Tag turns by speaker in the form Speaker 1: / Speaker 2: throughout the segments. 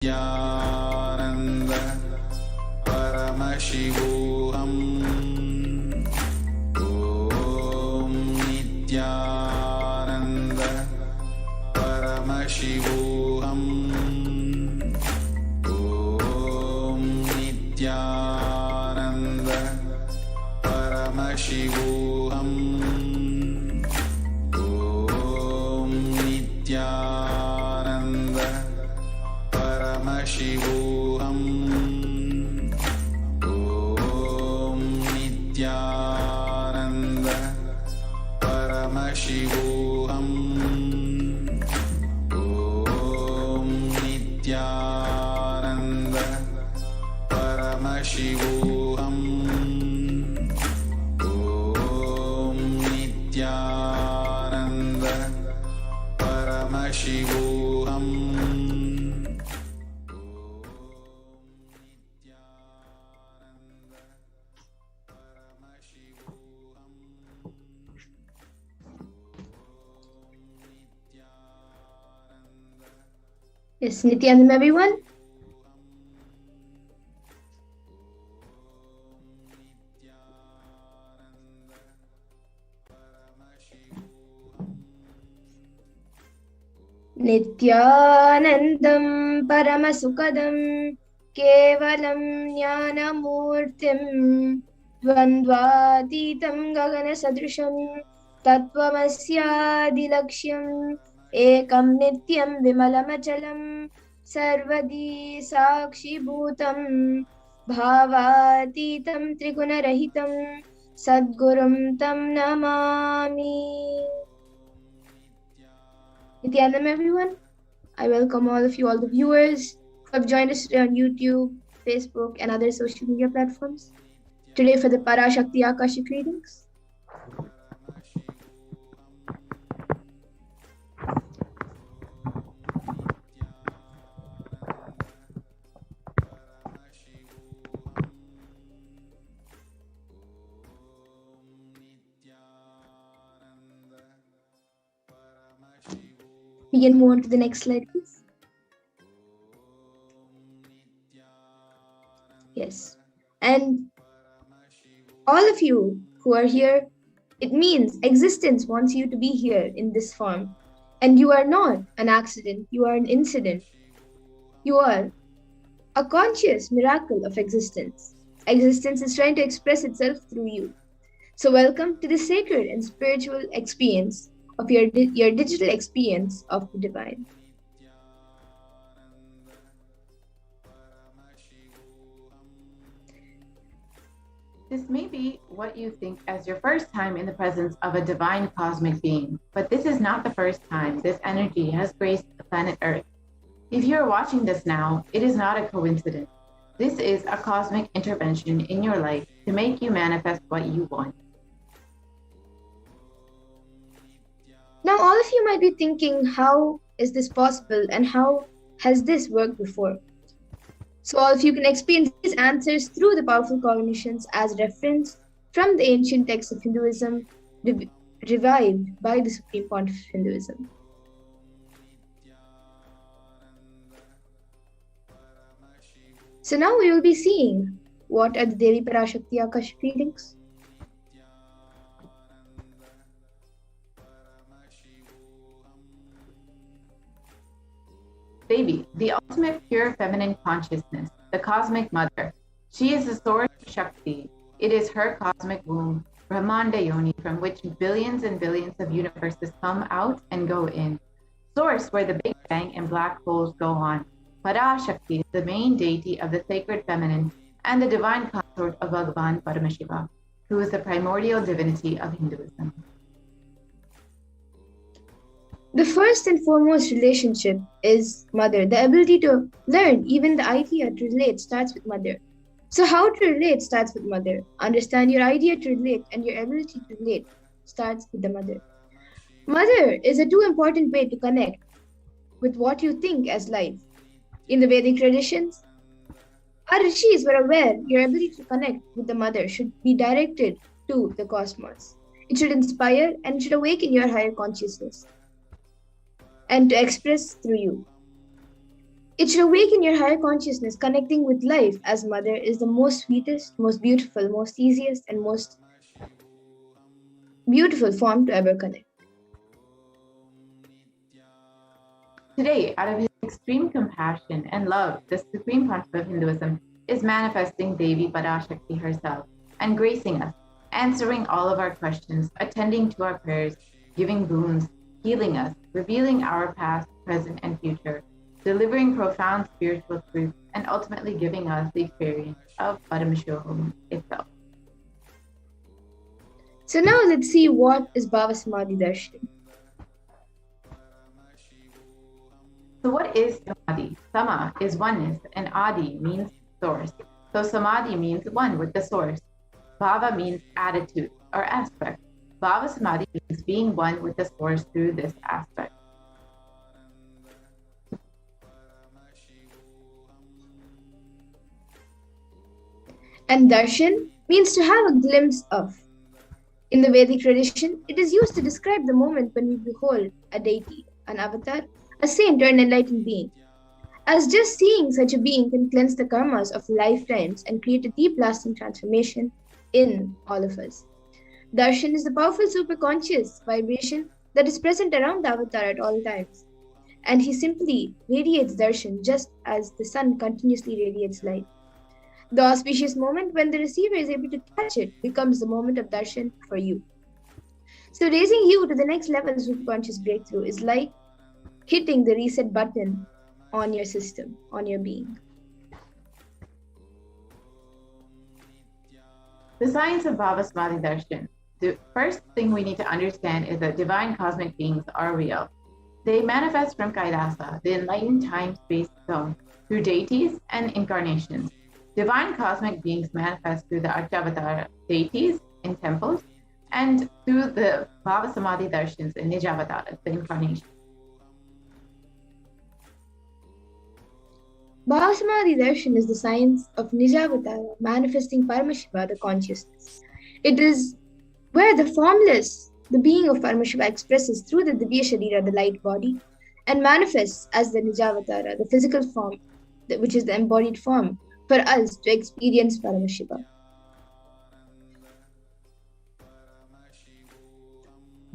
Speaker 1: Nithyananda Paramashivoham. Om Nithyananda Paramashivoham. Om Nithyananda Paramashivoham. Om Nithyananda Paramashivoham. Om Nithyananda Paramashivoham. Om Nithyananda Paramashivoham. Om Nithyananda Paramashivoham.
Speaker 2: Yes, Nithyananda everyone. Nithyanandam Paramasukadam Kevalam Jnanamurtim Dvandvatitam Gagana Sadrisham Tattvamasyaadilaksham Ekam Nityam Vimalamachalam Sarvadi Sakshi Bhutam Bhavatitam Trigunarahitam Sadgurum Tam Namami. Nithyanandam everyone. I welcome all of you, all the viewers who have joined us today on YouTube, Facebook, and other social media platforms. Today for the Parashakti Akashik readings. We can move on to the next slide, please. Yes. And all of you who are here, it means existence wants you to be here in this form. And you are not an accident, you are an incident. You are a conscious miracle of existence. Existence is trying to express itself through you. So welcome to the sacred and spiritual experience of your digital experience of the divine.
Speaker 3: This may be what you think as your first time in the presence of a divine cosmic being, but this is not the first time this energy has graced the planet Earth. If you are watching this now, it is not a coincidence. This is a cosmic intervention in your life to make you manifest what you want.
Speaker 2: Now, all of you might be thinking, how is this possible and how has this worked before? So all of you can experience these answers through the powerful cognitions as reference from the ancient texts of Hinduism, revived by the Supreme Pontiff of Hinduism. So now we will be seeing what are the daily Parashakti Akashik readings.
Speaker 3: Devi, the ultimate pure feminine consciousness, the cosmic mother. She is the source of Shakti. It is her cosmic womb, Brahmanda Yoni, from which billions and billions of universes come out and go in. Source where the Big Bang and black holes go on. Parashakti is the main deity of the sacred feminine and the divine consort of Bhagavan Paramashiva, who is the primordial divinity of Hinduism.
Speaker 2: The first and foremost relationship is mother. The ability to learn, even the idea to relate, starts with mother. So how to relate starts with mother. Understand your idea to relate and your ability to relate starts with the mother. Mother is a too important way to connect with what you think as life. In the Vedic traditions, our rishis were aware your ability to connect with the mother should be directed to the cosmos. It should inspire and it should awaken your higher consciousness and to express through you. It should awaken your higher consciousness. Connecting with life as mother is the most sweetest, most beautiful, most easiest, and most beautiful form to ever connect.
Speaker 3: Today, out of his extreme compassion and love, the Supreme Pontiff of Hinduism is manifesting Devi Parashakti herself and gracing us, answering all of our questions, attending to our prayers, giving boons, healing us, revealing our past, present, and future, delivering profound spiritual truths, and ultimately giving us the experience of Paramashivoham itself.
Speaker 2: So now let's see what is Bhava Samadhi Darshan.
Speaker 3: So what is Samadhi? Sama is oneness and Adi means source. So Samadhi means one with the source. Bhava means attitude or aspect. Bhava Samadhi means being one with the source through this aspect.
Speaker 2: And Darshan means to have a glimpse of. In the Vedic tradition, it is used to describe the moment when we behold a deity, an avatar, a saint, or an enlightened being. As just seeing such a being can cleanse the karmas of lifetimes and create a deep lasting transformation in all of us. Darshan is the powerful superconscious vibration that is present around the avatar at all times. And he simply radiates darshan just as the sun continuously radiates light. The auspicious moment when the receiver is able to catch it becomes the moment of darshan for you. So raising you to the next level of superconscious breakthrough is like hitting the reset button on your system, on your being.
Speaker 3: The science of Bhava Samadhi Darshan. The first thing we need to understand is that divine cosmic beings are real. They manifest from Kailasa, the enlightened time-space zone, through deities and incarnations. Divine cosmic beings manifest through the Archavatar deities in temples and through the Bhava Samadhi Darshans in Nijavataras, the incarnation.
Speaker 2: Bhava Samadhi Darshan is the science of Nijavatara, manifesting Paramashiva, the consciousness. It is where the formless, the being of Paramashiva, expresses through the Divya Sharira, the light body, and manifests as the Nijavatara, the physical form, which is the embodied form, for us to experience Paramashiva.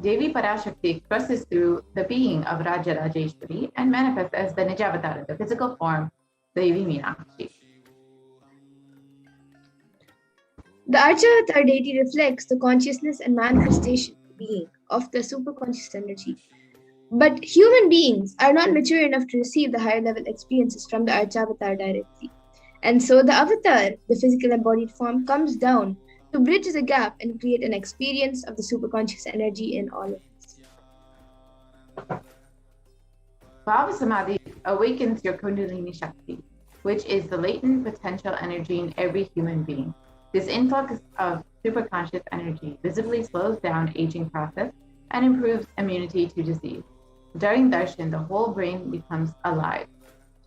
Speaker 3: Devi Parashakti expresses through the being of Raja Rajeshwari and manifests as the Nijavatara, the physical form, Devi Meenakshi.
Speaker 2: The Archavatar deity reflects the consciousness and manifestation being of the superconscious energy. But human beings are not mature enough to receive the higher level experiences from the Archavatar directly. And so the avatar, the physical embodied form, comes down to bridge the gap and create an experience of the superconscious energy in all of us.
Speaker 3: Bhava Samadhi awakens your Kundalini Shakti, which is the latent potential energy in every human being. This influx of superconscious energy visibly slows down aging process and improves immunity to disease. During darshan, the whole brain becomes alive,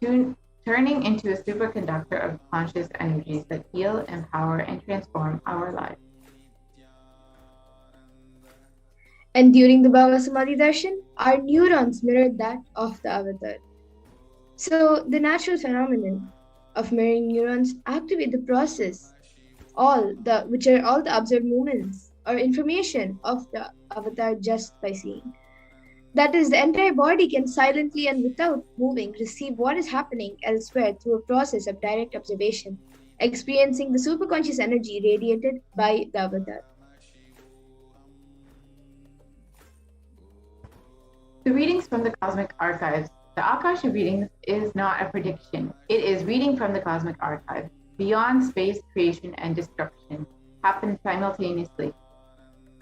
Speaker 3: turning into a superconductor of conscious energies that heal, empower, and transform our lives.
Speaker 2: And during the Bhava Samadhi Darshan, our neurons mirror that of the avatar. So the natural phenomenon of mirroring neurons activate the process, which are all the observed movements or information of the avatar just by seeing. That is, the entire body can silently and without moving receive what is happening elsewhere through a process of direct observation, experiencing the superconscious energy radiated by the avatar.
Speaker 3: The readings from the cosmic archives. The Akashik readings is not a prediction. It is reading from the cosmic archive. Beyond space, creation, and destruction happen simultaneously.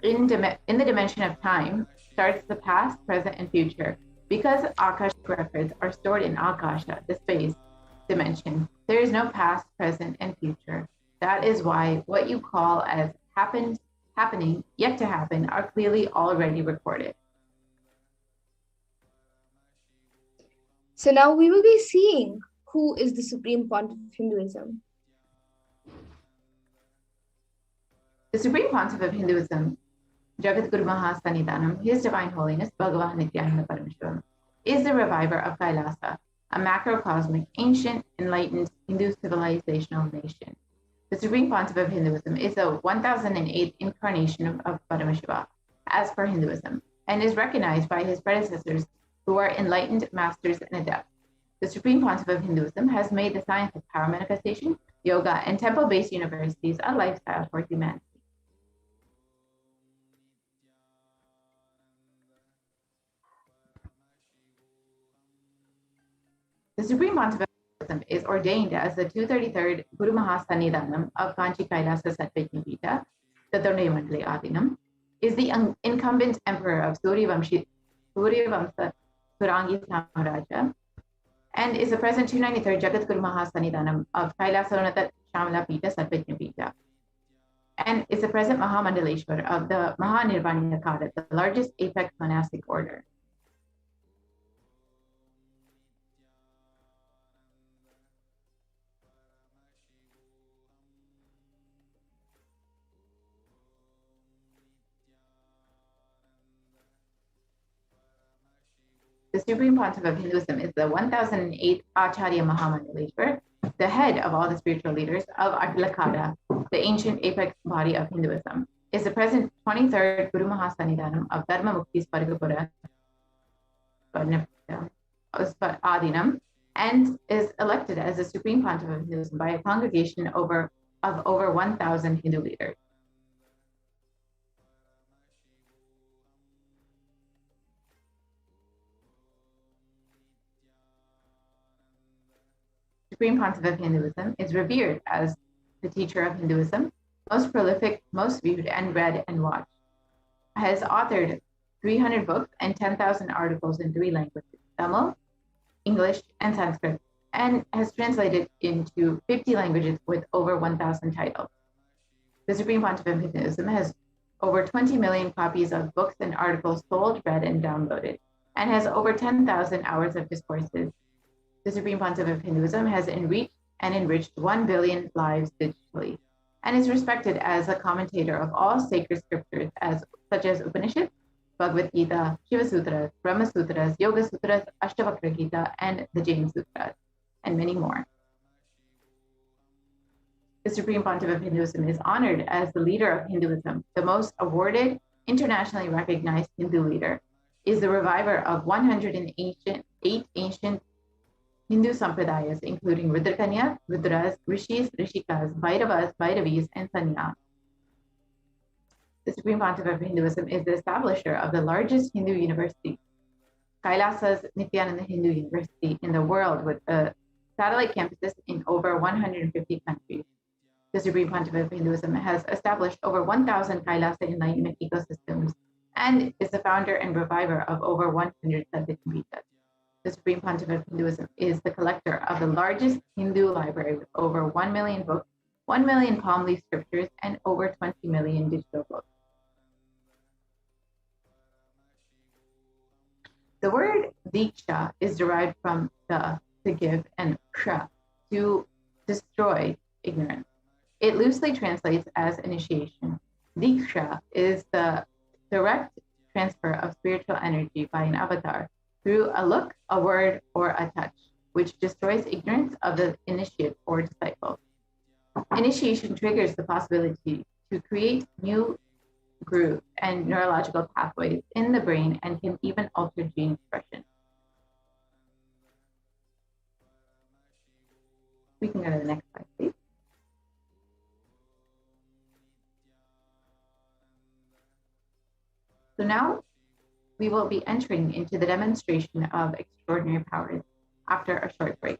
Speaker 3: In the dimension of time starts the past, present, and future. Because Akashic records are stored in Akasha, the space dimension, there is no past, present, and future. That is why what you call as happening, yet to happen, are clearly already recorded.
Speaker 2: So now we will be seeing who is the Supreme Pontiff of Hinduism.
Speaker 3: The Supreme Pontiff of Hinduism, Jagat Guru Mahasannidhanam, His Divine Holiness Bhagavan Nithyananda Paramashivam, is the reviver of Kailasa. a macrocosmic, ancient, enlightened Hindu civilizational nation. The Supreme Pontiff of Hinduism is the 1008th incarnation of Paramashiva, as per Hinduism, and is recognized by his predecessors who are enlightened masters and adepts. The Supreme Pontiff of Hinduism has made the science of power manifestation, yoga, and temple-based universities a lifestyle for humanity. The Supreme Pontiff of Hinduism is ordained as the 233rd Guru Mahasannidhanam of Kanchi Kailasa Satvajnapita, Tathurne Mandale Adinam, is the incumbent emperor of Suryavamsa Surangi Samraja, and is the present 293rd Jagat Guru Mahasannidhanam of Kailasa Shamala Pita Satvajnapita, and is the present Mahamandaleshwar of the Mahanirvana Kada, the largest apex monastic order. The Supreme Pontiff of Hinduism is the 1008th Acharya Mahamandaleshwar, the head of all the spiritual leaders of Adlakada, the ancient apex body of Hinduism, is the present 23rd Guru Mahasannidhanam of Dharma Mukti Spargapura Adinam, and is elected as the Supreme Pontiff of Hinduism by a congregation of over 1,000 Hindu leaders. Supreme Pontiff of Hinduism is revered as the teacher of Hinduism, most prolific, most viewed and read and watched. Has authored 300 books and 10,000 articles in 3 languages, Tamil, English, and Sanskrit, and has translated into 50 languages with over 1,000 titles. The Supreme Pontiff of Hinduism has over 20 million copies of books and articles sold, read, and downloaded, and has over 10,000 hours of discourses. The Supreme Pontiff of Hinduism has enriched 1 billion lives digitally, and is respected as a commentator of all sacred scriptures such as Upanishads, Bhagavad Gita, Shiva Sutras, Brahma Sutras, Yoga Sutras, Ashtavakra Gita, and the Jain Sutras, and many more. The Supreme Pontiff of Hinduism is honored as the leader of Hinduism, the most awarded, internationally recognized Hindu leader, is the reviver of 108 ancient Hindu sampradayas, including Rudrakanyas, Rudras, Rishis, Rishikas, Bhairavas, Bhairavis, and Sanyas. The Supreme Pontiff of Hinduism is the establisher of the largest Hindu university, Kailasa's Nithyananda Hindu University in the world, with satellite campuses in over 150 countries. The Supreme Pontiff of Hinduism has established over 1,000 Kailasa Enlightenment ecosystems and is the founder and reviver of over 100 Satvajnapitas. The Supreme Pontiff of Hinduism is the collector of the largest Hindu library with over 1 million books, 1 million palm leaf scriptures, and over 20 million digital books. The word Diksha is derived from the to give and ksha, to destroy ignorance. It loosely translates as initiation. Diksha is the direct transfer of spiritual energy by an avatar through a look, a word, or a touch, which destroys ignorance of the initiate or disciple. Initiation triggers the possibility to create new grooves and neurological pathways in the brain and can even alter gene expression. We can go to the next slide, please. So now we will be entering into the demonstration of extraordinary powers after a short break.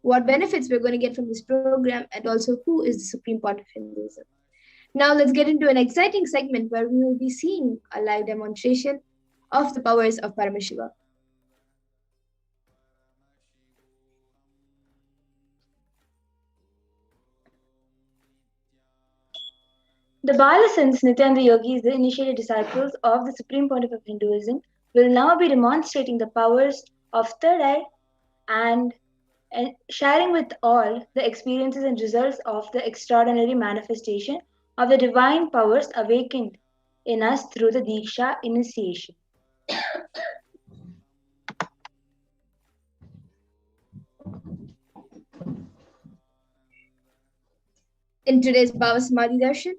Speaker 2: what benefits we're going to get from this program, and also who is the Supreme Pontiff of Hinduism. Now let's get into an exciting segment where we will be seeing a live demonstration of the powers of Paramashiva. The Balasans, Nithyananda Yogis, the initiated disciples of the Supreme Pontiff of Hinduism, will now be demonstrating the powers of third eye and sharing with all the experiences and results of the extraordinary manifestation of the divine powers awakened in us through the Diksha initiation. In today's Bhava Samadhi Darshan,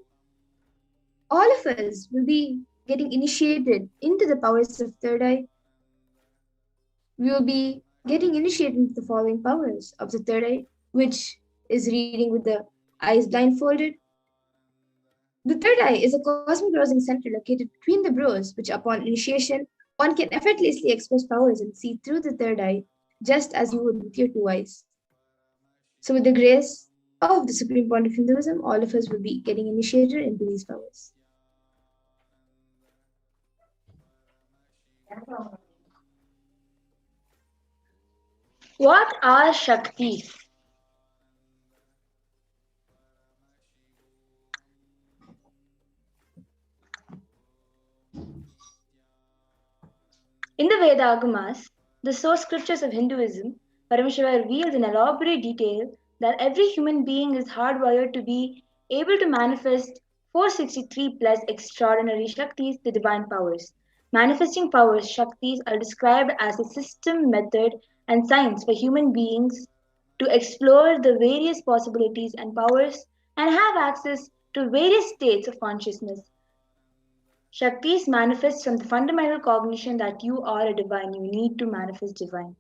Speaker 2: all of us will be getting initiated into the powers of third eye. We will be getting initiated into the following powers of the third eye, which is reading with the eyes blindfolded. The third eye is a cosmic browsing center located between the brows, which upon initiation, one can effortlessly express powers and see through the third eye, just as you would with your two eyes. So with the grace of the Supreme Pontiff of Hinduism, all of us will be getting initiated into these powers. What are Shaktis? In the Veda Agamas, the source scriptures of Hinduism, Paramashiva reveals in elaborate detail that every human being is hardwired to be able to manifest 463 plus extraordinary Shaktis, the divine powers. Manifesting powers, Shaktis, are described as a system, method, and science for human beings to explore the various possibilities and powers and have access to various states of consciousness. Shaktis manifest from the fundamental cognition that you are a divine, you need to manifest divine,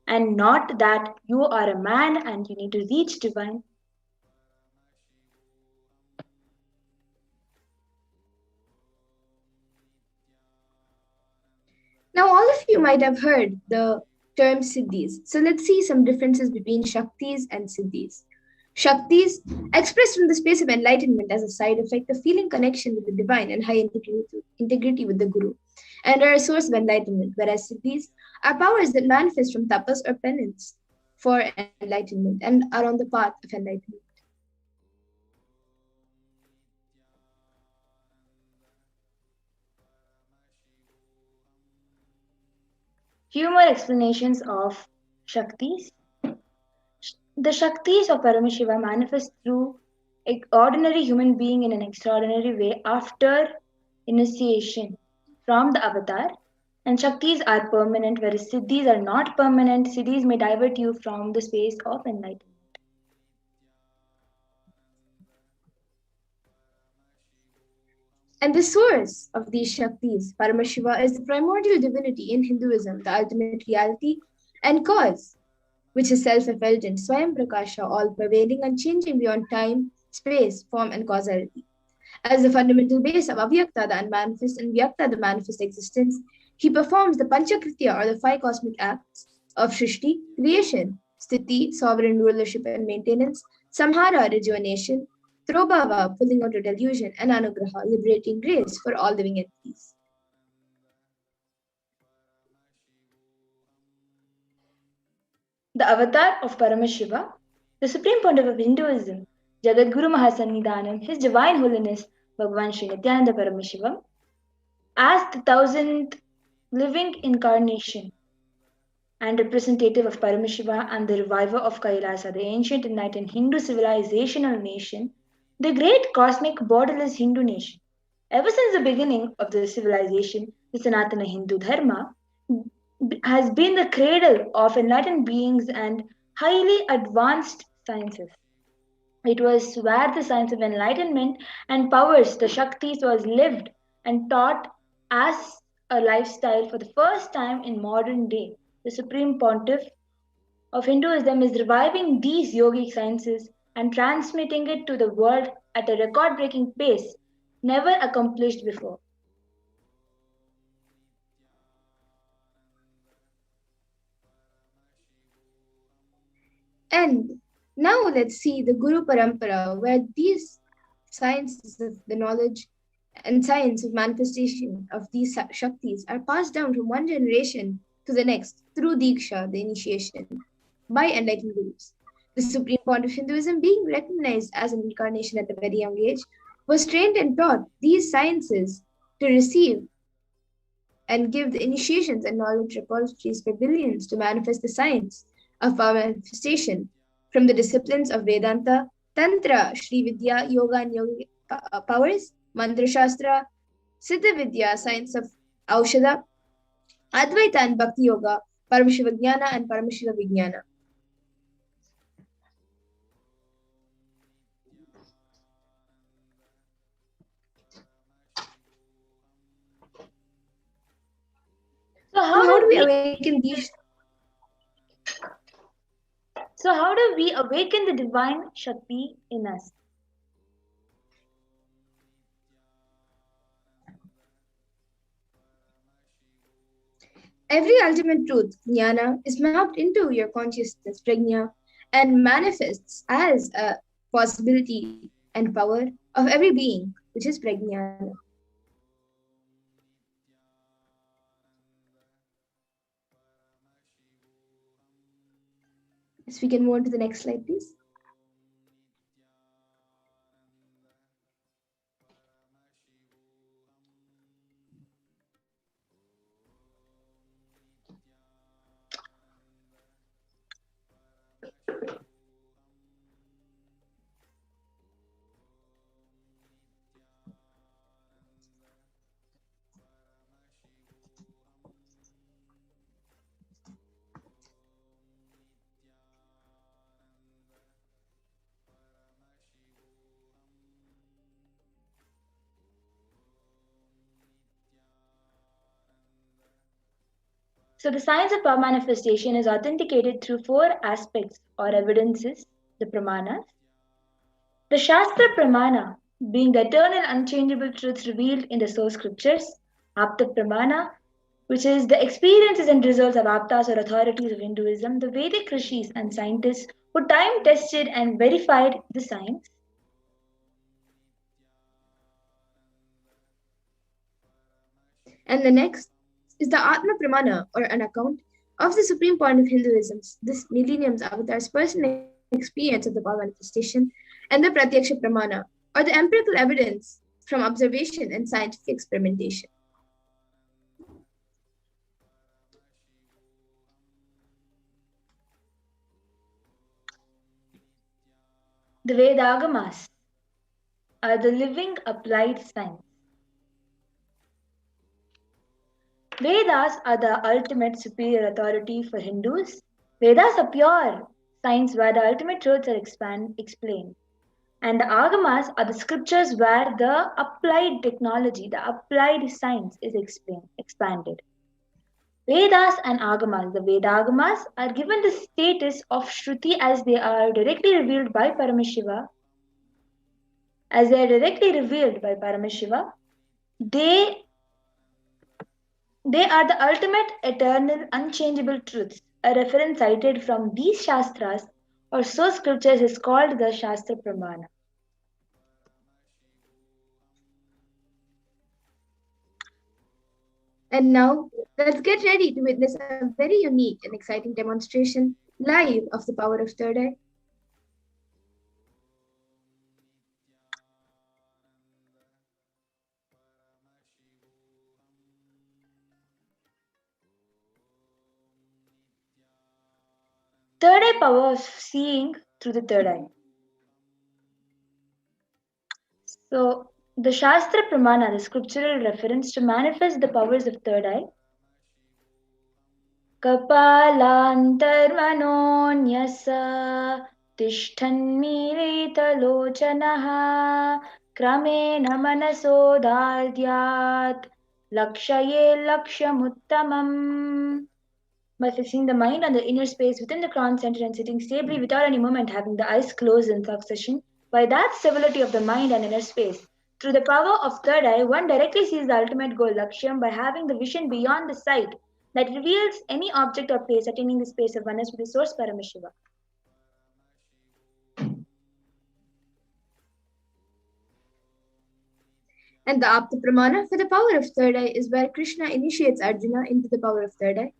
Speaker 2: and not that you are a man and you need to reach divine. Now, all of you might have heard the term Siddhis. So let's see some differences between Shaktis and Siddhis. Shaktis, expressed from the space of enlightenment as a side effect of feeling connection with the divine and high integrity with the Guru, and are a source of enlightenment, whereas Siddhis are powers that manifest from tapas or penance for enlightenment and are on the path of enlightenment. Few more explanations of Shaktis. The Shaktis of Paramashiva manifest through an ordinary human being in an extraordinary way after initiation from the avatar. And Shaktis are permanent, whereas Siddhis are not permanent. Siddhis may divert you from the space of enlightenment. And the source of these Shaktis, Paramashiva, is the primordial divinity in Hinduism, the ultimate reality and cause, which is self-effulgent, Swayam Prakasha, all-pervading, unchanging beyond time, space, form, and causality. As the fundamental base of Avyakta, the unmanifest, and Vyakta, the manifest existence, he performs the Panchakritya, or the five cosmic acts of Shrishti, creation, Sthiti, sovereign rulership and maintenance, Samhara, rejuvenation, Trobhava, pulling out of delusion, and Anugraha, liberating grace for all living entities. The avatar of Paramashiva, the Supreme Pontiff of Hinduism, Jagadguru Mahasannidhanam, His Divine Holiness Bhagavan Sri Nithyananda Paramashivam, as the 1000th living incarnation and representative of Paramashiva and the reviver of Kailasa, the ancient enlightened Hindu civilizational nation, the great cosmic borderless Hindu nation. Ever since the beginning of the civilization, the Sanatana Hindu Dharma has been the cradle of enlightened beings and highly advanced sciences. It was where the science of enlightenment and powers, the Shaktis, was lived and taught as a lifestyle for the first time in modern day. The Supreme Pontiff of Hinduism is reviving these yogic sciences and transmitting it to the world at a record-breaking pace never accomplished before. And now let's see the Guru Parampara, where these sciences of the knowledge and science of manifestation of these Shaktis are passed down from one generation to the next through Diksha, the initiation, by enlightened gurus. The supreme point of Hinduism, being recognized as an incarnation at a very young age, was trained and taught these sciences to receive and give the initiations and knowledge repositories for billions to manifest the science of our manifestation from the disciplines of Vedanta, Tantra, Shri Vidya, Yoga and Yoga powers, Mantra Shastra, Siddha Vidya, science of Aushadha, Advaita and Bhakti Yoga, Paramashivoham and Paramashiva Vijnana.
Speaker 4: So
Speaker 2: How do we awaken these?
Speaker 4: So how do we awaken the divine Shakti in us?
Speaker 2: Every ultimate truth, jnana, is mapped into your consciousness, prajna, and manifests as a possibility and power of every being, which is prajna. Yes, we can move on to the next slide, please.
Speaker 4: So the science of power manifestation is authenticated through four aspects or evidences, the pramanas. The Shastra Pramana, being the eternal unchangeable truths revealed in the source scriptures, Apta Pramana, which is the experiences and results of Aptas or authorities of Hinduism, the Vedic rishis and scientists who time tested and verified the science.
Speaker 2: And the next is the Atma Pramana, or an account of the supreme point of Hinduism, this millennium's avatar's personal experience of the power manifestation, and the Pratyaksha Pramana, or the empirical evidence from observation and scientific experimentation.
Speaker 4: The Vedagamas are the living applied science. Vedas are the ultimate superior authority for Hindus. Vedas are pure science where the ultimate truths are explained. And the Agamas are the scriptures where the applied technology, the applied science is expanded. Vedas and Agamas, the Vedagamas are given the status of Shruti as they are directly revealed by Paramashiva. As they are directly revealed by Paramashiva, they are the ultimate, eternal, unchangeable truths. A reference cited from these Shastras or source scriptures is called the Shastra Pramana.
Speaker 2: And now, let's get ready to witness a very unique and exciting demonstration live of the power of third eye.
Speaker 4: Third eye power of seeing through the third eye. So, the Shastra Pramana, the scriptural reference to manifest the powers of third eye. Kapalantarmanonyasa tishthanmirita-lochanaha kramena manasodadyat lakshaye lakshamuttamam. By fixing the mind on the inner space within the crown center and sitting stably without any movement, having the eyes closed in succession, by that stability of the mind and inner space, through the power of third eye, one directly sees the ultimate goal, Lakshyam, by having the vision beyond the sight that reveals any object or place attaining the space of oneness with the source Paramashiva.
Speaker 2: And the Apta Pramana for the power of third eye is where Krishna initiates Arjuna into the power of third eye.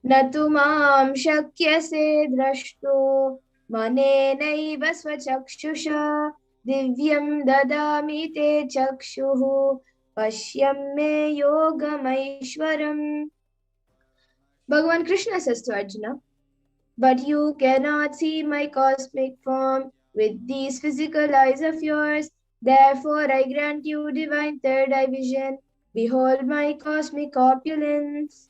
Speaker 2: Natu mam shakyase drashto manenaiva swachakshusha divyam dadami te chakshuhu pashyam me yogamaishwaram. Bhagavan Krishna says to Arjuna, but you cannot see my cosmic form with these physical eyes of yours. Therefore, I grant you divine third eye vision. Behold my cosmic opulence.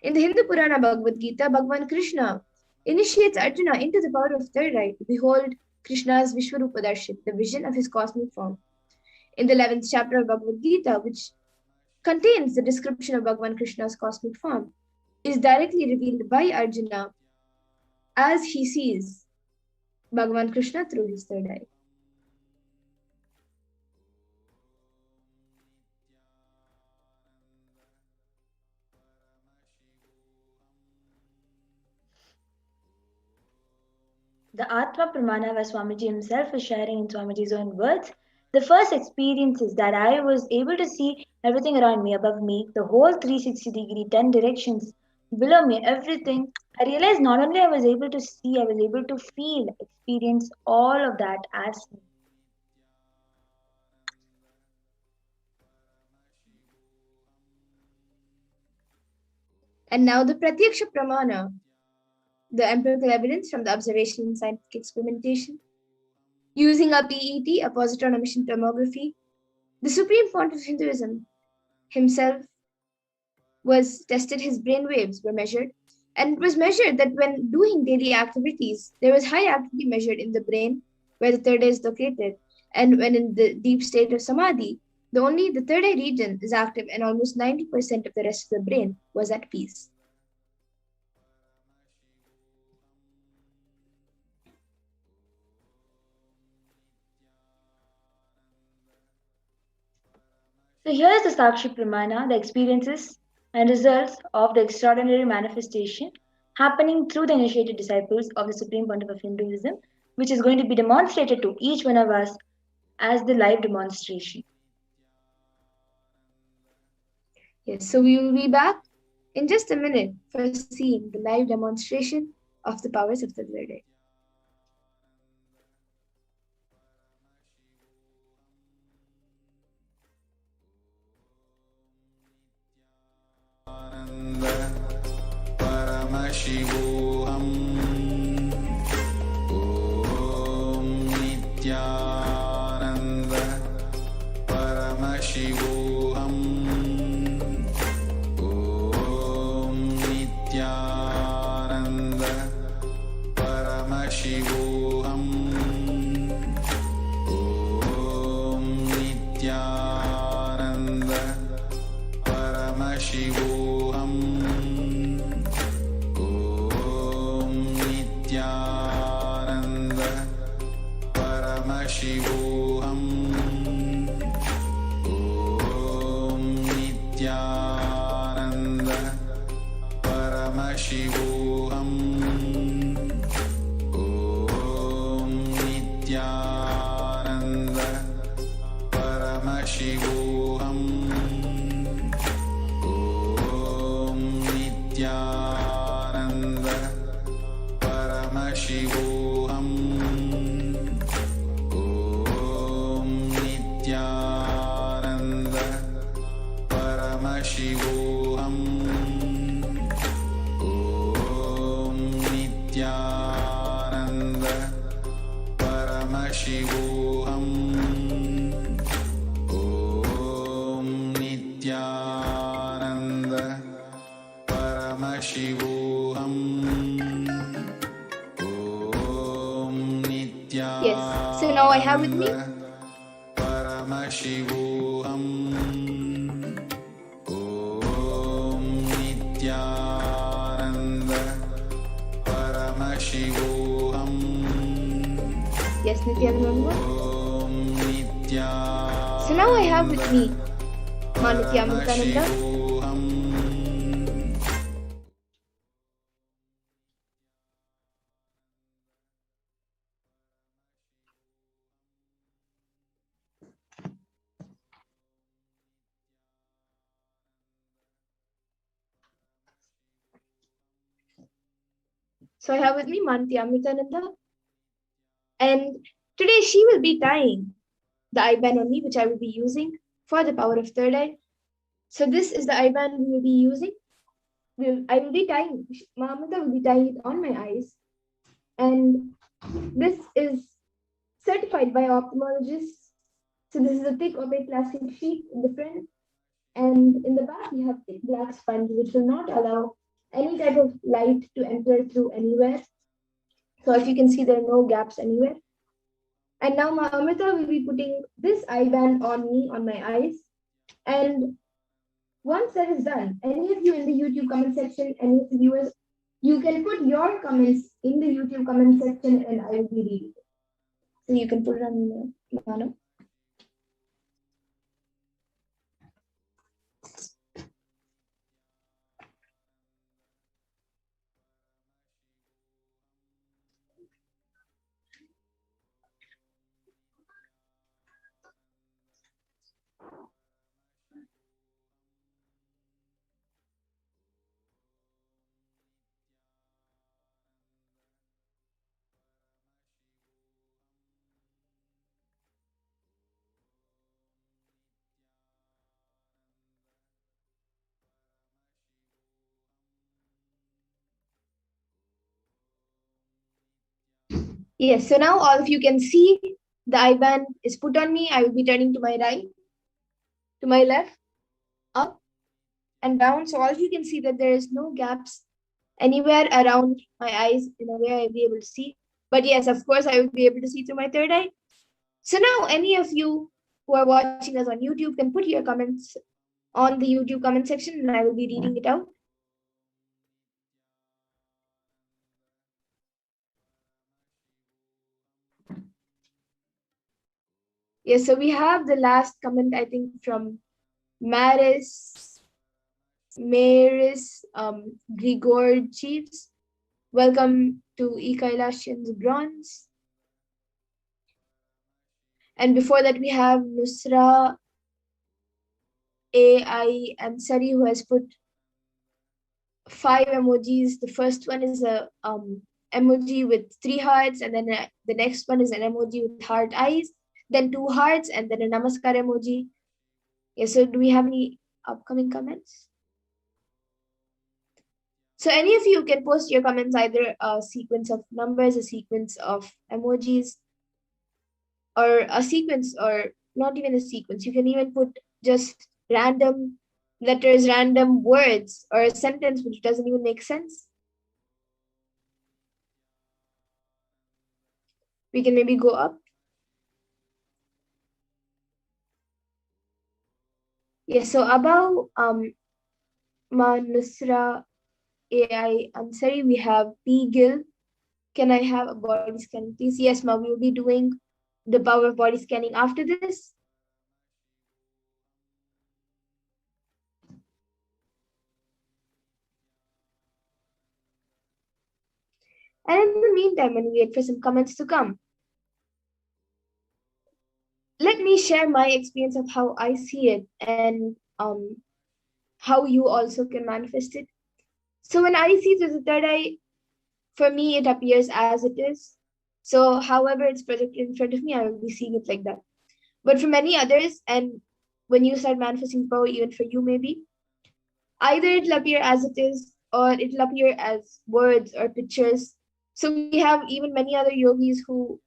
Speaker 2: In the Hindu Purana Bhagavad Gita, Bhagavan Krishna initiates Arjuna into the power of third eye to behold Krishna's Vishwarupa Darshit, the vision of his cosmic form. In the 11th chapter of Bhagavad Gita, which contains the description of Bhagavan Krishna's cosmic form, is directly revealed by Arjuna as he sees Bhagavan Krishna through his third eye.
Speaker 4: The Atma Pramana, where Swamiji himself is sharing in Swamiji's own words, the first experience is that I was able to see everything around me, above me, the whole 360-degree, 10 directions, below me, everything. I realized not only I was able to see, I was able to feel, experience all of that as me.
Speaker 2: And now the Pratyaksha Pramana, the empirical evidence from the observation and scientific experimentation. Using a PET, a positron emission tomography, the supreme point of Hinduism himself was tested, his brain waves were measured, and it was measured that when doing daily activities, there was high activity measured in the brain where the third eye is located. And when in the deep state of samadhi, only the third eye region is active and almost 90% of the rest of the brain was at peace.
Speaker 4: So here is the Sakshi Pramana, the experiences and results of the extraordinary manifestation happening through the initiated disciples of the Supreme Pontiff of Hinduism, which is going to be demonstrated to each one of us as the live demonstration.
Speaker 2: Yes, so we will be back in just a minute for seeing the live demonstration of the powers of the third eye.
Speaker 1: Paramashivoham. Om Nithyananda Paramashivoham. Om Nithyananda Paramashivoham. Om Nithyananda Paramashivoham. Paramashivoham. Om Nithyananda Paramashivoham. Om Nithyananda Paramashivoham. Om Nithyananda Paramashivoham. Paramashivoham. Om Nithyananda Paramashivoham. Om Nithyananda Paramashivoham. Om Nithyananda.
Speaker 2: Yes, so now I have with me
Speaker 1: Paramashivoham. Om Nithyananda Paramashivoham.
Speaker 2: yes, Nithyananda.
Speaker 1: Om Nithyananda.
Speaker 2: So now I have with me Ma Nithyananda. So I have with me Nithyananda, and today she will be tying the IBAN on me, which I will be using for the power of third eye. So this is the IBAN we will be using. I will be tying, Amrita will be tying it on my eyes. And this is certified by ophthalmologists. So this is a thick opaque plastic sheet in the front. And in the back, you have thick black sponge, which will not allow any type of light to enter through anywhere. So if you can see, there are no gaps anywhere. And now Amrita will be putting this IBAN on me, on my eyes. And once that is done, any of you in the YouTube comment section, any of the viewers, you can put your comments in the YouTube comment section and I will be reading it. So you can put it on Mano. Yes, so now all of you can see the IBAN is put on me. I will be turning to my right, to my left, up and down. So all of you can see that there is no gaps anywhere around my eyes in a way I'll be able to see. But yes, of course, I will be able to see through my third eye. So now any of you who are watching us on YouTube can put your comments on the YouTube comment section and I will be reading it out. Yes, so we have the last comment, I think, from Maris Grigor Chiefs. Welcome to Kailasian's Bronze. And before that, we have Nusra AI Ansari, who has put 5 emojis. The first one is a emoji with 3 hearts, and then the next one is an emoji with heart eyes, then 2 hearts, and then a namaskar emoji. Yes, so do we have any upcoming comments? So any of you can post your comments, either a sequence of numbers, a sequence of emojis, or a sequence, or not even a sequence. You can even put just random letters, random words, or a sentence which doesn't even make sense. We can maybe go up. Yes, so about Nusra AI Ansari, we have P. Gill. Can I have a body scan, please? Yes, Ma, we will be doing the power of body scanning after this. And in the meantime, when we wait for some comments to come, let me share my experience of how I see it and how you also can manifest it. So when I see through the third eye, for me, it appears as it is. So however it's projected in front of me, I will be seeing it like that. But for many others, and when you start manifesting power, even for you maybe, either it'll appear as it is or it'll appear as words or pictures. So we have even many other yogis who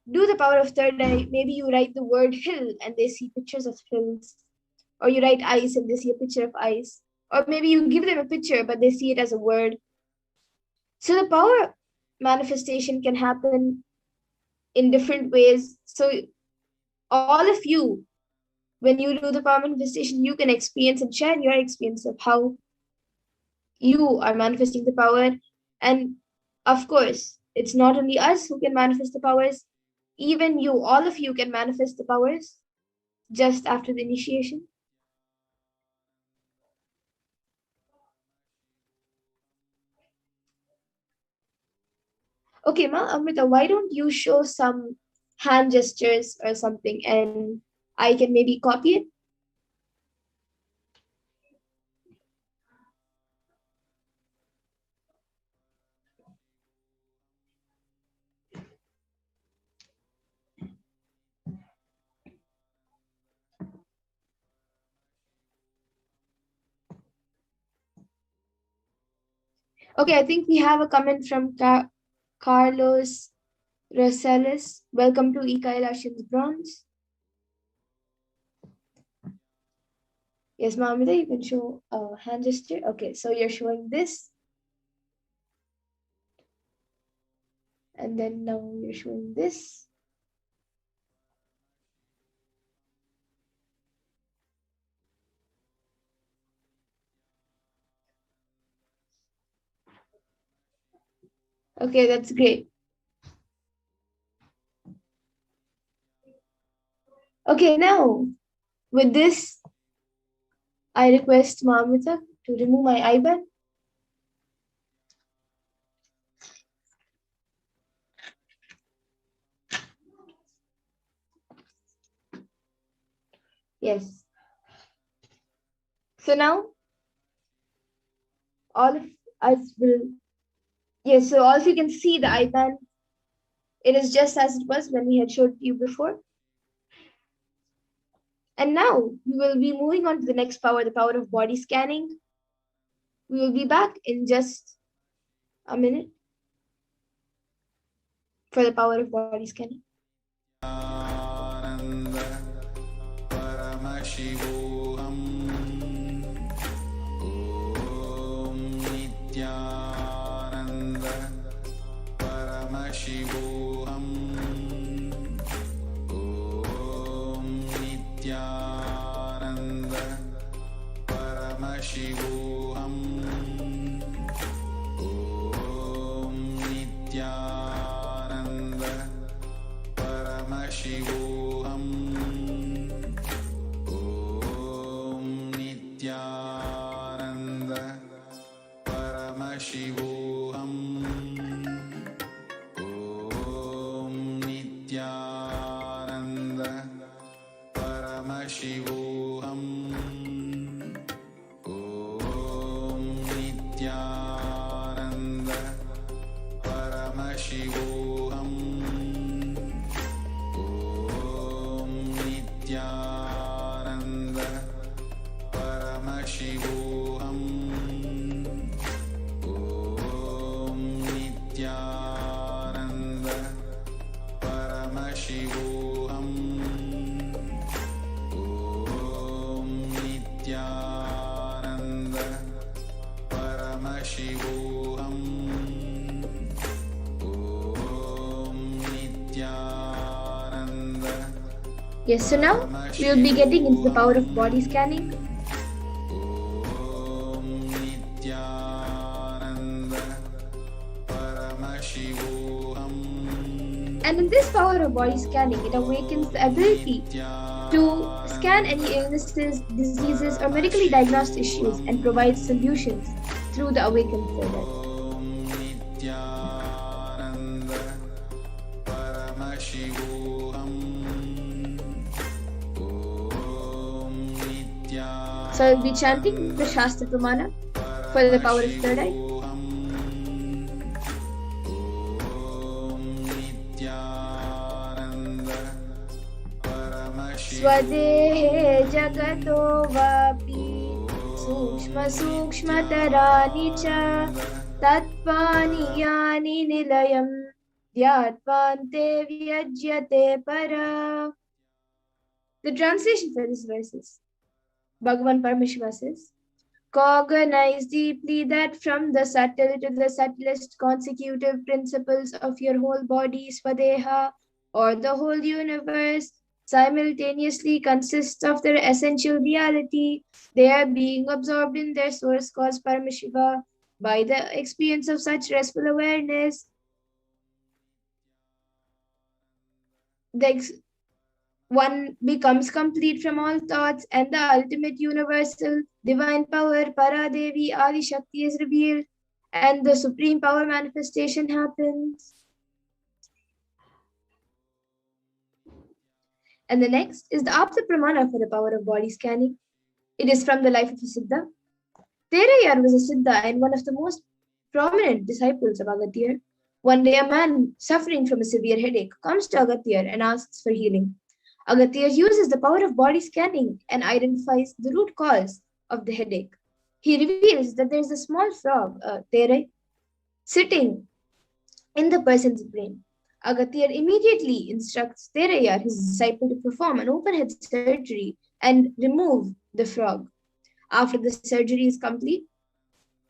Speaker 2: do the power of third eye. Maybe you write the word hill and they see pictures of hills, or you write ice and they see a picture of ice, or maybe you give them a picture but they see it as a word. So the power manifestation can happen in different ways. So all of you, when you do the power manifestation, you can experience and share your experience of how you are manifesting the power. And of course, it's not only us who can manifest the powers, even you, all of you can manifest the powers just after the initiation. Okay, Ma Amrita, why don't you show some hand gestures or something and I can maybe copy it? Okay, I think we have a comment from Carlos Rosales. Welcome to Kailashan's Bronze. Yes, Mamita, you can show a hand gesture. Okay, so you're showing this. And then now you're showing this. Okay, that's great. Okay, now with this, I request Mamita to remove my eyeband. Yes. So now all of us will, yes, so all of you can see the IBAN. It is just as it was when we had showed you before. And now we will be moving on to the next power, the power of body scanning. We will be back in just a minute for the power of body scanning.
Speaker 1: Paramashivoham. Om Nithyananda Paramashivoham. Om Nithyananda Paramashivoham. Om Nithyananda Paramashivoham. Nithyananda Paramashivoham. Om Nithyananda Paramashivoham. Om Nithyananda Paramashivoham. Om Nithyananda Paramashivoham. Om Nithyananda Paramashivoham. Om Nithyananda Paramashivoham. Om Nithyananda.
Speaker 2: Yes, so now we will be getting into the power of body scanning. And in this power of body scanning, it awakens the ability to scan any illnesses, diseases, or medically diagnosed issues and provide solutions through the awakened third eye. So I'll be chanting the Shastra Pramana for the power of third eye. Swadehe jagato vapi sukshma sukshmatarani cha tattvani yani nilayam dhyattvante vyajyate para. The translation for this verse is Bhagavan Paramashiva says, cognize deeply that from the subtle to the subtlest consecutive principles of your whole body, Swadeha, or the whole universe, simultaneously consists of their essential reality. They are being absorbed in their source cause Paramashiva by the experience of such restful awareness. One becomes complete from all thoughts, and the ultimate universal divine power, Paradevi Adi Shakti, is revealed, and the supreme power manifestation happens. And the next is the Apta Pramana for the power of body scanning. It is from the life of a Siddha. Terayar was a Siddha and one of the most prominent disciples of Agathir. One day, a man suffering from a severe headache comes to Agathir and asks for healing. Agathir uses the power of body scanning and identifies the root cause of the headache. He reveals that there is a small frog, Terai, sitting in the person's brain. Agastya immediately instructs Terayar, his disciple, to perform an open head surgery and remove the frog. After the surgery is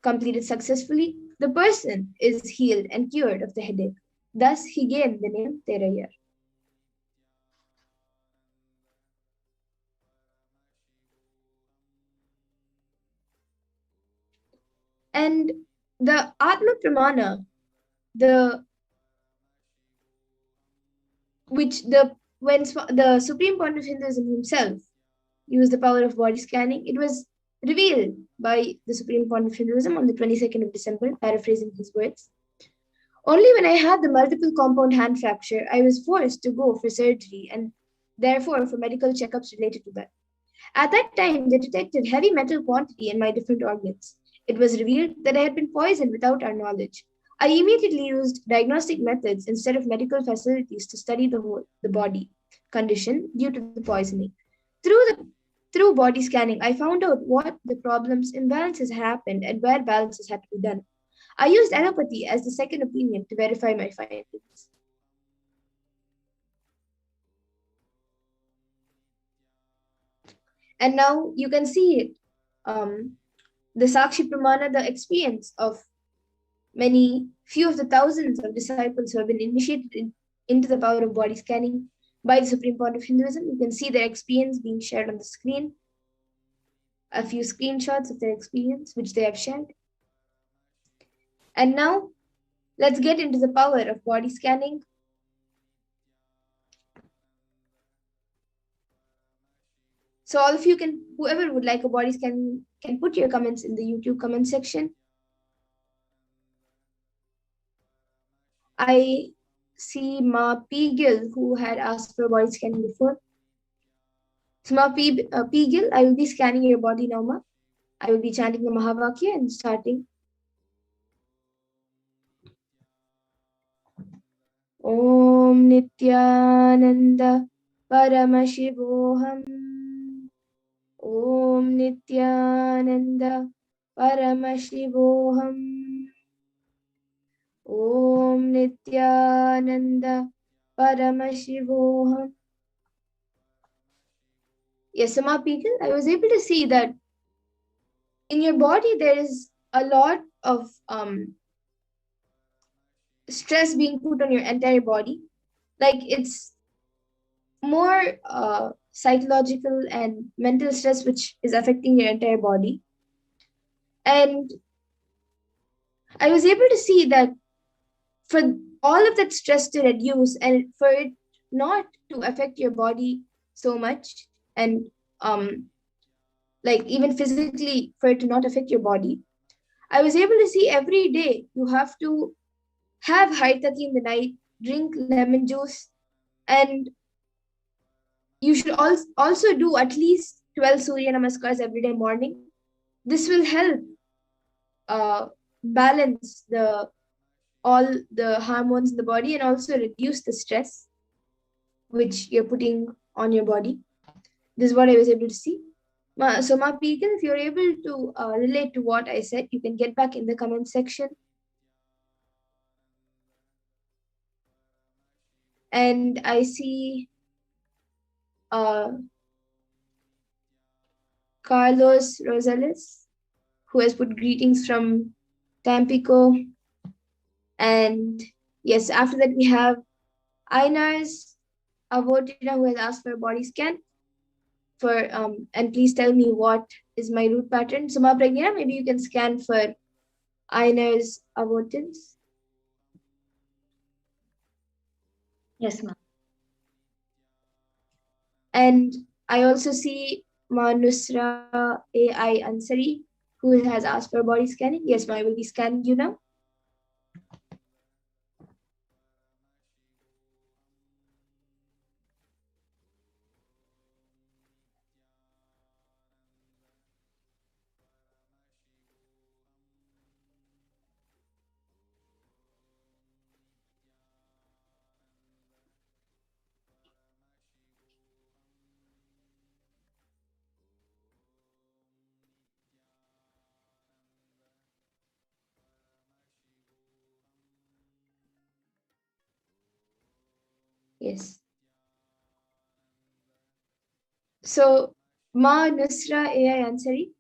Speaker 2: completed successfully, the person is healed and cured of the headache. Thus, he gained the name Terayar. And the Atma Pramana, the which the when the Supreme Point of Hinduism himself used the power of body scanning, it was revealed by the Supreme Point of Hinduism on the 22nd of December, paraphrasing his words. Only when I had the multiple compound hand fracture, I was forced to go for surgery and therefore for medical checkups related to that. At that time, they detected heavy metal quantity in my different organs. It was revealed that I had been poisoned without our knowledge. I immediately used diagnostic methods instead of medical facilities to study the body condition due to the poisoning. Through the through body scanning, I found out what the problems, imbalances happened, and where balances had to be done. I used allopathy as the second opinion to verify my findings. And now you can see it. The Sakshi Pramana, the experience of few of the thousands of disciples who have been initiated into the power of body scanning by the Supreme Point of Hinduism. You can see their experience being shared on the screen. A few screenshots of their experience, which they have shared. And now, let's get into the power of body scanning. So all of you whoever would like a body scan can put your comments in the YouTube comment section. I see Ma Pigil, who had asked for body scanning before. So Ma Pigil, I will be scanning your body now, Ma. I will be chanting the Mahavakya and starting. Om Nithyananda Paramashivoham. Om Nithyananda Paramashivoham. Om Nithyananda Paramashivoham. Yes, Sama Peegle, I was able to see that in your body there is a lot of stress being put on your entire body. Like it's more psychological and mental stress which is affecting your entire body. And I was able to see that for all of that stress to reduce and for it not to affect your body so much and like even physically for it to not affect your body, I was able to see every day you have to have haitati in the night, drink lemon juice, and you should also do at least 12 Surya Namaskars every day morning. This will help balance all the hormones in the body and also reduce the stress which you're putting on your body. This is what I was able to see. So, Ma Peegan, if you're able to relate to what I said, you can get back in the comment section. And I see Carlos Rosales, who has put greetings from Tampico. And yes, after that we have Ainar's Avotina, who has asked for a body scan. And please tell me what is my root pattern. So, Ma Pragnina, maybe you can scan for Ainar's Avotins.
Speaker 4: Yes, ma'am.
Speaker 2: And I also see Ma Nusra AI Ansari, who has asked for body scanning. Yes, Ma, I will be scanning you now. Yes. So, Ma Nusra AI Ansari,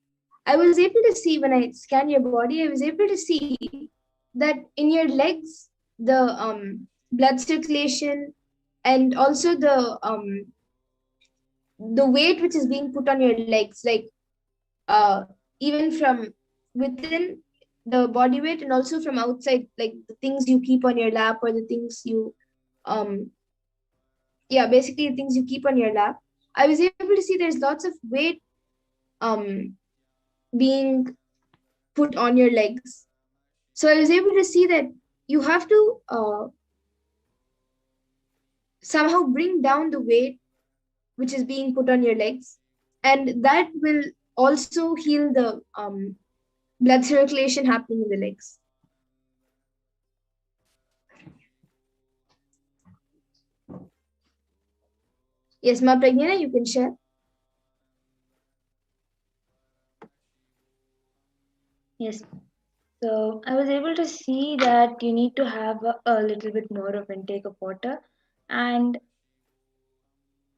Speaker 2: I was able to see when I scanned your body, I was able to see that in your legs, the blood circulation and also the weight which is being put on your legs, like even from within the body weight and also from outside, like the things you keep on your lap or the things you um yeah, basically the things you keep on your lap. I was able to see there's lots of weight um being put on your legs. So I was able to see that you have to somehow bring down the weight which is being put on your legs, and that will also heal the blood circulation happening in the legs. Yes, Ma Pragnana, you can share.
Speaker 4: Yes. So I was able to see that you need to have a little bit more of intake of water, and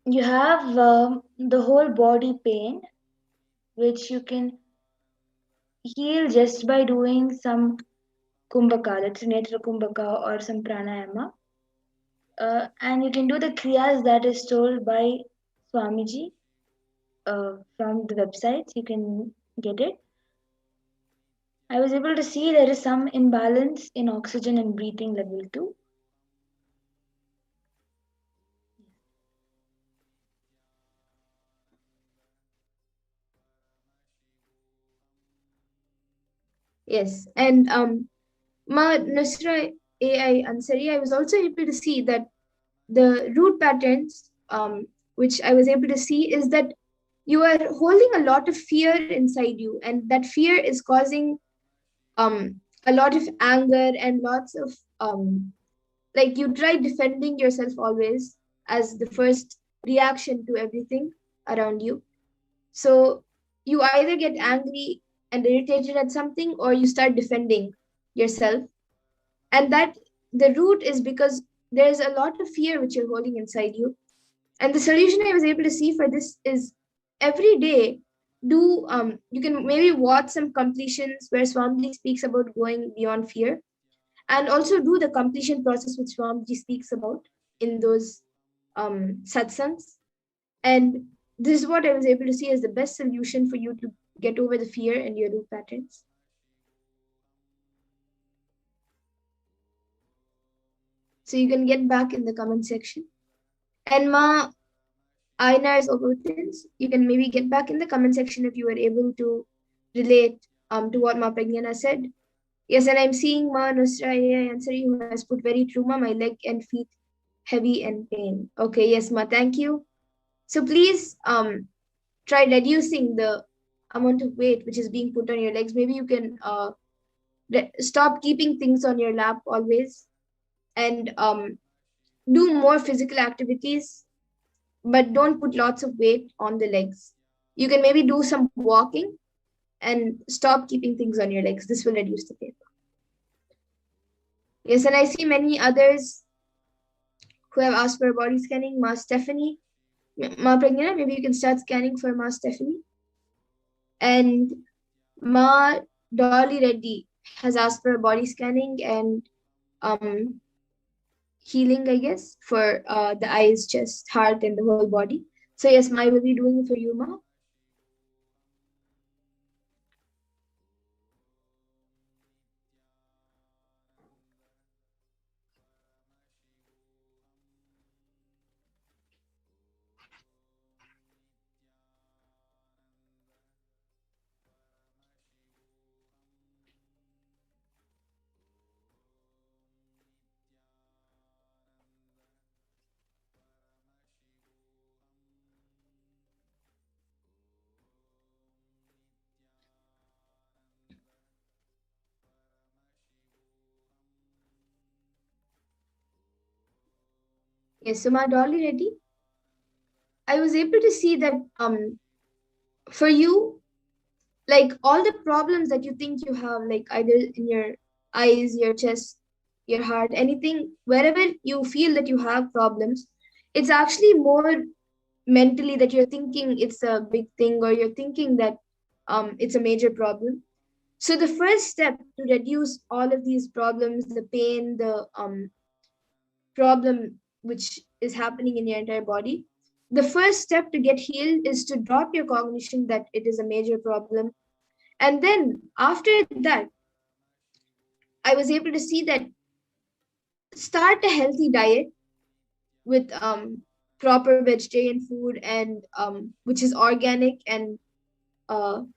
Speaker 4: you have the whole body pain, which you can heal just by doing some kumbhaka, let's say netra kumbhaka or some pranayama. And you can do the kriyas that is told by Swamiji from the websites. You can get it. I was able to see there is some imbalance in oxygen and breathing level too.
Speaker 2: Yes, and Ma Nusra AI Ansari, I was also able to see that the root patterns, which I was able to see, is that you are holding a lot of fear inside you, and that fear is causing a lot of anger and lots of like you try defending yourself always as the first reaction to everything around you. So you either get angry and irritated at something or you start defending yourself. And that the root is because there's a lot of fear which you're holding inside you. And the solution I was able to see for this is every day do you can maybe watch some completions where Swamiji speaks about going beyond fear, and also do the completion process which Swamiji speaks about in those satsangs. And this is what I was able to see as the best solution for you to get over the fear and your root patterns. So you can get back in the comment section. And Ma Ainar's Overtins, you can maybe get back in the comment section if you were able to relate to what Ma Pragnana said. Yes, and I'm seeing Ma Nusra Ansari who has put very true, Ma, my leg and feet heavy and pain. Okay, yes, Ma, thank you. So please try reducing the amount of weight which is being put on your legs. Maybe you can stop keeping things on your lap always, and do more physical activities, but don't put lots of weight on the legs. You can maybe do some walking and stop keeping things on your legs. This will reduce the pain. Yes, and I see many others who have asked for body scanning. Ma Stephanie, Ma Pragnana, maybe you can start scanning for Ma Stephanie. And Ma Dolly Reddy has asked for body scanning and healing, I guess, for the eyes, chest, heart, and the whole body. So yes, Ma, I will be doing it for you, Ma. Yes, so Ma Dolly Reddy, I was able to see that for you, like all the problems that you think you have, like either in your eyes, your chest, your heart, anything, wherever you feel that you have problems, It's actually more mentally that you're thinking it's a big thing, or you're thinking that it's a major problem. So the first step to reduce all of these problems, the pain, the problem which is happening in your entire body, the first step to get healed is to drop your cognition that it is a major problem. And then after that, I was able to see that start a healthy diet with proper vegetarian food, and which is organic and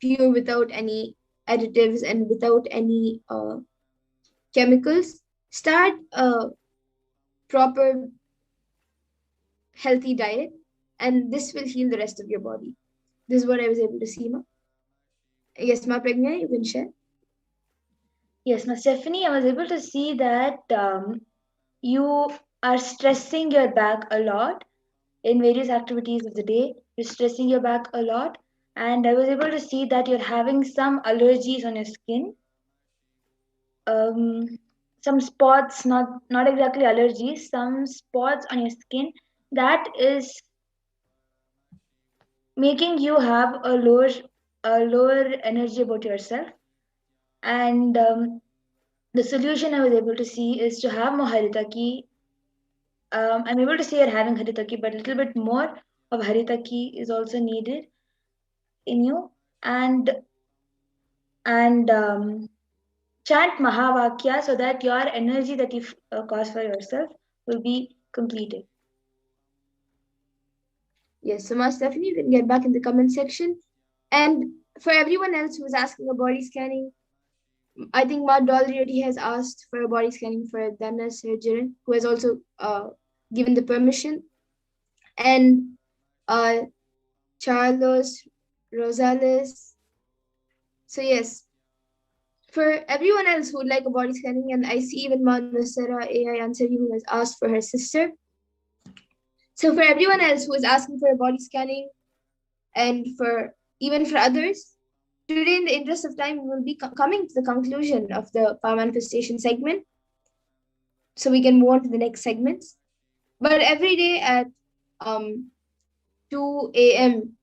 Speaker 2: pure, without any additives and without any chemicals. Start a proper healthy diet, and this will heal the rest of your body. This is what I was able to see, Ma. Yes, Ma Pragna, you can share.
Speaker 4: Yes, now Stephanie, I was able to see that you are stressing your back a lot in various activities of the day. You're stressing your back a lot, and I was able to see that you're having some allergies on your skin. Um, some spots, not exactly allergies, some spots on your skin that is making you have a lower energy about yourself. And the solution I was able to see is to have more haritaki. I'm able to see you're having haritaki, but a little bit more of haritaki is also needed in you. And chant Mahavakya so that your energy that you cause for yourself will be completed.
Speaker 2: Yes, so Ma Stephanie, you can get back in the comment section. And for everyone else who is asking a body scanning, I think Ma Dolly already has asked for a body scanning for Dana Surgeon, who has also given the permission. And uh, Charlos Rosales. So yes, for everyone else who would like a body scanning, and I see even Ma Nusara AI answer who has asked for her sister. So for everyone else who is asking for a body scanning, and for even for others, today in the interest of time, we will be coming to the conclusion of the power manifestation segment, so we can move on to the next segments. But every day at um, 2 a.m.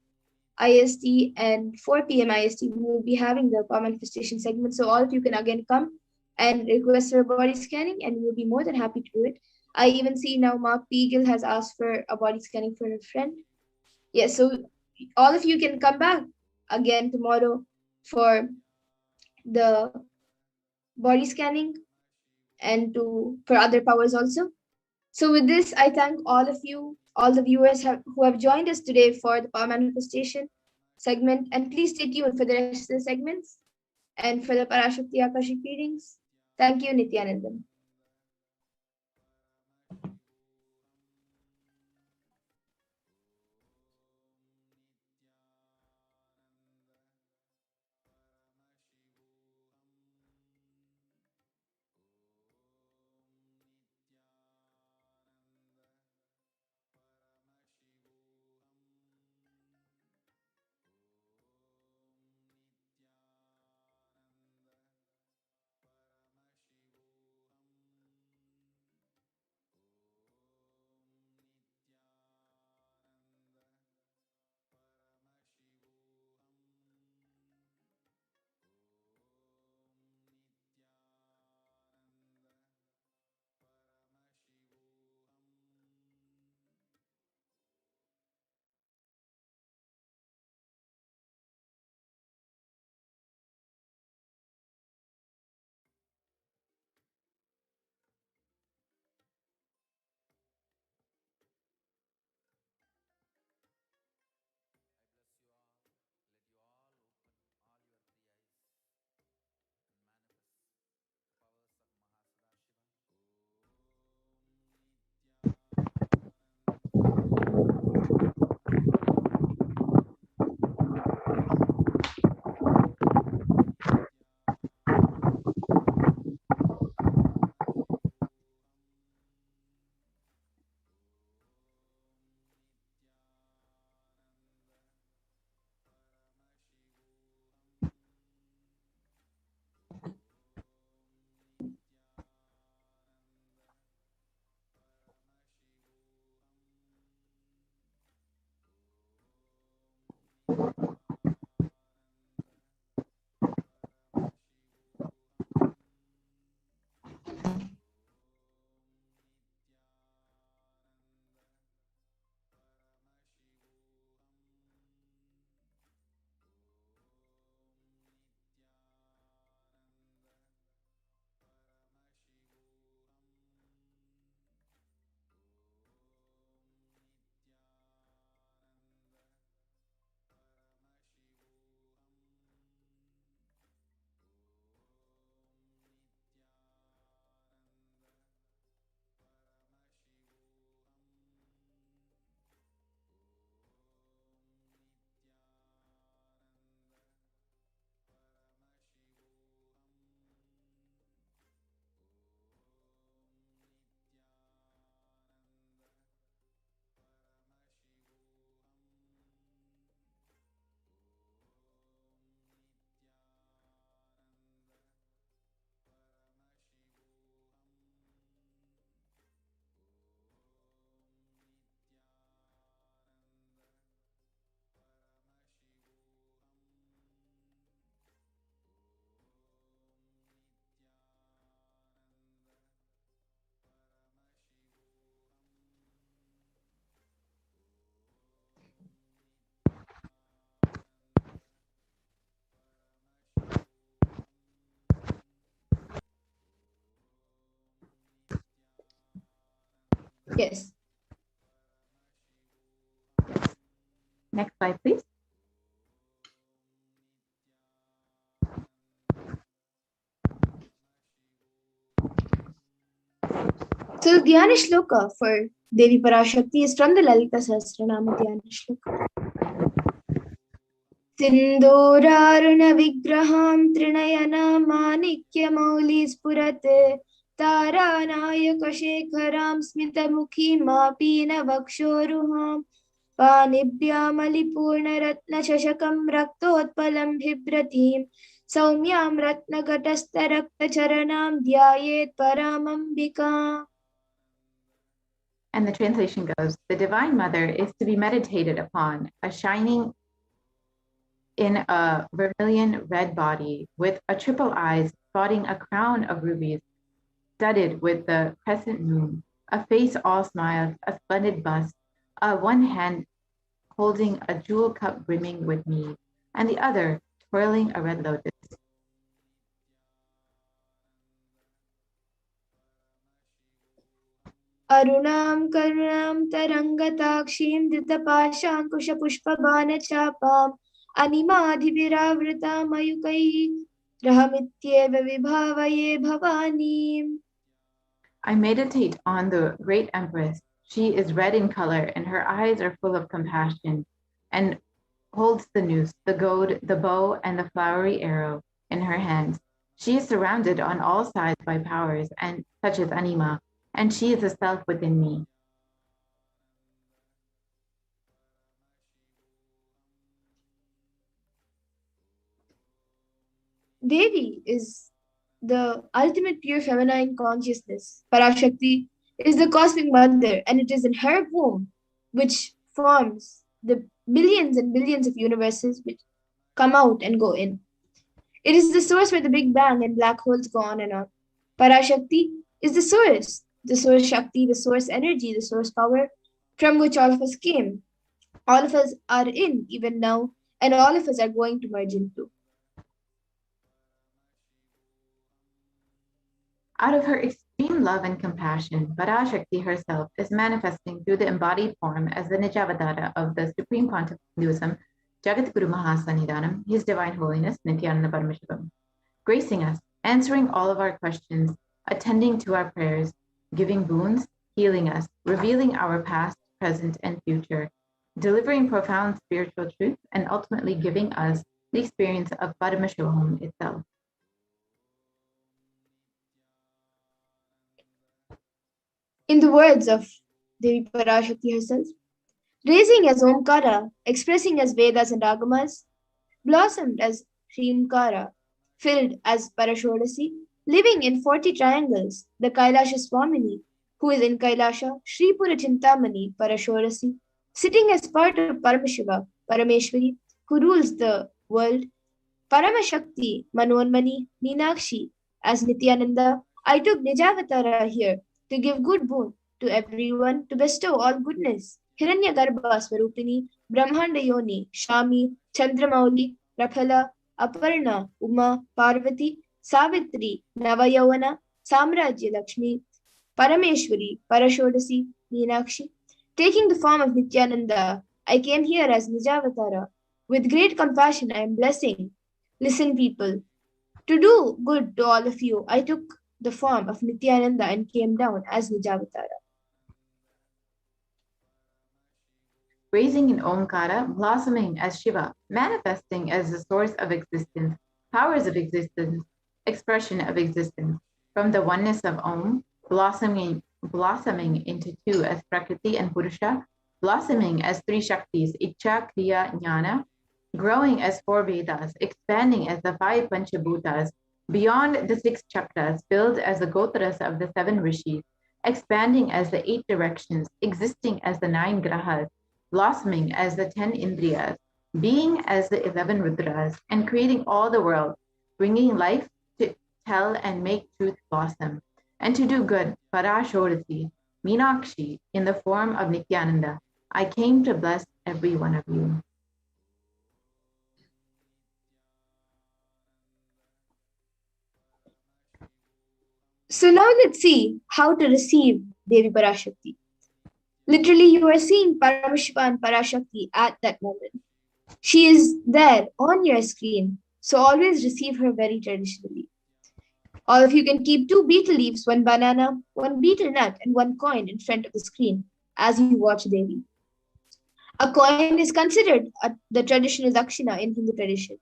Speaker 2: IST and 4 p.m. IST, we will be having the power manifestation segment. So all of you can again come and request for a body scanning, and we'll be more than happy to do it. I even see now Mark Beagle has asked for a body scanning for a friend. Yes, so all of you can come back again tomorrow for the body scanning, and for other powers also. So with this, I thank all of you, all the viewers who have joined us today for the power manifestation segment, and please stay tuned for the rest of the segments and for the Parashakti Akashik readings. Thank you, Nithyanandan. Yes.
Speaker 3: Next slide, please.
Speaker 2: So the Dhyana Shloka for Devi Parashakti is from the Lalita Sahasranama Dhyana Shloka. Sindoraruna Vigraham Trinayana Manikya Mauli Spurate Taranayaka Shekharam Smitamukhim Mapina Vakshoruham Panibhyamali Ratna Shashakam Raktotpalam Bhibratim Saumyam Ratna Gatasta Rakta Charanam Dhyayet Paramambika.
Speaker 3: And the translation goes, the Divine Mother is to be meditated upon, a shining in a vermilion red body with a triple eyes spotting a crown of rubies studded with the crescent moon, a face all smiles, a splendid bust, one hand holding a jewel cup brimming with mead, and the other twirling a red lotus.
Speaker 2: Arunam Karunam Tarangatakshim Dritapashankushapushpabanachapam Animadhiviravrita Mayukai Rahamityeva Vibhavaye Bhavani.
Speaker 3: I meditate on the great Empress. She is red in color, and her eyes are full of compassion, and holds the noose, the goad, the bow, and the flowery arrow in her hands. She is surrounded on all sides by powers, and such as Anima, and she is a self within me.
Speaker 2: Devi is the ultimate pure feminine consciousness. Parashakti is the cosmic mother, and it is in her womb which forms the billions and billions of universes which come out and go in. It is the source where the Big Bang and black holes go on and on. Parashakti is the source Shakti, the source energy, the source power from which all of us came. All of us are in even now, and all of us are going to merge into.
Speaker 3: Out of her extreme love and compassion, Parashakti herself is manifesting through the embodied form as the Nijavadara of the Supreme Pontiff of Hinduism, Jagadguru Mahasannidhanam, His Divine Holiness Nithyananda Paramashivam, gracing us, answering all of our questions, attending to our prayers, giving boons, healing us, revealing our past, present, and future, delivering profound spiritual truth, and ultimately giving us the experience of Paramashivoham itself.
Speaker 2: In the words of Devi Parashakti herself, raising as Omkara, expressing as Vedas and Agamas, blossomed as Srimkara, filled as Parashodasi, living in 40 triangles, the Kailasa Swamini, who is in Kailasa, Sripura Chintamani, Parashodasi, sitting as part of Paramashiva, Parameshwari, who rules the world, Paramashakti, Manoanmani, Meenakshi, as Nithyananda, I took Nijavatara here to give good boon to everyone, to bestow all goodness. Hiranyagarbha Swarupini, Brahmanda Yoni, Shami, Chandramauli, Rakhala, Aparna, Uma, Parvati, Savitri, Navayavana, Samrajya Lakshmi, Parameshwari, Parashodasi, Meenakshi. Taking the form of Nityananda, I came here as Nijavatara. With great compassion, I am blessing. Listen, people. To do good to all of you, I took the form of Nityananda and came down as Nijavatara.
Speaker 3: Raising in Omkara, blossoming as Shiva, manifesting as the source of existence, powers of existence, expression of existence, from the oneness of Om, blossoming into two as Prakriti and Purusha, blossoming as three Shaktis, Icha, Kriya, Jnana, growing as four Vedas, expanding as the five Panchabhutas, beyond the six chakras, filled as the Gotras of the seven Rishis, expanding as the eight directions, existing as the nine Grahas, blossoming as the 10 Indriyas, being as the 11 Rudras, and creating all the world, bringing life to tell and make truth blossom, and to do good, Parashakti, Meenakshi, in the form of Nityananda. I came to bless every one of you.
Speaker 2: So now let's see how to receive Devi Parashakti. Literally, you are seeing Paramashiva and Parashakti at that moment. She is there on your screen, so always receive her very traditionally. All of you can keep 2 betel leaves, 1 banana, 1 betel nut, and 1 coin in front of the screen as you watch Devi. A coin is considered the traditional dakshina in Hindu tradition.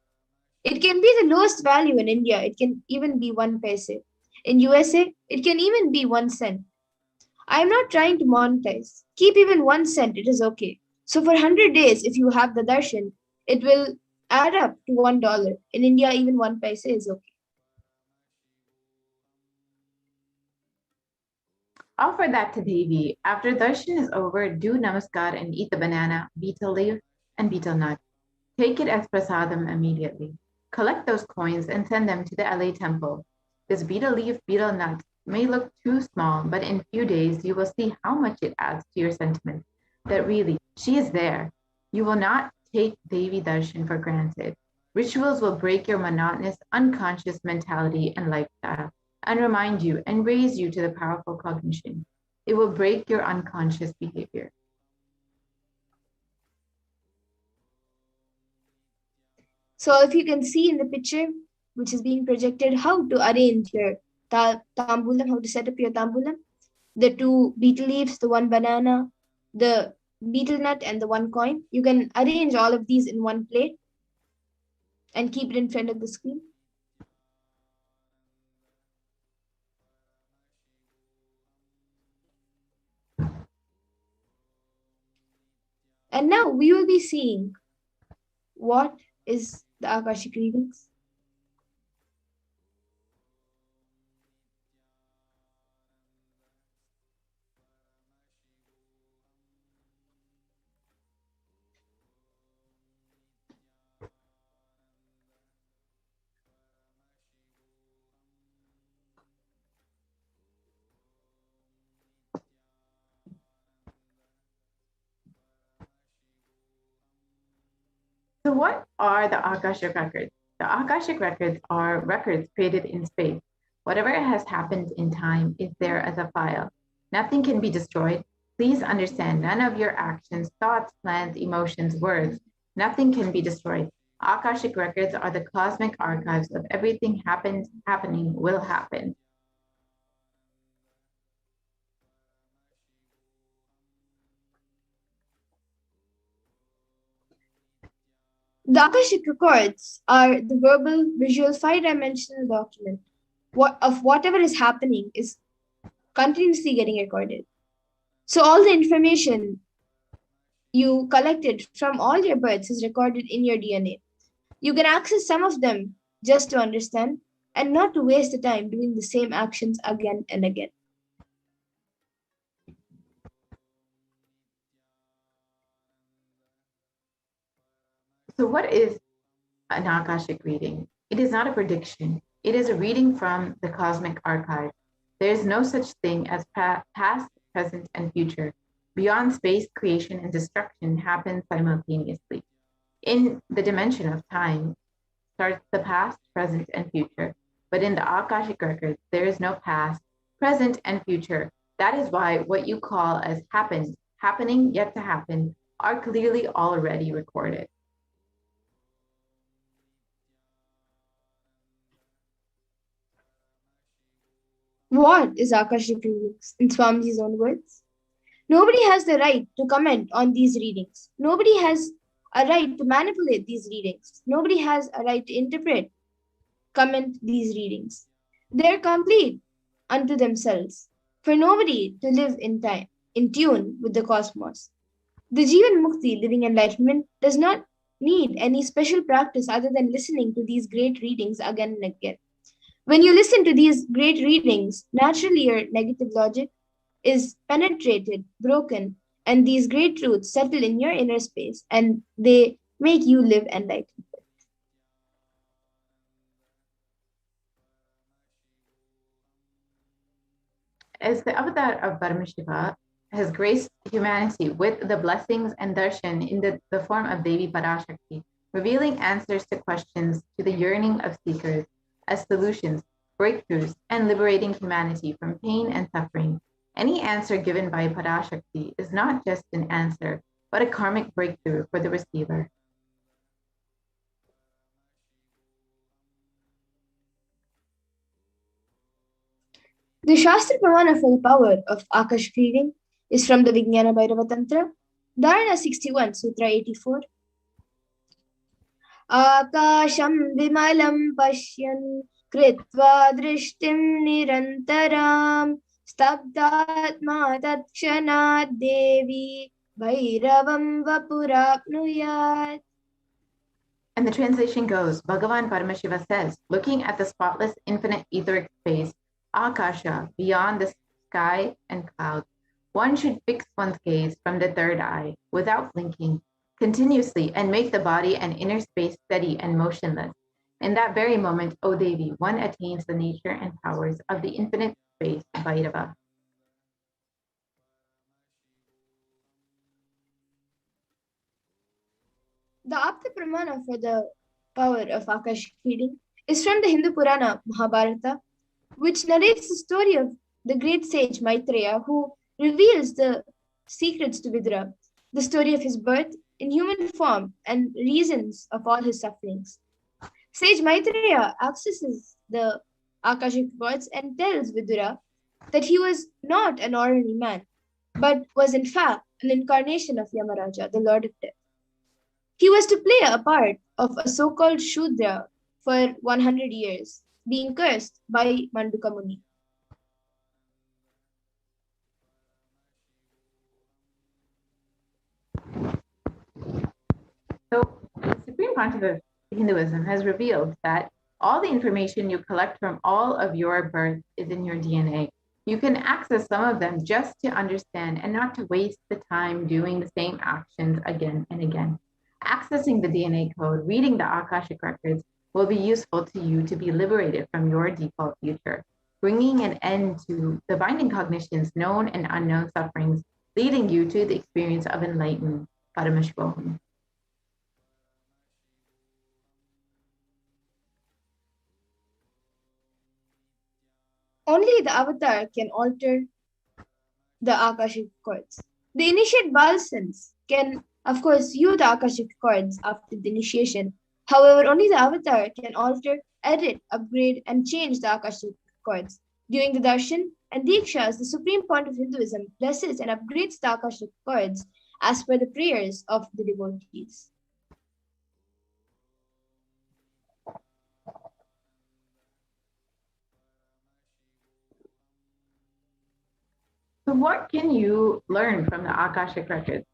Speaker 2: It can be the lowest value in India. It can even be 1 paise. In USA, it can even be 1 cent. I am not trying to monetize. Keep even 1 cent, it is okay. So for 100 days, if you have the darshan, it will add up to $1. In India, even 1 paise is okay.
Speaker 3: Offer that to Devi. After darshan is over, do namaskar and eat the banana, betel leaf, and betel nut. Take it as prasadam immediately. Collect those coins and send them to the LA temple. This betel leaf, betel nut may look too small, but in few days you will see how much it adds to your sentiment, that really, she is there. You will not take Devi darshan for granted. Rituals will break your monotonous, unconscious mentality and lifestyle, and remind you and raise you to the powerful cognition. It will break your unconscious behavior.
Speaker 2: So if you can see in the picture, which is being projected, how to arrange your tambulam, how to set up your tambulam, the 2 betel leaves, the 1 banana, the betel nut, and the 1 coin. You can arrange all of these in 1 plate and keep it in front of the screen. And now we will be seeing what is the Akashik readings.
Speaker 3: So what are the Akashik records? The Akashik records are records created in space. Whatever has happened in time is there as a file. Nothing can be destroyed. Please understand, none of your actions, thoughts, plans, emotions, words, nothing can be destroyed. Akashik records are the cosmic archives of everything happening, will happen.
Speaker 2: The Akashic records are the verbal, visual, 5-dimensional document of whatever is happening is continuously getting recorded. So all the information you collected from all your births is recorded in your DNA. You can access some of them just to understand and not to waste the time doing the same actions again and again.
Speaker 3: So what is an Akashic reading? It is not a prediction. It is a reading from the cosmic archive. There is no such thing as past, present, and future. Beyond space, creation and destruction happen simultaneously. In the dimension of time starts the past, present, and future. But in the Akashic records, there is no past, present, and future. That is why what you call as happened, happening, yet to happen, are clearly already recorded.
Speaker 2: What is Akashic readings in Swamiji's own words? Nobody has the right to comment on these readings. Nobody has a right to manipulate these readings. Nobody has a right to interpret, comment these readings. They are complete unto themselves, for nobody to live in time, in tune with the cosmos. The Jivan Mukti living enlightenment does not need any special practice other than listening to these great readings again and again. When you listen to these great readings, naturally your negative logic is penetrated, broken, and these great truths settle in your inner space and they make you live enlightened.
Speaker 3: As the avatar of Paramashiva has graced humanity with the blessings and darshan in the form of Devi Parashakti, revealing answers to questions to the yearning of seekers as solutions, breakthroughs, and liberating humanity from pain and suffering. Any answer given by Parashakti is not just an answer, but a karmic breakthrough for the receiver.
Speaker 2: The Shastra Pramana for the power of Akashic reading is from the Vijnana Bhairava Tantra, Dharana 61, Sutra 84. Akasham vimalam pashyan kritva drishtim nirantaram stabdatma tatshanad devi bhairavam vapurapnuyat.
Speaker 3: And the translation goes, Bhagavan Paramashiva says, looking at the spotless infinite etheric space, Akasha, beyond the sky and clouds, one should fix one's gaze from the third eye without blinking, continuously, and make the body and inner space steady and motionless. In that very moment, O Devi, one attains the nature and powers of the infinite space, Bhairava.
Speaker 2: The Apta Pramana for the power of Akashic reading is from the Hindu Purana Mahabharata, which narrates the story of the great sage Maitreya, who reveals the secrets to Vidura, the story of his birth in human form and reasons of all his sufferings. Sage Maitreya accesses the Akashic words and tells Vidura that he was not an ordinary man, but was in fact an incarnation of Yamaraja, the Lord of Death. He was to play a part of a so-called Shudra for 100 years, being cursed by Manduka Muni.
Speaker 3: So the Supreme Pontiff of Hinduism has revealed that all the information you collect from all of your birth is in your DNA. You can access some of them just to understand and not to waste the time doing the same actions again and again. Accessing the DNA code, reading the Akashic records will be useful to you to be liberated from your default future, bringing an end to the binding cognitions, known and unknown sufferings, leading you to the experience of enlightenment, Paramashivoham.
Speaker 2: Only the avatar can alter the Akashic chords. The initiate Balsans can, of course, use the Akashic chords after the initiation. However, only the avatar can alter, edit, upgrade, and change the Akashic chords. During the darshan and dikshas, the Supreme Point of Hinduism blesses and upgrades the Akashic chords as per the prayers of the devotees.
Speaker 3: So what can you learn from the Akashic records?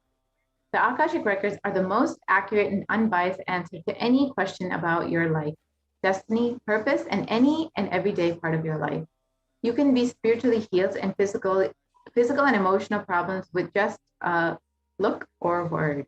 Speaker 3: The Akashic records are the most accurate and unbiased answer to any question about your life, destiny, purpose, and any and everyday part of your life. You can be spiritually healed and physical and emotional problems with just a look or word.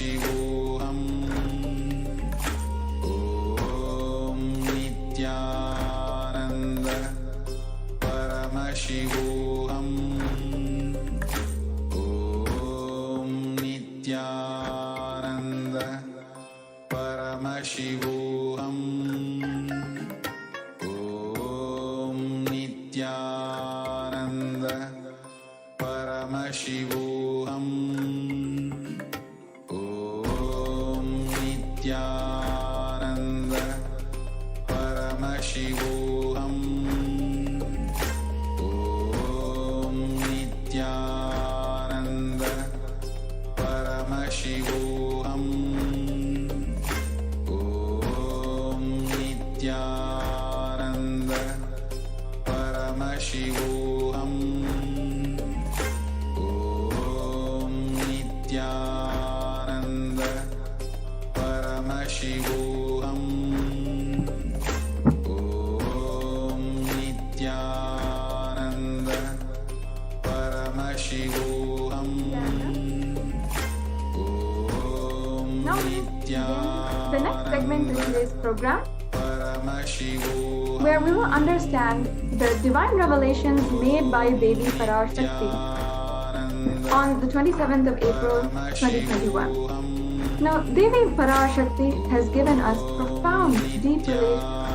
Speaker 1: Paramashivoham. Om Nithyananda Paramashivoham. Om Nithyananda Paramashivoham. Om Nithyananda Paramashivoham. Om Nithyananda Paramashivoham. Om Nithyananda Paramashivoham. Om Nithyananda Paramashivoham. Om Nithyananda Paramashivoham. Om Nithyananda Paramashivoham.
Speaker 5: Now we begin the next segment in today's program, where we will understand the divine revelations made by Devi Parashakti on the 27th of April 2021. Now, Devi Parashakti has given us profound, deep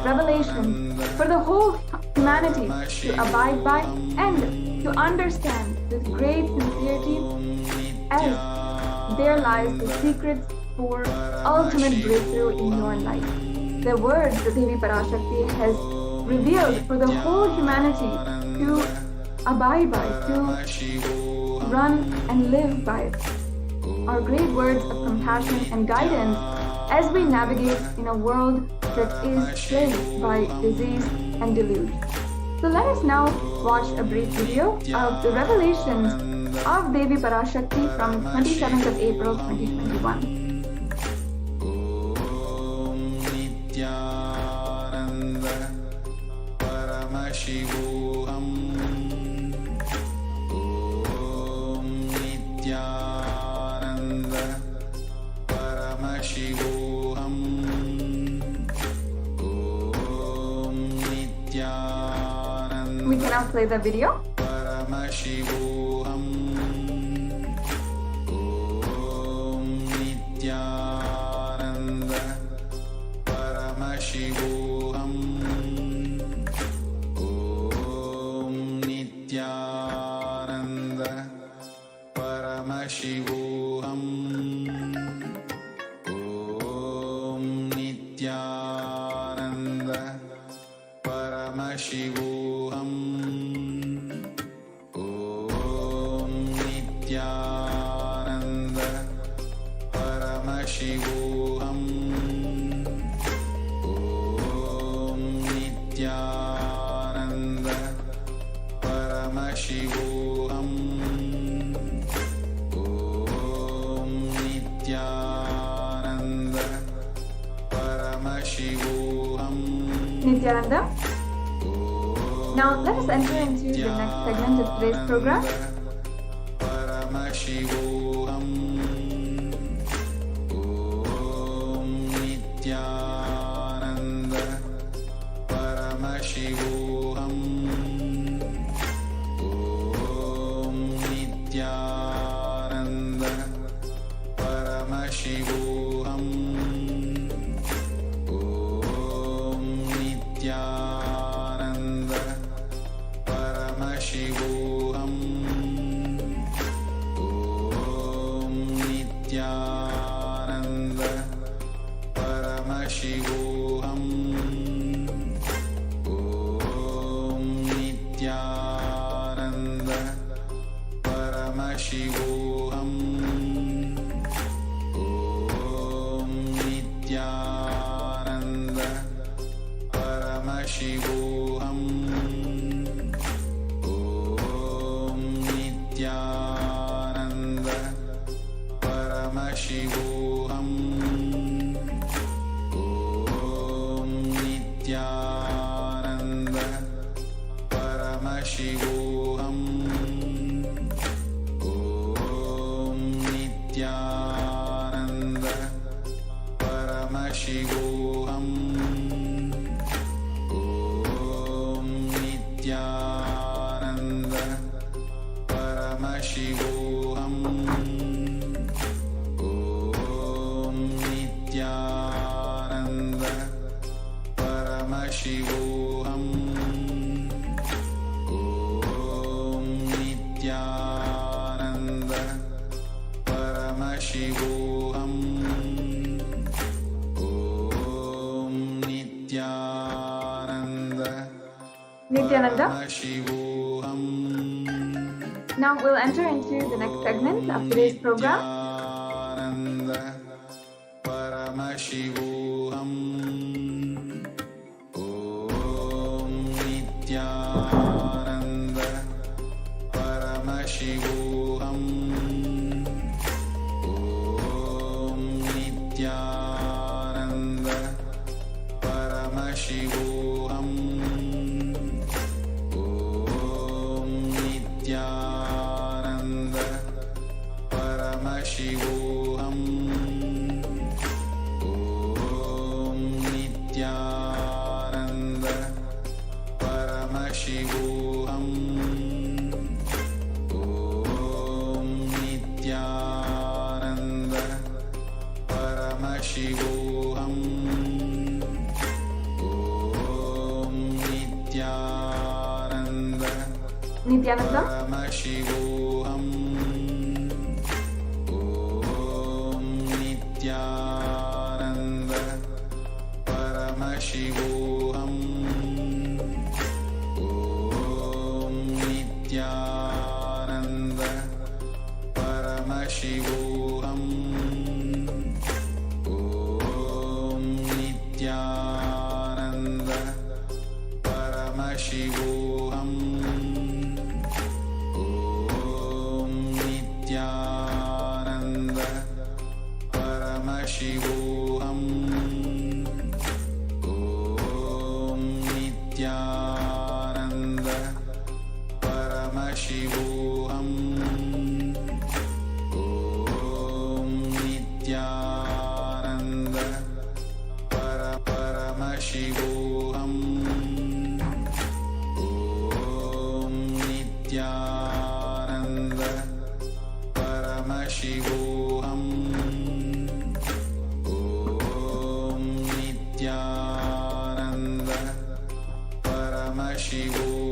Speaker 5: revelations for the whole humanity to abide by and to understand with great sincerity, as there lies the secrets for ultimate breakthrough in your life. The words that Devi Parashakti has revealed for the whole humanity to abide by, to run and live by, are great words of compassion and guidance as we navigate in a world that is plagued by disease and deluge. So let us now watch a brief video of the revelations of Devi Parashakti from 27th of April 2021.
Speaker 1: Nithyananda Paramashivoham. Om Nithyananda Paramashivoham. Om Nithyananda
Speaker 5: We can now play the video.
Speaker 1: Paramashivoham. Om Nithyananda Paramashivoham. Om Nithyananda Paramashivoham. Om Nithyananda Paramashivoham. Om Nithyananda Paramashivoham. Om Nithyananda Paramashivoham. Om Nithyananda Paramashivoham.
Speaker 5: Nithyananda. Now let us enter into the next segment of today's program.
Speaker 1: Paramashivoham. Om Nithyananda Paramashivoham. Om Nithyananda Paramashivoham. Om Nithyananda Paramashivoham. Om Nithyananda Paramashivoham. Om Nithyananda Paramashivoham. Om Nithyananda Paramashivoham. Om Nithyananda Paramashivoham. Om Nithyananda Paramashivoham. Om Paramashivoham. Om Nithyananda
Speaker 5: Nithyananda.
Speaker 1: Paramashivoham.
Speaker 5: Now we'll enter into the next segment of today's program.
Speaker 1: Nithyananda Paramashivoham. Om Nithyananda Paramashivoham. Om Nithyananda Paramashivoham. Om Nithyananda Paramashivoham. Om Nithyananda Paramashivoham. Om Nithyananda Paramashivoham. Om Nithyananda
Speaker 5: Nithyananda.
Speaker 1: Paramashivoham. Om Nithyananda Paramashivoham. Om Nithyananda Paramashivoham. Om Nithyananda Paramashivoham. Om Nithyananda Paramashivoham. Om Nithyananda Paramashivoham. Om Nithyananda Paramashivoham. Om Nithyananda Paramashivoham. Om Nithyananda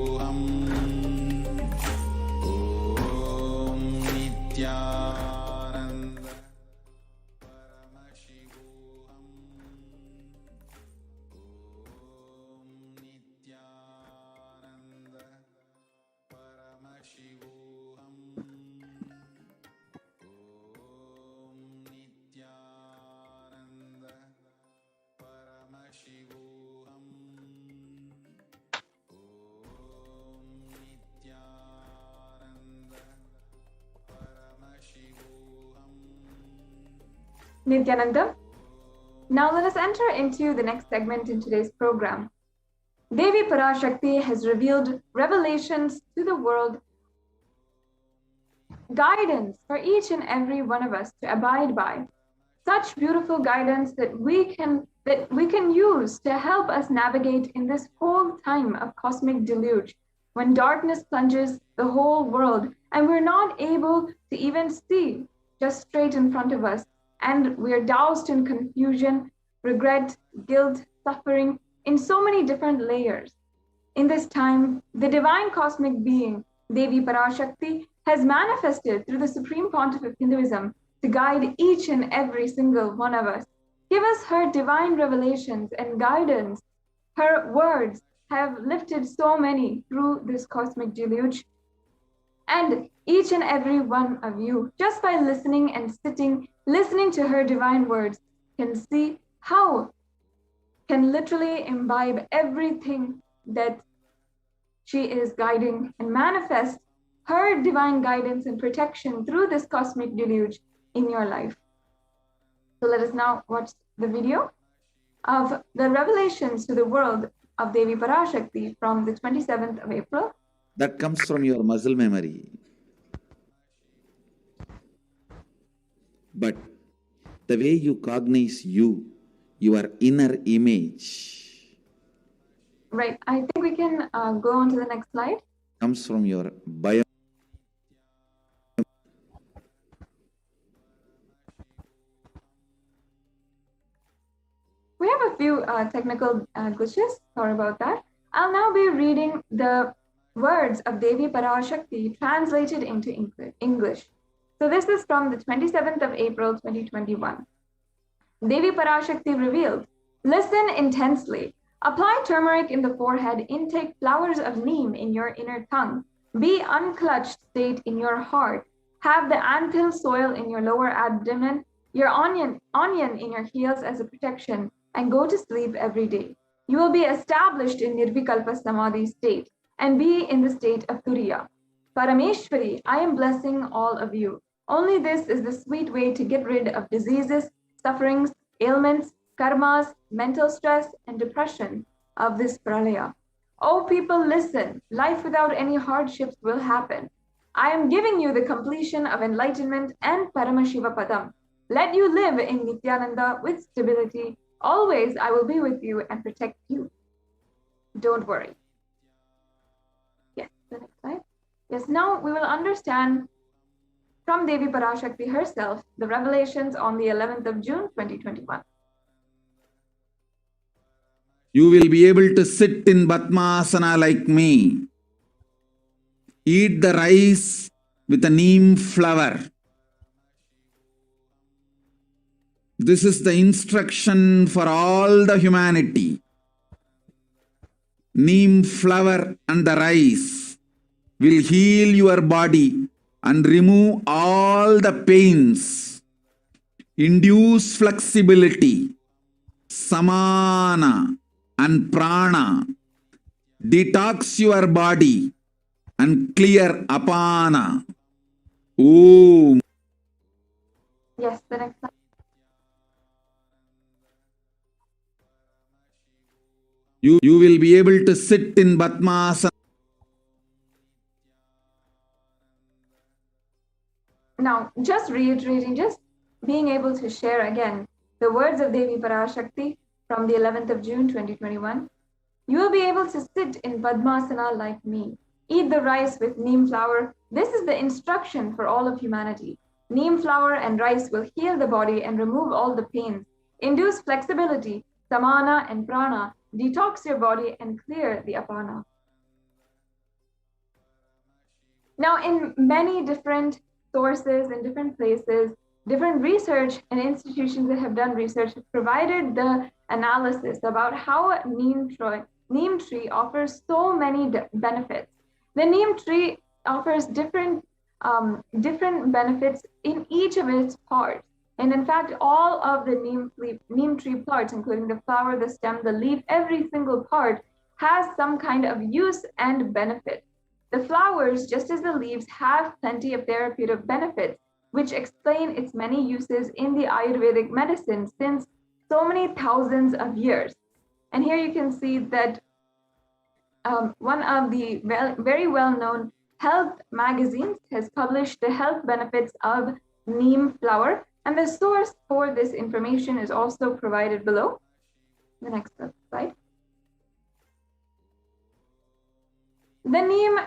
Speaker 1: Paramashivoham. Om Nithyananda Paramashivoham. Om Nithyananda Paramashivoham. Om Nithyananda Paramashivoham. Om Nithyananda Paramashivoham.
Speaker 5: Nithyananda. Now let us enter into the next segment in today's program. Devi Parashakti has revealed revelations to the world, guidance for each and every one of us to abide by. Such beautiful guidance that we can use to help us navigate in this whole time of cosmic deluge, when darkness plunges the whole world and we're not able to even see just straight in front of us, and we're doused in confusion, regret, guilt, suffering in so many different layers. In this time, the divine cosmic being, Devi Parashakti, has manifested through the Supreme Pontiff of Hinduism to guide each and every single one of us. Give us her divine revelations and guidance. Her words have lifted so many through this cosmic deluge. And each and every one of you, just by listening and sitting, listening to her divine words, can see how can literally imbibe everything that she is guiding and manifest her divine guidance and protection through this cosmic deluge in your life. So let us now watch the video of the revelations to the world of Devi Parashakti from the 27th of April.
Speaker 6: That comes from your muscle memory. But the way you cognize you, your inner image,
Speaker 5: Right, I think we can go on to the next slide.
Speaker 6: comes from your bio.
Speaker 5: We have a few technical glitches, sorry about that. I'll now be reading the words of Devi Parashakti translated into English. So this is from the 27th of April, 2021. Devi Parashakti revealed, listen intensely. Apply turmeric in the forehead. Intake flowers of neem in your inner tongue. Be unclutched state in your heart. Have the anthill soil in your lower abdomen, your onion in your heels as a protection, and go to sleep every day. You will be established in Nirvikalpa Samadhi state and be in the state of Turiya. Parameshwari, I am blessing all of you. Only this is the sweet way to get rid of diseases, sufferings, ailments, karmas, mental stress, and depression of this pralaya. Oh people, listen. Life without any hardships will happen. I am giving you the completion of enlightenment and Paramashiva Padam. Let you live in Nithyananda with stability. Always I will be with you and protect you. Don't worry. Yes, the next slide. Yes, now we will understand from Devi Parashakti herself the revelations on the 11th of June, 2021.
Speaker 6: You will be able to sit in Padmasana like me. Eat the rice with a neem flower. This is the instruction for all the humanity. Neem flower and the rice will heal your body and remove all the pains, induce flexibility, samana and prana, detox your body and clear apana. Om.
Speaker 5: Yes, the next slide.
Speaker 6: You will be able to sit in Padmasana.
Speaker 5: Now, just reiterating, just being able to share again the words of Devi Parashakti from the 11th of June, 2021. You will be able to sit in Padmasana like me. Eat the rice with neem flower. This is the instruction for all of humanity. Neem flower and rice will heal the body and remove all the pains, induce flexibility, samana and prana, detox your body and clear the apana. Now, in many different sources, in different places, different research and institutions that have done research have provided the analysis about how neem tree offers so many benefits. The neem tree offers different benefits in each of its parts. And in fact, all of the neem tree parts, including the flower, the stem, the leaf, every single part has some kind of use and benefit. The flowers, just as the leaves, have plenty of therapeutic benefits, which explain its many uses in the Ayurvedic medicine since so many thousands of years. And here you can see that one of the very well-known health magazines has published the health benefits of neem flower, and the source for this information is also provided below. The next slide. The neem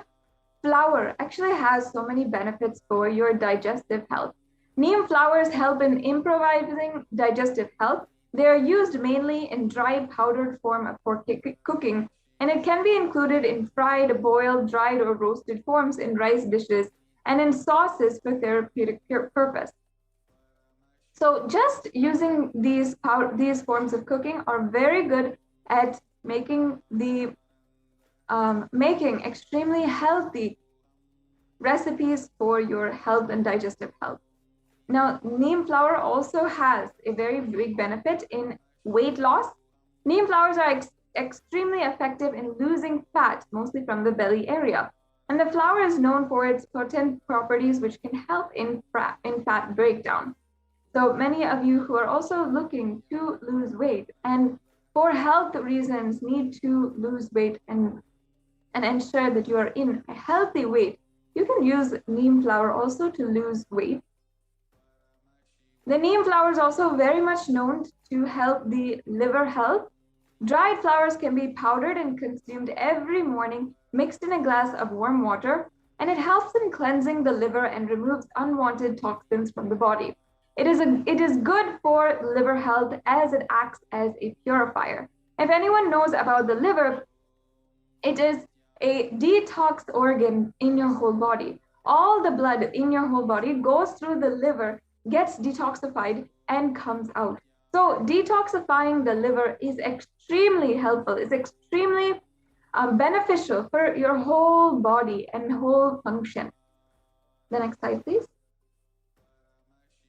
Speaker 5: flower actually has so many benefits for your digestive health. Neem flowers help in improvising digestive health. They are used mainly in dry powdered form for cooking, and it can be included in fried, boiled, dried, or roasted forms in rice dishes and in sauces for therapeutic purpose. So just using these forms of cooking are very good at making extremely healthy recipes for your health and digestive health. Now, neem flower also has a very big benefit in weight loss. Neem flowers are extremely effective in losing fat, mostly from the belly area. And the flower is known for its potent properties, which can help in fat breakdown. So many of you who are also looking to lose weight and for health reasons need to lose weight and ensure that you are in a healthy weight, you can use neem flower also to lose weight. The neem flower is also very much known to help the liver health. Dried flowers can be powdered and consumed every morning, mixed in a glass of warm water, and it helps in cleansing the liver and removes unwanted toxins from the body. It is good for liver health as it acts as a purifier. If anyone knows about the liver, it is a detox organ in your whole body. all the blood in your whole body goes through the liver, gets detoxified, and comes out. So detoxifying the liver is extremely helpful, it's extremely beneficial for your whole body and whole function. The next slide, please.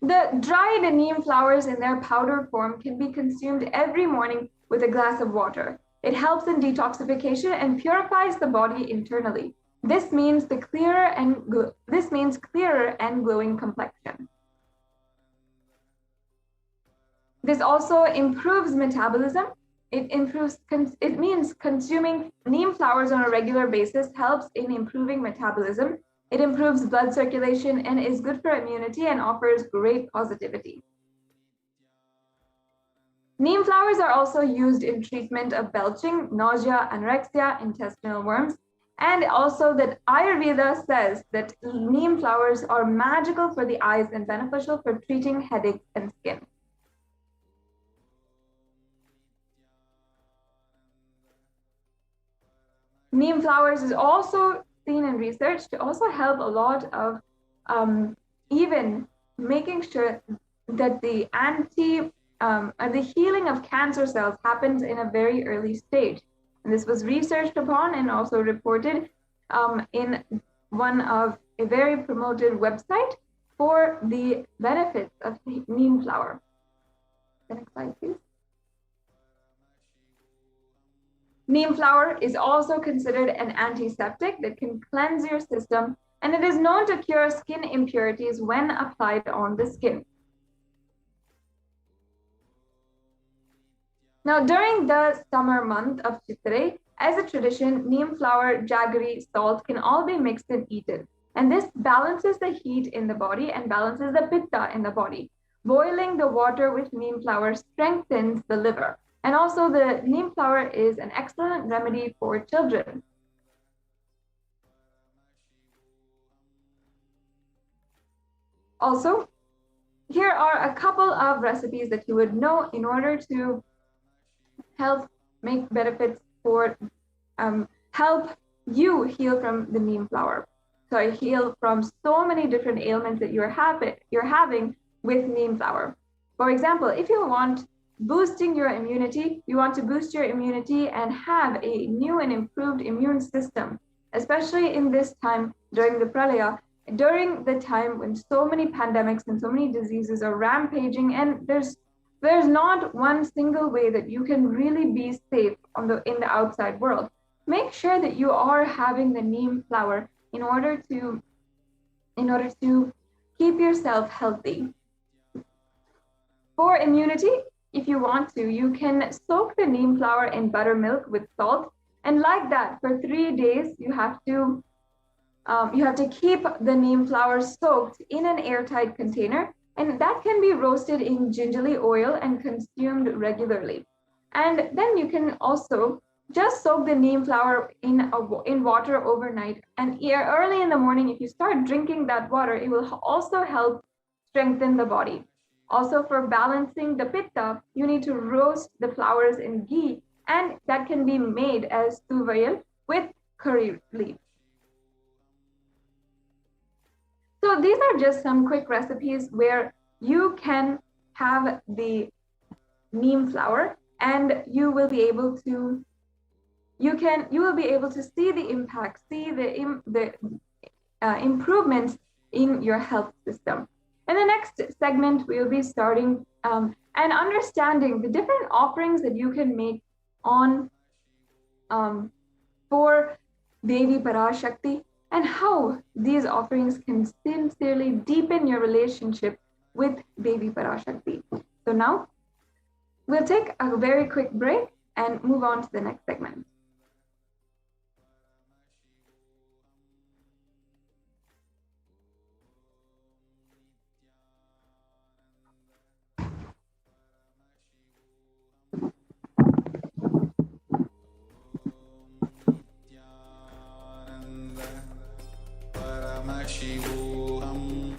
Speaker 5: The dried neem flowers in their powder form can be consumed every morning with a glass of water. It helps in detoxification and purifies the body internally. This means clearer and glowing complexion. This also improves metabolism. It means consuming neem flowers on a regular basis helps in improving metabolism. It improves blood circulation and is good for immunity and offers great positivity. Neem flowers are also used in treatment of belching, nausea, anorexia, intestinal worms, and also that Ayurveda says that neem flowers are magical for the eyes and beneficial for treating headaches and skin. Neem flowers is also seen in research to also help a lot of even making sure that the healing of cancer cells happens in a very early stage. And this was researched upon and also reported in one of a very promoted website for the benefits of neem flower. The next slide, please. Neem flower is also considered an antiseptic that can cleanse your system, and it is known to cure skin impurities when applied on the skin. Now, during the summer month of Chitrai, as a tradition, neem flower, jaggery, salt can all be mixed and eaten. And this balances the heat in the body and balances the pitta in the body. Boiling the water with neem flower strengthens the liver. And also the neem flower is an excellent remedy for children. Also, here are a couple of recipes that you would know in order to help make benefits for, help you heal from the neem flower. So heal from so many different ailments that you're having with neem flower. For example, if you want boosting your immunity, you want to boost your immunity and have a new and improved immune system, especially in this time during the pralaya, during the time when so many pandemics and so many diseases are rampaging, and there's not one single way that you can really be safe in the outside world. Make sure that you are having the neem flower in order to keep yourself healthy. For immunity, if you want to, you can soak the neem flower in buttermilk with salt, and like that for 3 days, you have to keep the neem flower soaked in an airtight container, and that can be roasted in gingerly oil and consumed regularly. And then you can also just soak the neem flower in water overnight, and early in the morning, if you start drinking that water, it will also help strengthen the body. Also, for balancing the pitta, you need to roast the flowers in ghee, and that can be made as tuvayal with curry leaf. So these are just some quick recipes where you can have the neem flower, and you will be able to see the impact, see the improvements in your health system. In the next segment, we'll be starting and understanding the different offerings that you can make on for Devi Parashakti, and how these offerings can sincerely deepen your relationship with Devi Parashakti. So now we'll take a very quick break and move on to the next segment.
Speaker 1: Paramashivoham.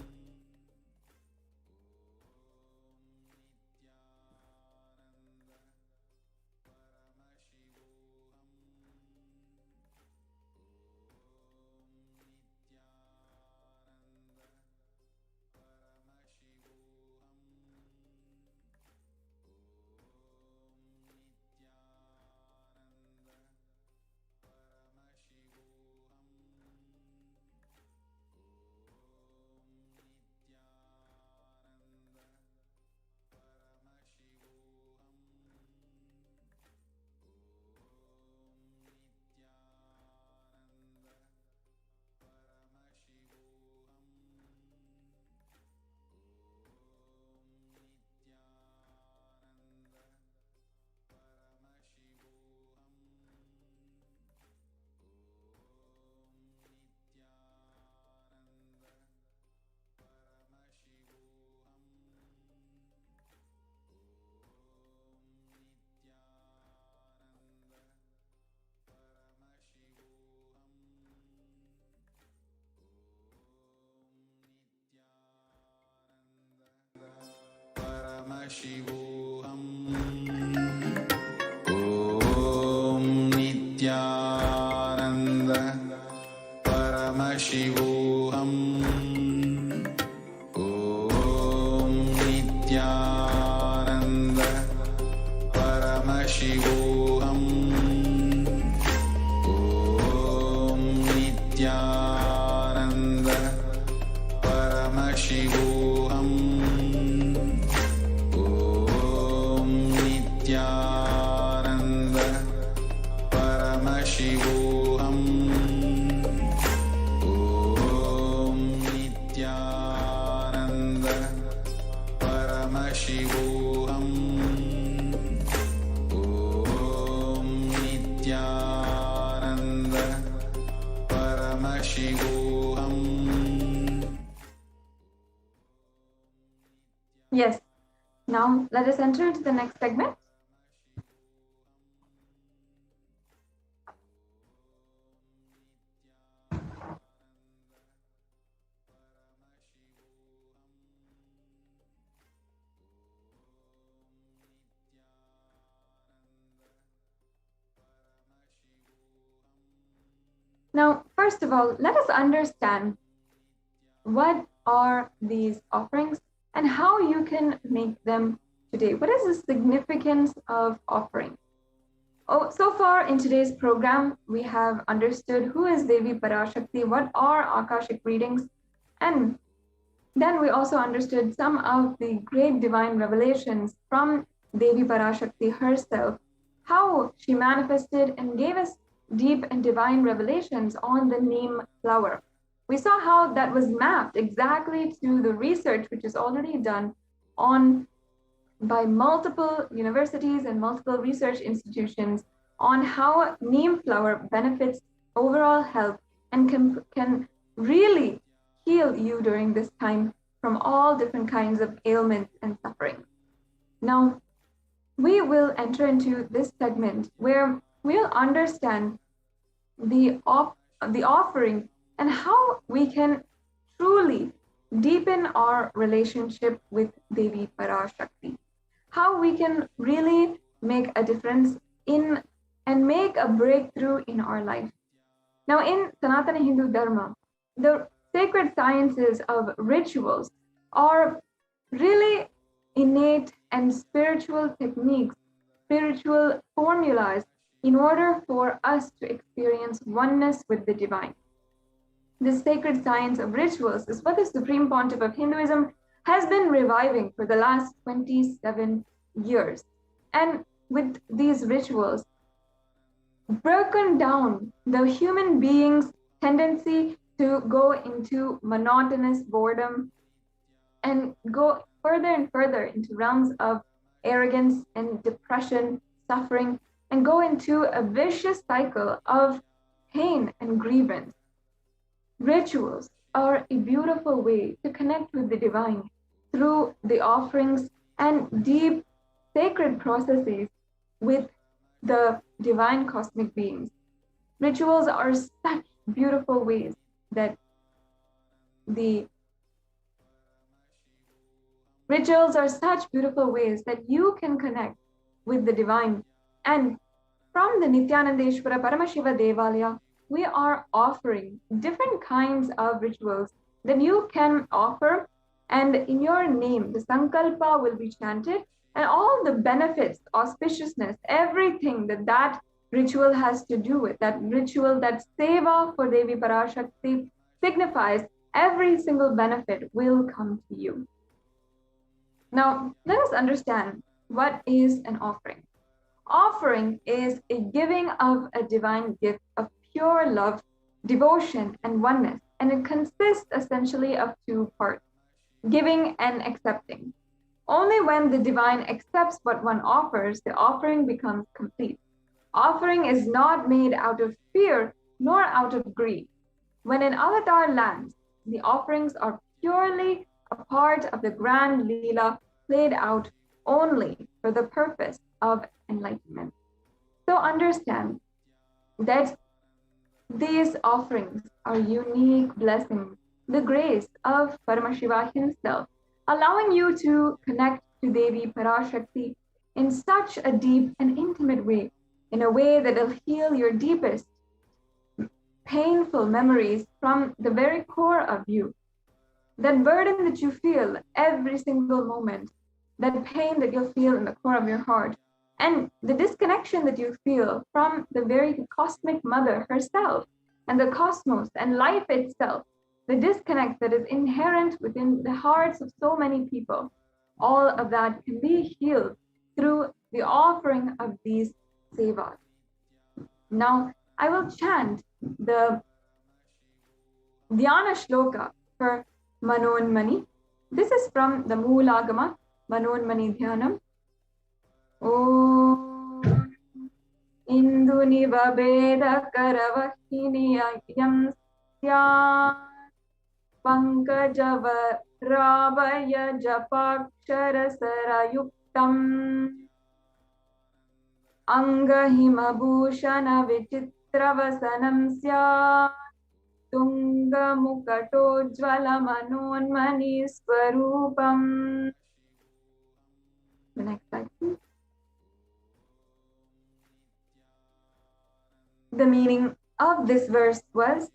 Speaker 1: Paramashivoham. Om Nithyananda Paramashivoham. Om Nithyananda Paramashivoham. Om Nithyananda Paramashivoham. Om Nithyananda Paramashivoham. Om Nithyananda Paramashivoham. Om Nithyananda Paramashivoham.
Speaker 5: Yes. Now let us enter into the next segment. Now, first of all, let us understand what are these offerings and how you can make them today. What is the significance of offering? Oh, so far in today's program, we have understood who is Devi Parashakti, what are Akashik readings, and then we also understood some of the great divine revelations from Devi Parashakti herself, how she manifested and gave us deep and divine revelations on the neem flower. We saw how that was mapped exactly to the research which is already done on by multiple universities and multiple research institutions on how neem flower benefits overall health and can really heal you during this time from all different kinds of ailments and suffering. Now, we will enter into this segment where we'll understand the offering and how we can truly deepen our relationship with Devi Parashakti, how we can really make a difference in and make a breakthrough in our life. Now, in Sanatana Hindu Dharma, the sacred sciences of rituals are really innate and spiritual techniques, spiritual formulas in order for us to experience oneness with the divine. This sacred science of rituals is what the Supreme Pontiff of Hinduism has been reviving for the last 27 years. And with these rituals, broken down the human being's tendency to go into monotonous boredom and go further and further into realms of arrogance and depression, suffering, and go into a vicious cycle of pain and grievance. Rituals are a beautiful way to connect with the divine through the offerings and deep sacred processes with the divine cosmic beings. Rituals are such beautiful ways that you can connect with the divine. And from the Nithyanandeshwara Paramashiva Devalaya, we are offering different kinds of rituals that you can offer, and in your name, the Sankalpa will be chanted, and all the benefits, auspiciousness, everything that ritual has to do with, that ritual, that seva for Devi Parashakti signifies, every single benefit will come to you. Now, let us understand what is an offering. Offering is a giving of a divine gift of pure love, devotion, and oneness, and it consists essentially of two parts, giving and accepting. Only when the divine accepts what one offers, the offering becomes complete. Offering is not made out of fear nor out of greed. When an avatar lands, the offerings are purely a part of the grand Leela played out only for the purpose of enlightenment. So understand that these offerings are unique blessings, the grace of Paramashiva himself, allowing you to connect to Devi Parashakti in such a deep and intimate way, in a way that will heal your deepest painful memories from the very core of you. That burden that you feel every single moment, that pain that you'll feel in the core of your heart, and the disconnection that you feel from the very cosmic mother herself and the cosmos and life itself, the disconnect that is inherent within the hearts of so many people, all of that can be healed through the offering of these sevas. Now, I will chant the Dhyana Shloka for Manonmani. This is from the Moolagama, Manonmani Dhyanam. Om Induniva Veda Karavahini Yam Sya Pankajava Ravaya Japakshara Sarayuktam Angahima Bhushana Vichitravasanam Sya Tunga Mukatojvala Manonmani Swarupam. The next slide, please. The meaning of this verse was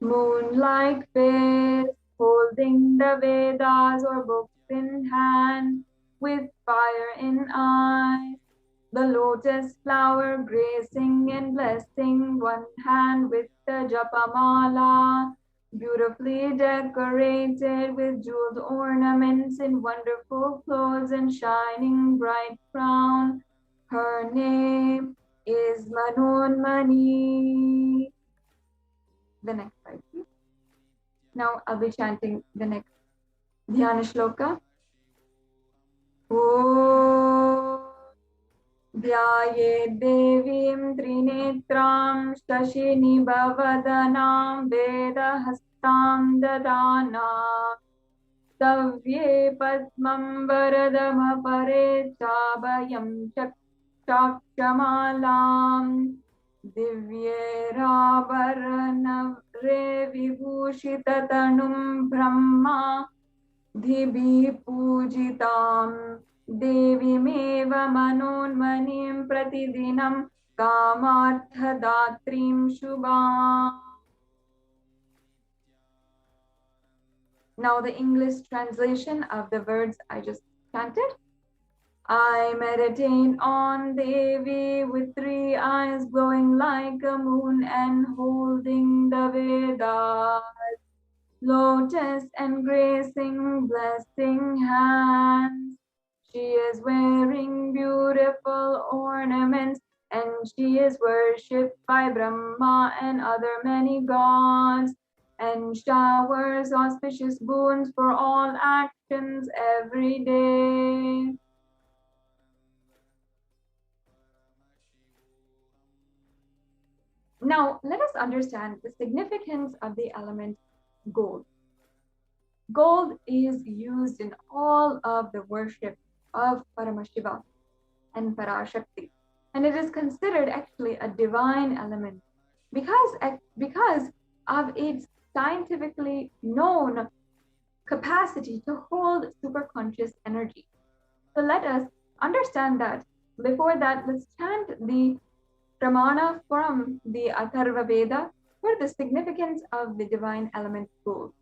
Speaker 5: moon-like face, holding the Vedas or books in hand, with fire in eyes, the lotus flower gracing and blessing one hand with the japamala, beautifully decorated with jeweled ornaments in wonderful clothes and shining bright crown. Her name is Manonmani. The next slide, please. Now I'll be chanting the next Dhyana Shloka. Om Dhyaye Devim Trinetram Shashini Bhavadanam Vedahastam Dadana Savye Padmam Varadam Pare Chabayam Chakshamalam Divye Rabaranavre Vibhushitatanum Brahma Dhibhi Pujitam Devimeva Manonmanim Pratidinam Kamarthadatrim Shubham. Now the English translation of the words I just chanted. I meditate on Devi with three eyes glowing like a moon and holding the Vedas, lotus and gracing blessing hands. She is wearing beautiful ornaments and she is worshipped by Brahma and other many gods and showers auspicious boons for all actions every day. Now, let us understand the significance of the element gold. Gold is used in all of the worship of Paramashiva and Parashakti, and it is considered actually a divine element because of its scientifically known capacity to hold superconscious energy. So let us understand that. Before that, let's chant the Pramana from the Atharva Veda for the significance of the divine element gold.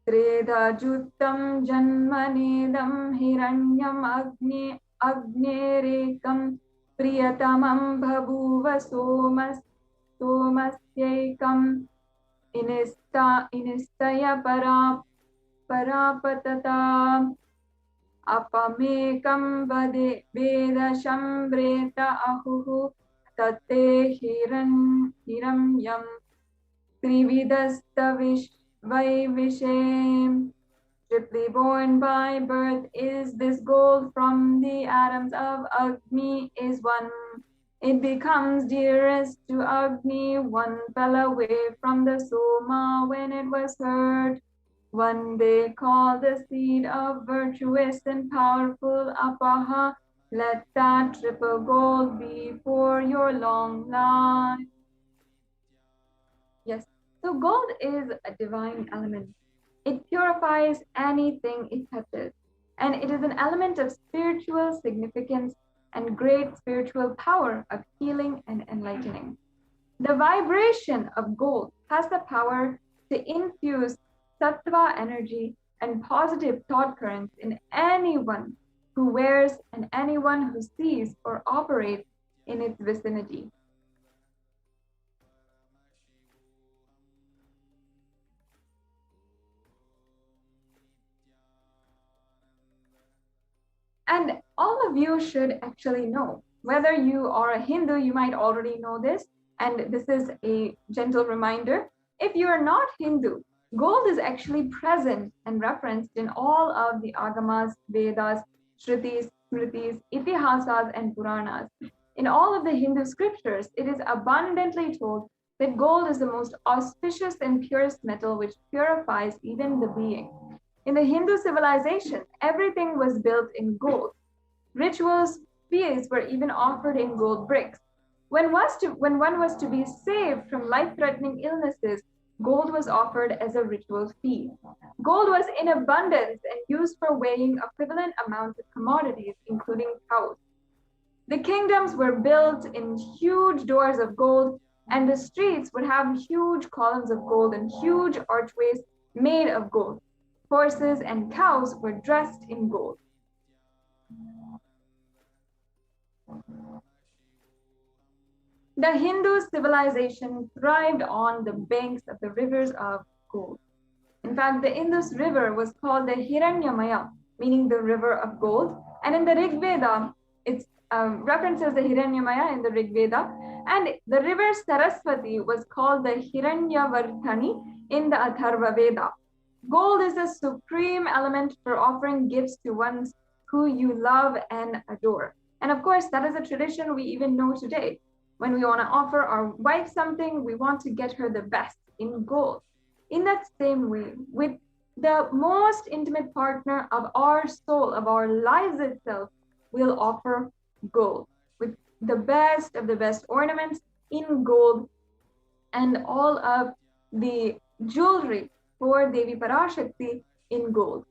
Speaker 5: Treda Juttam Janmanedam Hiranyam Agnerekam Priyatamam Bhabuva Somasyekam Inistaya Parapatata Apamekam Veda Shambreta Ahuhu Tate Hiramyam Trividasta Vaivisham. Triply born by birth is this gold from the atoms of Agni is one. It becomes dearest to Agni, one fell away from the Soma when it was hurt. One they call the seed of virtuous and powerful Apaha. Let that triple gold be for your long life. Yes, so gold is a divine element. It purifies anything it touches, and it is an element of spiritual significance and great spiritual power of healing and enlightening. The vibration of gold has the power to infuse sattva energy and positive thought currents in anyone who wears and anyone who sees or operates in its vicinity. And all of you should actually know, whether you are a Hindu, you might already know this, and this is a gentle reminder. If you are not Hindu, gold is actually present and referenced in all of the Agamas, Vedas, Shrutis, Smritis, Itihasas, and Puranas. In all of the Hindu scriptures, it is abundantly told that gold is the most auspicious and purest metal which purifies even the being. In the Hindu civilization, everything was built in gold. Rituals, feasts were even offered in gold bricks. When one was to be saved from life-threatening illnesses, gold was offered as a ritual fee. Gold was in abundance and used for weighing equivalent amounts of commodities, including cows. The kingdoms were built in huge doors of gold, and the streets would have huge columns of gold and huge archways made of gold. Horses and cows were dressed in gold. The Hindu civilization thrived on the banks of the rivers of gold. In fact, the Indus River was called the Hiranyamaya, meaning the river of gold. And in the Rig Veda, it references the Hiranyamaya in the Rig Veda. And the river Saraswati was called the Hiranyavartani in the Atharva Veda. Gold is a supreme element for offering gifts to ones who you love and adore. And of course, that is a tradition we even know today. When we want to offer our wife something, we want to get her the best in gold. In that same way, with the most intimate partner of our soul, of our lives itself, we'll offer gold with the best of the best ornaments in gold and all of the jewelry for Devi Parashakti in gold.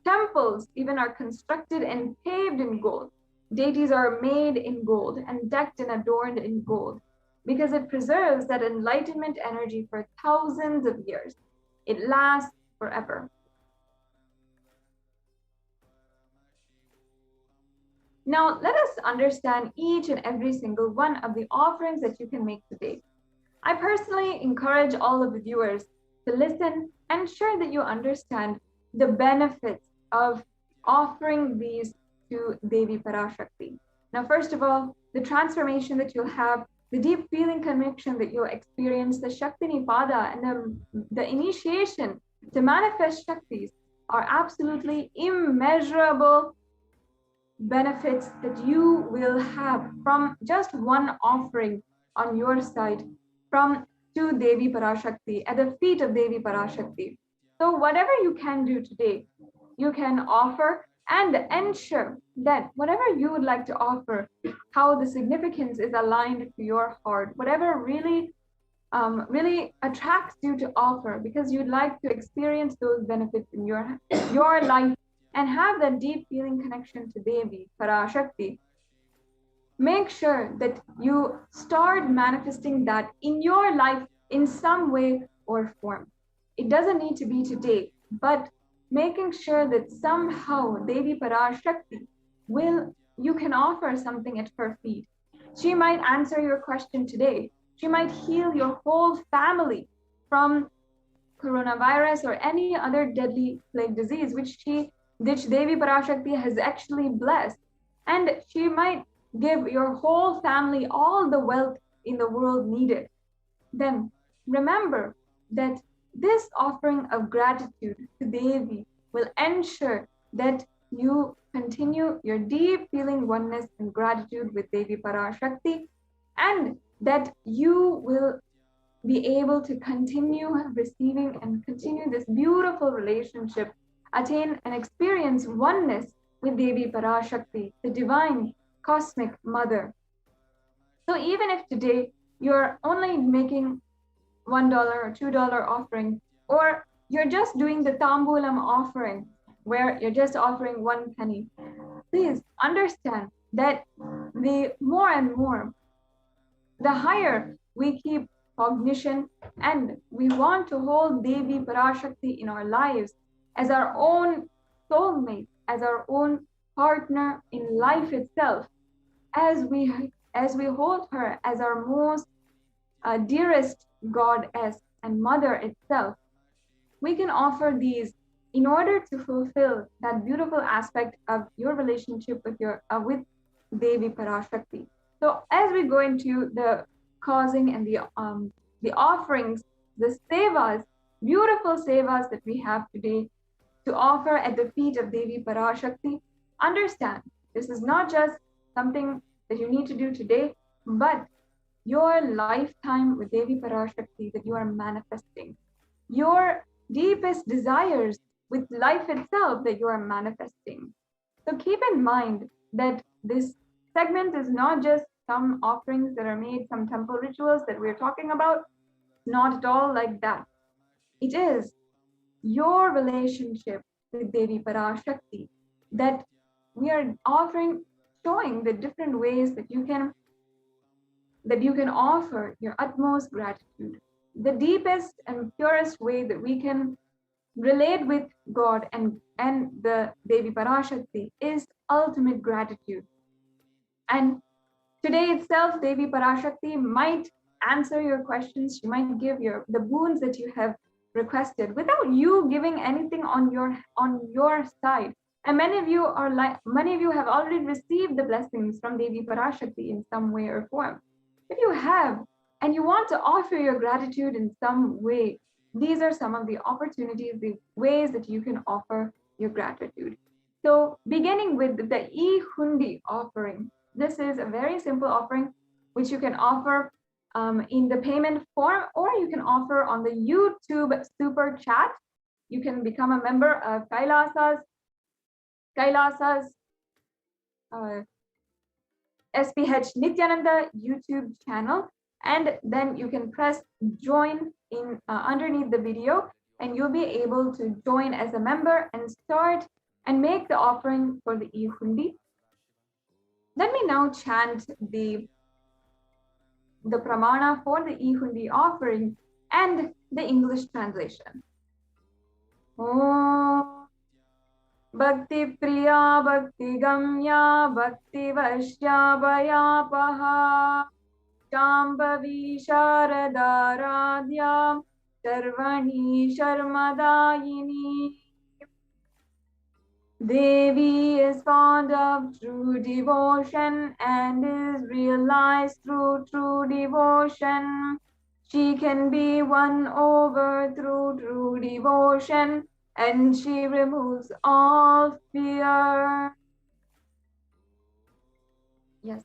Speaker 5: Temples even are constructed and paved in gold. Deities are made in gold and decked and adorned in gold because it preserves that enlightenment energy for thousands of years. It lasts forever. Now, let us understand each and every single one of the offerings that you can make today. I personally encourage all of the viewers to listen and ensure that you understand the benefits of offering these to Devi Parashakti. Now, first of all, the transformation that you'll have, the deep feeling connection that you'll experience, the Shakti Nipada and the initiation to manifest Shaktis are absolutely immeasurable benefits that you will have from just one offering on your side to Devi Parashakti, at the feet of Devi Parashakti. So whatever you can do today, you can offer and ensure that whatever you would like to offer, how the significance is aligned to your heart, whatever really attracts you to offer, because you'd like to experience those benefits in your life and have that deep feeling connection to Devi Parashakti. Make sure that you start manifesting that in your life in some way or form. It doesn't need to be today, but making sure that somehow Devi Parashakti you can offer something at her feet. She might answer your question today. She might heal your whole family from coronavirus or any other deadly plague disease, which Devi Parashakti has actually blessed. And she might give your whole family all the wealth in the world needed. Then remember that this offering of gratitude to Devi will ensure that you continue your deep feeling oneness and gratitude with Devi Parashakti, and that you will be able to continue receiving and continue this beautiful relationship, attain and experience oneness with Devi Parashakti, the divine cosmic mother. So even if today you're only making $1 or $2 offering, or you're just doing the tambulam offering, where you're just offering 1 penny. Please understand that the more and more, the higher we keep cognition, and we want to hold Devi Parashakti in our lives as our own soulmate, as our own partner in life itself, as we hold her as our most dearest goddess and mother itself, we can offer these in order to fulfill that beautiful aspect of your relationship with with Devi Parashakti. So as we go into the causing and the offerings, the sevas, beautiful sevas that we have today to offer at the feet of Devi Parashakti, understand this is not just something that you need to do today, but your lifetime with Devi Parashakti that you are manifesting, your deepest desires with life itself that you are manifesting. So keep in mind that this segment is not just some offerings that are made, some temple rituals that we're talking about. Not at all like that. It is your relationship with Devi Parashakti that we are offering, showing the different ways that you can offer your utmost gratitude. The deepest and purest way that we can relate with God and the Devi Parashakti is ultimate gratitude. And today itself, Devi Parashakti might answer your questions. She might give the boons that you have requested without you giving anything on your side. And many of you have already received the blessings from Devi Parashakti in some way or form. If you have, and you want to offer your gratitude in some way, these are some of the opportunities, the ways that you can offer your gratitude. So beginning with the E-Hundi offering, this is a very simple offering which you can offer in the payment form, or you can offer on the YouTube super chat. You can become a member of Kailasa's HDH Nithyananda YouTube channel, and then you can press join in underneath the video, and you'll be able to join as a member and start and make the offering for the E-Hundi. Let me now chant the pramana for the E-Hundi offering and the English translation. Om Bhakti Priya Bhakti Gamya Bhakti Vashya Bhayapaha Shambhavi Sharada Radhya Sharvani Sharmadayini. Devi is fond of true devotion and is realized through true devotion. She can be won over through true devotion, and she removes all fear. Yes.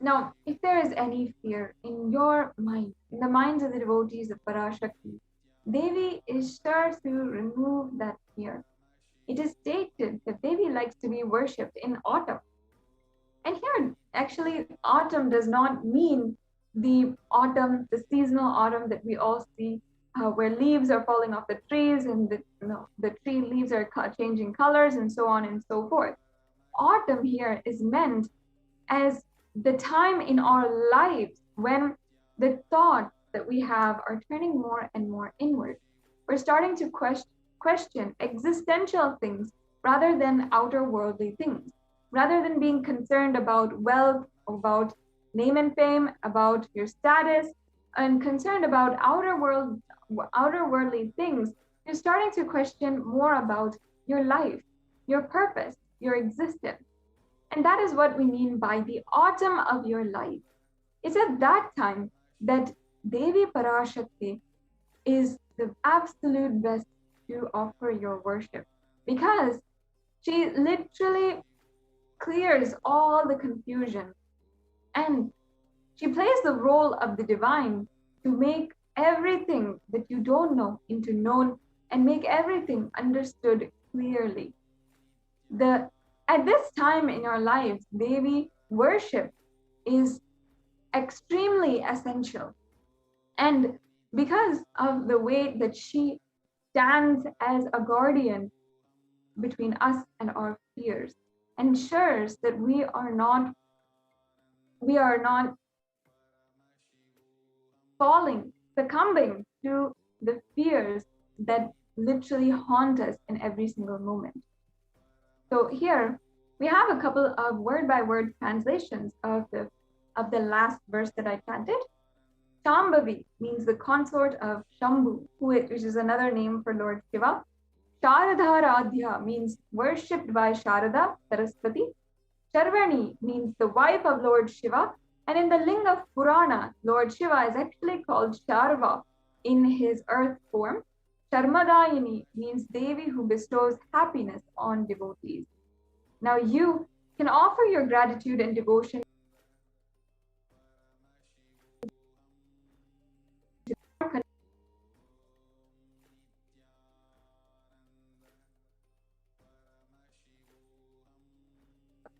Speaker 5: Now, if there is any fear in your mind, in the minds of the devotees of Parashakti, Devi is sure to remove that fear. It is stated that Devi likes to be worshipped in autumn. And here, actually, autumn does not mean the autumn, the seasonal autumn that we all see, where leaves are falling off the trees and the tree leaves are changing colors and so on and so forth. Autumn here is meant as the time in our lives when the thoughts that we have are turning more and more inward. We're starting to question existential things rather than outer worldly things. Rather than being concerned about wealth, about name and fame, about your status, and concerned about outer worldly things, you're starting to question more about your life, your purpose, your existence. And that is what we mean by the autumn of your life. It's at that time that Devi Parashakti is the absolute best to offer your worship, because she literally clears all the confusion, and she plays the role of the divine to make everything that you don't know into known and make everything understood clearly. At this time in our lives, Devi worship is extremely essential. And because of the way that she stands as a guardian between us and our fears, ensures that we are not succumbing to the fears that literally haunt us in every single moment. So here we have a couple of word-by-word translations of the last verse that I chanted. Shambhavi means the consort of Shambhu, which is another name for Lord Shiva. Sharadharadhya means worshipped by Sharada, Saraswati. Charvani means the wife of Lord Shiva. And in the Linga Purana, Lord Shiva is actually called Sharva in his earth form. Sharmadayini means Devi who bestows happiness on devotees. Now you can offer your gratitude and devotion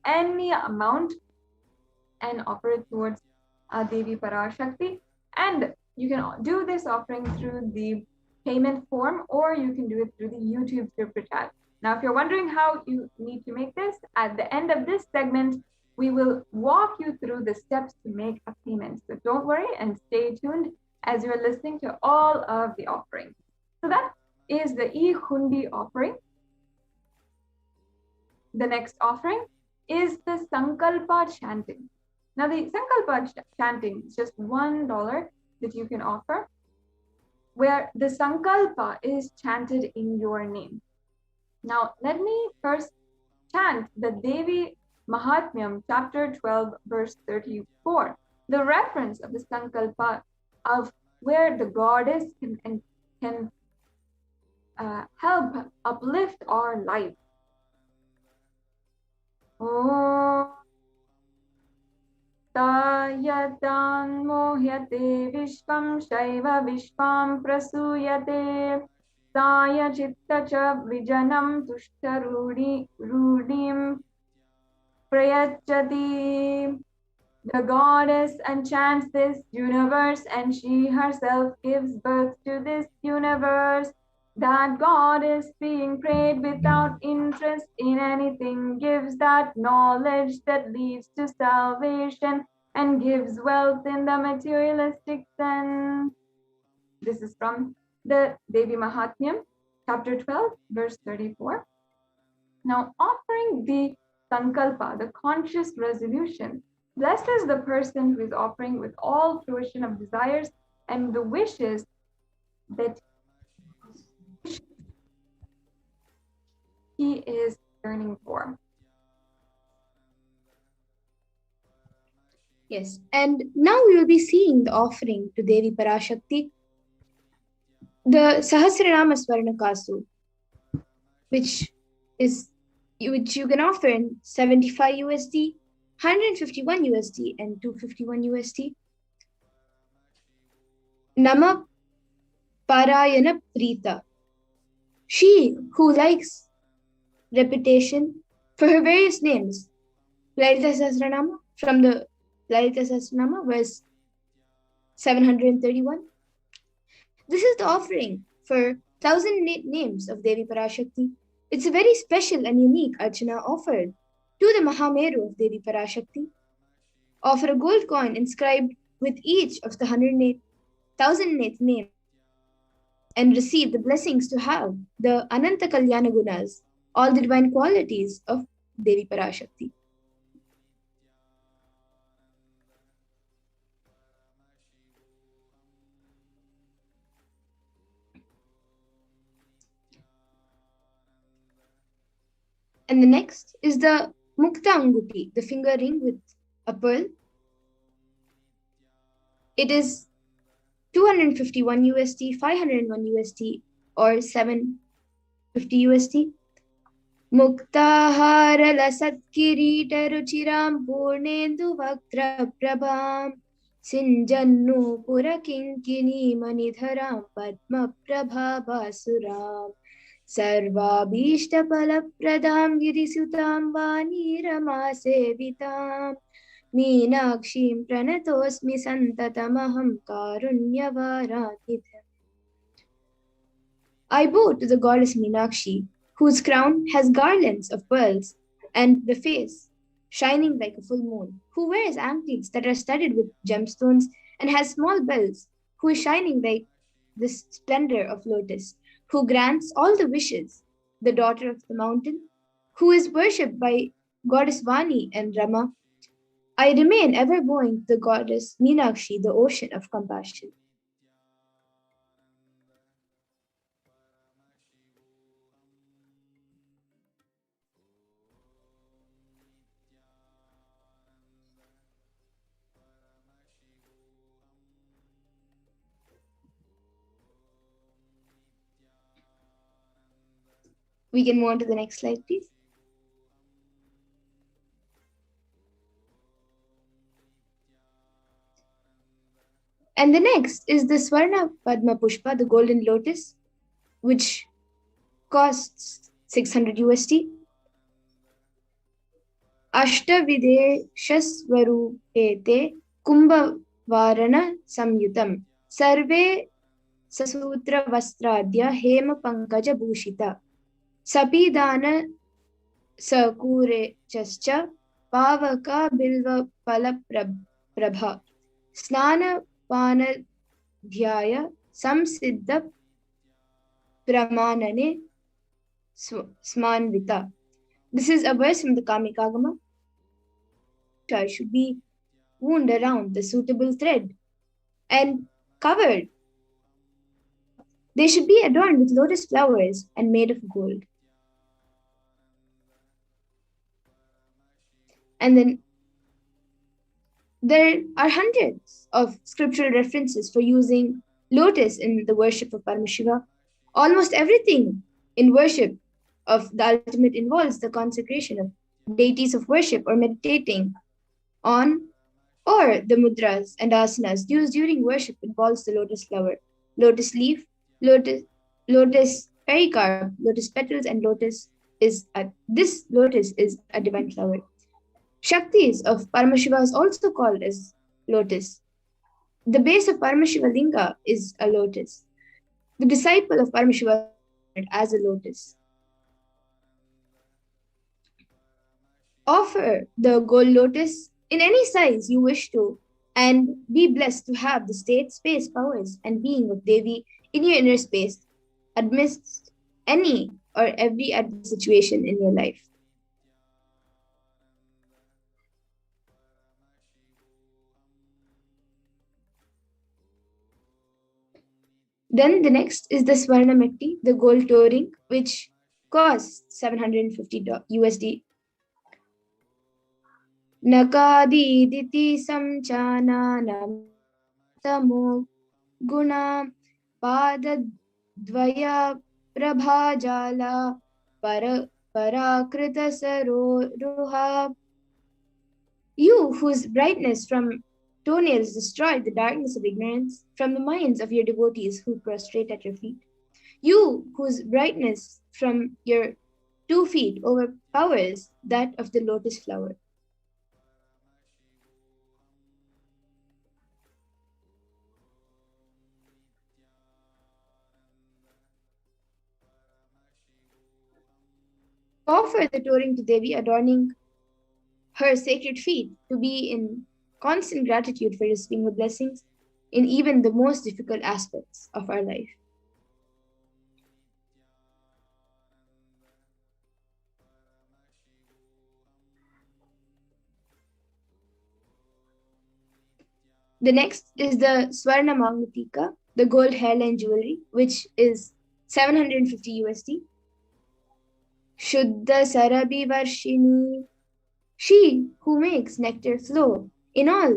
Speaker 5: any amount and offer it towards Devi Parashakti. And you can do this offering through the payment form, or you can do it through the YouTube Super Chat. Now, if you're wondering how you need to make this, at the end of this segment, we will walk you through the steps to make a payment. So don't worry and stay tuned as you're listening to all of the offerings. So that is the E-Hundi offering. The next offering is the Sankalpa chanting. Now, the Sankalpa chanting is just $1 that you can offer, where the Sankalpa is chanted in your name. Now, let me first chant the Devi Mahatmyam, chapter 12, verse 34, the reference of the Sankalpa of where the goddess can help uplift our life. Om Tayatan mohyate vishvam shaiva vishvam prasuyate Saya chitta cha vijanam tushta rudim prayachati. The goddess enchants this universe and she herself gives birth to this universe. That goddess being prayed without interest in anything gives that knowledge that leads to salvation and gives wealth in the materialistic sense. This is from the Devi Mahatmyam, chapter 12, verse 34. Now, offering the Sankalpa, the conscious resolution, blessed is the person who is offering with all fruition of desires and the wishes that he is yearning for.
Speaker 2: Yes, and now we will be seeing the offering to Devi Parashakti, the Sahasranama Swarnakasu, which you can offer in 75 USD, 151 USD, and 251 USD. Nama Parayana Prita. She who likes repetition for her various names. Lalita Sahasranama from the Lalita Sahasranama was 731. This is the offering for 1,000 names of Devi Parashakti. It's a very special and unique archana offered to the Mahameru of Devi Parashakti. Offer a gold coin inscribed with each of the 1,008 names and receive the blessings to have the Ananta Kalyana Gunas, all the divine qualities of Devi Parashakti. And the next is the Mukta Anguti, the finger ring with a pearl. It is 251 USD, 501 USD, or 750 USD. Muktahara lasat kirita ruchiram purnendu vaktra prabham sinjannu pura kinkini manidharam padma prabha basuram sarvabhishtapaladam girisutam vani rama sevitam meenakshim pranatosmi santatamaham karunyavaratitham. I bow to the goddess Meenakshi, whose crown has garlands of pearls, and the face shining like a full moon, who wears anklets that are studded with gemstones and has small bells, who is shining like the splendor of lotus, who grants all the wishes, the daughter of the mountain, who is worshipped by goddess Vani and Rama. I remain ever bowing to the goddess Meenakshi, the ocean of compassion. We can move on to the next slide, please. And the next is the Swarna Padma Pushpa, the golden lotus, which costs 600 USD. Ashtavideshasvarupete Kumbhavarana Samyutam Sarve Sasutra Vastradya Hema Pankaja Bhushita Sapidana Sakure Chascha Pavaka Bilva Pala Prabha Snana Panadhyaya Samsiddha Pramanane Smanvita. This is a verse from the Kamikagama. Should be wound around the suitable thread and covered. They should be adorned with lotus flowers and made of gold. And then there are hundreds of scriptural references for using lotus in the worship of Paramashiva. Almost everything in worship of the ultimate involves the consecration of deities of worship or meditating on, or the mudras and asanas used during worship involves the lotus flower, lotus leaf, lotus pericarp, lotus petals, and this lotus is a divine flower. Shaktis of Paramashiva is also called as lotus. The base of Paramashiva Linga is a lotus. The disciple of Paramashiva is as a lotus. Offer the gold lotus in any size you wish to, and be blessed to have the state, space, powers, and being of Devi in your inner space amidst any or every adverse situation in your life. Then the next is the Swarna Metti, the gold toe ring, which costs 750 USD. Nakadiditi samchana namtamo guna padadvaya prabhajala parakrita saroruha. You whose brightness from toenails destroyed the darkness of ignorance from the minds of your devotees who prostrate at your feet. You whose brightness from your 2 feet overpowers that of the lotus flower. Offer the touring to Devi, adorning her sacred feet, to be in constant gratitude for receiving her blessings in even the most difficult aspects of our life. The next is the Swarna Magnetika, the gold hairline jewelry, which is 750 USD. Shuddha Sarabhi Varshini, she who makes nectar flow in all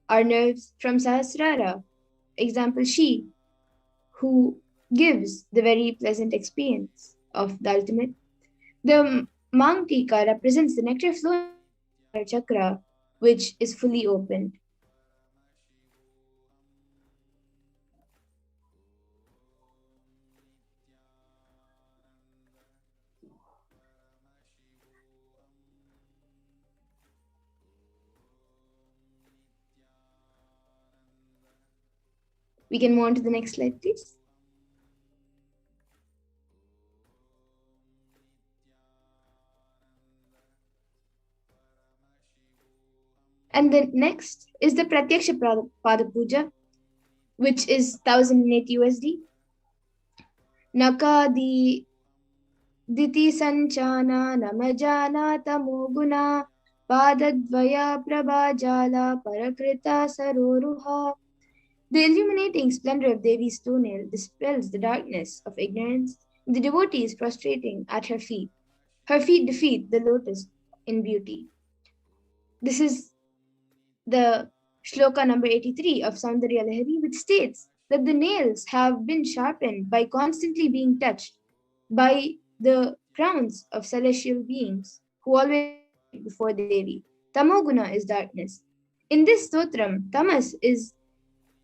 Speaker 2: our nerves from Sahasrara. Example, she who gives the very pleasant experience of the ultimate. The Mangtika represents the nectar flow in our chakra, which is fully opened. We can move on to the next slide, please. And the next is the Pratyaksha Pada Puja, which is 1008 USD. Nakadi Diti Sanchana Namajana Tamoguna Padadvaya Prabhajala Parakrita Saroruha. The illuminating splendor of Devi's toenail dispels the darkness of ignorance. The devotee is prostrating at her feet. Her feet defeat the lotus in beauty. This is the shloka number 83 of Saundarya Lahari, which states that the nails have been sharpened by constantly being touched by the crowns of celestial beings who always prostrate before Devi. Tamoguna is darkness. In this stotram, tamas is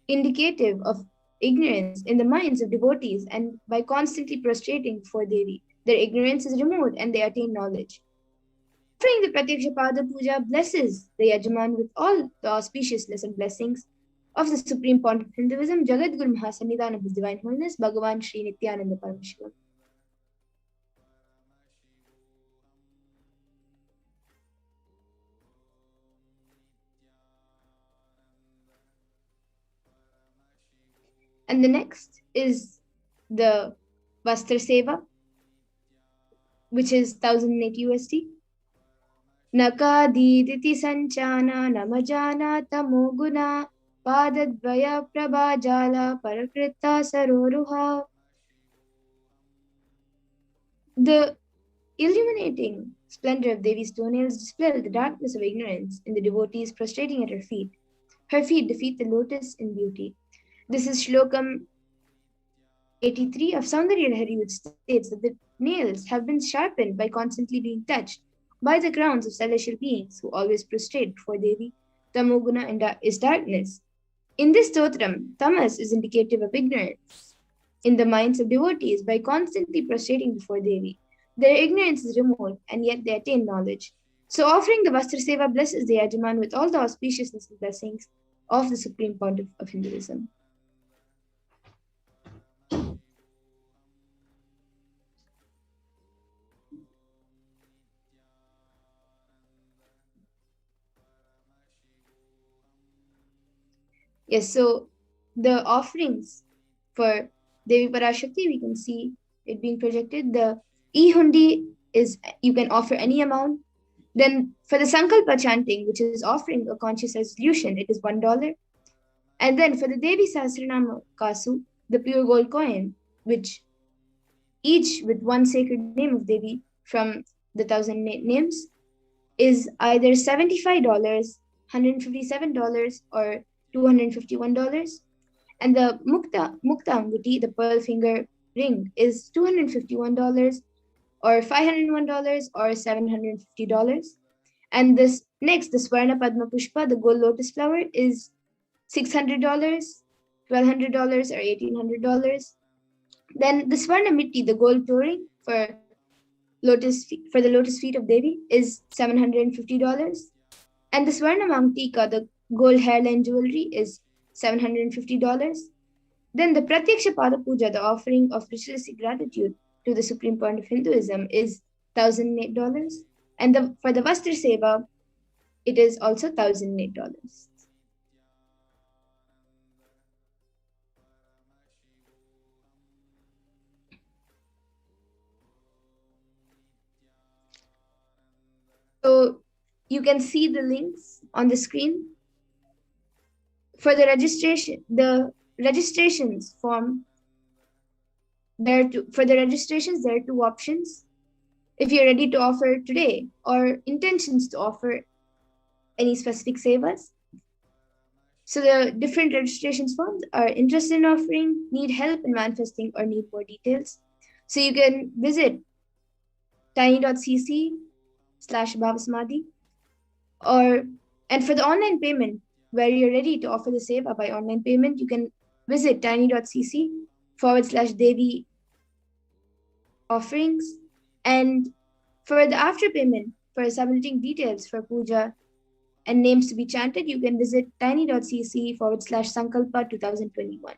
Speaker 2: indicative of ignorance in the minds of devotees, and by constantly prostrating before Devi, their ignorance is removed and they attain knowledge. Offering the Pratyaksha Pada Puja blesses the Yajaman with all the auspiciousness and blessings of the Supreme Pontiff of Hinduism, Jagat Guru Mahasannidhan of His Divine Holiness, Bhagavan Sri Nithyananda Paramashivam. And the next is the Vastra Seva, which is 1008 USD. Nakadi Diti Sanchana Namajana Tamoguna Padadvaya Prabhajala Parakrita Saroruha. The illuminating splendor of Devi's toenails dispel the darkness of ignorance in the devotees prostrating at her feet. Her feet defeat the lotus in beauty. This is Shlokam 83 of Saundarya Lahari, which states that the nails have been sharpened by constantly being touched by the crowns of celestial beings who always prostrate before Devi. Tamoguna is darkness. In this stotram, tamas is indicative of ignorance in the minds of devotees by constantly prostrating before Devi. Their ignorance is removed and yet they attain knowledge. So offering the Vastra Seva blesses the Yajaman with all the auspiciousness and blessings of the Supreme Pontiff of Hinduism. Yes, so the offerings for Devi Parashakti, we can see it being projected. The e-hundi is, you can offer any amount. Then for the Sankalpa chanting, which is offering a conscious resolution, it is $1. And then for the Devi Sahasranama Kasu, the pure gold coin, which each with one sacred name of Devi from the 1000 names, is either $75, $157, or $251. And the Mukta Anguti, the pearl finger ring, is $251, or $501, or $750. And this next, the Swarna Padma Pushpa, the gold lotus flower, is $600, $1,200, or $1,800. Then the Swarna Mitti, the gold touring for the lotus feet of Devi, is $750. And the Swarna Mamtika, the gold hairline jewelry, is $750. Then the Pratyaksha Pada Puja, the offering of ritualistic gratitude to the Supreme Point of Hinduism, is $1,008. And for the Vastra Seva, it is also $1,008. So you can see the links on the screen. For the registrations form, there are two options. If you're ready to offer today or intentions to offer any specific sevas. So the different registrations forms are interested in offering, need help in manifesting, or need more details. So you can visit tiny.cc/Bhavasmadhi, and for the online payment, where you're ready to offer the seva by online payment, you can visit tiny.cc/Devi offerings. And for the after payment, for submitting details for puja and names to be chanted, you can visit tiny.cc/Sankalpa 2021.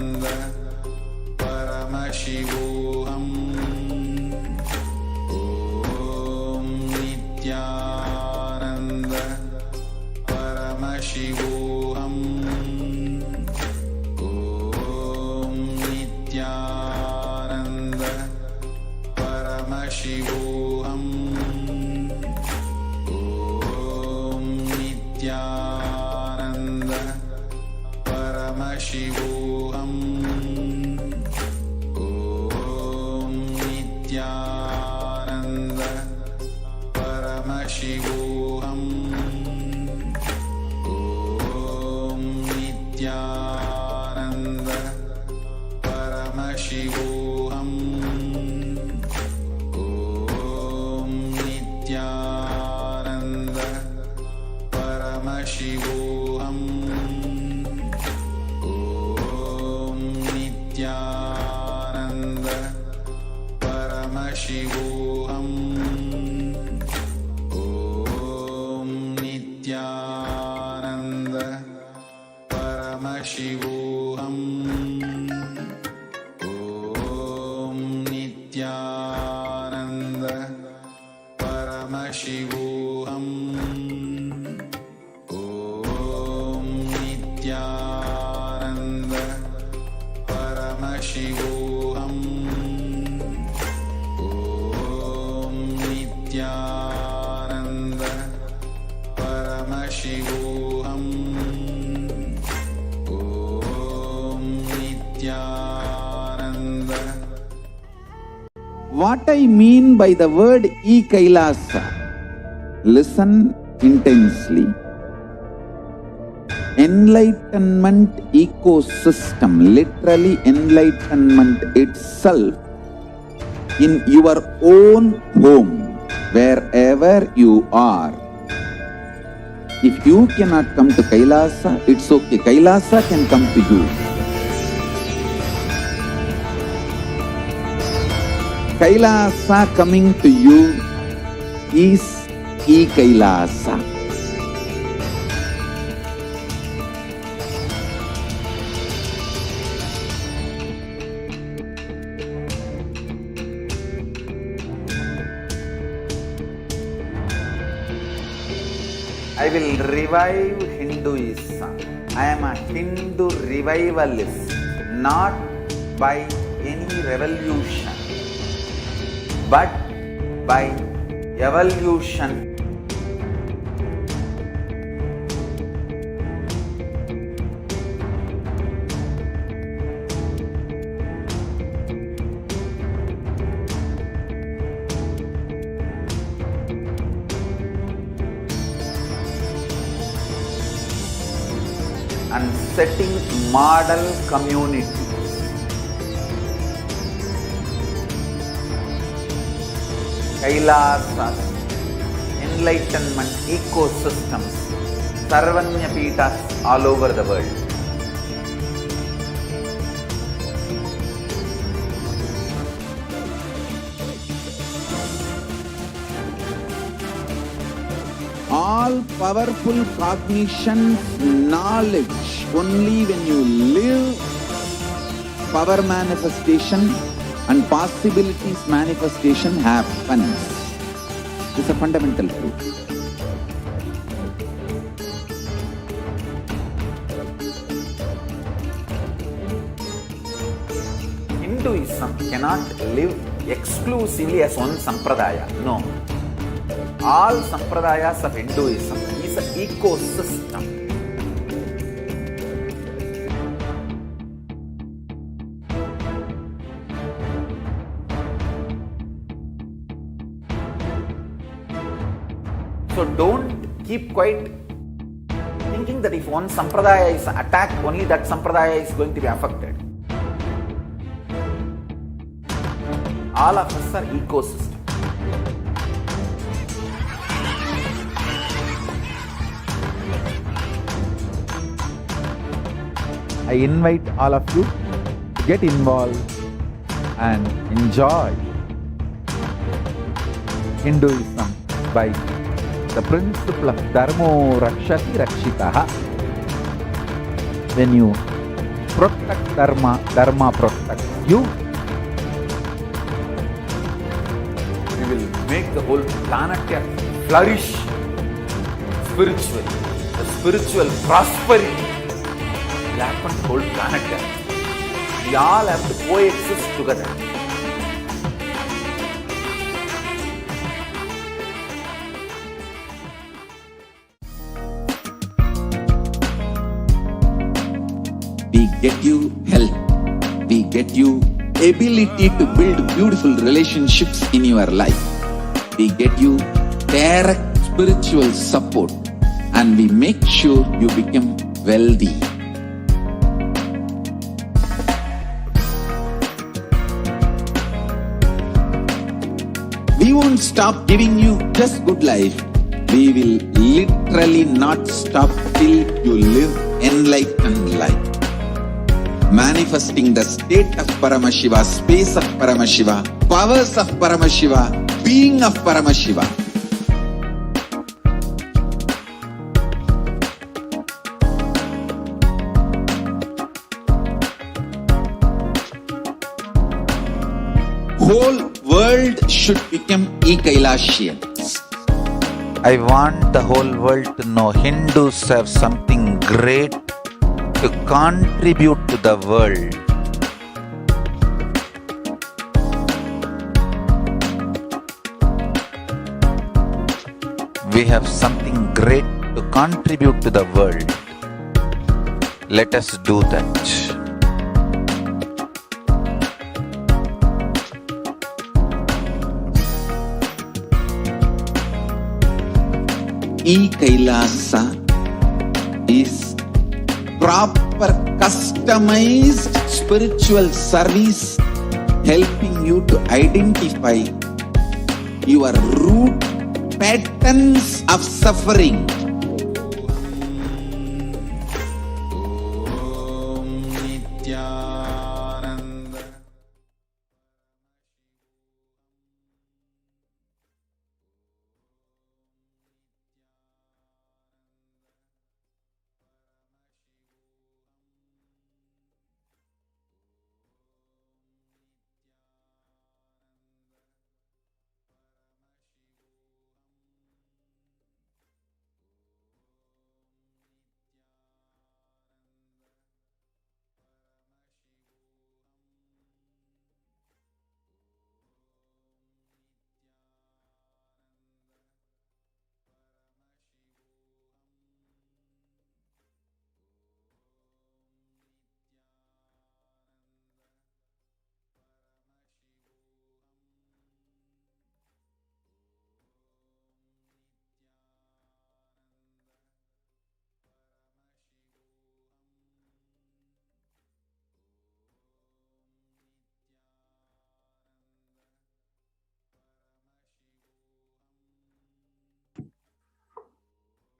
Speaker 1: Paramashivoham. Om Nithyananda Paramashivoham. Om Nithyananda Paramashivoham. Om Nithyananda Paramashivoham. Om Nithyananda Paramashivoham. Om Nithyananda Paramashivoham. Om Nithyananda Paramashivoham. Om Nithyananda Paramashivoham. Om Nithyananda Paramashivoham. Om Nithyananda.
Speaker 6: What I mean by the word Kailasa? Listen intensely. Enlightenment ecosystem, literally enlightenment itself, in your own home, wherever you are. If you cannot come to Kailasa, it's okay. Kailasa can come to you. Kailasa coming to you is Kailasa. I will revive Hinduism. I am a Hindu revivalist, not by any revolution, but by evolution. And setting model communities. Kailasas, enlightenment ecosystems, Sarvanya Pitas all over the world. All powerful cognition, knowledge, only when you live, power manifestation and possibilities manifestation happens. This is a fundamental truth. Hinduism cannot live exclusively as one sampradaya. No. All sampradayas of Hinduism is an ecosystem. So don't keep quiet thinking that if one sampradaya is attacked, only that sampradaya is going to be affected. All of us are ecosystems. I invite all of you to get involved and enjoy Hinduism by the principle of Dharmo Rakshati Rakshitaha. When you protect Dharma, Dharma protects you. We will make the whole planet flourish spiritually. The spiritual prosperity will happen to the whole planet. We all have to coexist together.
Speaker 7: We get you health. We get you ability to build beautiful relationships in your life. We get you direct spiritual support, and we make sure you become wealthy. We won't stop giving you just good life. We will literally not stop till you live enlightened life. Manifesting the state of Paramashiva, space of Paramashiva, powers of Paramashiva, being of Paramashiva. Whole world should become Kailasians.
Speaker 6: I want the whole world to know Hindus have something great to contribute to the world. We have something great to contribute to the world. Let us do that.
Speaker 7: Kailasa is proper customized spiritual service helping you to identify your root patterns of suffering.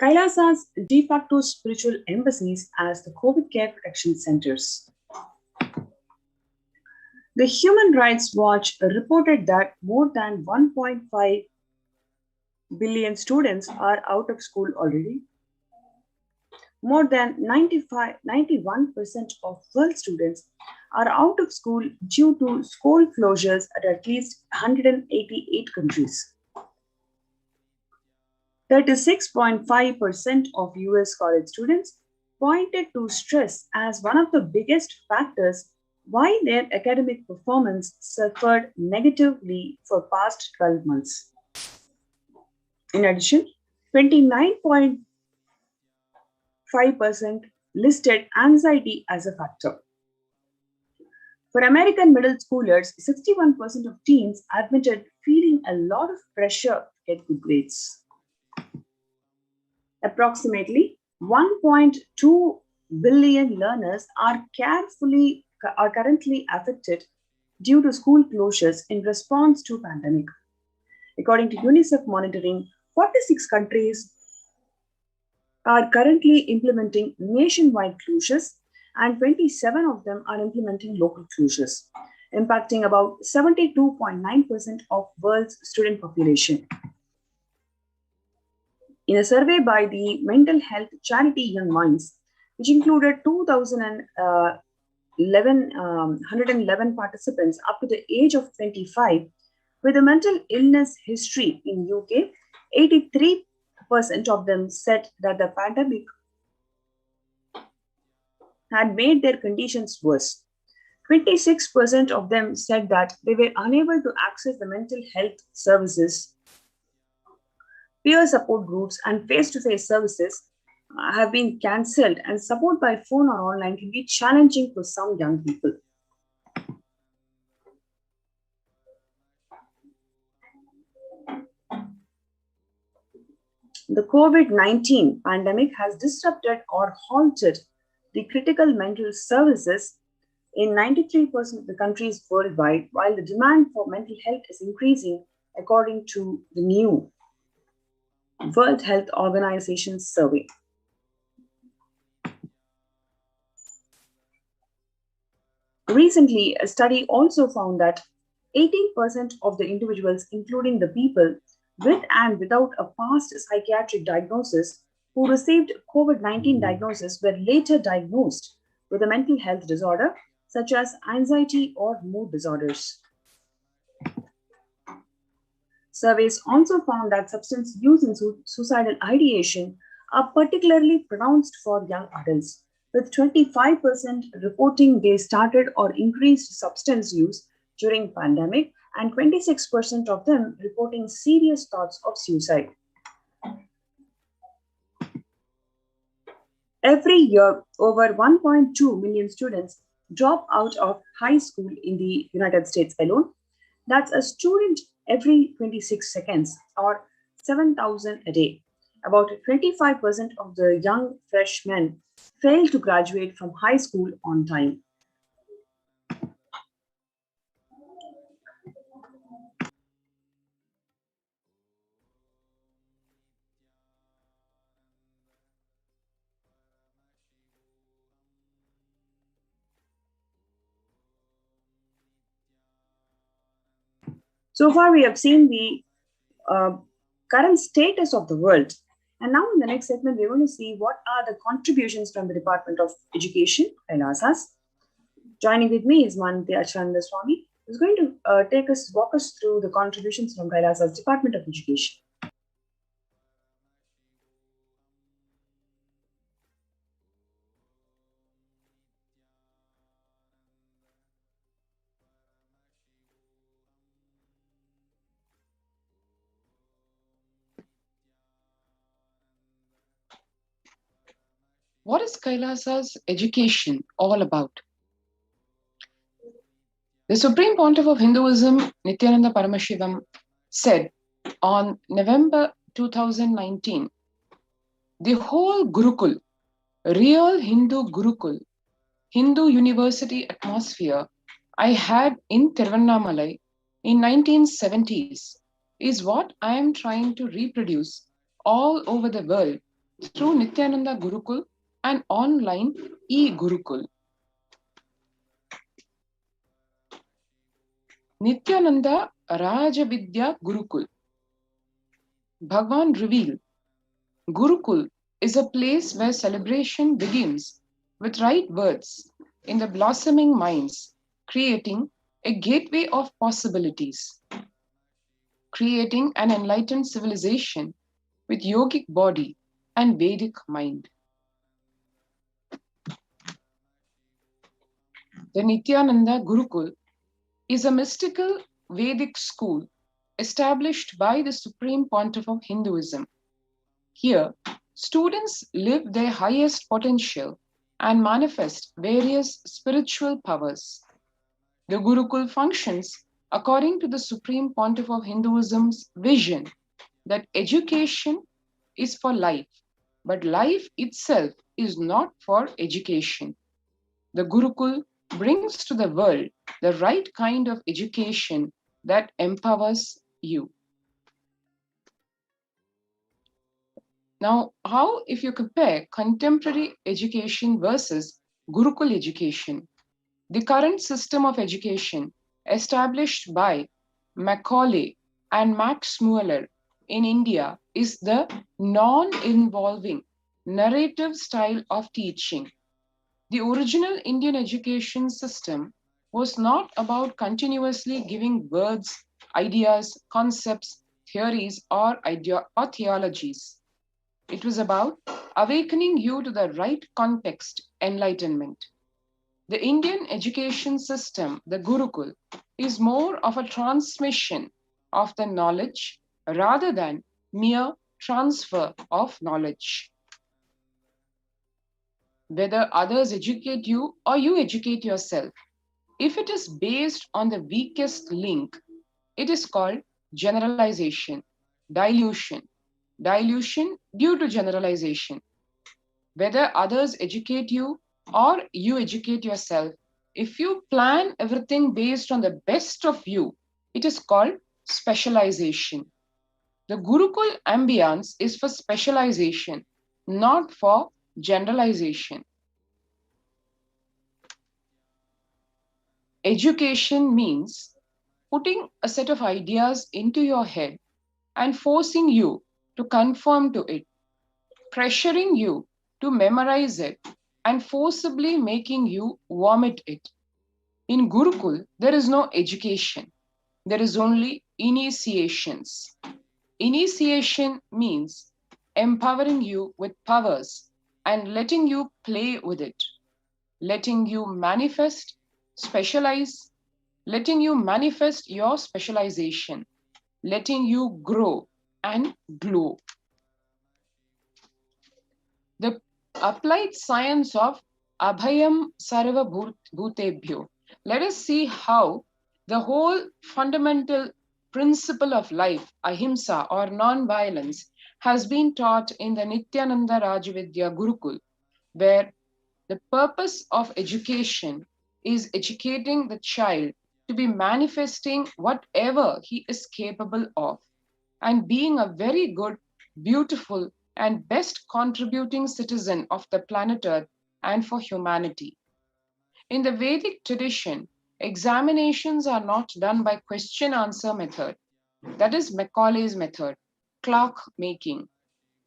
Speaker 8: Kailasa's de facto spiritual embassies as the COVID care protection centers. The Human Rights Watch reported that more than 1.5 billion students are out of school already. More than 91% of world students are out of school due to school closures at least 188 countries. 36.5% of US college students pointed to stress as one of the biggest factors why their academic performance suffered negatively for past 12 months. In addition, 29.5% listed anxiety as a factor. For American middle schoolers, 61% of teens admitted feeling a lot of pressure to get good grades. Approximately 1.2 billion learners are currently affected due to school closures in response to pandemic. According to UNICEF monitoring, 46 countries are currently implementing nationwide closures, and 27 of them are implementing local closures, impacting about 72.9% of world's student population. In a survey by the mental health charity Young Minds, which included 111 participants up to the age of 25 with a mental illness history in UK, 83% of them said that the pandemic had made their conditions worse. 26% of them said that they were unable to access the mental health services, peer support groups, and face-to-face services have been cancelled, and support by phone or online can be challenging for some young people. The COVID-19 pandemic has disrupted or halted the critical mental services in 93% of the countries worldwide, while the demand for mental health is increasing according to the new World Health Organization survey. Recently, a study also found that 18% of the individuals, including the people with and without a past psychiatric diagnosis who received COVID-19 diagnosis, were later diagnosed with a mental health disorder such as anxiety or mood disorders. Surveys also found that substance use and suicidal ideation are particularly pronounced for young adults, with 25% reporting they started or increased substance use during pandemic and 26% of them reporting serious thoughts of suicide. Every year, over 1.2 million students drop out of high school in the United States alone. That's a student every 26 seconds or 7,000 a day. About 25% of the young freshmen fail to graduate from high school on time. So far, we have seen the current status of the world. And now in the next segment, we're going to see what are the contributions from the Department of Education, Kailasas. Joining with me is Manti Achananda Swami, who's going to walk us through the contributions from Kailasa's Department of Education.
Speaker 9: What is Kailasa's education all about? The Supreme Pontiff of Hinduism, Nithyananda Paramashivam, said on November 2019, the whole Gurukul, real Hindu Gurukul, Hindu university atmosphere I had in Tiruvannamalai in 1970s is what I am trying to reproduce all over the world through Nithyananda Gurukul and online e-Gurukul. Nithyananda Rajavidya Gurukul. Bhagwan revealed, Gurukul is a place where celebration begins with right words in the blossoming minds, creating a gateway of possibilities, creating an enlightened civilization with yogic body and Vedic mind. The Nithyananda Gurukul is a mystical Vedic school established by the Supreme Pontiff of Hinduism. Here, students live their highest potential and manifest various spiritual powers. The Gurukul functions according to the Supreme Pontiff of Hinduism's vision that education is for life, but life itself is not for education. The Gurukul brings to the world the right kind of education that empowers you. Now, how if you compare contemporary education versus Gurukul education? The current system of education established by Macaulay and Max Mueller in India is the non-involving narrative style of teaching. The original Indian education system was not about continuously giving words, ideas, concepts, theories, or theologies. It was about awakening you to the right context, enlightenment. The Indian education system, the Gurukul, is more of a transmission of the knowledge rather than mere transfer of knowledge. whether others educate you or you educate yourself. If it is based on the weakest link, it is called generalization, dilution, dilution due to generalization. Whether others educate you or you educate yourself, if you plan everything based on the best of you, it is called specialization. The Gurukul ambience is for specialization, not for generalization. Education means putting a set of ideas into your head and forcing you to conform to it, pressuring you to memorize it, and forcibly making you vomit it. In Gurukul, there is no education, there is only initiations. Initiation means empowering you with powers and letting you play with it, letting you manifest, specialize, letting you manifest your specialization, letting you grow and glow. The applied science of Abhayam Sarva Bhutebhyo. Let us see how the whole fundamental principle of life, ahimsa or non-violence, has been taught in the Nithyananda Rajavidya Gurukul, where the purpose of education is educating the child to be manifesting whatever he is capable of and being a very good, beautiful, and best contributing citizen of the planet Earth and for humanity. In the Vedic tradition, examinations are not done by question-answer method. That is Macaulay's method, clock making.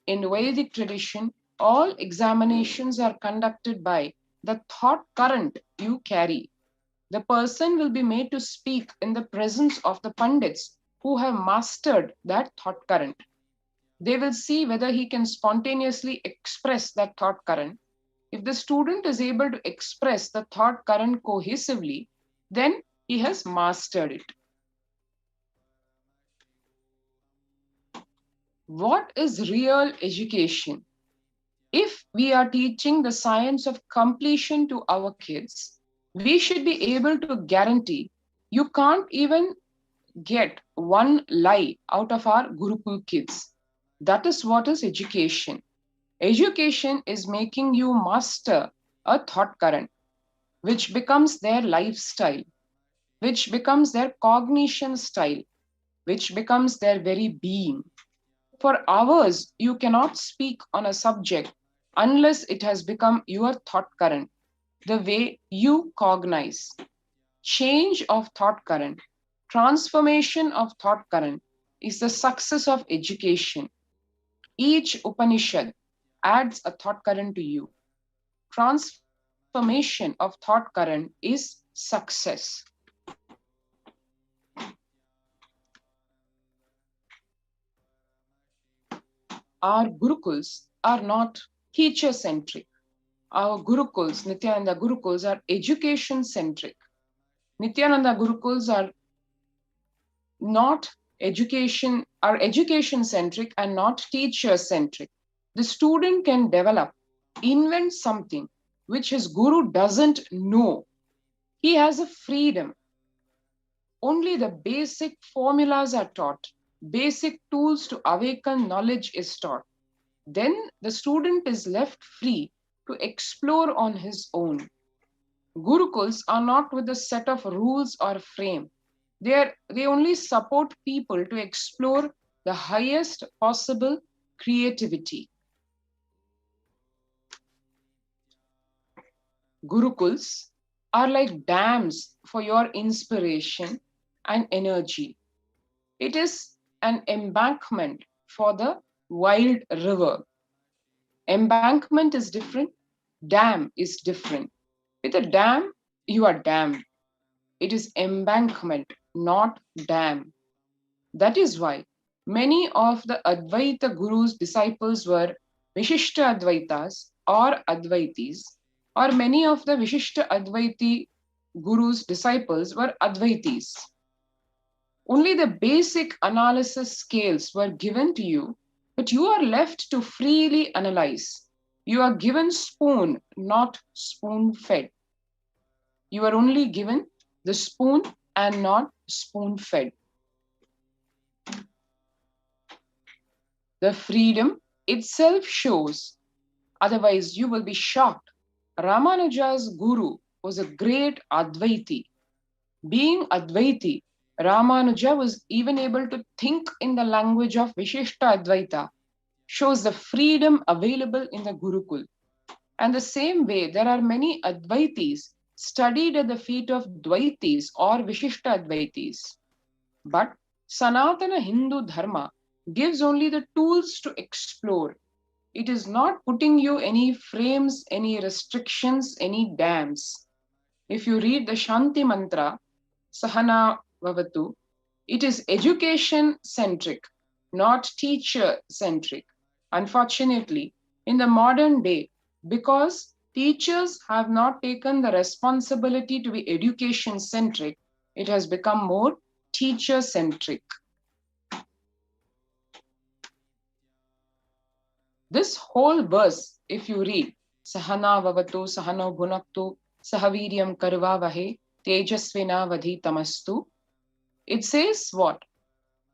Speaker 9: In Vedic tradition, all examinations are conducted by the thought current you carry. The person will be made to speak in the presence of the Pandits who have mastered that thought current. They will see whether he can spontaneously express that thought current. If the student is able to express the thought current cohesively, then he has mastered it. What is real education? If we are teaching the science of completion to our kids, we should be able to guarantee you can't even get one lie out of our Gurukul kids. That is what is education. Education is making you master a thought current, which becomes their lifestyle, which becomes their cognition style, which becomes their very being. For hours, you cannot speak on a subject unless it has become your thought current, the way you cognize. Change of thought current, transformation of thought current is the success of education. Each Upanishad adds a thought current to you. Transformation of thought current is success. Our Gurukuls are not teacher-centric. Our Gurukuls, Nithyananda Gurukuls, are education-centric. Nithyananda Gurukuls are not education-centric and not teacher-centric. The student can develop, invent something which his guru doesn't know. He has a freedom. Only the basic formulas are taught. Basic tools to awaken knowledge is taught. Then the student is left free to explore on his own. Gurukuls are not with a set of rules or frame. They only support people to explore the highest possible creativity. Gurukuls are like dams for your inspiration and energy. It is an embankment for the wild river. Embankment is different, dam is different. With a dam, you are dammed. It is embankment, not dam. That is why many of the Advaita Guru's disciples were Vishishta Advaitas or Advaitis, or many of the Vishishta Advaiti Guru's disciples were Advaitis. Only the basic analysis scales were given to you, but you are left to freely analyze. You are given spoon, not spoon-fed. You are only given the spoon and not spoon-fed. The freedom itself shows, otherwise you will be shocked. Ramanuja's guru was a great Advaiti. Being Advaiti, Ramanuja was even able to think in the language of Vishishta Advaita, shows the freedom available in the Gurukul. And the same way, there are many Advaitis studied at the feet of Dvaitis or Vishishta Advaitis. But Sanatana Hindu Dharma gives only the tools to explore. It is not putting you any frames, any restrictions, any dams. If you read the Shanti Mantra, Sahana Vavatu, it is education centric, not teacher centric. Unfortunately, in the modern day, because teachers have not taken the responsibility to be education centric, it has become more teacher centric. This whole verse, if you read, Sahana Vavatu, Sahano Bhunaktu, Sahaviryam Karvavahe, Tejasvina Vadhitamastu, it says what?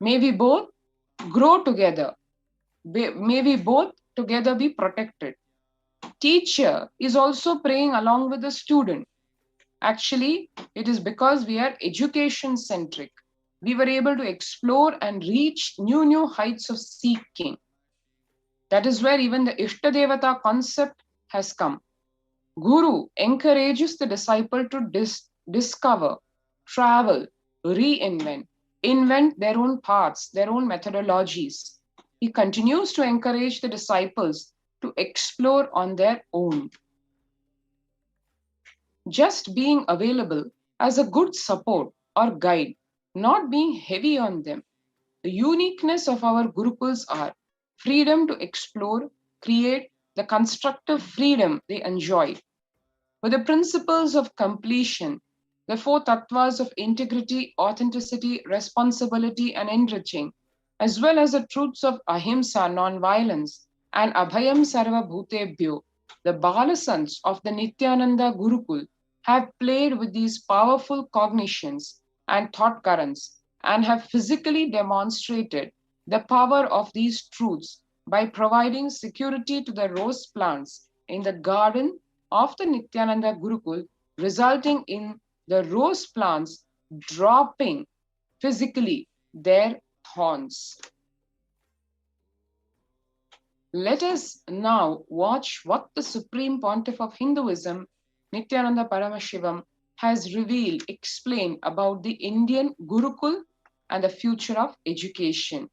Speaker 9: May we both grow together. May we both together be protected. Teacher is also praying along with the student. Actually, it is because we are education centric. We were able to explore and reach new heights of seeking. That is where even the Ishtadevata concept has come. Guru encourages the disciple to discover, travel, reinvent, invent their own paths, their own methodologies. He continues to encourage the disciples to explore on their own. Just being available as a good support or guide, not being heavy on them. The uniqueness of our Gurukuls are freedom to explore, create the constructive freedom they enjoy. With the principles of completion, the four tattvas of integrity, authenticity, responsibility, and enriching, as well as the truths of ahimsa, non-violence, and abhayam sarva bhutebhyo, the Balasants of the Nithyananda Gurukul have played with these powerful cognitions and thought currents and have physically demonstrated the power of these truths by providing security to the rose plants in the garden of the Nithyananda Gurukul, resulting in the rose plants dropping physically their thorns. Let us now watch what the Supreme Pontiff of Hinduism, Nithyananda Paramashivam, has revealed, explained about the Indian Gurukul and the future of education.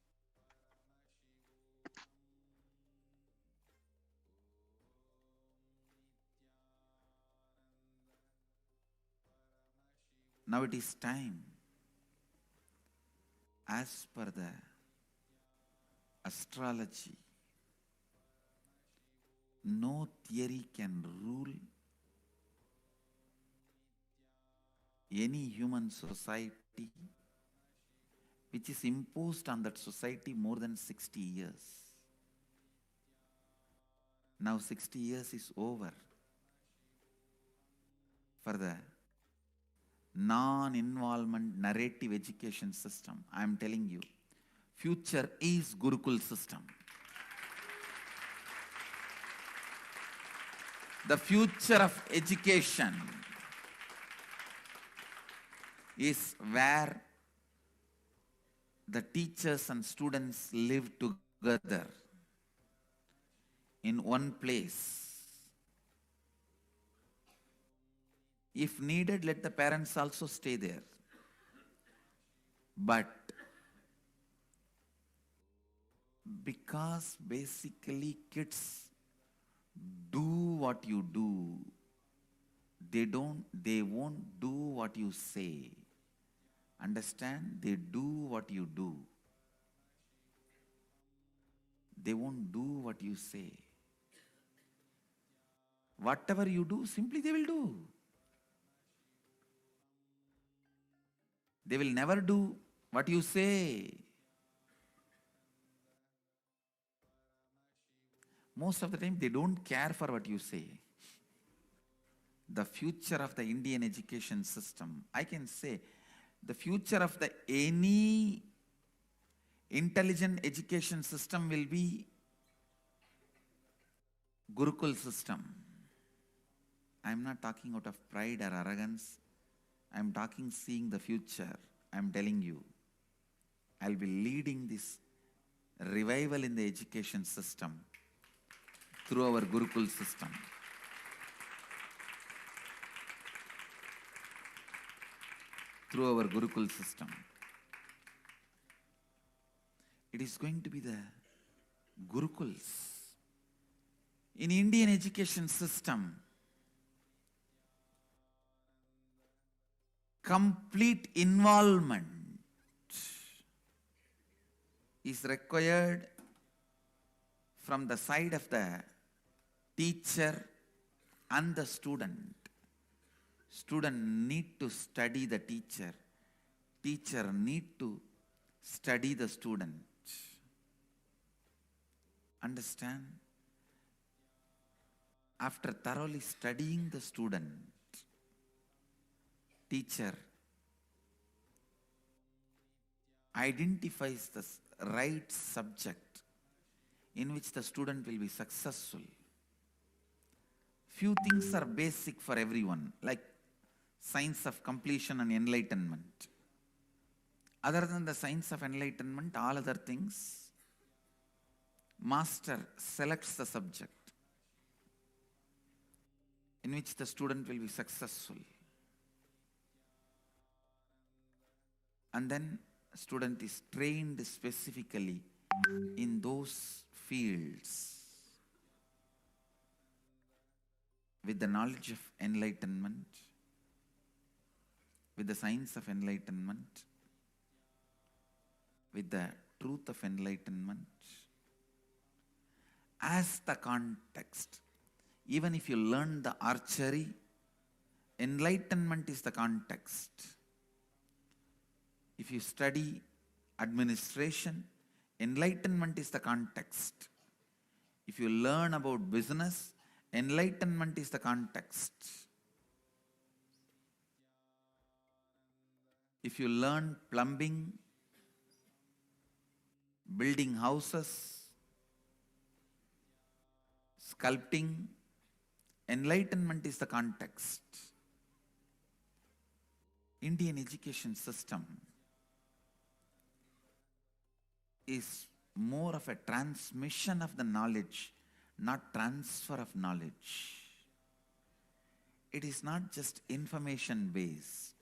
Speaker 1: Now it is time, as per the astrology, no theory can rule any human society which is imposed on that society more than 60 years. Now 60 years is over for the non-involvement narrative education system. I am telling you, future is Gurukul system. The future of education is where the teachers and students live together in one place. If needed, let the parents also stay there. But because basically kids do what you do, they won't do what you say. Understand? They do what you do. They won't do what you say. Whatever you do, simply they will do. They will never do what you say. most of the time they don't care for what you say. The future of the Indian education system, I can say, the future of the any intelligent education system will be Gurukul system. I am not talking out of pride or arrogance. I am talking seeing the future. I am telling you, I will be leading this revival in the education system through our Gurukul system. Through our Gurukul system. It is going to be the Gurukuls. In Indian education system, complete involvement is required from the side of the teacher and the student. Student need to study the teacher. Teacher need to study the student. Understand? After thoroughly studying the student, teacher identifies the right subject in which the student will be successful. Few things are basic for everyone, like science of completion and enlightenment. Other than the science of enlightenment, all other things, master selects the subject in which the student will be successful. And then student is trained specifically in those fields with the knowledge of enlightenment, with the science of enlightenment, with the truth of enlightenment as the context. Even if you learn the archery, enlightenment is the context. If you study administration, enlightenment is the context. If you learn about business, enlightenment is the context. If you learn plumbing, building houses, sculpting, enlightenment is the context. Indian education system is more of a transmission of the knowledge, not transfer of knowledge. It is not just information based.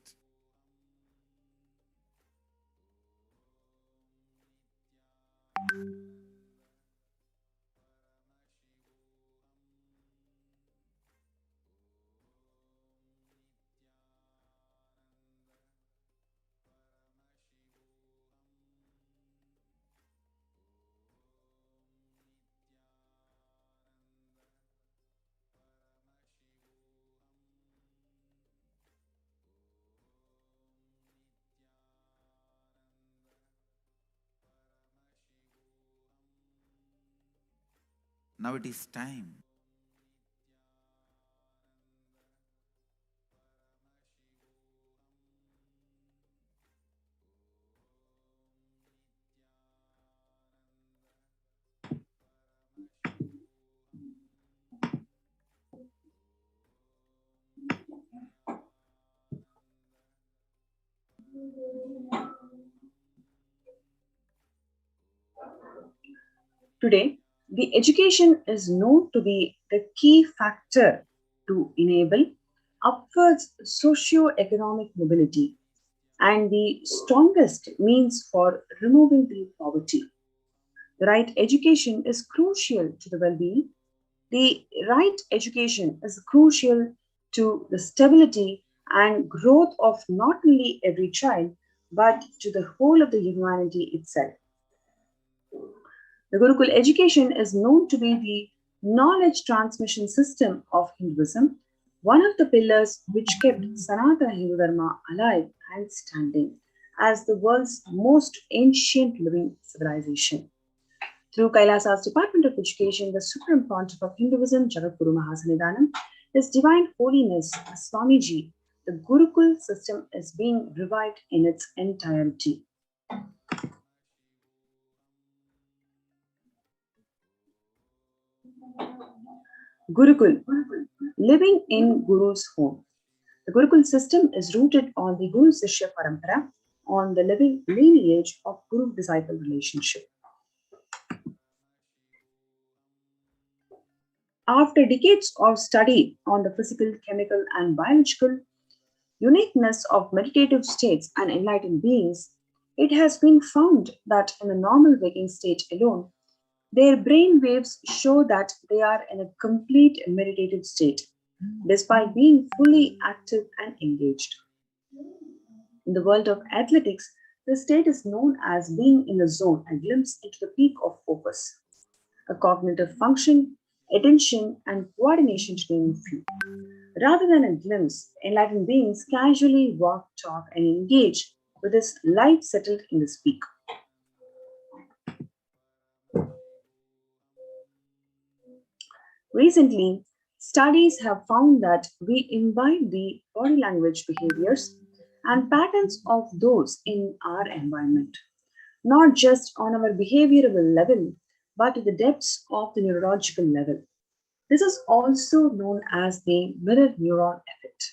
Speaker 1: Now it is time.
Speaker 8: Today, the education is known to be the key factor to enable upwards socio-economic mobility and the strongest means for removing the poverty. The right education is crucial to the well-being. The right education is crucial to the stability and growth of not only every child, but to the whole of the humanity itself. The Gurukul education is known to be the knowledge transmission system of Hinduism, one of the pillars which kept Sanatana Hindu Dharma alive and standing as the world's most ancient living civilization. Through Kailasa's Department of Education, the Supreme Pontiff of Hinduism, Jagadguru Mahasanidanam, His Divine Holiness Swamiji, the Gurukul system is being revived in its entirety. Gurukul, living in Guru's home. The Gurukul system is rooted on the Guru Sishya Parampara, on the living lineage of Guru-disciple relationship. After decades of study on the physical, chemical, and biological uniqueness of meditative states and enlightened beings, it has been found that in the normal waking state alone, their brain waves show that they are in a complete meditative state, despite being fully active and engaged. In the world of athletics, the state is known as being in the zone, a glimpse into the peak of focus, a cognitive function, attention, and coordination, to name a few. Rather than a glimpse, enlightened beings casually walk, talk, and engage with this light settled in the speak. Recently, studies have found that we imbibe the body language behaviors and patterns of those in our environment, not just on our behavioral level, but to the depths of the neurological level. This is also known as the mirror neuron effect.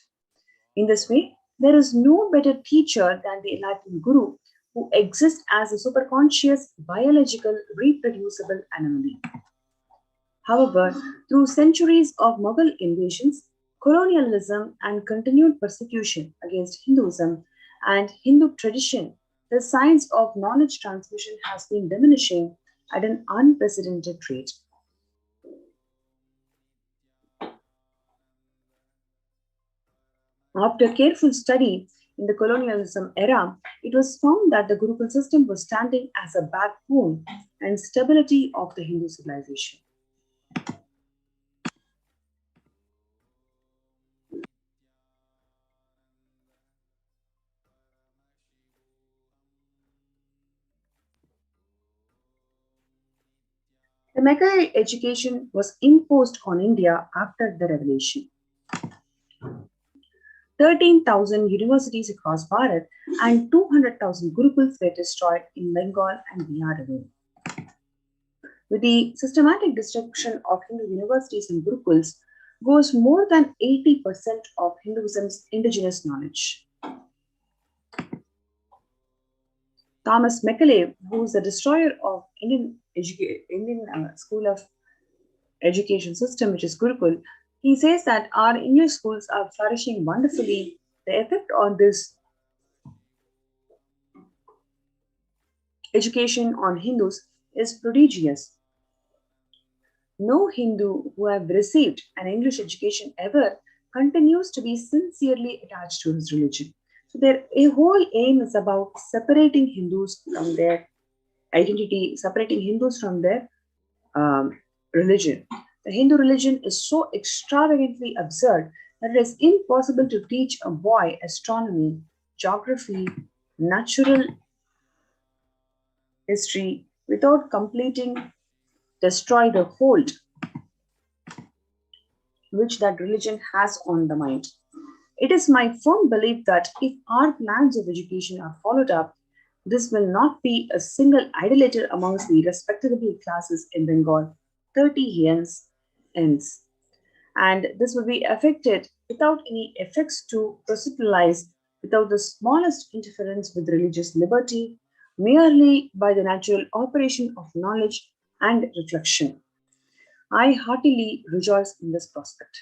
Speaker 8: In this way, there is no better teacher than the enlightened Guru, who exists as a superconscious, biological, reproducible anomaly. However, through centuries of Mughal invasions, colonialism, and continued persecution against Hinduism and Hindu tradition, the science of knowledge transmission has been diminishing at an unprecedented rate. After careful study in the colonialism era, it was found that the Gurukul system was standing as a backbone and stability of the Hindu civilization. The Mackay education was imposed on India after the revolution. 13,000 universities across Bharat and 200,000 Gurukuls were destroyed in Bengal and Bihar alone. With the systematic destruction of Hindu universities and Gurukuls goes more than 80% of Hinduism's indigenous knowledge. Thomas Macaulay, who is the destroyer of Indian school of education system, which is Gurukul, he says that our English schools are flourishing wonderfully. The effect on this education on Hindus is prodigious. No Hindu who have received an English education ever continues to be sincerely attached to his religion. So their whole aim is about separating Hindus from their identity, separating Hindus from their religion. The Hindu religion is so extravagantly absurd that it is impossible to teach a boy astronomy, geography, natural history without destroy the hold which that religion has on the mind. It is my firm belief that if our plans of education are followed up, this will not be a single idolater amongst the respectable classes in Bengal, 30 hens, and this will be affected without any effects to proselytize, without the smallest interference with religious liberty, merely by the natural operation of knowledge and reflection. I heartily rejoice in this prospect.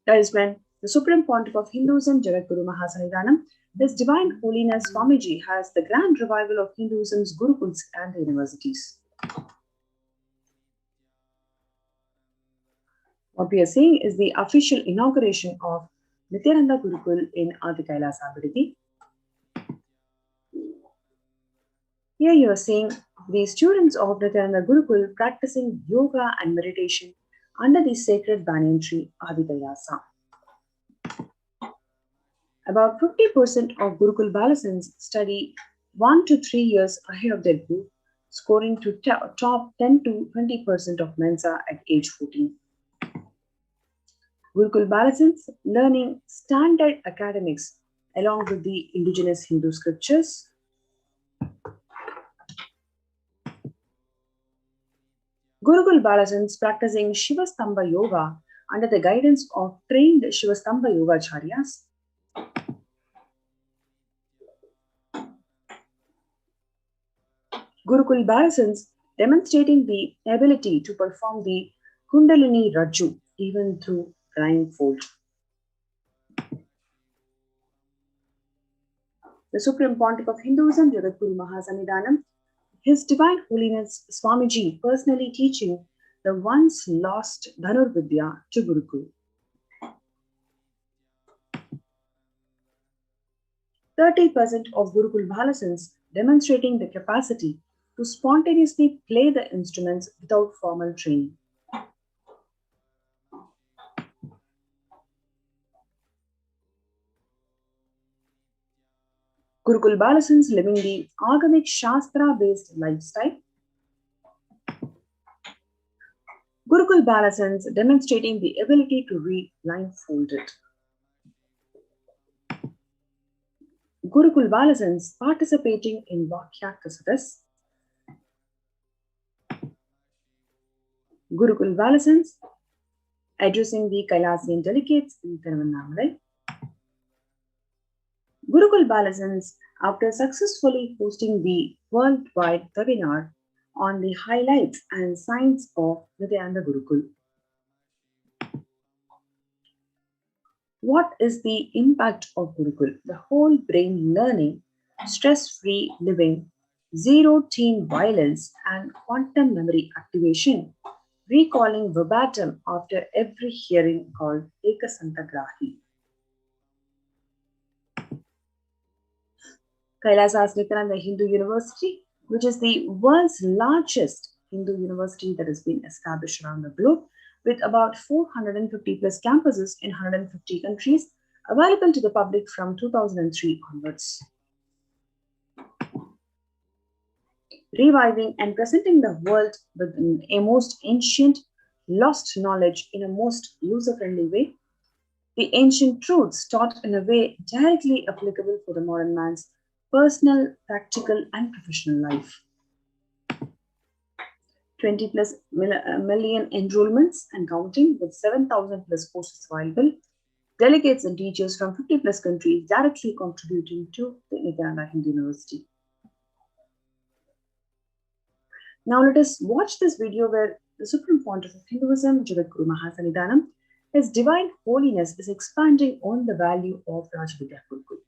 Speaker 8: That is when the Supreme Pontiff of Hinduism, Jagadguru Mahasanidanam, His Divine Holiness Swamiji, has the grand revival of Hinduism's Gurukuls and the universities. What we are seeing is the official inauguration of Nithyananda Gurukul in Adi Kailasa Abhiditi. Here you are seeing the students of Nithyananda Gurukul practicing yoga and meditation under the sacred banyan tree Adi Kailasa. About 50% of Gurukul Balasins study 1 to 3 years ahead of their group, scoring to top 10 to 20% of Mensa at age 14. Gurukul Balasans learning standard academics along with the indigenous Hindu scriptures. Gurukul Balasans practicing Shivastambha Yoga under the guidance of trained Shivastambha Yogacharyas. Gurukul Balasans demonstrating the ability to perform the Kundalini Raju even through blindfold. The Supreme Pontiff of Hinduism, Jagadguru Mahasannidhanam, His Divine Holiness Swamiji personally teaching the once lost Dhanurvidya to Gurukul. 30% of Gurukul Balasans demonstrating the capacity to spontaneously play the instruments without formal training. Gurukul Balasans living the Agamic Shastra-based lifestyle. Gurukul Balasans demonstrating the ability to read blindfolded. Gurukul Balasans participating in Vakyakasadas. Gurukul Balasans addressing the Kailasian delegates in Thiruvannamalai. Gurukul Balasans, after successfully hosting the worldwide webinar on the highlights and signs of Nithyananda Gurukul. What is the impact of Gurukul? The whole brain learning, stress-free living, zero teen violence, and quantum memory activation, recalling verbatim after every hearing called Ekasantagrahi. Kailasa Nithyananda Hindu University, which is the world's largest Hindu university that has been established around the globe, with about 450 plus campuses in 150 countries, available to the public from 2003 onwards. Reviving and presenting the world with a most ancient, lost knowledge in a most user-friendly way, the ancient truths taught in a way directly applicable for the modern man's personal, practical, and professional life. 20 plus million enrollments and counting, with 7,000 plus courses available. Delegates and teachers from 50 plus countries directly contributing to the Nithyananda Hindu University. Now let us watch this video where the Supreme Pontiff of Hinduism, Jagadguru Mahasannidhanam, His Divine Holiness is expanding on the value of Rajavidya Gurukul.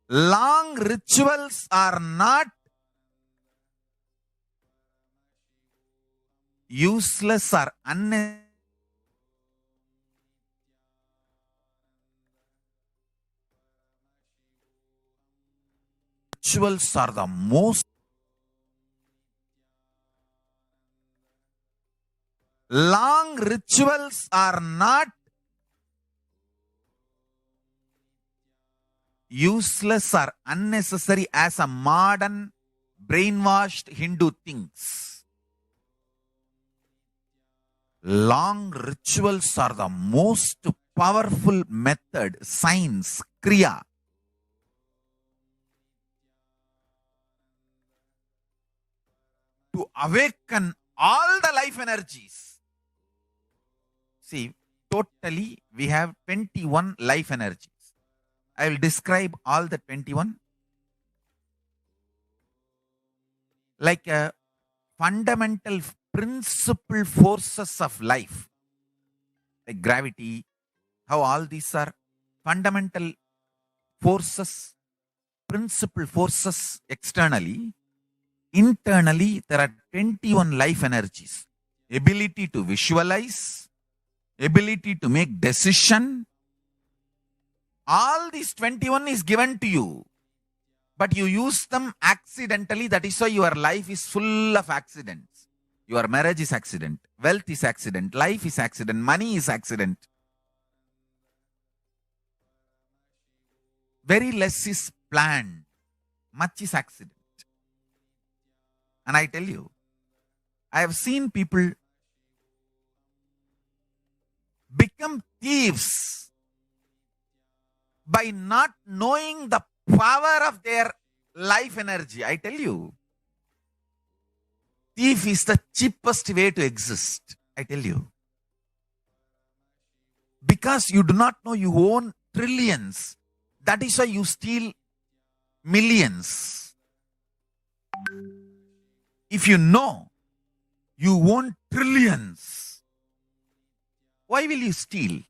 Speaker 1: Long rituals are not useless or unnecessary. Rituals are the most long rituals are not useless or unnecessary as a modern brainwashed Hindu thinks. Long rituals are the most powerful method, science, kriya, to awaken all the life energies. See, totally we have 21 life energies. I will describe all the 21 like a fundamental principal forces of life, like gravity, how all these are fundamental forces, principal forces externally. Internally, there are 21 life energies. Ability to visualize, ability to make decision. All these 21 is given to you, but you use them accidentally. That is why your life is full of accidents. Your marriage is accident. Wealth is accident. Life is accident. Money is accident. Very less is planned. Much is accident. And I tell you, I have seen people become thieves by not knowing the power of their life energy. I tell you, thief is the cheapest way to exist. I tell you. Because you do not know you own trillions. That is why you steal millions. If you know you own trillions, why will you steal?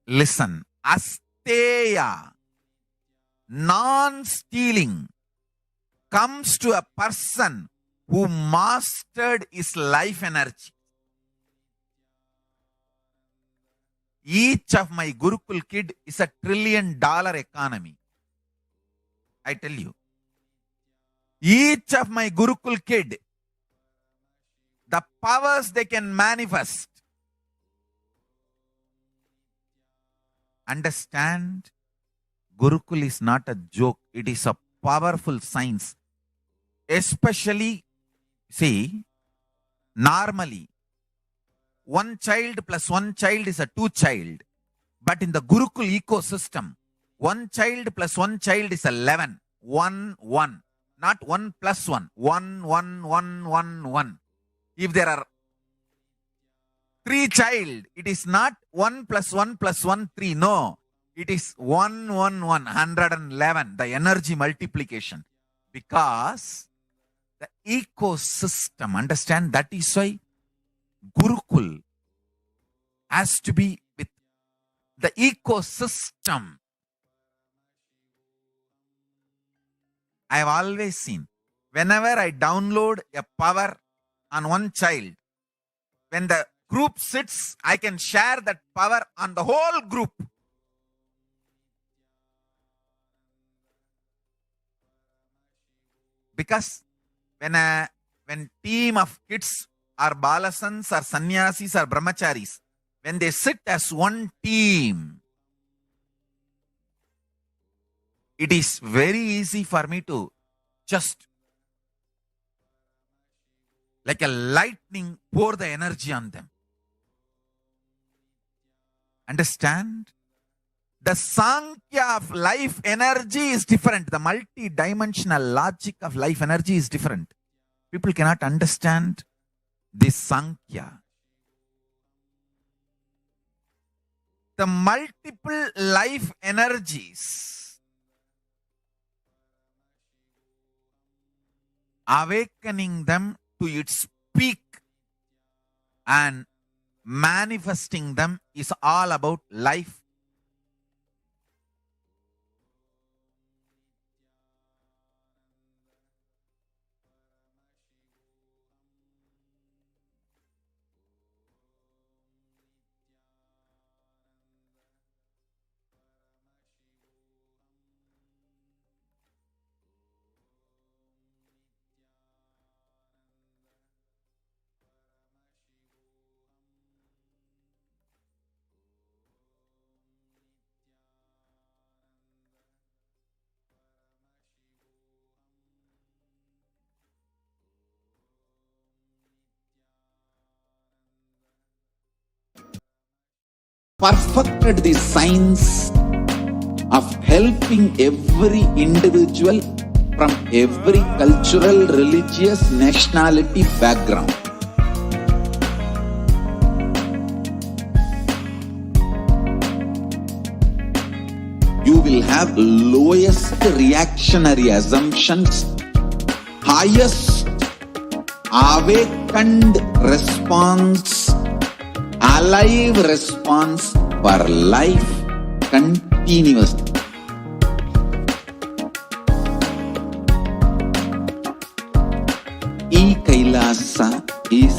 Speaker 1: Listen, asteya, non-stealing, comes to a person who mastered his life energy. Each of my Gurukul kid is $1 trillion economy. I tell you. Each of my Gurukul kid, the powers they can manifest. Understand, Gurukul is not a joke. It is a powerful science. Especially, see, normally, one child plus one child is a two child. But in the Gurukul ecosystem, one child plus one child is 11. 1, 1. Not 1 plus 1. 1, 1, 1, 1, 1. If there are 3 child, it is not 1 plus 1 plus 1, 3. No. It is 1, 1, 1. 111. The energy multiplication. Because the ecosystem, understand, that is why Gurukul has to be with the ecosystem. I have always seen, whenever I download a power on one child, when the group sits, I can share that power on the whole group. Because when team of kids or balasans or sannyasis or brahmacharis, when they sit as one team, it is very easy for me to just, like a lightning, pour the energy on them. Understand? The Sankhya of life energy is different. The multi-dimensional logic of life energy is different. People cannot understand this Sankhya. The multiple life energies, awakening them to its peak and manifesting them is all about life.
Speaker 7: Perfected the science of helping every individual from every cultural, religious, nationality background. You will have lowest reactionary assumptions, highest awakened response, alive response for life continuously. Kailasa is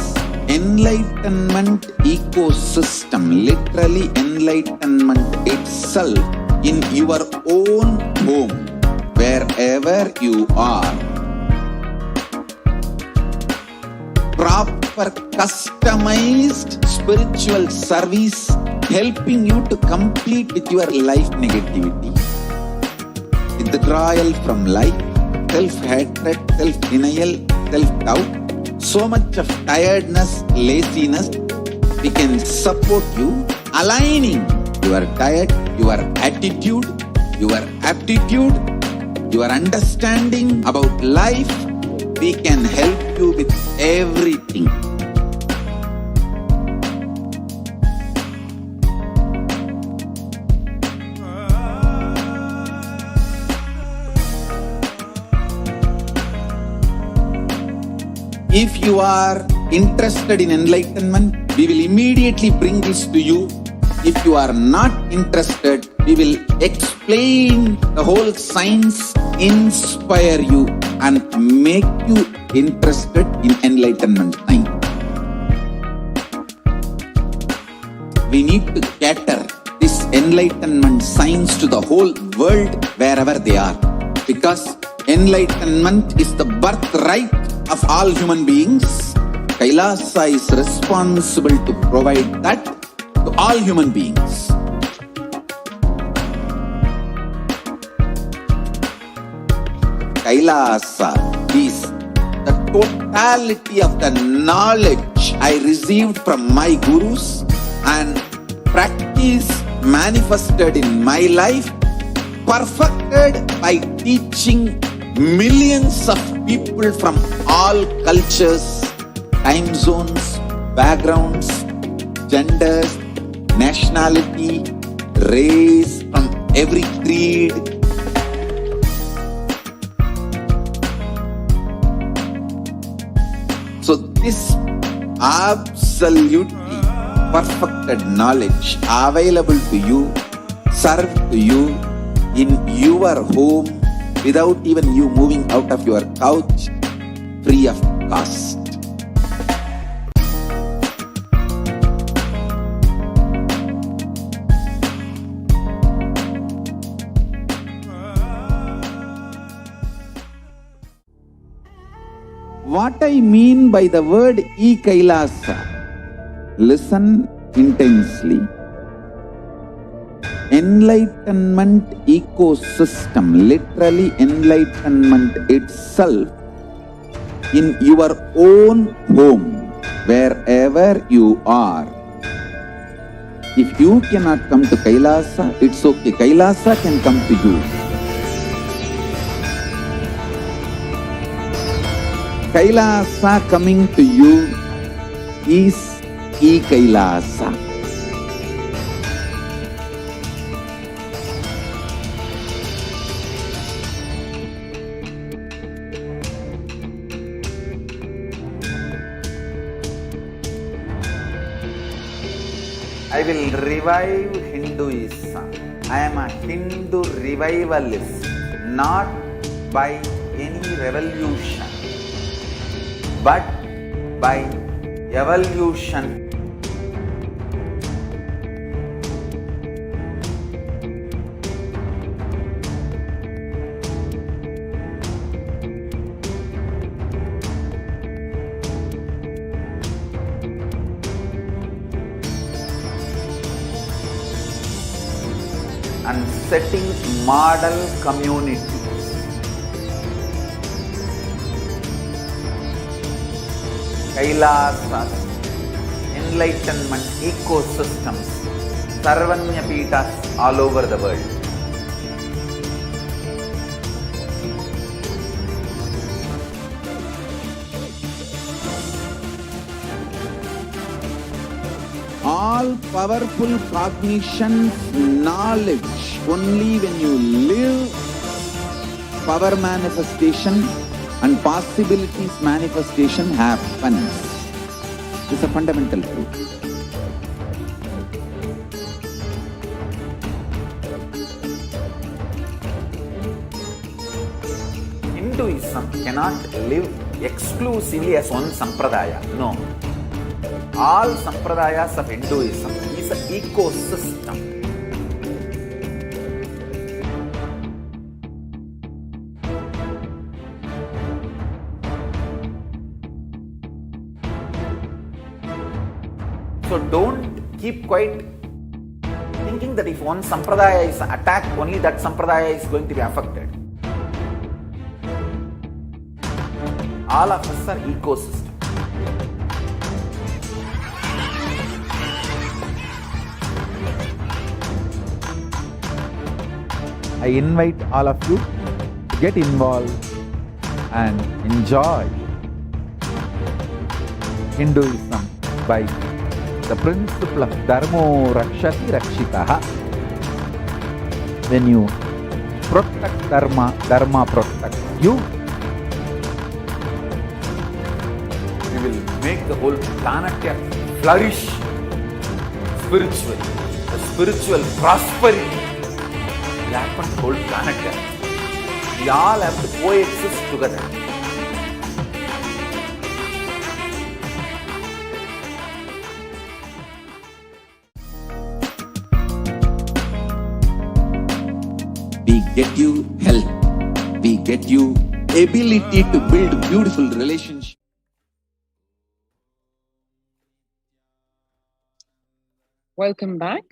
Speaker 7: enlightenment ecosystem, literally enlightenment itself in your own home, wherever you are. proper customized spiritual service, helping you to complete with your life negativity. Withdrawal from life, self-hatred, self-denial, self-doubt, so much of tiredness, laziness. We can support you, aligning your diet, your attitude, your aptitude, your understanding about life. We can help you with everything. If you are interested in enlightenment, we will immediately bring this to you. If you are not interested, we will explain the whole science, inspire you and make you interested in enlightenment science. We need to cater this enlightenment science to the whole world wherever they are, because enlightenment is the birthright of all human beings. Kailasa is responsible to provide that to all human beings. Kailasa is the totality of the knowledge I received from my gurus and practice manifested in my life, perfected by teaching millions of people from all cultures, time zones, backgrounds, genders, nationality, race, from every creed. So this absolutely perfected knowledge available to you, served to you in your home without even you moving out of your couch, free of cost. What I mean by the word Kailasa, listen intensely. Enlightenment ecosystem, literally enlightenment itself, in your own home, wherever you are. If you cannot come to Kailasa, it's okay. Kailasa can come to you. Kailasa coming to you is Kailasa. I will revive Hinduism. I am a Hindu revivalist, not by any revolution, but by evolution. And setting model communities. Kailasas, enlightenment ecosystems, Sarvanya Pitas all over the world. All powerful cognition, knowledge, only when you live, power manifestation and possibilities manifestation happens. It's a fundamental truth. Hinduism cannot live exclusively as one sampradaya. No. All sampradayas of Hinduism is an ecosystem.
Speaker 6: So don't keep quiet thinking that if one sampradaya is attacked, only that sampradaya is going to be affected. All of us are ecosystem.
Speaker 10: I invite all of you to get involved and enjoy Hinduism by the principle of Dharmo Rakshati Rakshitaha. When you protect Dharma, Dharma protects you.
Speaker 6: We will make the whole planet flourish spiritually. The spiritual prosperity will happen to the whole planet Earth. We all have to coexist together.
Speaker 7: We get you health. We get you ability to build beautiful relationships.
Speaker 9: Welcome back.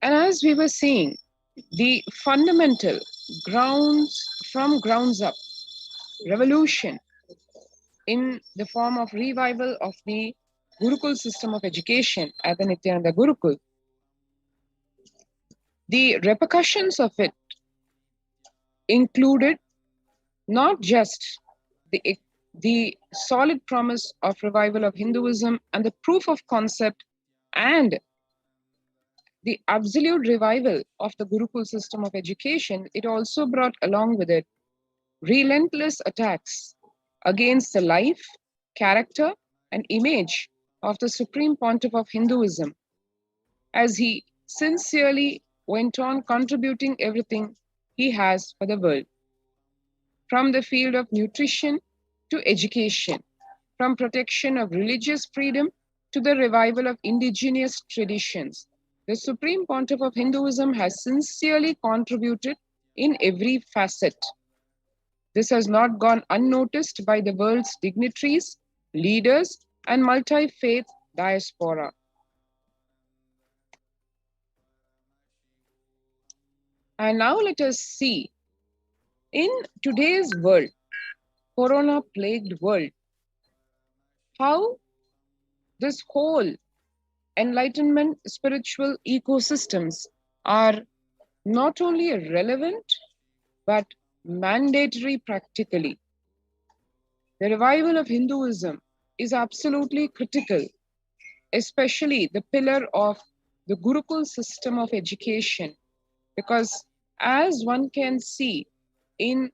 Speaker 9: And as we were seeing, the fundamental grounds up revolution in the form of revival of the Gurukul system of education at the Nithyananda Gurukul, the repercussions of it included not just the solid promise of revival of Hinduism and the proof of concept and the absolute revival of the Gurukul system of education, it also brought along with it relentless attacks against the life, character, and image of the Supreme Pontiff of Hinduism, as he sincerely went on contributing everything he has for the world. From the field of nutrition to education, from protection of religious freedom to the revival of indigenous traditions, the Supreme Pontiff of Hinduism has sincerely contributed in every facet. This has not gone unnoticed by the world's dignitaries, leaders, and multi-faith diaspora. And now let us see, in today's world, corona-plagued world, how this whole Enlightenment spiritual ecosystems are not only relevant, but mandatory practically. The revival of Hinduism is absolutely critical, especially the pillar of the Gurukul system of education, because as one can see in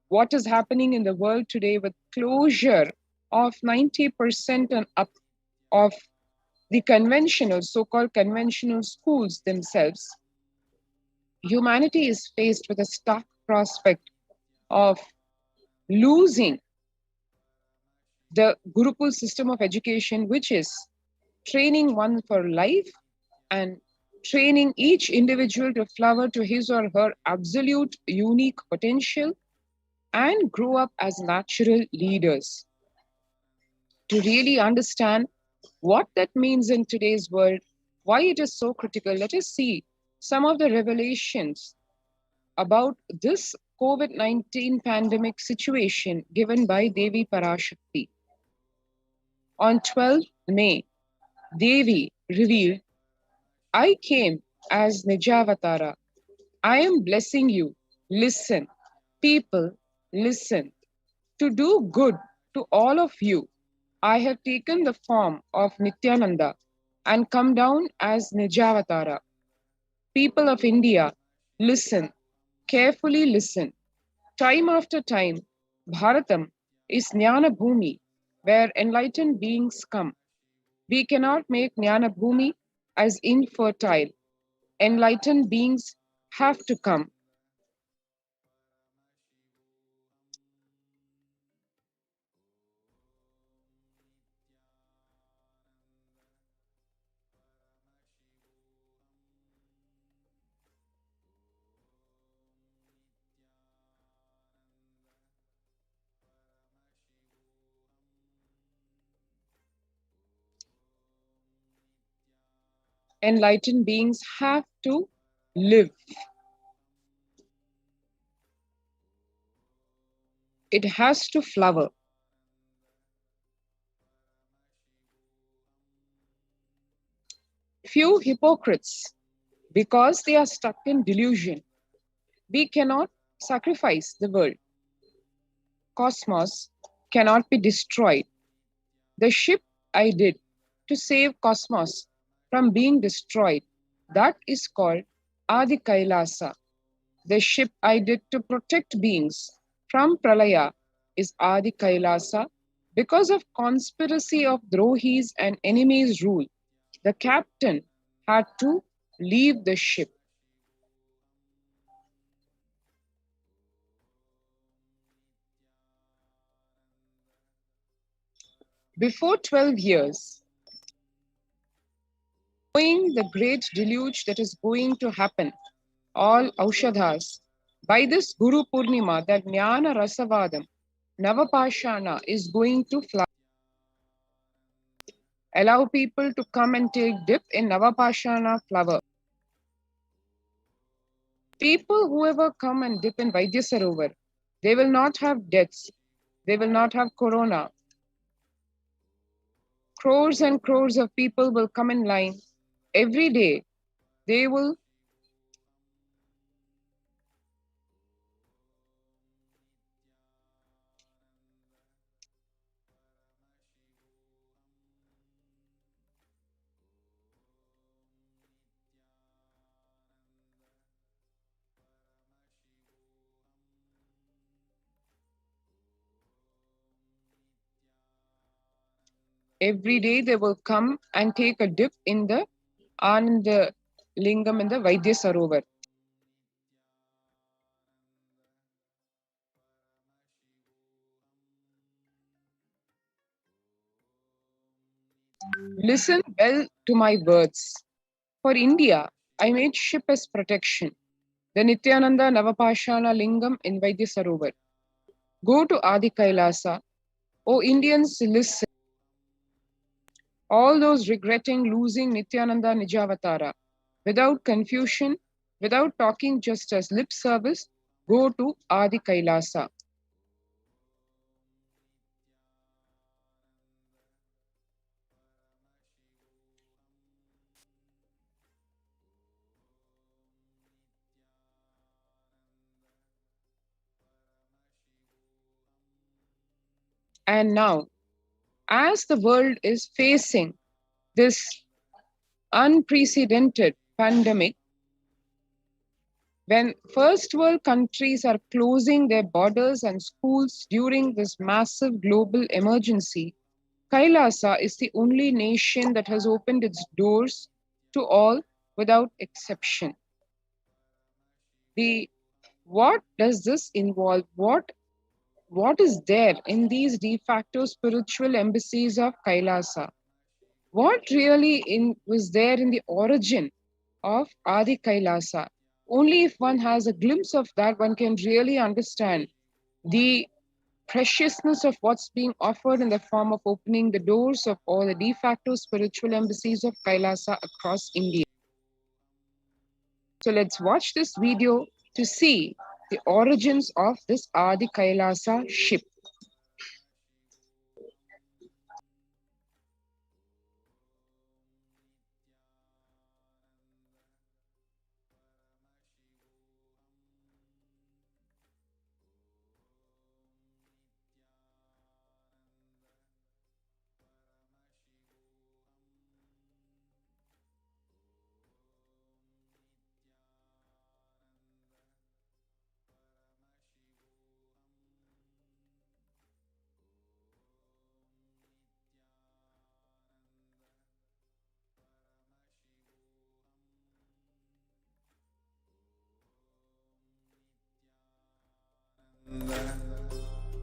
Speaker 9: what is happening in the world today with closure of 90% and up of the conventional, so-called conventional schools themselves, humanity is faced with a stark prospect of losing the Gurukul system of education, which is training one for life and training each individual to flower to his or her absolute unique potential and grow up as natural leaders. To really understand what that means in today's world, why it is so critical, let us see some of the revelations about this COVID-19 pandemic situation given by Devi Parashakti. On 12th May, Devi revealed, I came as Nijavatara. I am blessing you. Listen, people, listen. To do good to all of you, I have taken the form of Nithyananda and come down as Nijavatara. People of India, listen, carefully listen. Time after time, Bharatam is Jnana Bhumi, where enlightened beings come. We cannot make Jnana Bhumi as infertile. Enlightened beings have to come. enlightened beings have to live. It has to flower. Few hypocrites, because they are stuck in delusion. We cannot sacrifice the world. Cosmos cannot be destroyed. The ship I did to save Cosmos from being destroyed, that is called Adi Kailasa. The ship I did to protect beings from Pralaya is Adi Kailasa. Because of conspiracy of Drohis and enemies' rule, the captain had to leave the ship. Before 12 years, knowing the great deluge that is going to happen, all Aushadhas, by this Guru Purnima, that Jnana Rasavadam, Navapashana is going to fly. Allow people to come and take dip in Navapashana flower. People, whoever come and dip in Vaidya Sarovar, they will not have deaths. They will not have corona. Crores and crores of people will come in line. Every day, they will every day they will come and take a dip in the Ananda Lingam in the Vaidya Sarovar. Listen well to my words. For India, I made ship as protection. The Nithyananda Navapashana Lingam in Vaidya Sarovar. Go to Adi Kailasa. O Indians, listen. All those regretting losing Nithyananda Nijavatara, without confusion, without talking just as lip service, go to Adi Kailasa. And now, as the world is facing this unprecedented pandemic, when first world countries are closing their borders and schools during this massive global emergency, Kailasa is the only nation that has opened its doors to all without exception. What does this involve? What is there in these de facto spiritual embassies of Kailasa? What really was there in the origin of Adi Kailasa? Only if one has a glimpse of that, one can really understand the preciousness of what's being offered in the form of opening the doors of all the de facto spiritual embassies of Kailasa across India. So let's watch this video to see the origins of this Adi Kailasa ship.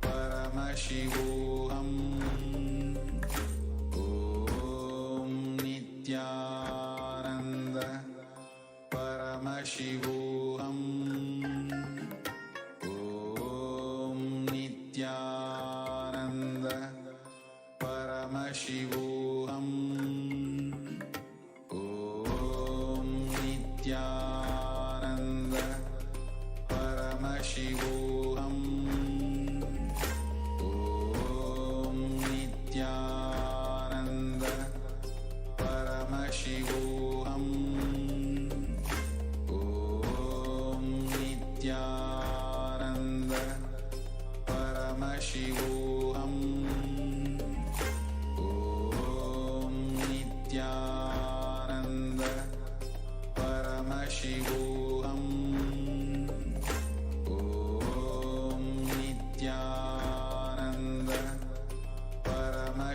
Speaker 11: Paramashivoham. Om Nithyananda Paramashivoham. Om Nithyananda Paramashivoham. Om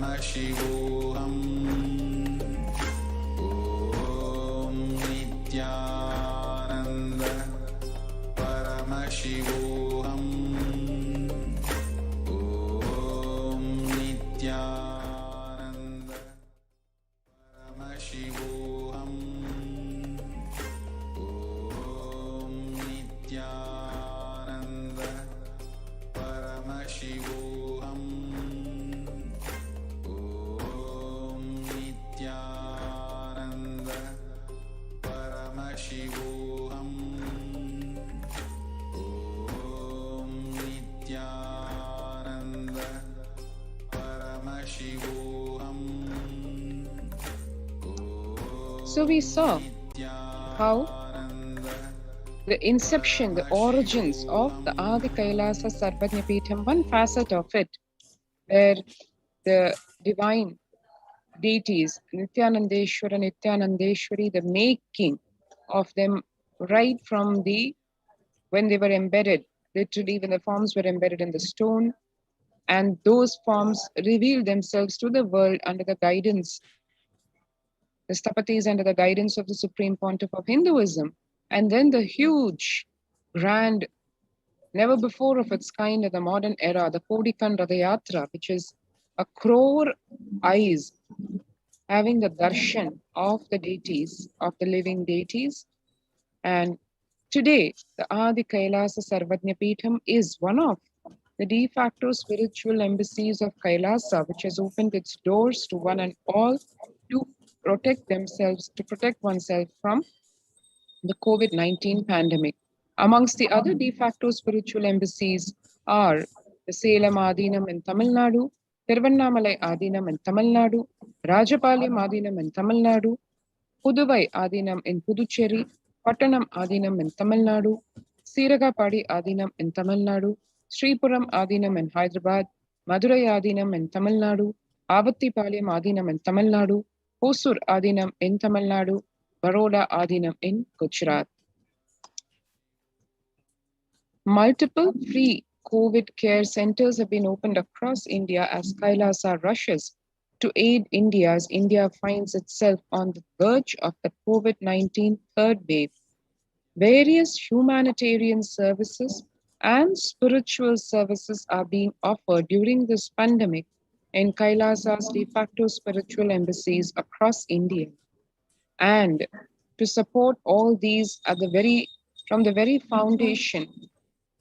Speaker 11: Paramashivoham. Om Nithyananda Paramashivoham. Om Nithyananda Paramashivoham. Om Nithyananda Paramashivoham. Om Nithyananda Paramashivoham. Om Nithyananda Paramashivoham.
Speaker 9: So we saw how the inception, the origins of the Adi Kailasa Sarvajñapitham, one facet of it, where the divine deities, Nithyanandeshwara, Nithyanandeshwari, the making of them right from when they were embedded, literally when the forms were embedded in the stone, and those forms revealed themselves to the world under the guidance, the Stapatis under the guidance of the Supreme Pontiff of Hinduism. And then the huge, grand, never before of its kind in the modern era, the Kodikan Radayatra, which is a crore eyes having the darshan of the deities, of the living deities. And today, the Adi Kailasa Sarvajñapitham is one of the de facto spiritual embassies of Kailasa, which has opened its doors to one and all to protect oneself from the COVID-19 pandemic. Amongst the other de facto spiritual embassies are the Salem Adinam in Tamil Nadu, Tiruvannamalai Adinam in Tamil Nadu, Rajapalayam Adinam in Tamil Nadu, Puduvai Adinam in Puducherry, Pattanam Adinam in Tamil Nadu, Siragapadi Adinam in Tamil Nadu, Sripuram Adinam in Hyderabad, Madurai Adinam in Tamil Nadu, Avattipalayam Adinam in Tamil Nadu, Hosur Adinam in Tamil Nadu, Baroda Adinam in Gujarat. Multiple free COVID care centers have been opened across India as Kailasa rushes to aid India as India finds itself on the verge of the COVID-19 third wave. Various humanitarian services and spiritual services are being offered during this pandemic in Kailasa's de facto spiritual embassies across India. And to support all these from the very foundation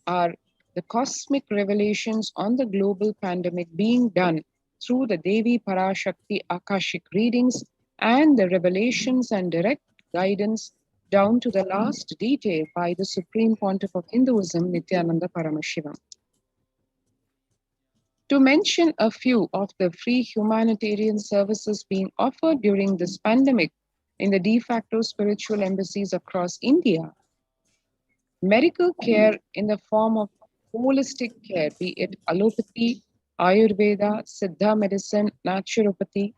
Speaker 9: are the cosmic revelations on the global pandemic being done through the Devi Parashakti Akashik readings and the revelations and direct guidance down to the last detail by the Supreme Pontiff of Hinduism, Nithyananda Paramashivam. To mention a few of the free humanitarian services being offered during this pandemic in the de facto spiritual embassies across India, medical care in the form of holistic care, be it allopathy, Ayurveda, Siddha medicine, naturopathy,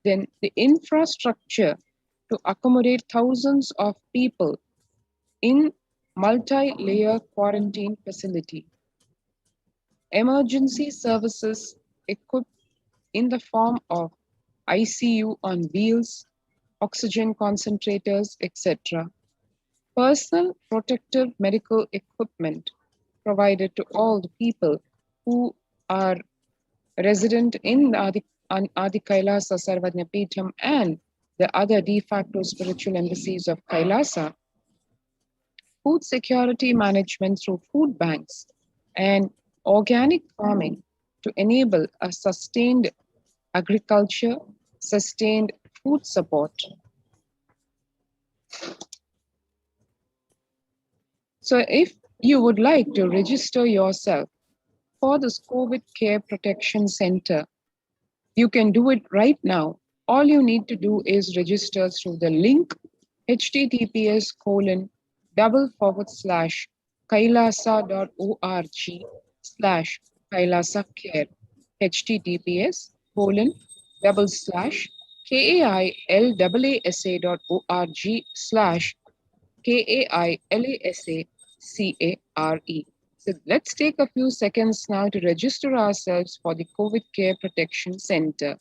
Speaker 9: then the infrastructure to accommodate thousands of people in multi-layer quarantine facility, emergency services equipped in the form of ICU on wheels, oxygen concentrators, etc. Personal protective medical equipment provided to all the people who are resident in Adi Kailasa Sarvajñapitham and the other de facto spiritual embassies of Kailasa, food security management through food banks, and organic farming to enable a sustained agriculture, sustained food support. So if you would like to register yourself for this COVID Care Protection Center, you can do it right now. All you need to do is register through the link https://kailasa.org/Kailasa Care, https://kailasa.org/KAILASA CARE. So let's take a few seconds now to register ourselves for the COVID Care Protection Center.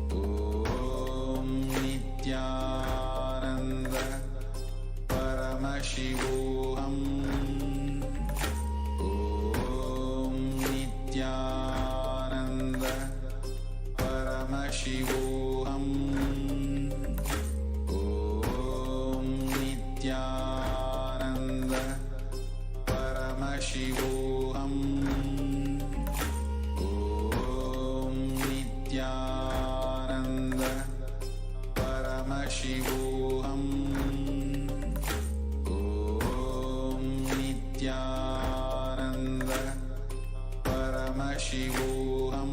Speaker 11: Om Nithyananda Paramashivoham. Om Nithyananda Paramashivoham. Om Nithyananda Paramashivoham. Om Nithyananda Paramashivoham. Om Nithyananda Paramashivoham.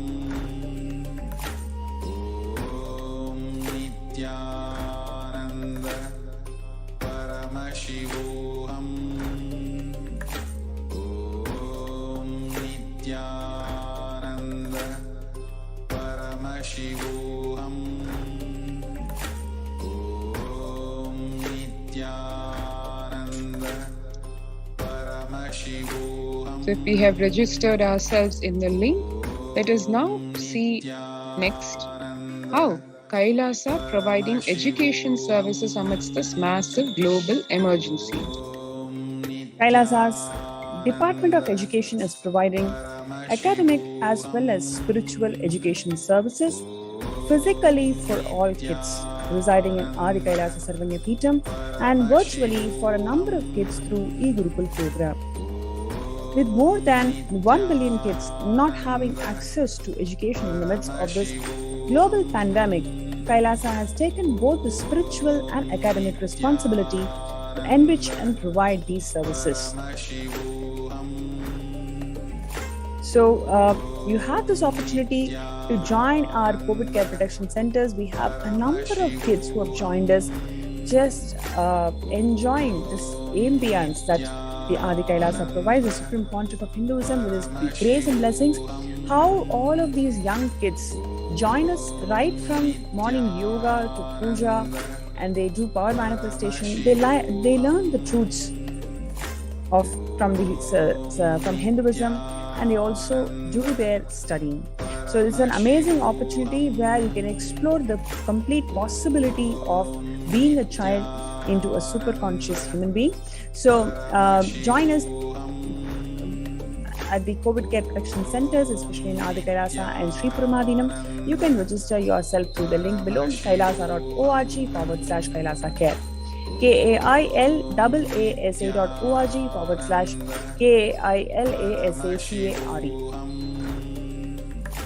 Speaker 11: Om Nithyananda Paramashivoham. Om Nithyananda Paramashivoham. Om Nithyananda Paramashivoham.
Speaker 9: So if we have registered ourselves in the link, let us now see next how Kailasa providing education services amidst this massive global emergency.
Speaker 8: Kailasa's Department of Education is providing academic as well as spiritual education services physically for all kids residing in Adi Kailasa Sarvanya Peetham and virtually for a number of kids through e-Gurukul program. With more than 1 billion kids not having access to education in the midst of this global pandemic, Kailasa has taken both the spiritual and academic responsibility to enrich and provide these services. So you have this opportunity to join our COVID care protection centers. We have a number of kids who have joined us, just enjoying this ambience that the Adi Kailasa provides, the Supreme Pontiff of Hinduism, with his grace and blessings. How all of these young kids join us right from morning yoga to puja, and they do power manifestation. They learn the truths from Hinduism, and they also do their studying. So it's an amazing opportunity where you can explore the complete possibility of being a child into a super conscious human being. So join us at the COVID care protection centers, especially in Adi Kailasa and Sri Puramadinam. You can register yourself through the link below, kailasa.org/Kailasa Care. KAILASA.org/KAILASACARE.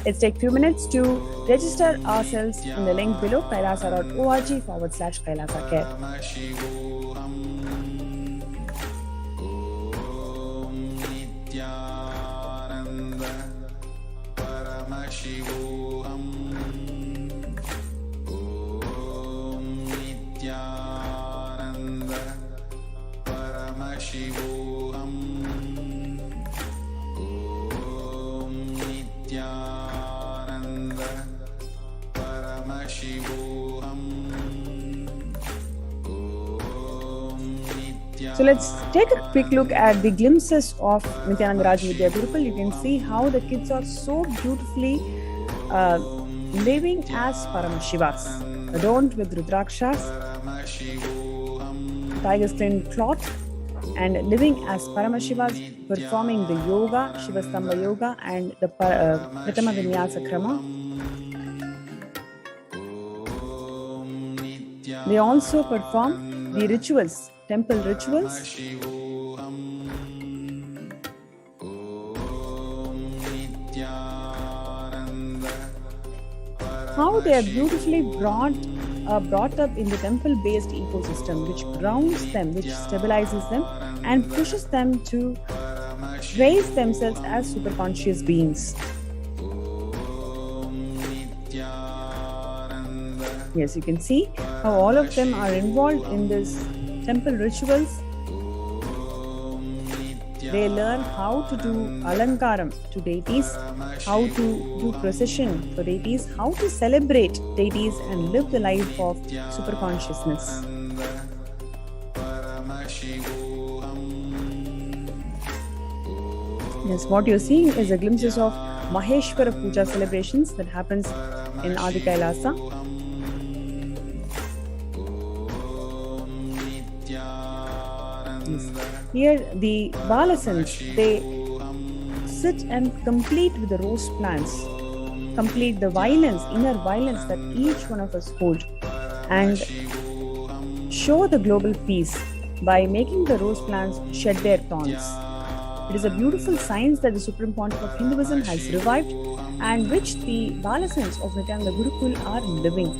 Speaker 8: Let's take a few minutes to register ourselves in the link below, kailasa.org/Kailasa Care.
Speaker 11: Paramashivoham. Om Nithyananda Paramashivoham. Om Nithyananda Paramashivoham.
Speaker 8: So let's take a quick look at the glimpses of Nithyananda Raj Vidya Gurukul. You can see how the kids are so beautifully living as Paramashivas, adorned with Rudrakshas, tiger skin cloth, and living as Paramashivas, performing the yoga, Shivastamba Yoga, and the Pratama Vinyasa Krama. They also perform the rituals temple rituals.
Speaker 11: Paramashivoham. Om Nithyananda
Speaker 8: How they are beautifully brought up in the temple-based ecosystem, which grounds them, which stabilizes them, and pushes them to raise themselves as superconscious beings. Yes, you can see how all of them are involved in this temple rituals. They learn how to do alankaram to deities, how to do procession for deities, how to celebrate deities and live the life of superconsciousness. Yes, what you're seeing is a glimpses of Maheshwara Puja celebrations that happens in Adi Kailasa. Yes. Here the Balasans, they sit and complete with the rose plants, complete the violence, inner violence that each one of us hold, and show the global peace by making the rose plants shed their thorns. It is a beautiful science that the Supreme Pontiff of Hinduism has revived and which the Balasans of Nithyananda Gurukul are living.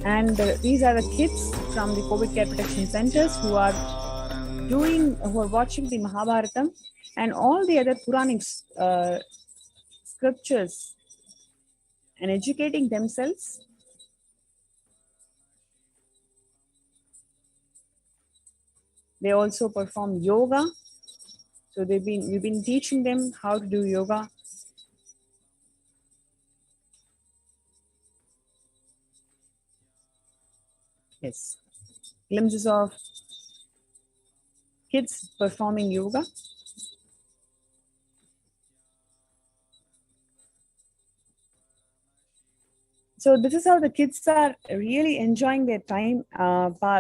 Speaker 8: And these are the kids from the COVID care protection centers who are watching the Mahabharatam and all the other Puranic scriptures and educating themselves. They also perform yoga. So we've been teaching them how to do yoga. Yes, glimpses of kids performing yoga. So this is how the kids are really enjoying their time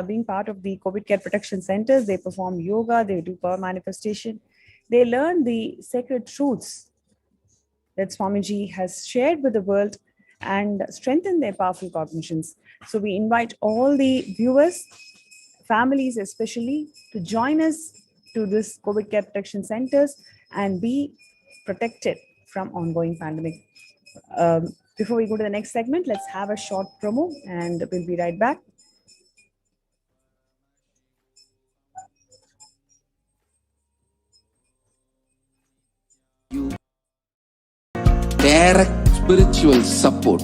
Speaker 8: being part of the COVID care protection centers. They perform yoga, they do power manifestation. They learn the sacred truths that Swamiji has shared with the world and strengthen their powerful cognitions. So we invite all the viewers, families especially, to join us to this COVID care protection centers and be protected from ongoing pandemic. Before we go to the next segment, let's have a short promo and we'll be right back.
Speaker 7: Direct spiritual support,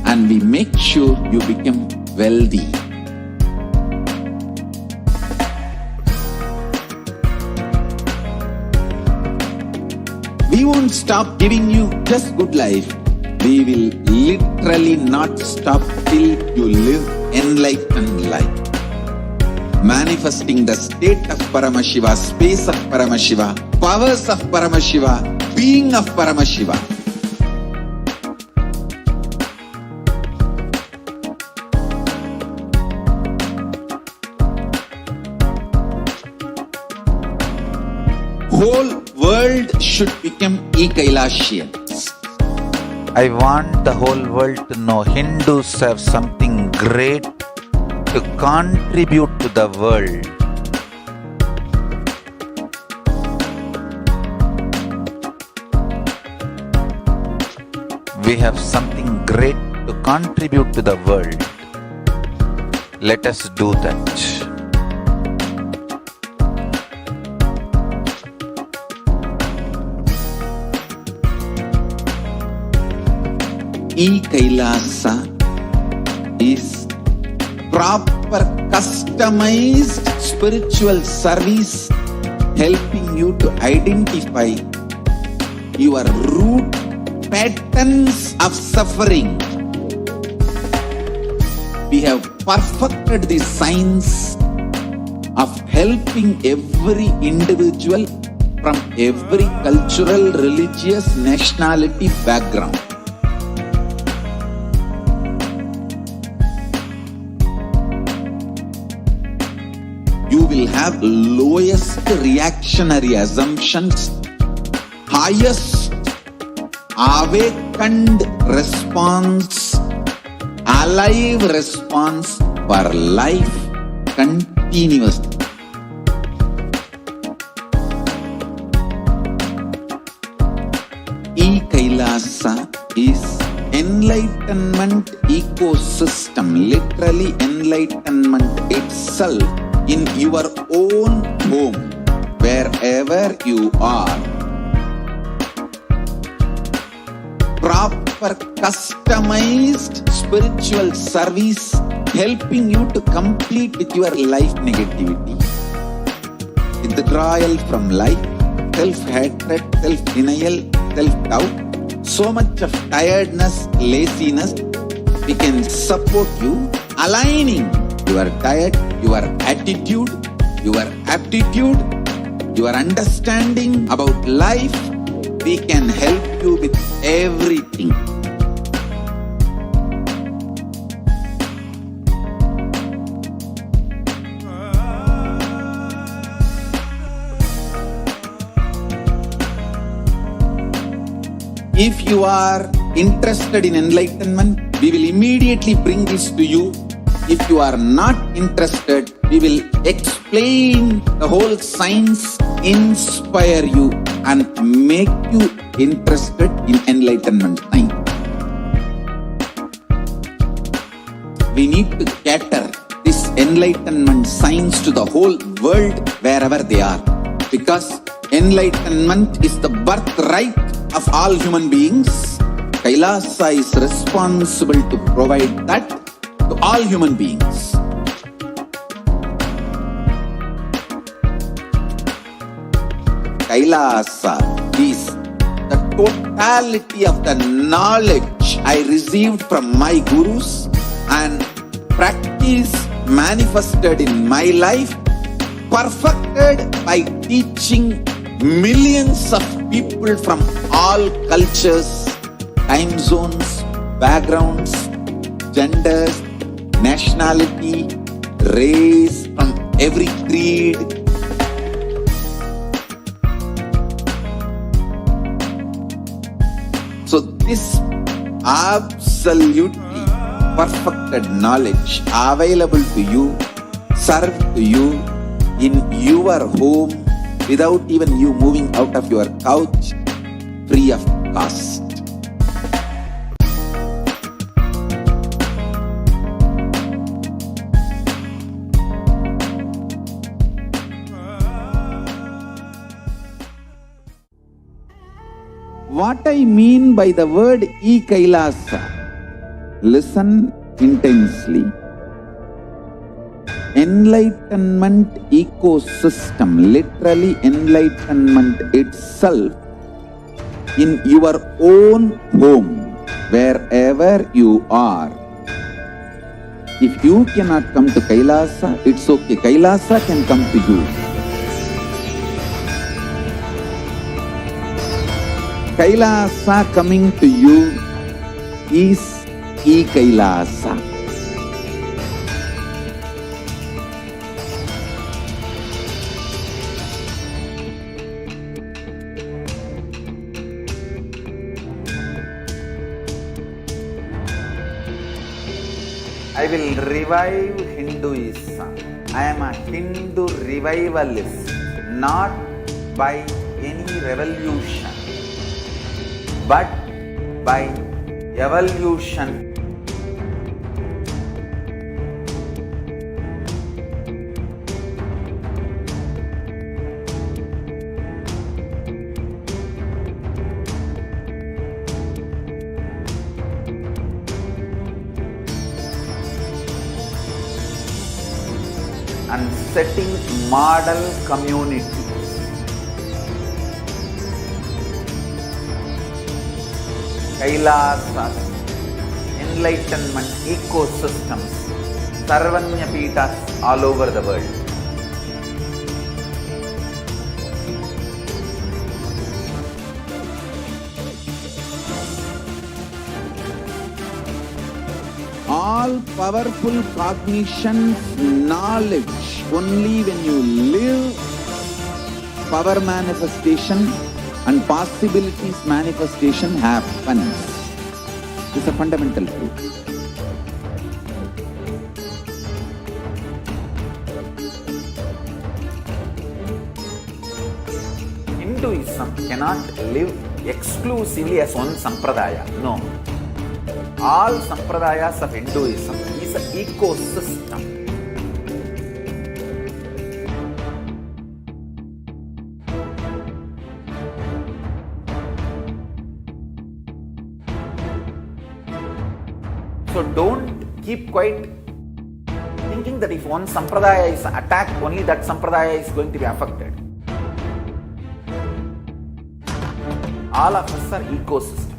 Speaker 7: and we make sure you become wealthy. We won't stop giving you just good life. We will literally not stop till you live enlightened life. Manifesting the state of Paramashiva, space of Paramashiva, powers of Paramashiva, being of Paramashiva. Whole world should become Kailasians.
Speaker 1: I want the whole world to know Hindus have something great to contribute to the world. We have something great to contribute to the world. Let us do that.
Speaker 7: Kailasa is proper customized spiritual service helping you to identify your root patterns of suffering. We have perfected the science of helping every individual from every cultural, religious, nationality background. You will have lowest reactionary assumptions, highest awakened response alive response for life continuously. Kailasa is enlightenment ecosystem, literally enlightenment itself in your own home, wherever you are. Proper customized spiritual service helping you to complete with your life negativity. Withdrawal from life, self-hatred, self-denial, self-doubt, so much of tiredness, laziness, we can support you, aligning your diet, your attitude, your aptitude, your understanding about life. We can help you with everything. If you are interested in enlightenment, we will immediately bring this to you. If you are not interested, we will explain the whole science, inspire you and make you interested in enlightenment time. We need to cater this enlightenment science to the whole world wherever they are, because enlightenment is the birthright of all human beings. Kailasa is responsible to provide that to all human beings. Kailasa is the totality of the knowledge I received from my gurus and practice manifested in my life, perfected by teaching millions of people from all cultures, time zones, backgrounds, genders, nationality, race, from every creed. So this absolutely perfected knowledge available to you, served to you in your home, without even you moving out of your couch, free of cost. What I mean by the word Kailasa, listen intensely. Enlightenment ecosystem, literally enlightenment itself in your own home, wherever you are. If you cannot come to Kailasa, it's okay. Kailasa can come to you. Kailasa coming to you is Kailasa. I will revive Hinduism. I am a Hindu revivalist, not by any revolution, but by evolution. And setting model communities. Kailasas, enlightenment ecosystems, Sarvanya Pitas all over the world. All powerful cognition, knowledge, only when you live, power manifestation and possibilities manifestation happens. This is a fundamental truth.
Speaker 6: cannot live exclusively as one sampradaya. No. All sampradayas of Hinduism is an ecosystem. So don't keep quiet thinking that if one sampradaya is attacked, only that sampradaya is going to be affected. All of us are ecosystem.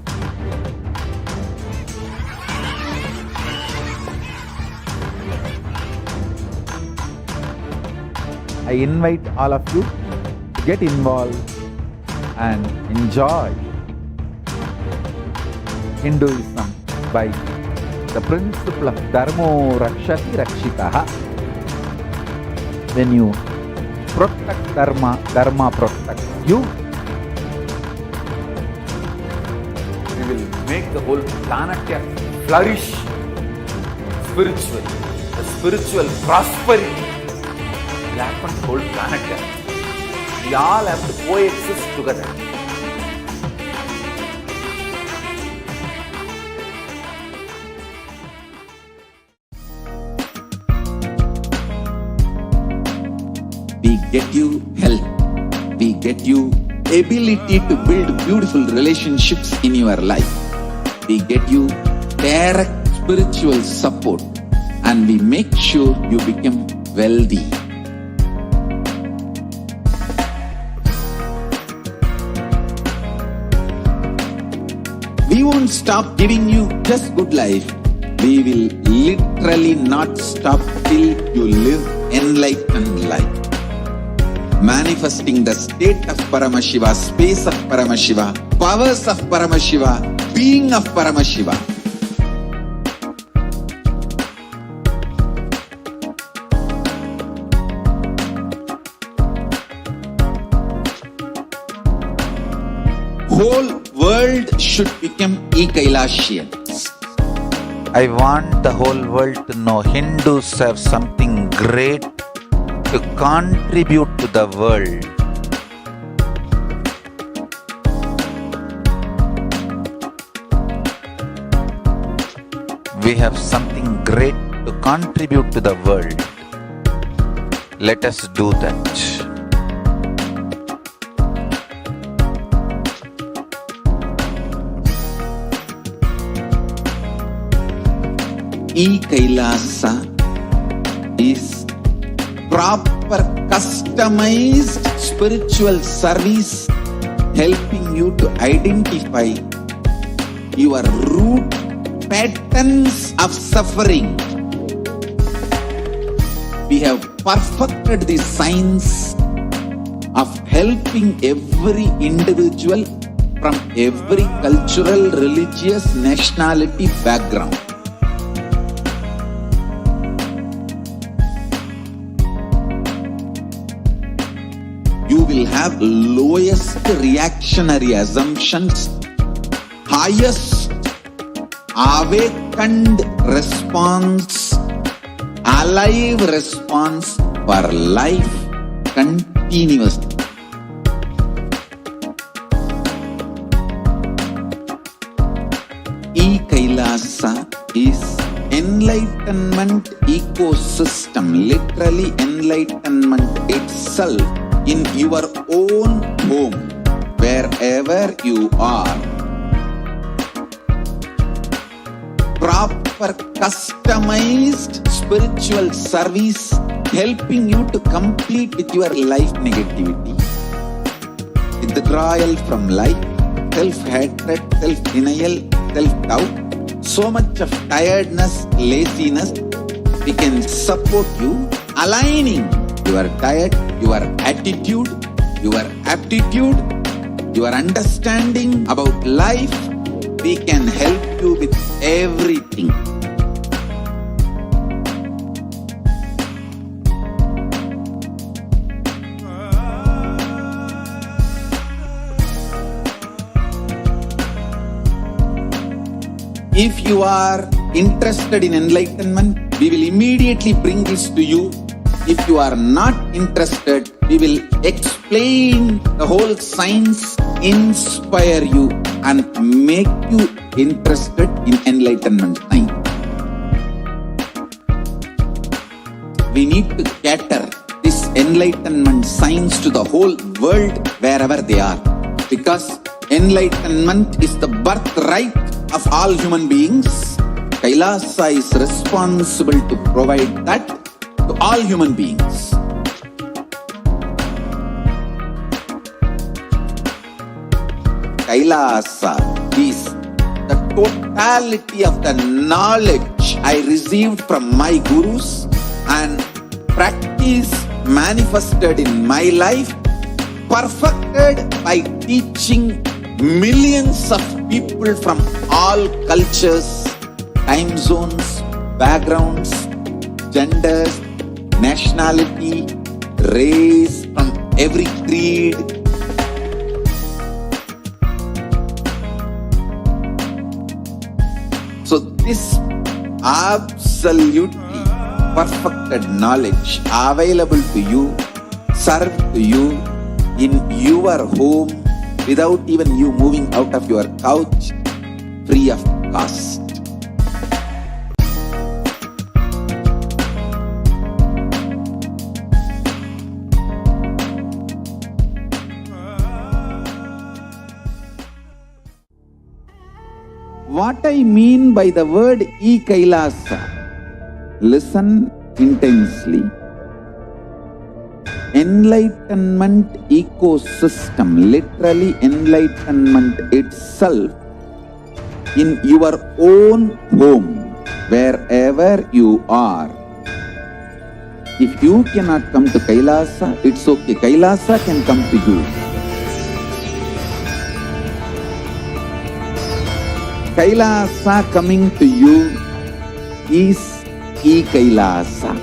Speaker 10: I invite all of you to get involved and enjoy Hinduism by the principle of Dharmo Rakshati Rakshitaha. When you protect Dharma, Dharma protects you.
Speaker 6: We will make the whole planet flourish spiritually. The spiritual prosperity will happen to the whole planet. We all have to coexist together.
Speaker 7: We get you health. We get you ability to build beautiful relationships in your life. We get you direct spiritual support, and we make sure you become wealthy. We won't stop giving you just good life. We will literally not stop till you live enlightened life. Manifesting the state of Paramashiva, space of Paramashiva, powers of Paramashiva, being of Paramashiva. Whole world should become Kailasians.
Speaker 1: I want the whole world to know Hindus have something great to contribute to the world. We have something great to contribute to the world. Let us do that.
Speaker 7: Kailasa is proper customized spiritual service helping you to identify your root patterns of suffering. We have perfected the science of helping every individual from every cultural, religious, nationality background. You will have lowest reactionary assumptions, highest awakened response, alive response for life continuously. Kailasa is enlightenment ecosystem, literally enlightenment itself in your own home, wherever you are. Proper customized spiritual service helping you to complete with your life negativity, withdrawal from life, self-hatred, self-denial, self-doubt, so much of tiredness, laziness. We can support you aligning your diet, your attitude, your aptitude, your understanding about life. We can help you with everything. If you are interested in enlightenment, we will immediately bring this to you. If you are not interested, We will explain the whole science, inspire you and make you interested in enlightenment science. We need to cater this enlightenment science to the whole world wherever they are. Because enlightenment is the birthright of all human beings. Kailasa is responsible to provide that to all human beings. Kailasa is the totality of the knowledge I received from my gurus and practice manifested in my life, perfected by teaching millions of people from all cultures, time zones, backgrounds, genders, nationality, race, from every creed. So this absolutely perfected knowledge available to you, served to you in your home without even you moving out of your couch, free of cost. What I mean by the word Kailasa, listen intensely. Enlightenment ecosystem, literally enlightenment itself, in your own home, wherever you are. If you cannot come to Kailasa, it's okay. Kailasa can come to you. Kailasa coming to you is Kailasa.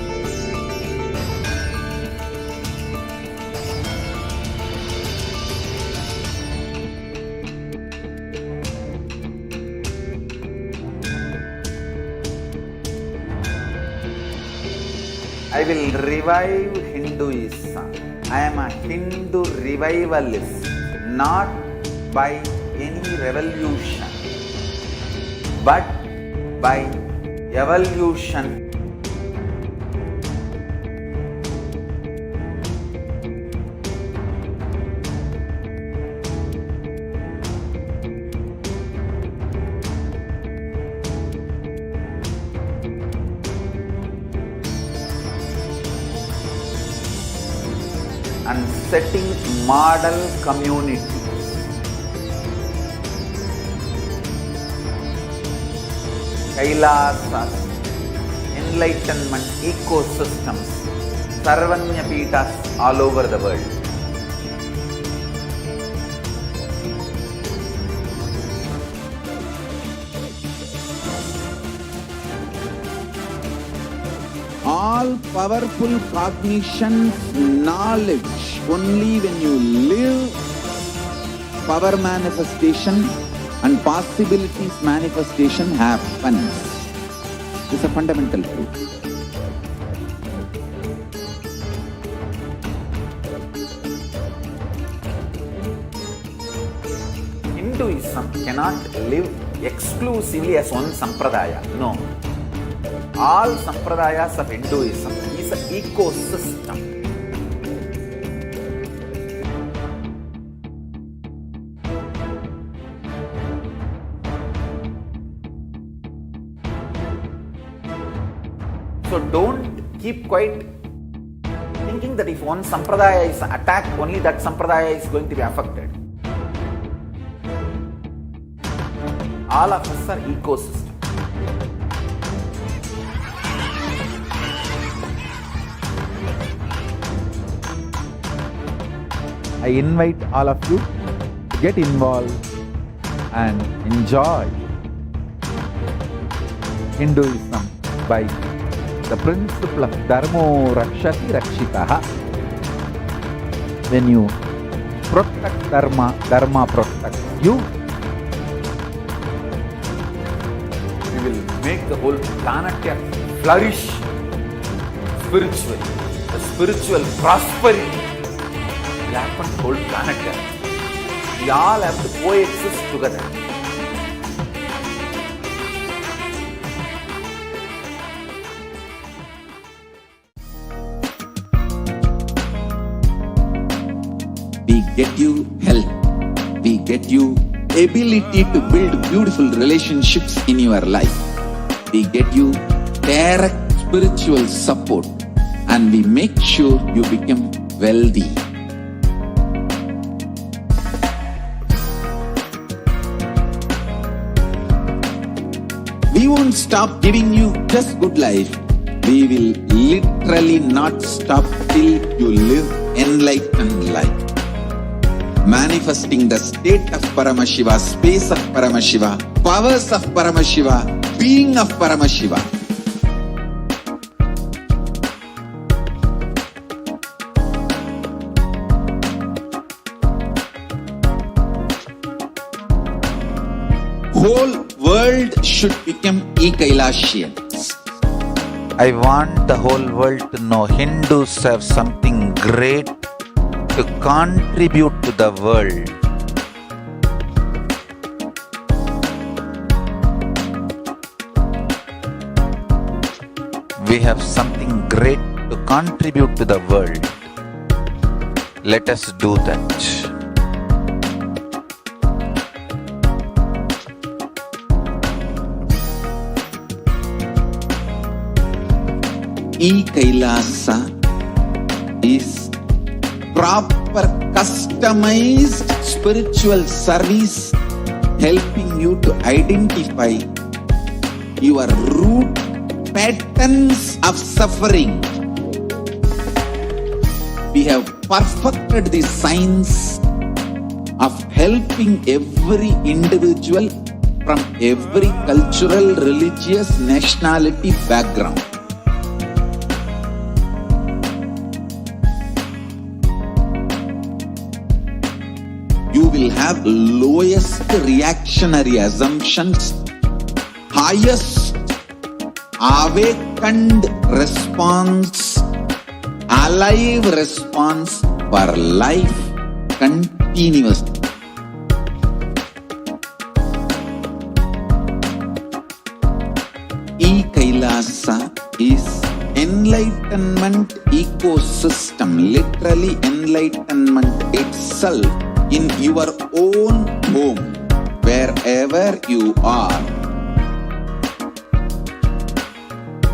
Speaker 7: I will revive Hinduism. I am a Hindu revivalist, not by any revolution, but by evolution. And setting model community. Kailasas, enlightenment ecosystems, Sarvanya Pitas all over the world. All powerful cognition, knowledge, only when you live, power manifestation and possibilities manifestation happens. This is a fundamental truth. Hinduism cannot live exclusively as one sampradaya. No. All sampradayas of Hinduism is an ecosystem. So don't keep quiet thinking that if one sampradaya is attacked, only that sampradaya is going to be affected. All of us are ecosystems.
Speaker 10: I invite all of you to get involved and enjoy Hinduism by the principle of Dharmo Rakshati Rakshitaha. When you protect Dharma, Dharma protects you.
Speaker 6: We will make the whole planet flourish spiritually. The spiritual prosperity will happen to whole planet Earth. We all have to coexist together.
Speaker 7: We get you health. We get you ability to build beautiful relationships in your life. We get you direct spiritual support, and we make sure you become wealthy. We won't stop giving you just good life. We will literally not stop till you live enlightened life. Manifesting the state of Paramashiva, space of Paramashiva, powers of Paramashiva, being of Paramashiva. Whole world should become Kailasians.
Speaker 1: I want the whole world to know Hindus have something great to contribute to the world. We have something great to contribute to the world. Let us do that.
Speaker 7: Kailasa is proper customized spiritual service helping you to identify your root patterns of suffering. We have perfected the science of helping every individual from every cultural, religious, nationality background. You will have lowest reactionary assumptions, highest awakened response, alive response for life continuously. Kailasa is enlightenment ecosystem, literally enlightenment itself in your own home, wherever you are.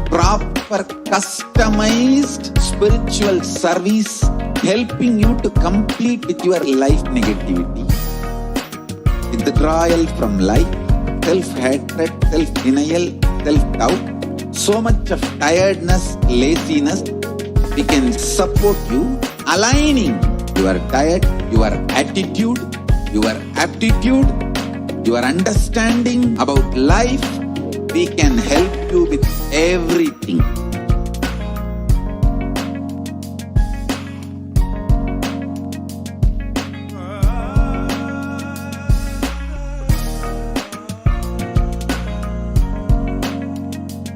Speaker 7: Proper customized spiritual service helping you to complete with your life negativity, withdrawal from life, self-hatred, self-denial, self-doubt, so much of tiredness, laziness. We can support you aligning your diet, your attitude, your aptitude, your understanding about life. We can help you with everything.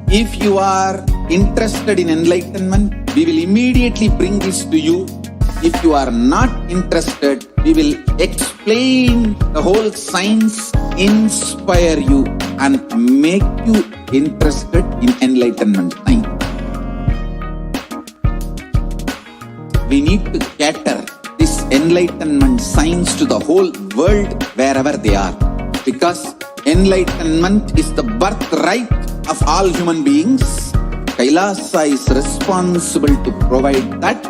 Speaker 7: If you are interested in enlightenment, we will immediately bring this to you. If you are not interested, we will explain the whole science, inspire you, and make you interested in enlightenment science. We need to cater this enlightenment science to the whole world wherever they are, because enlightenment is the birthright of all human beings. Kailasa is responsible to provide that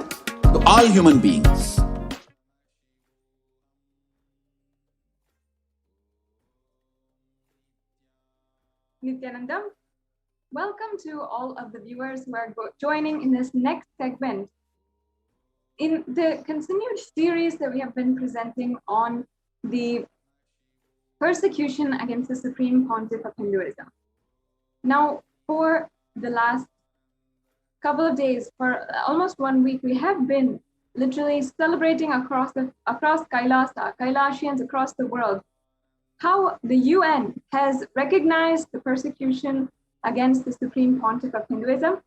Speaker 7: to all human beings.
Speaker 5: Nithyananda, welcome to all of the viewers who are joining in this next segment in the continued series that we have been presenting on the persecution against the Supreme Pontiff of Hinduism. Now, for the last couple of days, for almost 1 week, we have been literally celebrating across Kailasa, Kailasians across the world, how the UN has recognized the persecution against the Supreme Pontiff of Hinduism.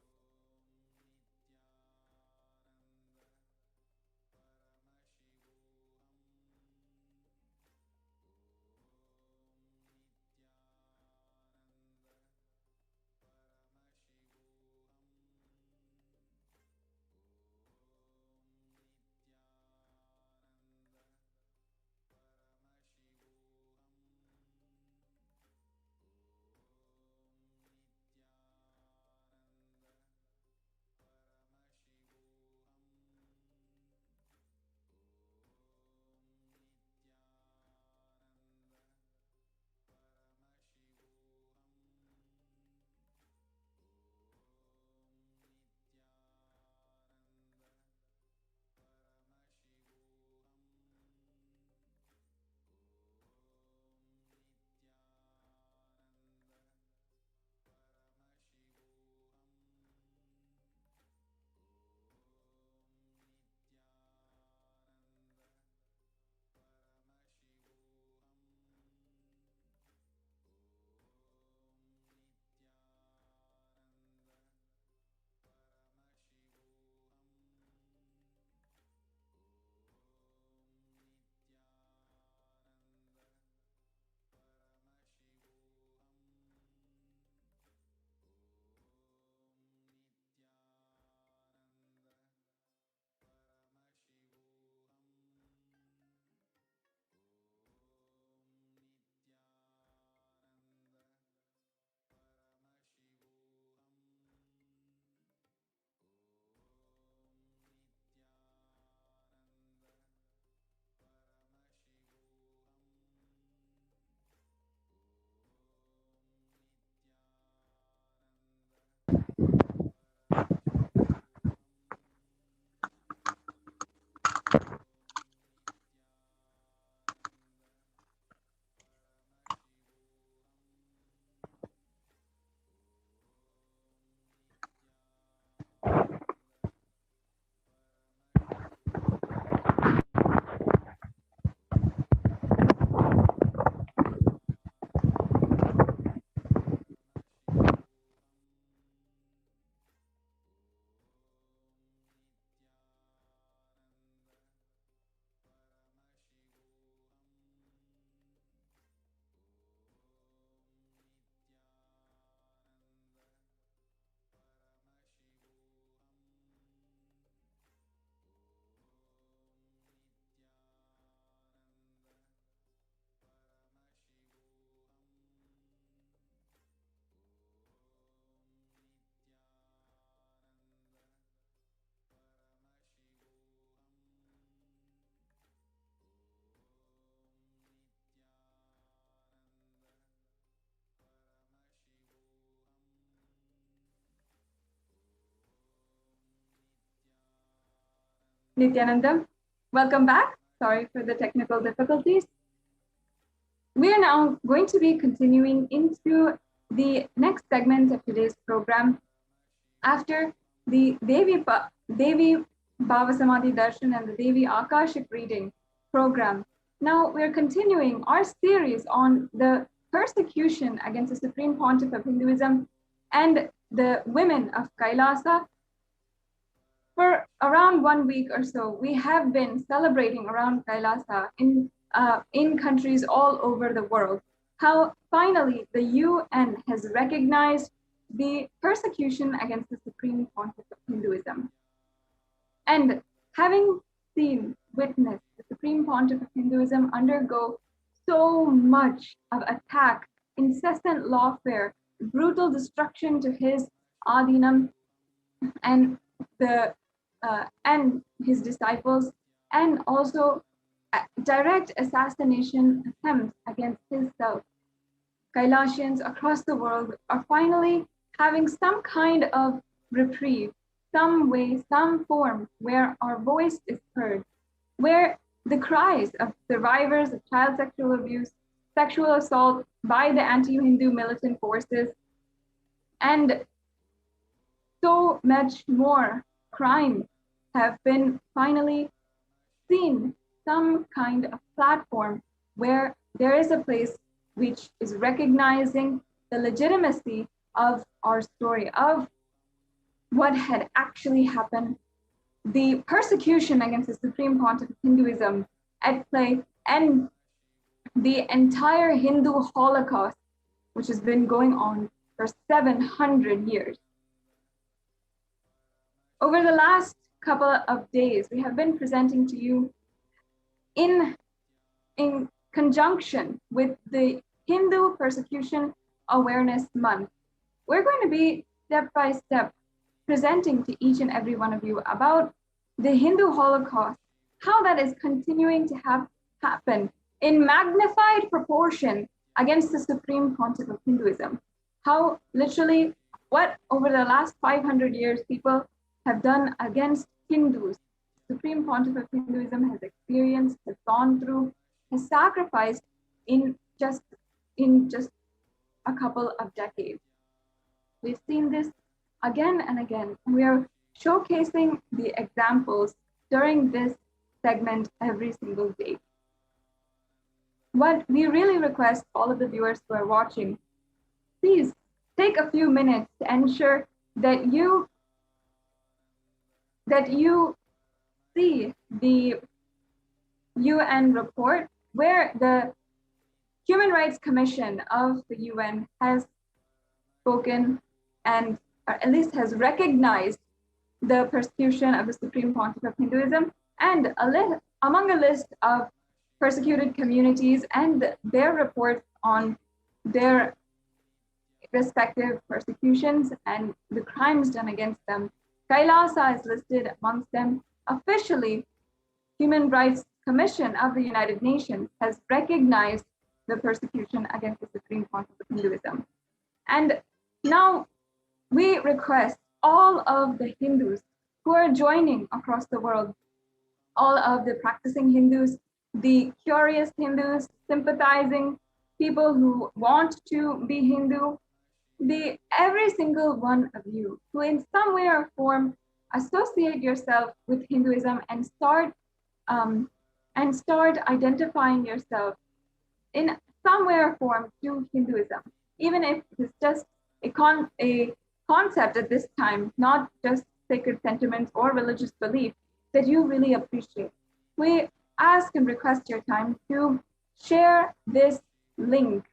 Speaker 5: Nithyananda. Welcome back. Sorry for the technical difficulties. We are now going to be continuing into the next segment of today's program after the Devi Bhavasamadhi Darshan and the Devi Akashik reading program. Now we're continuing our series on the persecution against the Supreme Pontiff of Hinduism and the women of Kailasa. For around 1 week or so, we have been celebrating around Kailasa in countries all over the world, how finally the UN has recognized the persecution against the Supreme Pontiff of Hinduism. And having witnessed the Supreme Pontiff of Hinduism undergo so much of attack, incessant lawfare, brutal destruction to his Adinam and his disciples, and also direct assassination attempts against himself, Kailasians across the world are finally having some kind of reprieve, some way, some form where our voice is heard, where the cries of survivors of child sexual abuse, sexual assault by the anti-Hindu militant forces, and so much more crime have been finally seen some kind of platform where there is a place which is recognizing the legitimacy of our story, of what had actually happened, the persecution against the Supreme Pontiff of Hinduism at play, and the entire Hindu Holocaust, which has been going on for 700 years. Over the last couple of days, we have been presenting to you in conjunction with the Hindu Persecution Awareness Month. We're going to be step by step presenting to each and every one of you about the Hindu Holocaust, how that is continuing to happen in magnified proportion against the Supreme Pontiff of Hinduism, how literally what over the last 500 years people have done against Hindus, Supreme Pontiff of Hinduism has experienced, has gone through, has sacrificed in just a couple of decades. We've seen this again and again. We are showcasing the examples during this segment every single day. What we really request all of the viewers who are watching, please take a few minutes to ensure that you see the UN report where the Human Rights Commission of the UN has spoken and or at least has recognized the persecution of the Supreme Pontiff of Hinduism, and among a list of persecuted communities and their reports on their respective persecutions and the crimes done against them, Kailasa is listed amongst them. Officially, Human Rights Commission of the United Nations has recognized the persecution against the Supreme Pontiff of Hinduism. And now we request all of the Hindus who are joining across the world, all of the practicing Hindus, the curious Hindus, sympathizing people who want to be Hindu, every single one of you who in some way or form associate yourself with Hinduism and start identifying yourself in some way or form to Hinduism, even if it's just a concept at this time, not just sacred sentiments or religious belief that you really appreciate. We ask and request your time to share this link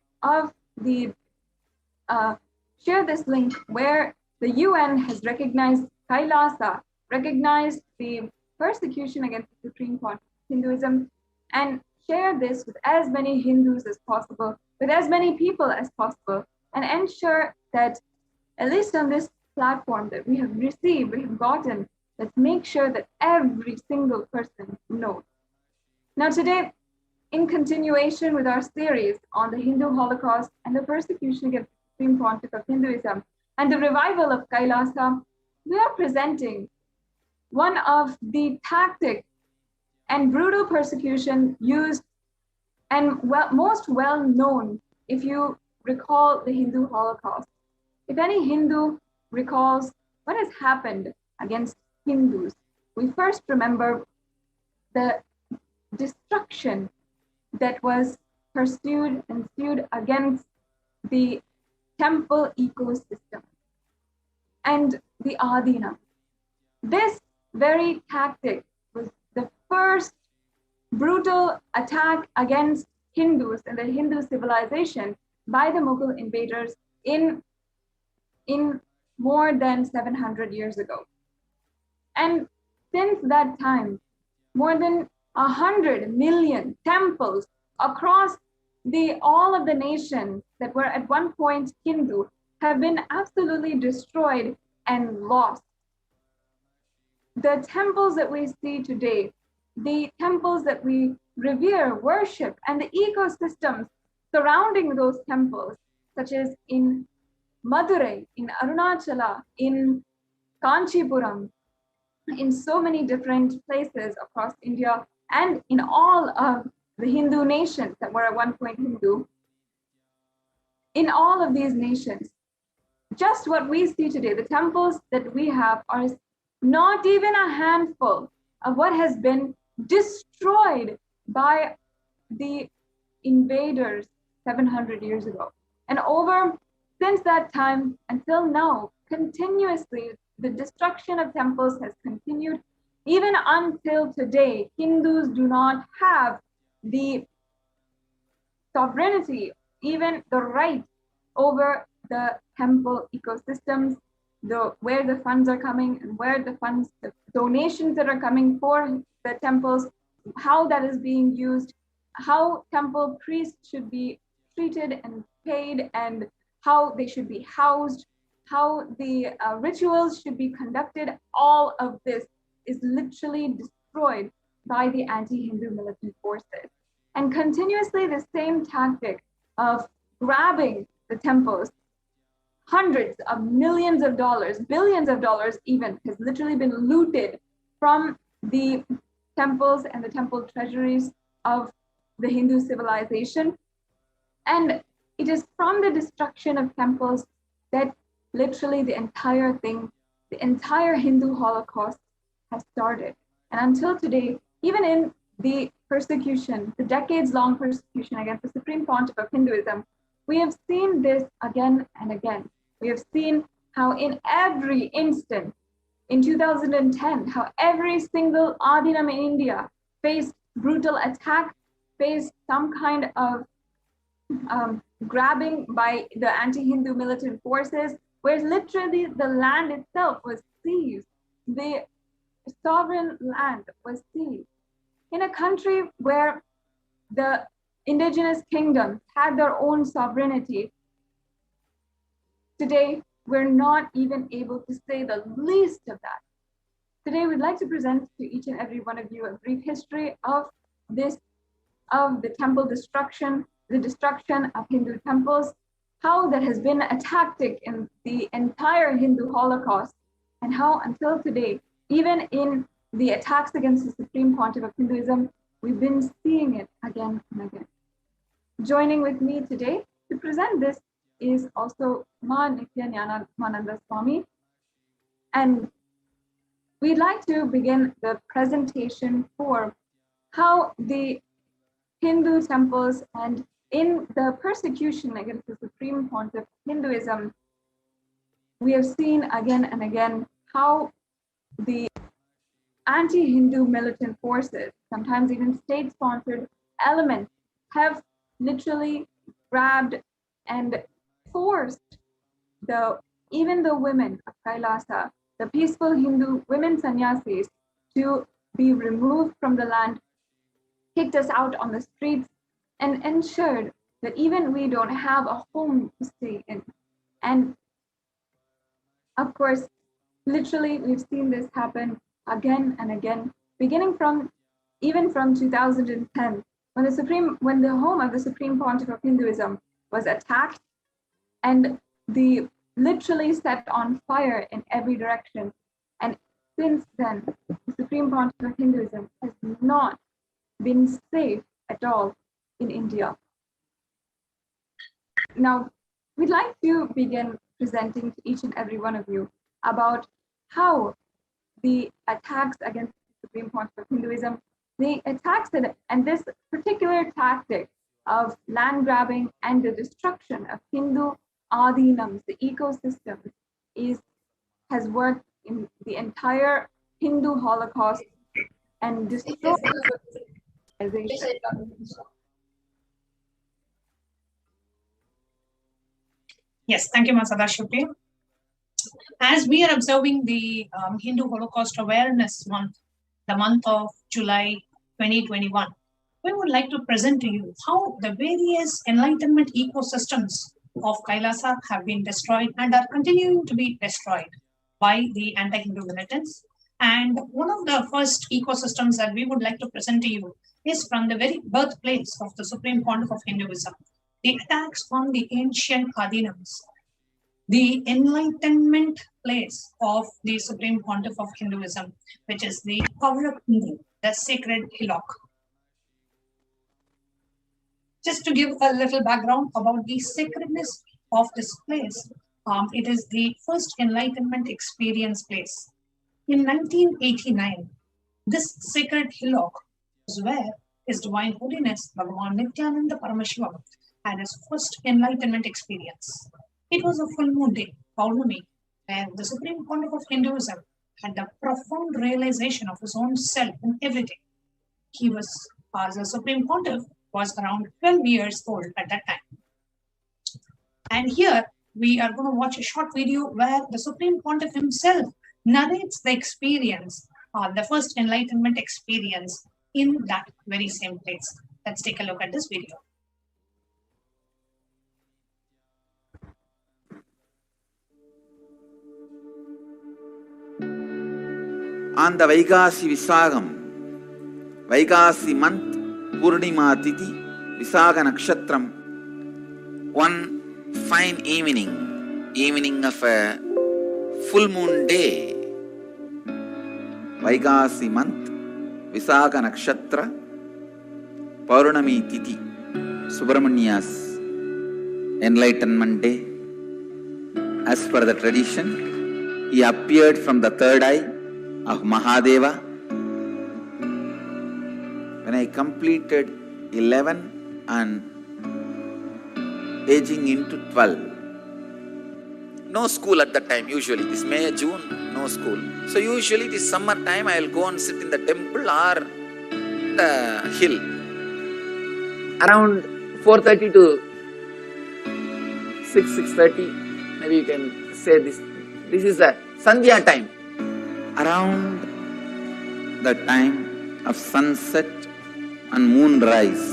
Speaker 5: where the UN has recognized Kailasa, recognized the persecution against the Supreme Pontiff of Hinduism, and share this with as many Hindus as possible, with as many people as possible, and ensure that at least on this platform that we have received, we have gotten, let's make sure that every single person knows. Now today, in continuation with our series on the Hindu Holocaust and the persecution against the Supreme Pontiff of Hinduism and the revival of Kailasa, we are presenting one of the tactic and brutal persecution used and most well known, if you recall the Hindu Holocaust. If any Hindu recalls what has happened against Hindus, we first remember the destruction that was pursued and ensued against the temple ecosystem and the Adina. This very tactic was the first brutal attack against Hindus and the Hindu civilization by the Mughal invaders in more than 700 years ago. And since that time, more than 100 million temples across all of the nations that were at one point Hindu have been absolutely destroyed and lost. The temples that we see today, the temples that we revere, worship, and the ecosystems surrounding those temples, such as in Madurai, in Arunachala, in Kanchipuram, in so many different places across India, and in all of the Hindu nations that were at one point Hindu, in all of these nations, just what we see today, the temples that we have are not even a handful of what has been destroyed by the invaders 700 years ago. And since that time until now, continuously, the destruction of temples has continued. Even until today, Hindus do not have the sovereignty, even the right over the temple ecosystems, where the funds are coming and where the donations that are coming for the temples, how that is being used, how temple priests should be treated and paid, and how they should be housed, how the rituals should be conducted. All of this is literally destroyed by the anti-Hindu militant forces. And continuously the same tactic of grabbing the temples, hundreds of millions of dollars, billions of dollars even, has literally been looted from the temples and the temple treasuries of the Hindu civilization. And it is from the destruction of temples that literally the entire Hindu Holocaust has started. And until today, even in the persecution, the decades-long persecution against the Supreme Pontiff of Hinduism, we have seen this again and again. We have seen how in every instance, in 2010, how every single Adinam in India faced brutal attack, faced some kind of grabbing by the anti-Hindu militant forces, where literally the land itself was seized. The sovereign land was seized. In a country where the indigenous kingdoms had their own sovereignty, today we're not even able to say the least of that. Today we'd like to present to each and every one of you a brief history of the temple destruction, the destruction of Hindu temples, how that has been a tactic in the entire Hindu Holocaust, and how until today, even in the attacks against the Supreme Pontiff of Hinduism, we've been seeing it again and again. Joining with me today to present this is also Ma Nithyananda Paramashivam, and we'd like to begin the presentation for how the Hindu temples and in the persecution against the Supreme Pontiff of Hinduism, we have seen again and again how the anti-Hindu militant forces, sometimes even state-sponsored elements, have literally grabbed and forced even the women of Kailasa, the peaceful Hindu women sannyasis, to be removed from the land, kicked us out on the streets, and ensured that even we don't have a home to stay in. And of course, literally, we've seen this happen again and again, beginning from 2010, when the home of the Supreme Pontiff of Hinduism was attacked and literally set on fire in every direction. And since then, the Supreme Pontiff of Hinduism has not been safe at all in India. Now, we'd like to begin presenting to each and every one of you about how the attacks against the Supreme Pontiff of Hinduism, the attacks and this particular tactic of land grabbing and the destruction of Hindu adhinams, the ecosystem, has worked in the entire Hindu Holocaust and destroyed civilization.
Speaker 12: Yes, thank you, Masada Shukri. As we are observing the Hindu Holocaust Awareness Month, the month of July 2021, we would like to present to you how the various enlightenment ecosystems of Kailasa have been destroyed and are continuing to be destroyed by the anti-Hindu militants. And one of the first ecosystems that we would like to present to you is from the very birthplace of the Supreme Pontiff of Hinduism, the attacks on the ancient adhinams, the enlightenment place of the Supreme Pontiff of Hinduism, which is the Parashakti, the sacred hillock. Just to give a little background about the sacredness of this place, it is the first enlightenment experience place. In 1989, this sacred hillock was where His Divine Holiness Bhagavan Nithyananda Paramashivam had his first enlightenment experience. It was a full moon day, Paurnami, where the Supreme Pontiff of Hinduism had the profound realization of his own self in everything. He was, as a Supreme Pontiff, was around 12 years old at that time. And here we are going to watch a short video where the Supreme Pontiff himself narrates the experience, the first enlightenment experience in that very same place. Let's take a look at this video.
Speaker 1: On the Vaigasi Visagam, Vaigasi month, Purnima Tithi, Visaga Nakshatram, one fine evening of a full moon day, Vaigasi month, Visaga Nakshatra, Paurnami Tithi, Subramania's Enlightenment Day. As per the tradition, he appeared from the third eye of Mahadeva. When I completed 11 and aging into 12, no school at that time usually, this May, June, no school. So usually this summer time I will go and sit in the temple or the hill. Around 4:30 to 6:30, maybe you can say this is the Sandhya time. Around the time of sunset and moonrise,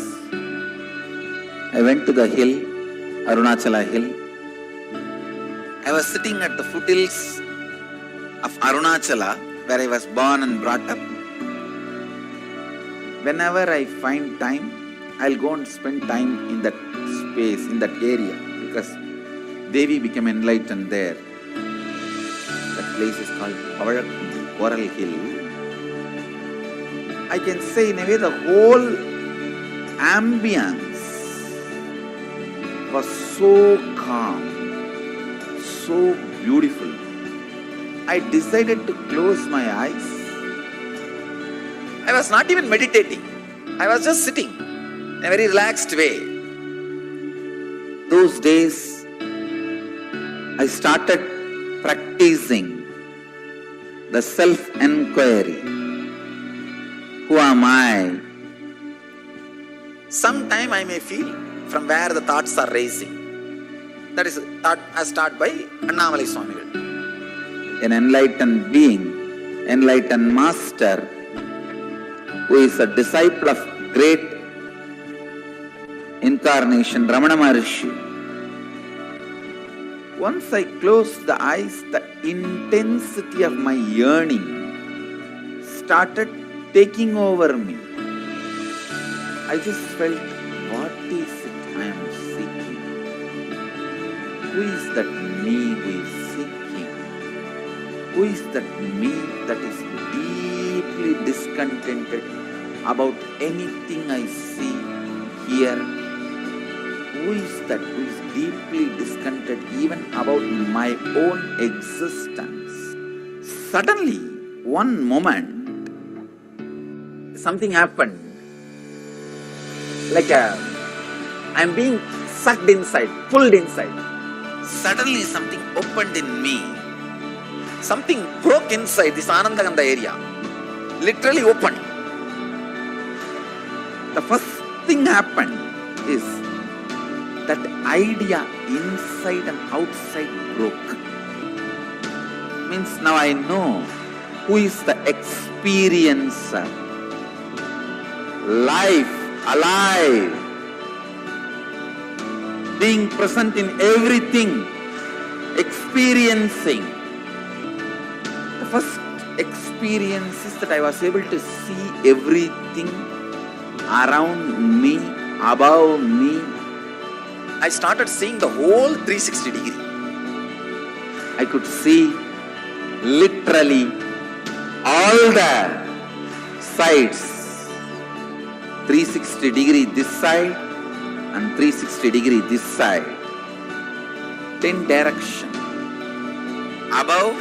Speaker 1: I went to the hill, Arunachala hill. I was sitting at the foothills of Arunachala, where I was born and brought up. Whenever I find time, I'll go and spend time in that space, in that area, because Devi became enlightened there. That place is called Coral Hill. I can say in a way the whole ambience was so calm, so beautiful. I decided to close my eyes. I was not even meditating. I was just sitting in a very relaxed way. Those days, I started practicing the self-enquiry. Who am I? Sometime I may feel from where the thoughts are raising. That is thought as taught by Annamalai Swamigal. An enlightened being, enlightened master, who is a disciple of great incarnation, Ramana Maharshi. Once I closed the eyes, the intensity of my yearning started taking over me. I just felt, what is it I am seeking? Who is that me who is seeking? Who is that me that is deeply discontented about anything I see, hear? Who is that who is deeply discontented even about my own existence? Suddenly, one moment, something happened. Like I'm being sucked inside, pulled inside. Suddenly something opened in me. Something broke inside this Anandaganda area. Literally opened. The first thing happened is that idea inside and outside broke. Means now I know who is the experiencer. Life, alive, being present in everything, experiencing. The first experience is that I was able to see everything around me, above me. I started seeing the whole 360 degree. I could see literally all the sides. 360 degree this side and 360 degree this side. 10 direction. Above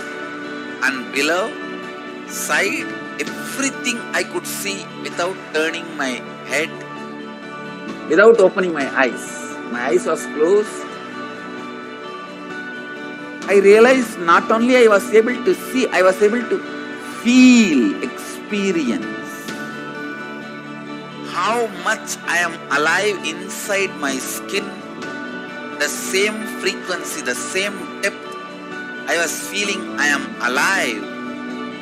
Speaker 1: and below, side, everything I could see without turning my head, without opening my eyes. My eyes was closed. I realized not only I was able to see, I was able to feel, experience how much I am alive inside my skin, the same frequency, the same depth. I was feeling I am alive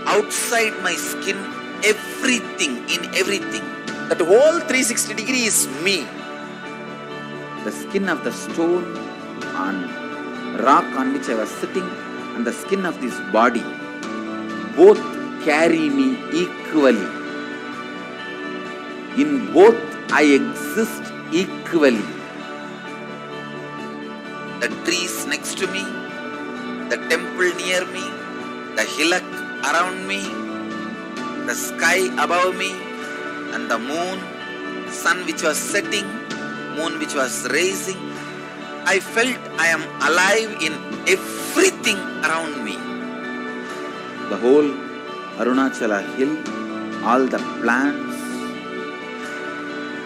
Speaker 1: outside my skin, everything, in everything. That whole 360 degree is me. The skin of the stone on rock on which I was sitting and the skin of this body both carry me equally. In both I exist equally. The trees next to me, the temple near me, the hillock around me, the sky above me, and the moon, sun which was setting, moon which was rising. I felt I am alive in everything around me. The whole Arunachala hill, all the plants,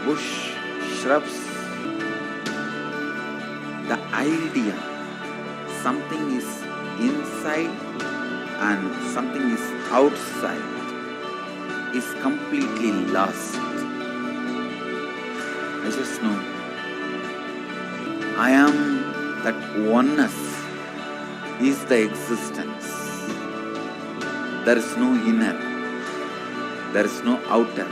Speaker 1: bush, shrubs, the idea something is inside and something is outside is completely lost. I just know I am that oneness is the existence. There is no inner, there is no outer,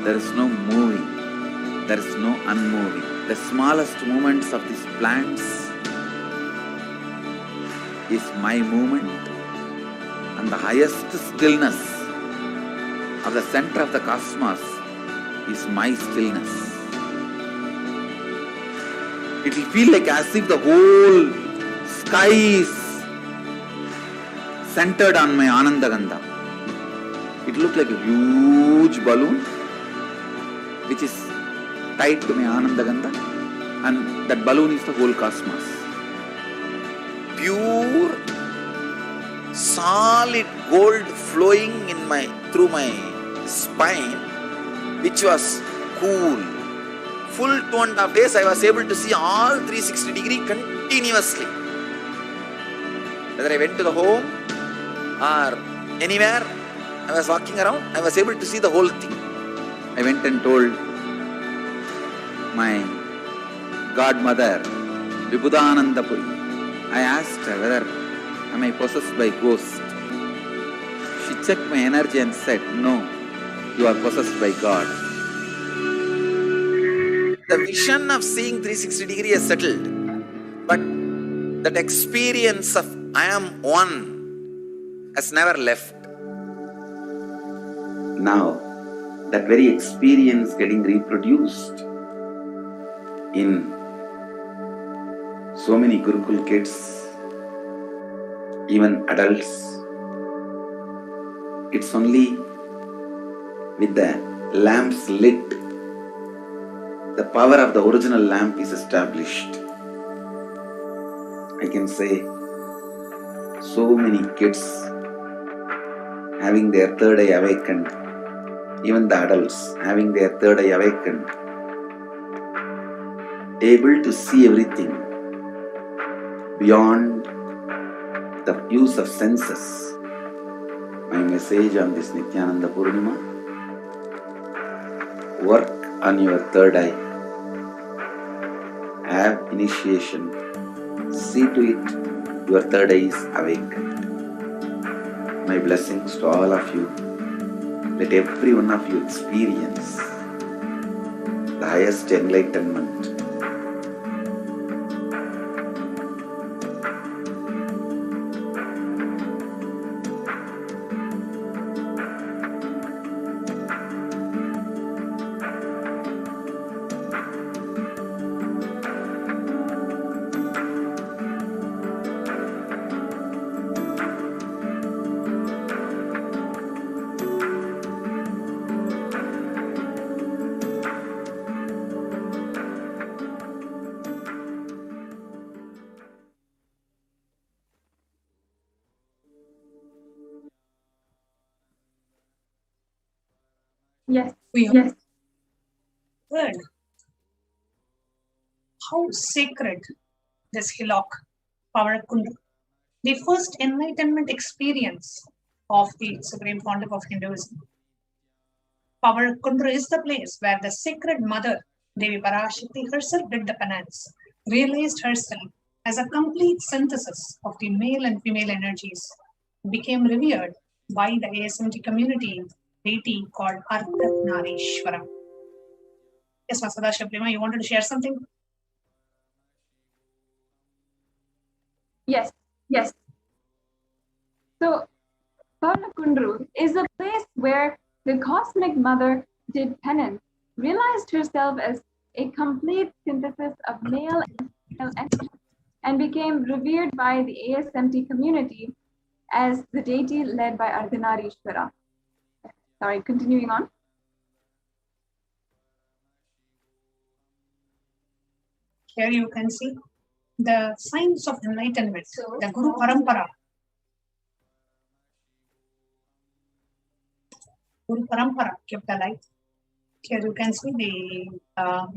Speaker 1: there is no moving, there is no unmoving. The smallest movements of these plants is my movement, and the highest stillness of the center of the cosmos is my stillness. It will feel like as if the whole sky is centered on my Anandaganda. It looks like a huge balloon which is tied to my Anandaganda, and that balloon is the whole cosmos. Pure, solid gold flowing through my spine, which was cool. Full 2.5 days I was able to see all 360 degree continuously. Whether I went to the home or anywhere I was walking around, I was able to see the whole thing. I went and told my godmother, Vibhudanandapuri. I asked her whether am I possessed by ghost. She checked my energy and said, no, you are possessed by God. The vision of seeing 360 degree is settled, but that experience of I am one has never left. Now, that very experience getting reproduced in so many Gurukul kids,
Speaker 13: even adults. It's only with the lamps lit, the power of the original lamp is established. I can say so many kids having their third eye awakened, even the adults having their third eye awakened, able to see everything beyond the use of senses. My message on this Nithyananda Purnima: work on your third eye, have initiation, see to it your third eye is awakened. My blessings to all of you. Let every one of you experience the highest enlightenment.
Speaker 5: Yes.
Speaker 12: We have
Speaker 5: Yes.
Speaker 12: heard how sacred this hillock, Parakundu, the first enlightenment experience of the Supreme Pontiff of Hinduism. Parakundu is the place where the sacred mother, Devi Parashakti herself did the penance, realized herself as a complete synthesis of the male and female energies, became revered by the ASMT community deity called Ardhanarishwara. Yes, Vasudha Prema, you wanted to share something?
Speaker 5: Yes. Yes. So, Parakundu is a place where the cosmic mother did penance, realized herself as a complete synthesis of male and female energy, and became revered by the ASMT community as the deity led by Ardhanarishwara. Sorry, continuing on.
Speaker 12: Here you can see the signs of enlightenment, the Guru Parampara. Guru Parampara kept alive. Here you can see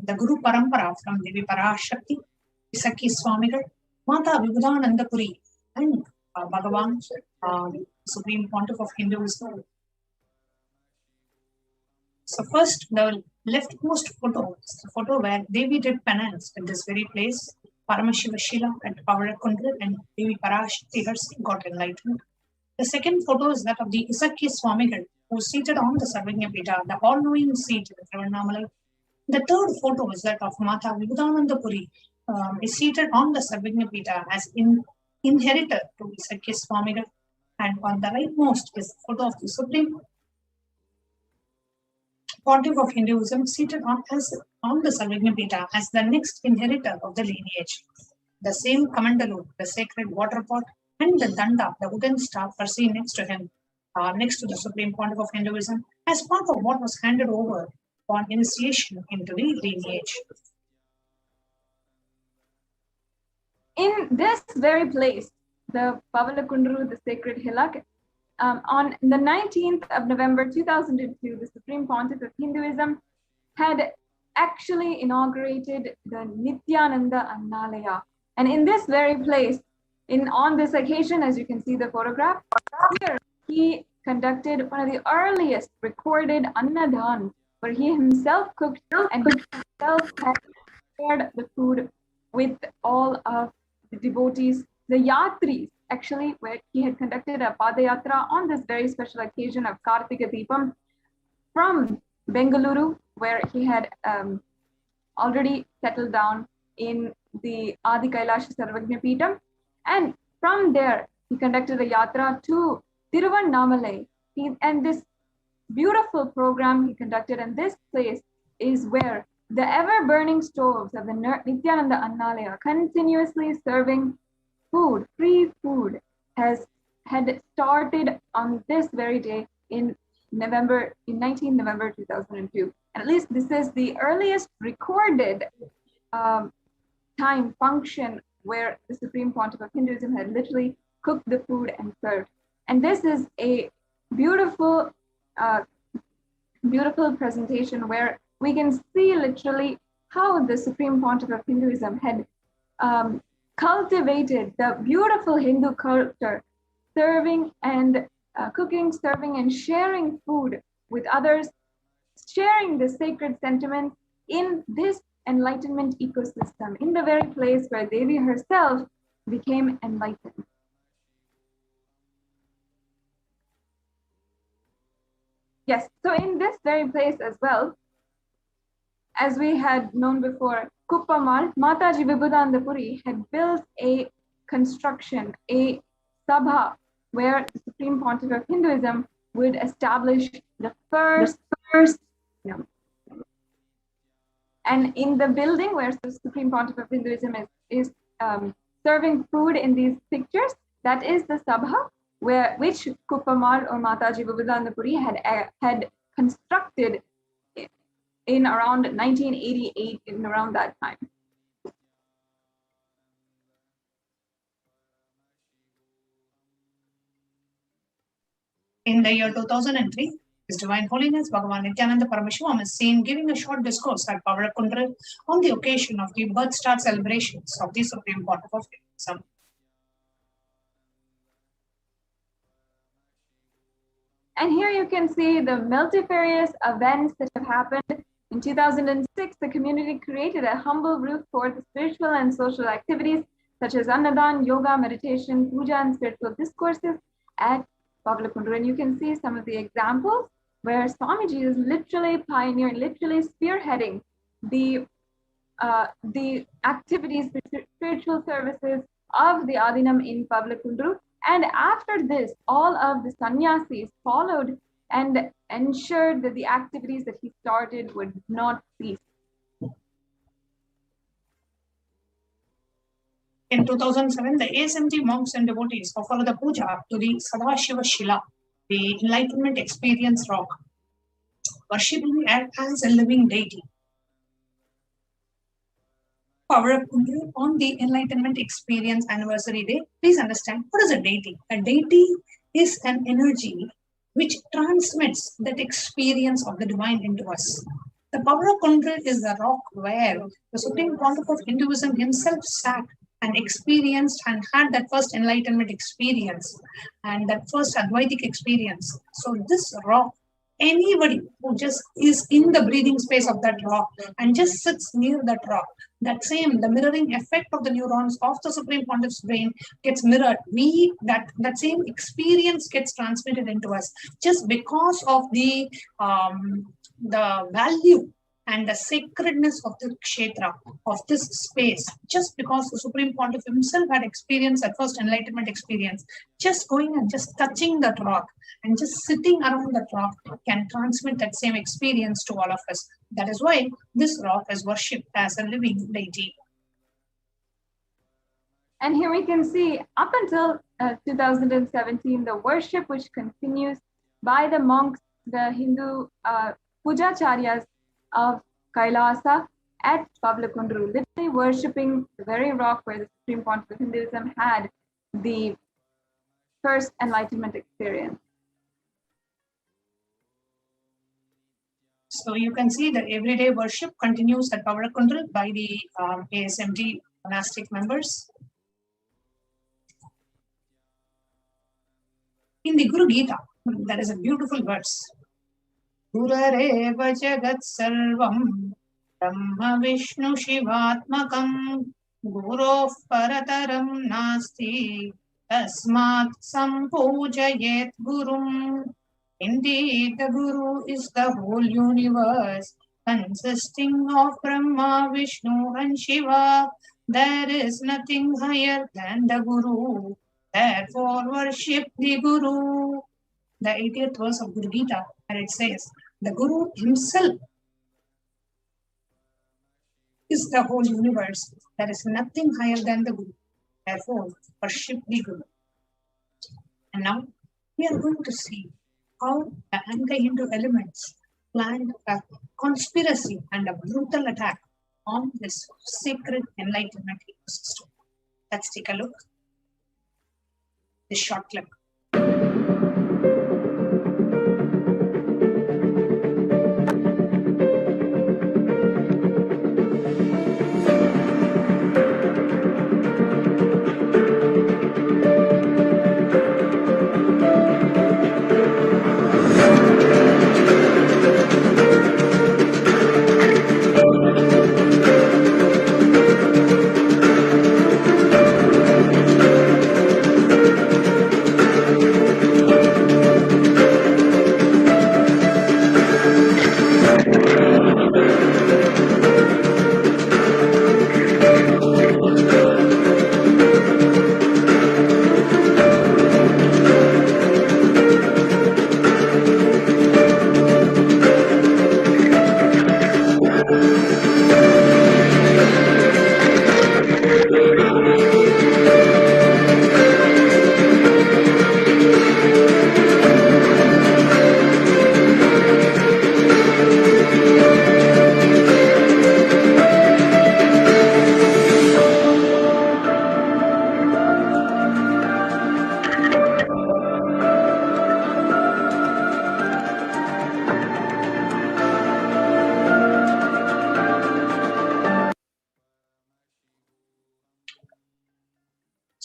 Speaker 12: the Guru Parampara from Devi Parashakti, Isaki Swamigal, Mata Vibhudananda Puri, and Bhagavan, Supreme Pontiff of Hinduism. So first, the leftmost photo is the photo where Devi did penance at this very place. Paramashivoham at Parakundu and Devi Parashakti herself got enlightened. The second photo is that of the Isaki Swamigal, who is seated on the Sarvagnya Pita, the all-knowing seat in the Trivandrum. The third photo is that of Mata Vibhudananda Puri, is seated on the Sarvagnya Pita as inheritor to Isaki Swamigal. And on the rightmost is the photo of the Supreme Pontiff of Hinduism, seated on the Sarvagnya Pita as the next inheritor of the lineage. The same Kamandalu, the sacred water pot, and the Danda, the wooden staff, are seen next to him, next to the Supreme Pontiff of Hinduism, as part of what was handed over on initiation into the lineage.
Speaker 5: In this very place, the Pavalakundru, the sacred hillock, on the 19th of November 2002, the Supreme Pontiff of Hinduism had actually inaugurated the Nithyananda Annalaya. And in this very place, on this occasion, as you can see the photograph, here he conducted one of the earliest recorded Annadan, where he himself cooked and himself had shared the food with all of the devotees, the yatris, actually, where he had conducted a Padayatra on this very special occasion of Kartika Deepam from Bengaluru, where he had already settled down in the Adi Kailasa Sarvagnya Peetham. And from there, he conducted a yatra to Tiruvannamalai. And this beautiful program he conducted, and this place is where the ever-burning stoves of the Nithyananda Annalaya continuously serving food, free food, had started on this very day in 19 November 2002. And at least this is the earliest recorded time function where the Supreme Pontiff of Hinduism had literally cooked the food and served. And this is a beautiful, beautiful presentation where we can see literally how the Supreme Pontiff of Hinduism had cultivated the beautiful Hindu culture, serving and cooking, serving and sharing food with others, sharing the sacred sentiments in this enlightenment ecosystem, in the very place where Devi herself became enlightened. Yes, so in this very place as well, as we had known before, Kuppamal, Mataji Vibhudananda Puri had built a construction, a sabha, where the Supreme Pontiff of Hinduism would establish the first and in the building where the Supreme Pontiff of Hinduism is serving food in these pictures, that is the sabha, which Kuppamal or Mataji Vibhudananda Puri had constructed in around 1988, in around that time.
Speaker 12: In the year 2003, His Divine Holiness Bhagavan Nithyananda Paramashivam is seen giving a short discourse at Paramakundra on the occasion of the birth start celebrations of the Supreme Pontiff of Hinduism.
Speaker 5: And here you can see the multifarious events that have happened. In 2006, the community created a humble roof for the spiritual and social activities such as Annadan, yoga, meditation, puja, and spiritual discourses at Pavlakundur. And you can see some of the examples where Swamiji is literally pioneering, literally spearheading the activities, the spiritual services of the Adinam in Pavlakundur. And after this, all of the sannyasis followed and ensured that the activities that he started would not cease.
Speaker 12: In 2007, the ASMT monks and devotees offered the puja to the Sadashiva Shila, the Enlightenment Experience rock, worshipping it as a living deity. On the Enlightenment Experience Anniversary Day, please understand, what is a deity? A deity is an energy which transmits that experience of the divine into us. The Paramakundra is the rock where the Supreme Pontiff of Hinduism himself sat and experienced and had that first enlightenment experience and that first Advaitic experience. So this rock, anybody who just is in the breathing space of that rock and just sits near that rock, the mirroring effect of the neurons of the Supreme Pontiff's brain gets mirrored. That same experience gets transmitted into us just because of the value and the sacredness of the kshetra, of this space, just because the Supreme Pontiff himself had experienced that first enlightenment experience, just going and just touching that rock and just sitting around that rock can transmit that same experience to all of us. That is why this rock is worshipped as a living deity.
Speaker 5: And here we can see up until 2017, the worship which continues by the monks, the Hindu pujacharyas of Kailasa at Pavlakundur, literally worshipping the very rock where the Supreme Pontiff of Hinduism had the first enlightenment experience.
Speaker 12: So you can see that everyday worship continues at Pavlakundur by the ASMT monastic members. In the Guru Gita, there is a beautiful verse. Gurareva jagat sarvam brahma vishnu shivatmakam gurof parataram nasti tasmat sampujayet gurum. Indeed, the Guru is the whole universe consisting of Brahma, Vishnu and Shiva. There is nothing higher than the Guru. Therefore, worship the Guru. The 80th verse of Guru Gita, where it says, the Guru himself is the whole universe. There is nothing higher than the Guru. Therefore, worship the Guru. And now we are going to see how the anti-Hindu elements planned a conspiracy and a brutal attack on this sacred enlightenment ecosystem. Let's take a look. This short clip.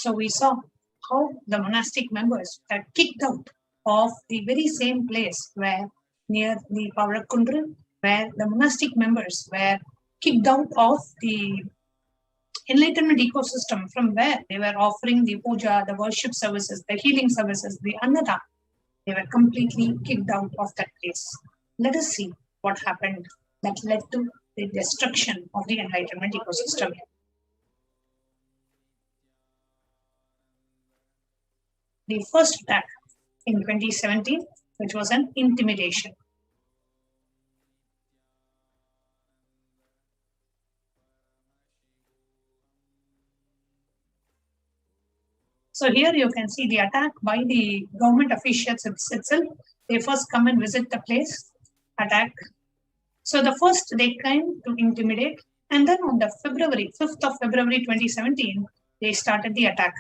Speaker 12: So we saw how the monastic members were kicked out of the very same place where near the Paramakundru, where the monastic members were kicked out of the enlightenment ecosystem from where they were offering the puja, the worship services, the healing services, the annada. They were completely kicked out of that place. Let us see what happened that led to the destruction of the enlightenment ecosystem. The first attack in 2017, which was an intimidation. So here you can see the attack by the government officials itself. They first come and visit the place, attack. So the first they came to intimidate, and then on the 5th of February 2017, they started the attack.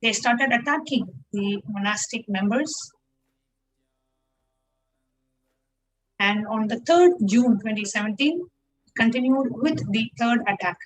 Speaker 12: They started attacking the monastic members. And on the 3rd June 2017, continued with the third attack.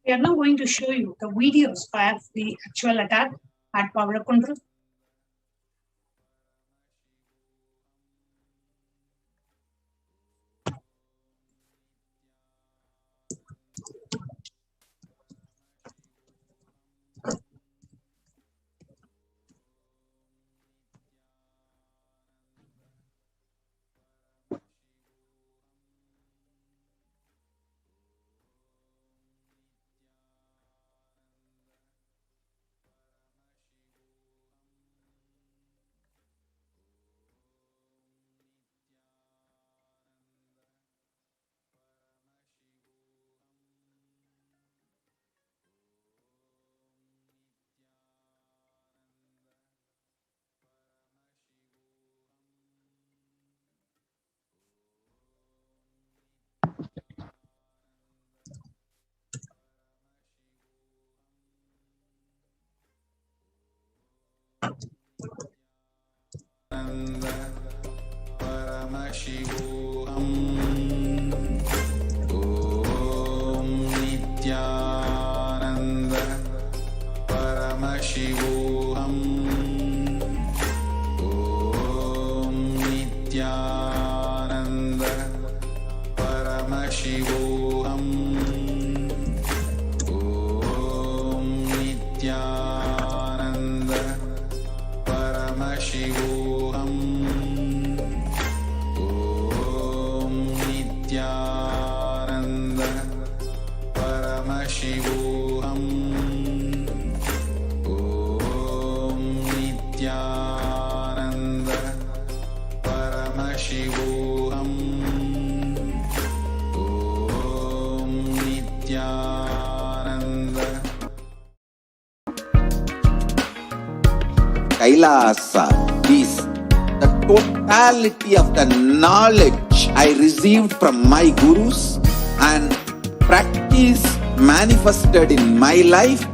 Speaker 12: We are now going to show you the videos of the actual attack at Paramakundru.
Speaker 11: Paramashivoham. Om Nithyananda Paramashivoham. Om Paramashivoham. Om Nithyananda Paramashivoham. Om Nithyananda Paramashivoham. Om Nithyananda.
Speaker 7: Kailasa is the totality of the knowledge I received from my gurus and practice manifested in my life,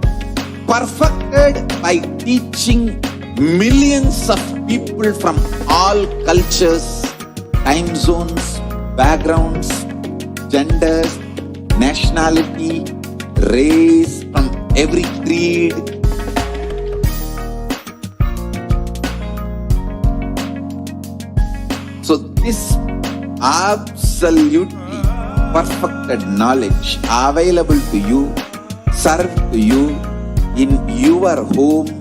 Speaker 7: perfected by teaching millions of people from all cultures, time zones, backgrounds, genders, nationality, race, from every creed. So this absolutely perfected knowledge available to you, served to you in your home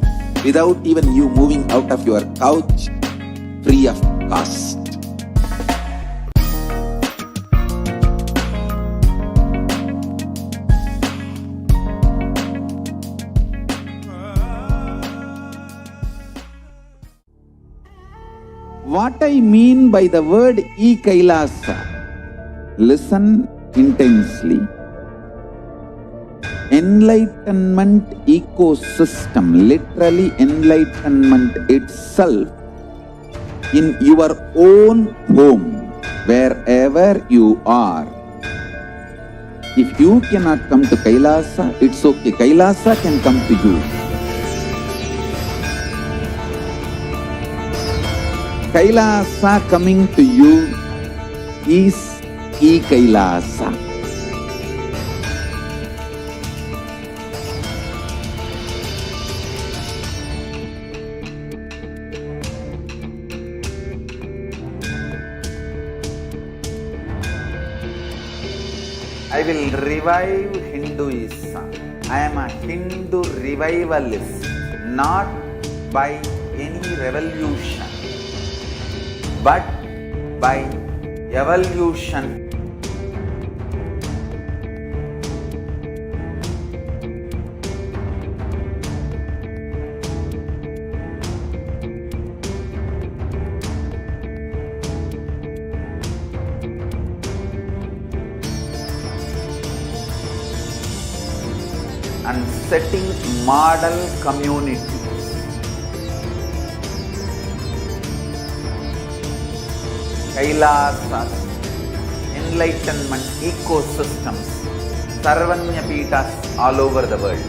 Speaker 7: without even you moving out of your couch, free of cost. What I mean by the word Kailasa, listen intensely. Enlightenment ecosystem, literally enlightenment itself, in your own home, wherever you are. If you cannot come to Kailasa, it's okay. Kailasa can come to you. Kailasa coming to you is Kailasa. I will revive Hinduism. I am a Hindu revivalist, not by any revolution, but by evolution. And setting model communities. Kailasas, enlightenment ecosystems, Sarvanya Pitas all over the world.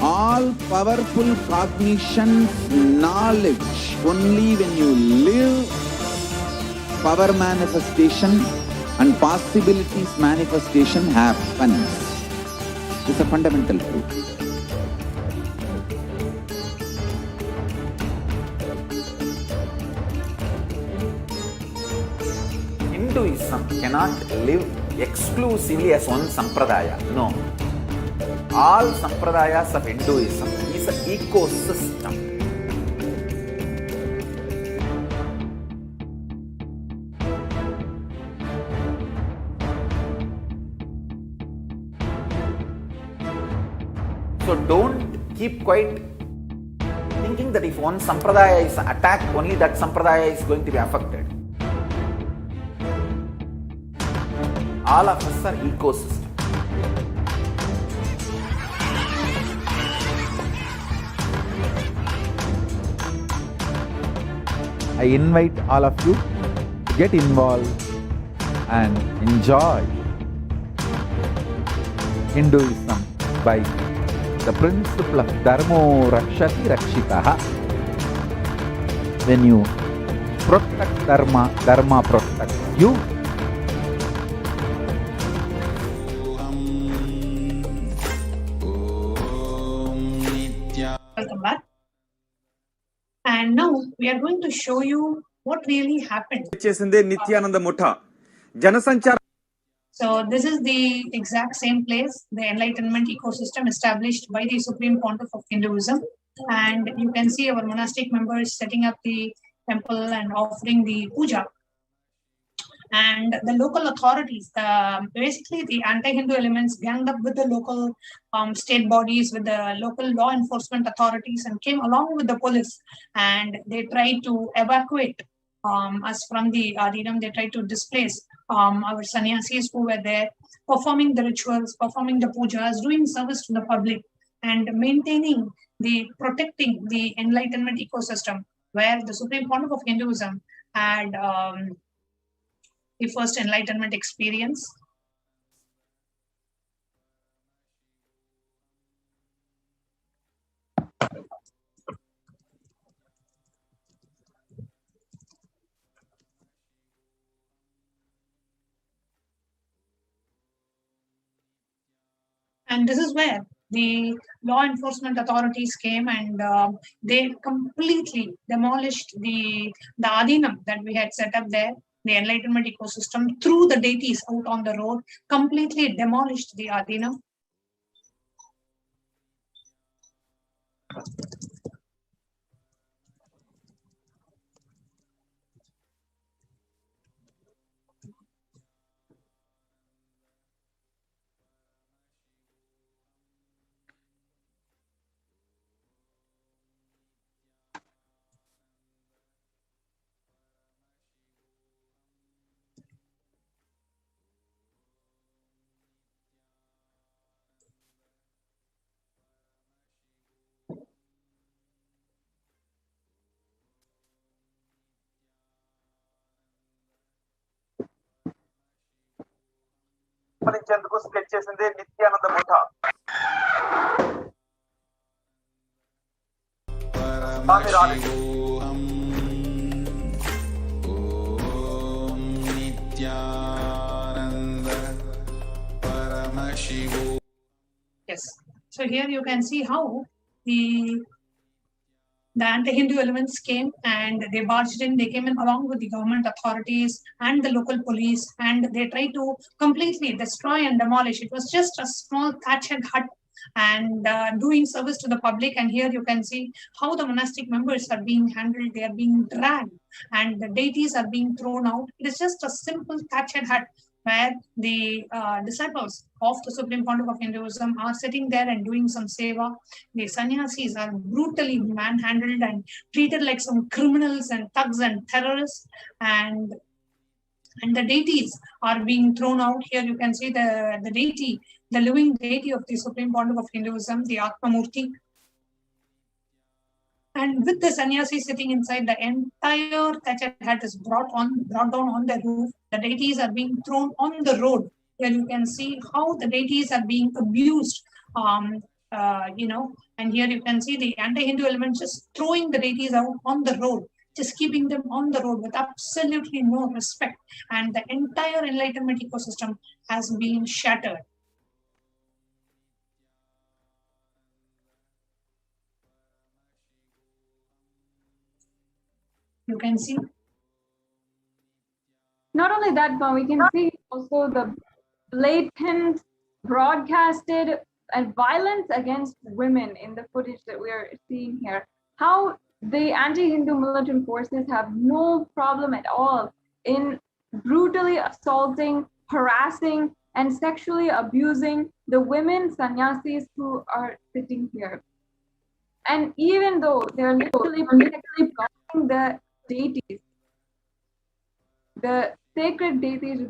Speaker 7: All powerful cognition, knowledge, only when you live, power manifestation and possibilities manifestation happens. It's a fundamental truth. Hinduism cannot live exclusively as one sampradaya. No. All sampradayas of Hinduism is an ecosystem. So don't keep quiet thinking that if one sampradaya is attacked, only that sampradaya is going to be affected. All of us are ecosystems.
Speaker 10: I invite all of you to get involved and enjoy Hinduism by the principle of Dharmo Rakshati Rakshitaha. When you protect Dharma, Dharma protects you.
Speaker 12: Welcome back. And now we are going to show you what really happened.
Speaker 14: చేసిందే నిత్యానంద ముఠ. Janasanchar.
Speaker 12: So this is the exact same place, the Enlightenment ecosystem established by the Supreme Pontiff of Hinduism. And you can see our monastic members setting up the temple and offering the puja. And the local authorities, basically the anti-Hindu elements ganged up with the local state bodies, with the local law enforcement authorities, and came along with the police. And they tried to evacuate us from the Adinam. They tried to displace our sannyasis who were there, performing the rituals, performing the pujas, doing service to the public, and maintaining protecting the Enlightenment ecosystem, where the Supreme Pontiff of Hinduism had the first Enlightenment experience. And this is where the law enforcement authorities came, and they completely demolished the Adinam that we had set up there, the Enlightenment ecosystem, threw the deities out on the road, completely demolished the Adinam.
Speaker 14: గమనించేందుకు sketch చేసింది నిత్యానంద ముఠ.
Speaker 11: Paramashivoham. Om Nithyananda Paramashivoham.
Speaker 12: Yes. So here you can see how the anti-Hindu elements came and they barged in. They came in along with the government authorities and the local police, and they tried to completely destroy and demolish. It was just a small thatched hut and doing service to the public. And here you can see how the monastic members are being handled. They are being dragged and the deities are being thrown out. It is just a simple thatched hut where the disciples of the Supreme Pontiff of Hinduism are sitting there and doing some seva. The sannyasis are brutally manhandled and treated like some criminals and thugs and terrorists, and the deities are being thrown out. Here you can see the deity, the living deity of the Supreme Pontiff of Hinduism, the Atmamurti. And with the sannyasi sitting inside, the entire thatched hut is brought down on the roof. The deities are being thrown on the road. Here you can see how the deities are being abused, and here you can see the anti-Hindu elements just throwing the deities out on the road, just keeping them on the road with absolutely no respect. And the entire Enlightenment ecosystem has been shattered. You can see.
Speaker 5: Not only that, but we can see also the blatant broadcasted and violence against women in the footage that we are seeing here. How the anti-Hindu militant forces have no problem at all in brutally assaulting, harassing, and sexually abusing the women sannyasis who are sitting here. And even though they're literally blocking the deities, the sacred deities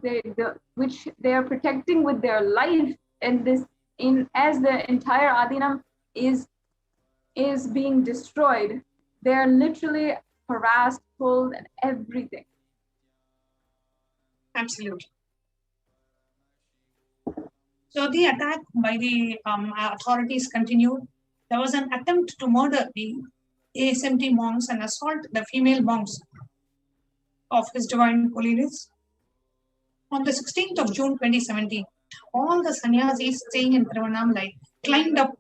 Speaker 5: which they are protecting with their life, and as the entire Adinam is being destroyed, they are literally harassed, pulled, and everything.
Speaker 12: Absolutely. So the attack by the authorities continued. There was an attempt to murder the ASMT monks and assault the female monks of His Divine Holiness. On the 16th of June 2017, all the sannyasis staying in Tiruvannamalai climbed up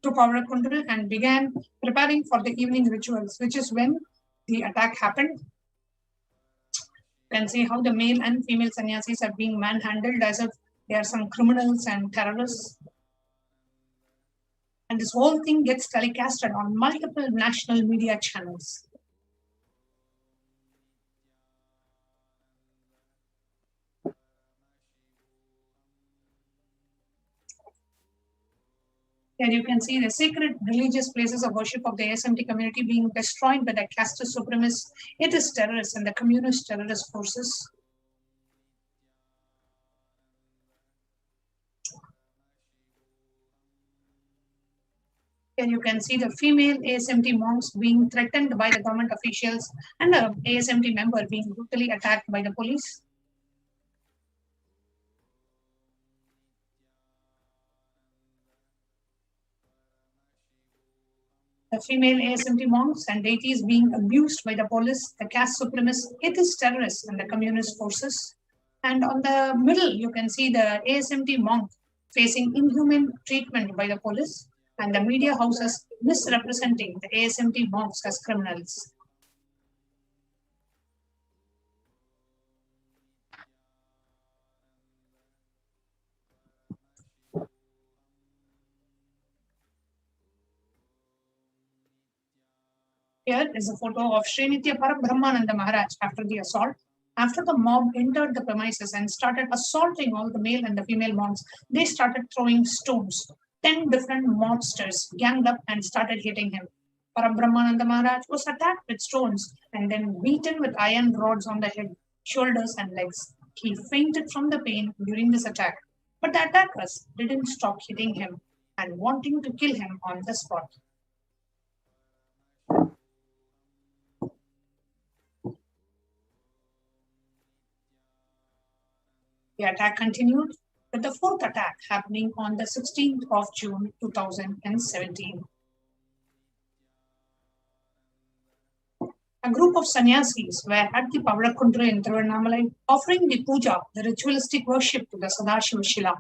Speaker 12: to Pavarakundal and began preparing for the evening rituals, which is when the attack happened. You can see how the male and female sannyasis are being manhandled as if they are some criminals and terrorists. And this whole thing gets telecasted on multiple national media channels. Here you can see the sacred religious places of worship of the ASMT community being destroyed by the caste supremacists, atheist terrorists, and the communist terrorist forces. Here you can see the female ASMT monks being threatened by the government officials and the ASMT member being brutally attacked by the police. The female ASMT monks and deities being abused by the police, the caste supremacists, atheist terrorists, and the communist forces. And on the middle, you can see the ASMT monk facing inhuman treatment by the police, and the media houses misrepresenting the ASMT monks as criminals. Here is a photo of Sri Nithya Parabrahmananda Maharaj after the assault. After the mob entered the premises and started assaulting all the male and the female monks, they started throwing stones. 10 different mobsters ganged up and started hitting him. Parabrahmananda Maharaj was attacked with stones and then beaten with iron rods on the head, shoulders, and legs. He fainted from the pain during this attack, but the attackers didn't stop hitting him and wanting to kill him on the spot. The attack continued, with the fourth attack happening on the 16th of June 2017. A group of sannyasis were at the Pavadakundra in Tiruvannamalai offering the puja, the ritualistic worship to the Sadashiva Shila.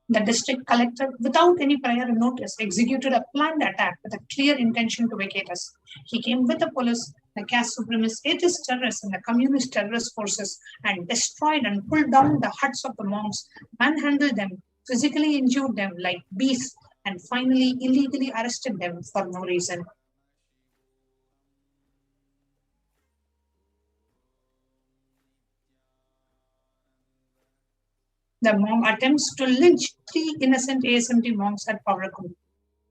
Speaker 12: The district collector, without any prior notice, executed a planned attack with a clear intention to vacate us. He came with the police, the caste supremacists, atheist terrorists, and the communist terrorist forces and destroyed and pulled down the huts of the monks, manhandled them, physically injured them like beasts, and finally illegally arrested them for no reason. The mob attempts to lynch 3 innocent ASMT monks at Pavadakundra.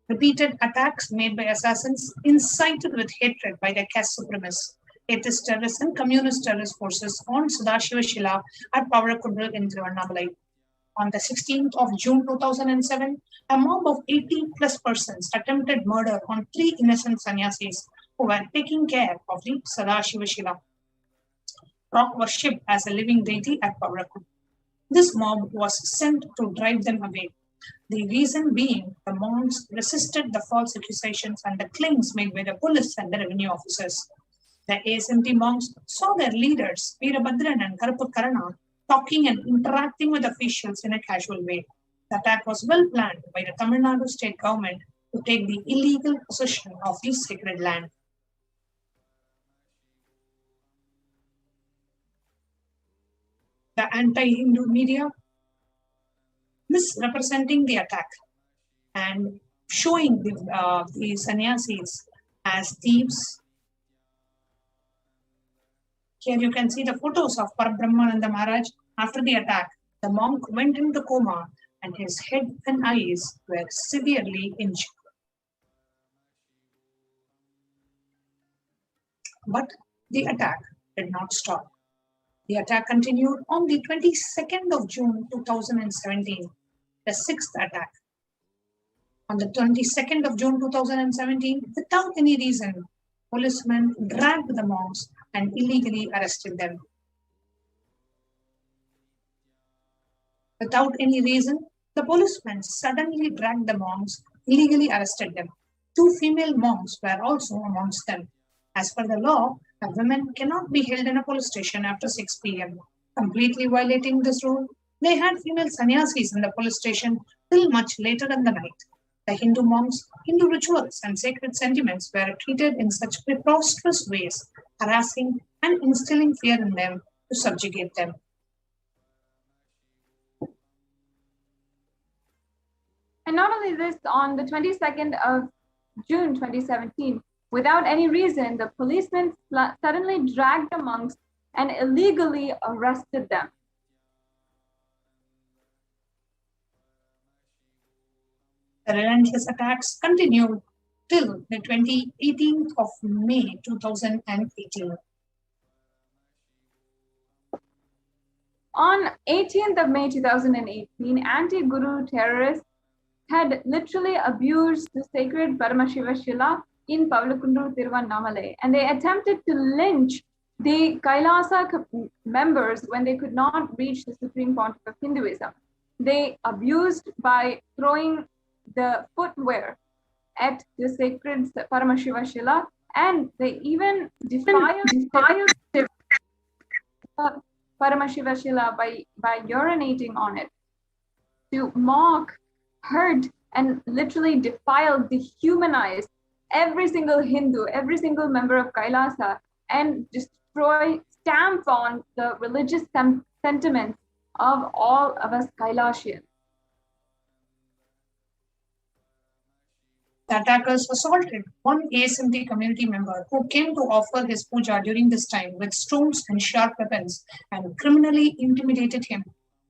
Speaker 12: Repeated attacks made by assassins incited with hatred by the caste supremacists, atheist terrorists, and communist terrorist forces on Sadashiva Shila at Pavadakundra in Tiruvannamalai. On the 16th of June 2007, a mob of 80 plus persons attempted murder on 3 innocent sannyasis who were taking care of the Sadashiva Shila, rock worshipped as a living deity at Pavadakundra. This mob was sent to drive them away. The reason being the monks resisted the false accusations and the claims made by the police and the revenue officers. The ASMT monks saw their leaders, Veerabhadran and Karuppakarana, talking and interacting with officials in a casual way. The attack was well planned by the Tamil Nadu state government to take the illegal possession of the sacred land. The anti-Hindu media misrepresenting the attack and showing the sannyasis as thieves. Here you can see the photos of Parabrahmananda Maharaj after the attack. The monk went into coma and his head and eyes were severely injured. But the attack did not stop. The attack continued on the 22nd of June 2017, the 6th attack. On the 22nd of June 2017, without any reason, policemen dragged the monks and illegally arrested them. Without any reason, the policemen suddenly dragged the monks, illegally arrested them. 2 female monks were also amongst them. As per the law, a woman cannot be held in a police station after 6 p.m. Completely violating this rule, they had female sannyasis in the police station till much later in the night. The Hindu monks, Hindu rituals, and sacred sentiments were treated in such preposterous ways, harassing and instilling fear in them to subjugate them.
Speaker 5: And not only this, on the 22nd of June 2017, without any reason, the policemen suddenly dragged the monks and illegally arrested them.
Speaker 12: The relentless attacks continued till the 18th of May 2018.
Speaker 5: On 18th of May 2018, anti-Guru terrorists had literally abused the sacred Paramashivoham in Pavlakundu, Tiruvannamalai, and they attempted to lynch the Kailasa members when they could not reach the Supreme Pontiff of Hinduism. They abused by throwing the footwear at the sacred Paramashivoham, and they even defiled Paramashivoham by urinating on it to mock, hurt, and literally defile, dehumanize every single Hindu, every single member of Kailasa, and destroy, stamp on the religious sentiments of all of us Kailasians.
Speaker 12: The attackers assaulted one ASMT community member who came to offer his puja during this time with stones and sharp weapons and criminally intimidated him,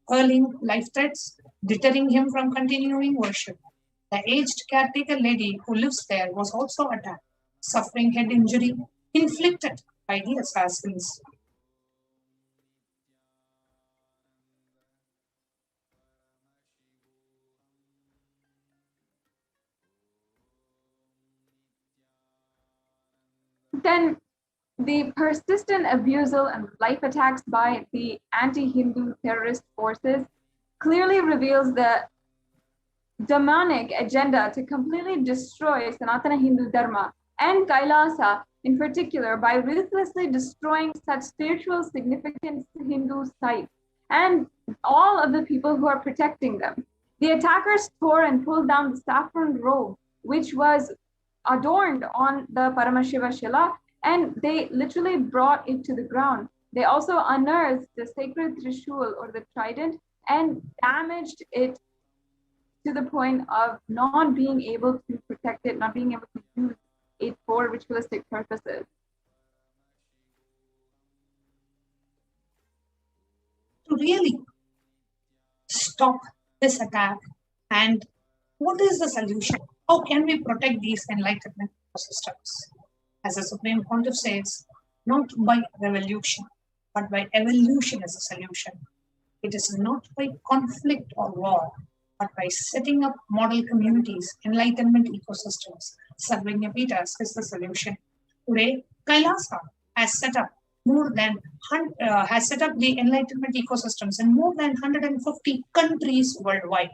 Speaker 12: hurling life threats, deterring him from continuing worship. The aged caretaker lady who lives there was also attacked, suffering head injury inflicted by the assassins.
Speaker 5: Then the persistent abusal and life attacks by the anti-Hindu terrorist forces clearly reveals the demonic agenda to completely destroy Sanatana Hindu Dharma and Kailasa in particular by ruthlessly destroying such spiritual significant Hindu sites and all of the people who are protecting them. The attackers tore and pulled down the saffron robe, which was adorned on the Paramashivoham, and they literally brought it to the ground. They also unearthed the sacred Trishul or the trident and damaged it to the point of not being able to protect it, not being able to use it for ritualistic purposes.
Speaker 12: To really stop this attack, and what is the solution? How can we protect these enlightenment systems? As the Supreme Pontiff says, not by revolution, but by evolution is the solution. It is not by conflict or war, but by setting up model communities, enlightenment ecosystems. Sarvagnapitas is the solution. Today, Kailasa has set up the enlightenment ecosystems in more than 150 countries worldwide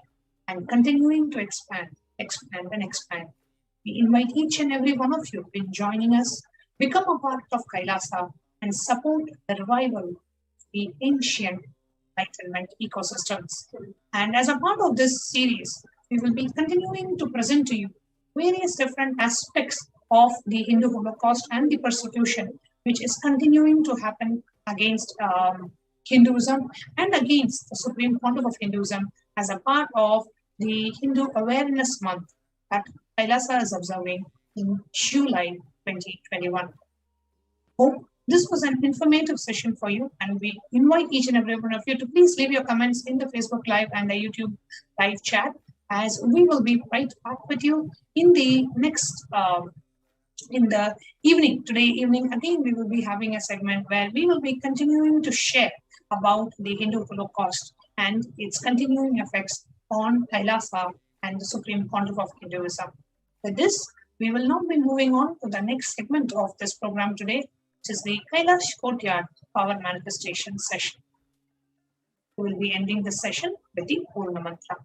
Speaker 12: and continuing to expand. We invite each and every one of you in joining us, become a part of Kailasa and support the revival of the ancient enlightenment ecosystems. And as a part of this series, we will be continuing to present to you various different aspects of the Hindu Holocaust and the persecution, which is continuing to happen against Hinduism and against the Supreme Pontiff of Hinduism as a part of the Hindu Awareness Month that Kailasa is observing in July 2021. Hope this was an informative session for you, and we invite each and every one of you to please leave your comments in the Facebook Live and the YouTube live chat, as we will be right back with you in the next, in the evening. Today evening, again, we will be having a segment where we will be continuing to share about the Hindu Holocaust and its continuing effects on Kailasa and the Supreme Pontiff of Hinduism. With this, we will now be moving on to the next segment of this program today, which is the Kailash Courtyard Power Manifestation session. We will be ending this session with the Purna Mantra.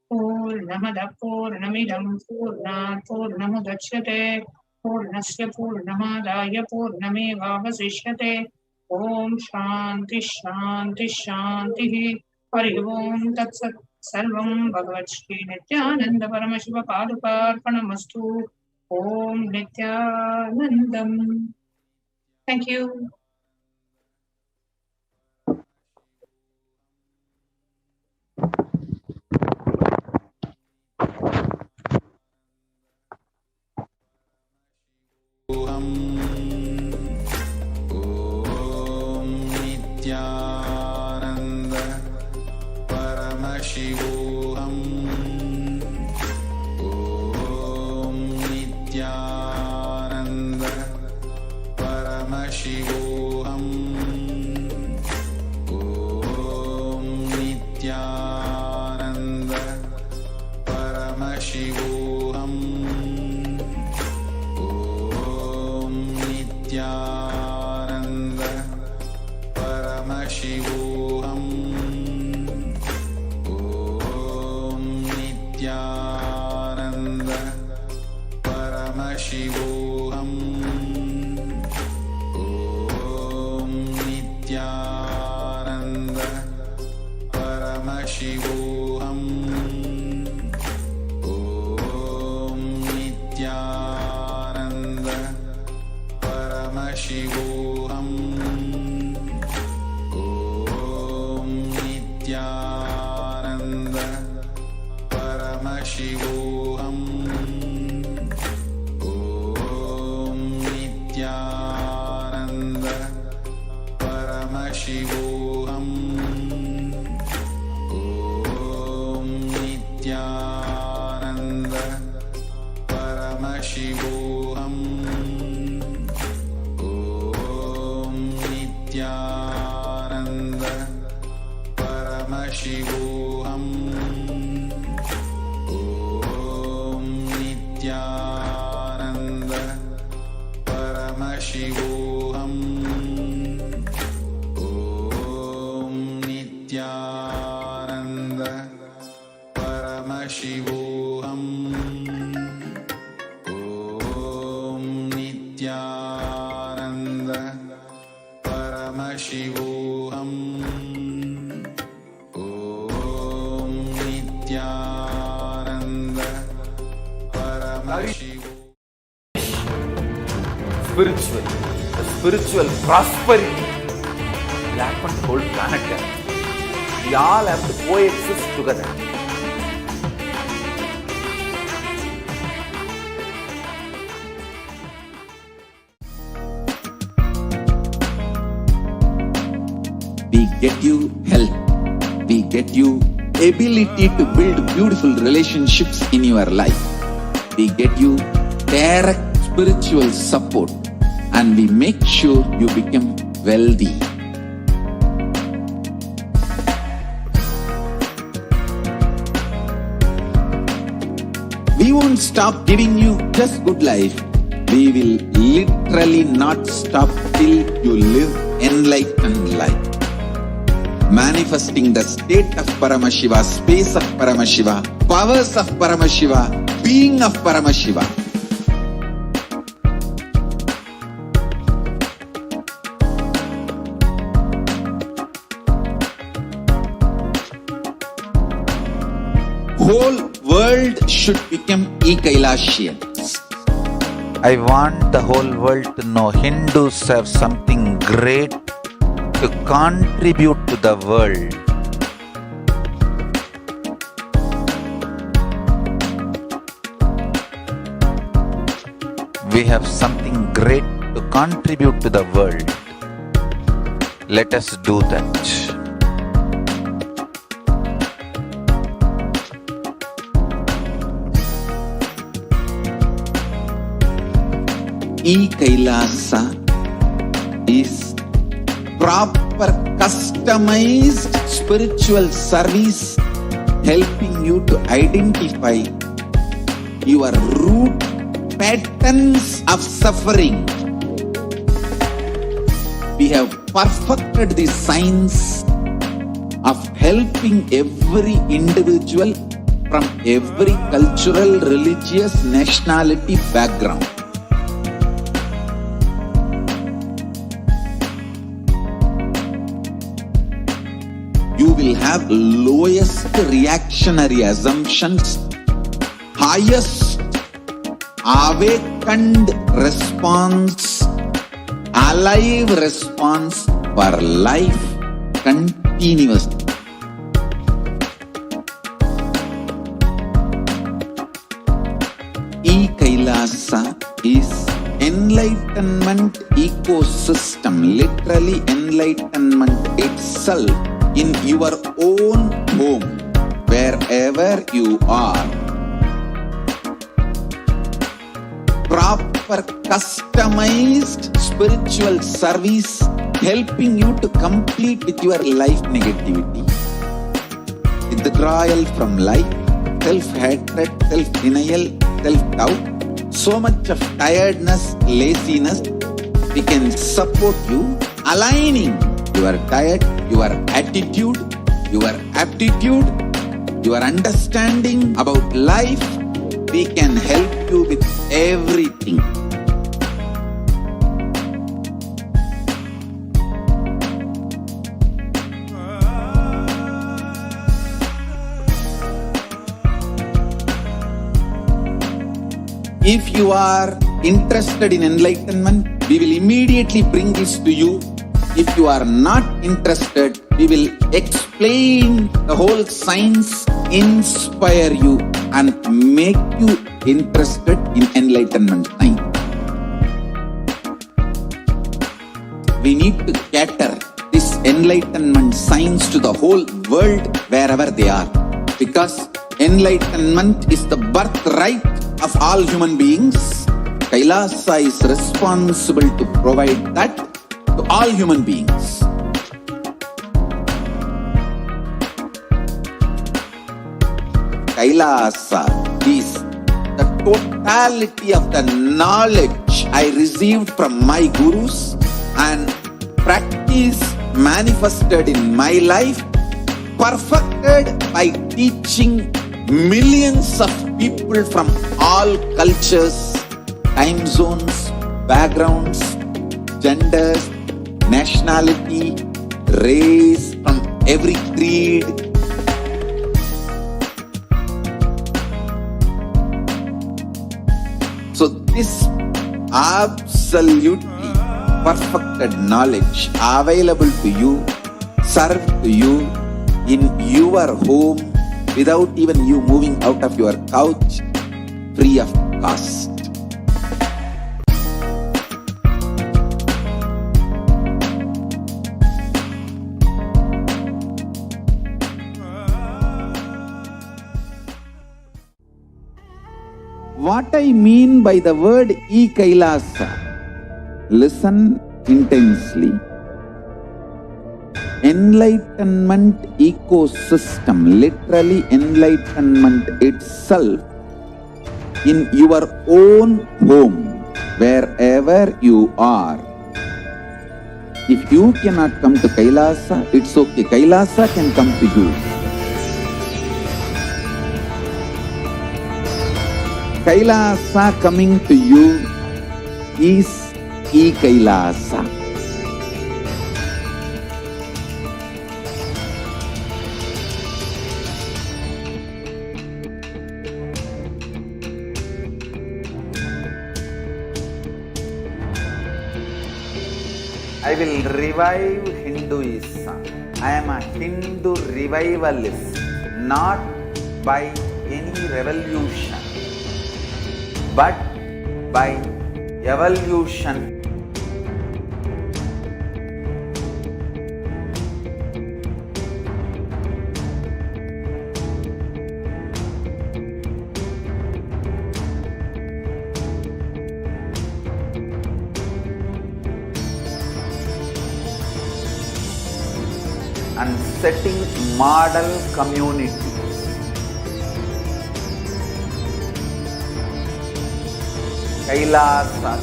Speaker 12: Purnamada Purnamidam Purna Purnamudachyate Purnasya Purnamadaya Purnameva Vasishyate Om Shanti Shanti Shanti Hari Om Tat Sat Sarvam Bhagavad Shri Nithyananda Paramashiva Padukarpanamastu Om Nithyanandam. Thank you.
Speaker 11: Om Nithyananda Paramashivoham. Om Nithyananda Paramashivoham. Om Nithyananda Paramashivoham. Om Nithyananda Paramashivoham. Om Nithyananda Paramashivoham. Om Nithyananda Paramashivoham. Om Nithyananda Paramashivoham. Om Nithyananda Paramashivoham. Om Nithyananda Paramashivoham. Om Nithyananda Paramashivoham. Om Nithyananda Paramashivoham. Om Nithyananda Paramashivoham. Om Nithyananda Paramashivoham. Om Nithyananda Paramashivoham. Om Nithyananda Paramashivoham.
Speaker 6: Spiritual, the spiritual prosperity will happen to whole planet Earth. We all have to coexist together.
Speaker 7: We get you health. We get you ability to build beautiful relationships in your life. We get you direct spiritual support, and we make sure you become wealthy. We won't stop giving you just good life. We will literally not stop till you live enlightened life. Manifesting the state of Paramashiva, space of Paramashiva, powers of Paramashiva, being of Paramashiva. Whole world should become Kailasians.
Speaker 1: I want the whole world to know Hindus have something great to contribute to the world. We have something great to contribute to the world. Let us do that.
Speaker 7: Kailasa is proper customized spiritual service helping you to identify your root patterns of suffering. We have perfected the science of helping every individual from every cultural, religious, nationality background. You will have lowest reactionary assumptions, highest awakened response, alive response for life continuously. Kailasa is enlightenment ecosystem, literally enlightenment itself in your own home, wherever you are. Proper customized spiritual service helping you to complete with your life negativity, withdrawal from life, self-hatred, self-denial, self-doubt, so much of tiredness, laziness. We can support you, aligning your diet, your attitude, your aptitude, your understanding about life. We can help you with everything. If you are interested in enlightenment, we will immediately bring this to you. If you are not interested, we will explain the whole science, inspire you and make you interested in enlightenment science. We need to cater this enlightenment science to the whole world wherever they are, because enlightenment is the birthright of all human beings. Kailasa is responsible to provide that to all human beings. Kailasa is the totality of the knowledge I received from my gurus and practice manifested in my life, perfected by teaching millions of people from all cultures, time zones, backgrounds, genders, nationality, race, from every creed. So this absolutely perfected knowledge available to you, served to you in your home, without even you moving out of your couch, free of cost. What I mean by the word Kailasa, listen intensely. Enlightenment ecosystem, literally enlightenment itself in your own home, wherever you are. If you cannot come to Kailasa, it's okay. Kailasa can come to you. Kailasa coming to you is Kailasa. I will revive Hinduism. I am a Hindu revivalist, not by any revolution, but by evolution. And setting model communities. Kailasa.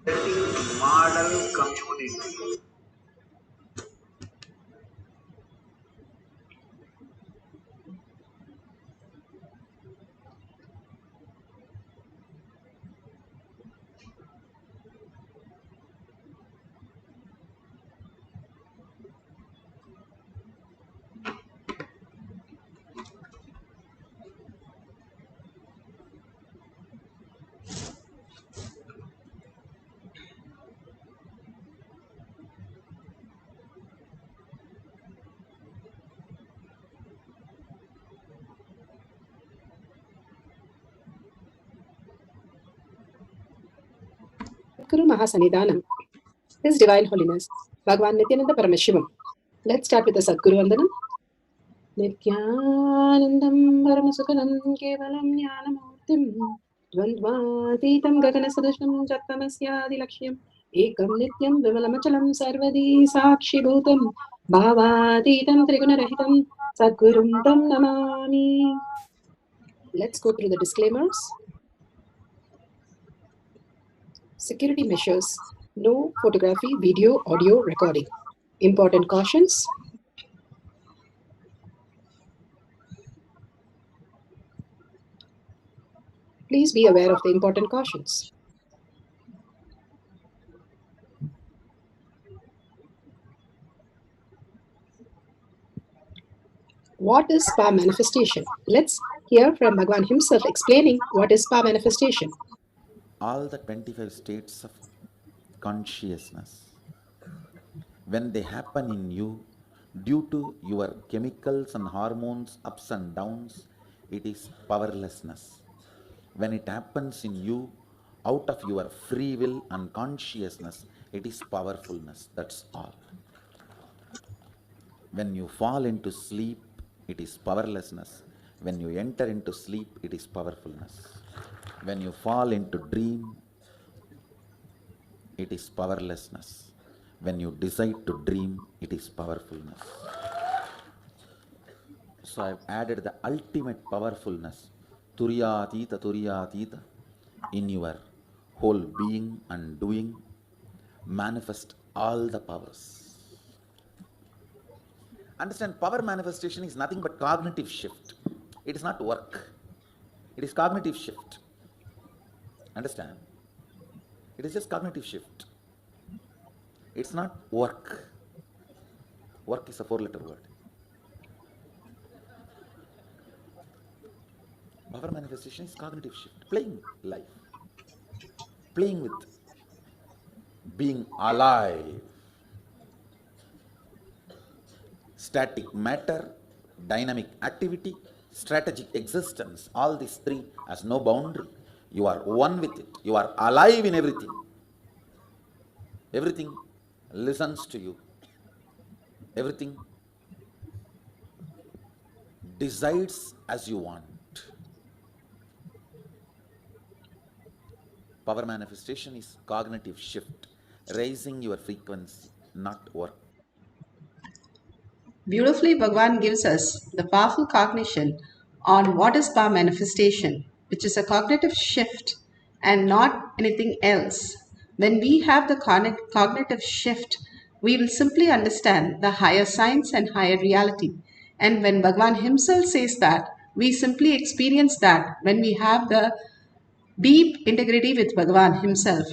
Speaker 7: Setting model communities.
Speaker 15: Sadguru Mahasanidhanam, His Divine Holiness, Bhagavan Nithyananda Paramashivam. Let's start with the Sadguru Vandanam. Nithyanandam Paramasukhanam Kevalam Jnanamurtim Dvandvatitam Gaganasadushnam Jattamasyadi Lakshyam Ekam Nityam Vimalamachalam Sarvadi Sakshi Bhutam Bhavatitam Trigunarahitam Sadgurum Tam Namami. Let's go through the disclaimers. Security measures. No photography, video, audio recording. Important cautions. Please be aware of the important cautions. What is power manifestation? Let's hear from Bhagavan himself explaining what is power manifestation.
Speaker 1: All the 25 states of consciousness, when they happen in you, due to your chemicals and hormones ups and downs, it is powerlessness. When it happens in you, out of your free will and consciousness, it is powerfulness. That's all. When you fall into sleep, it is powerlessness. When you enter into sleep, it is powerfulness. When you fall into dream, it is powerlessness. When you decide to dream, it is powerfulness. So I've added the ultimate powerfulness, Turyatita, in your whole being and doing. Manifest all the powers. Understand, power manifestation is nothing but cognitive shift. It is not work. It is cognitive shift. Understand? It is just cognitive shift. It's not work. Work is a 4-letter word. Power manifestation is cognitive shift. Playing life. Playing with being alive. Static matter, dynamic activity, strategic existence. All these three has no boundary. You are one with it. You are alive in everything. Everything listens to you. Everything decides as you want. Power manifestation is cognitive shift, raising your frequency, not work.
Speaker 16: Beautifully, Bhagavan gives us the powerful cognition on what is power manifestation, which is a cognitive shift and not anything else. When we have the cognitive shift, we will simply understand the higher science and higher reality. And when Bhagavan himself says that, we simply experience that when we have the deep integrity with Bhagavan himself.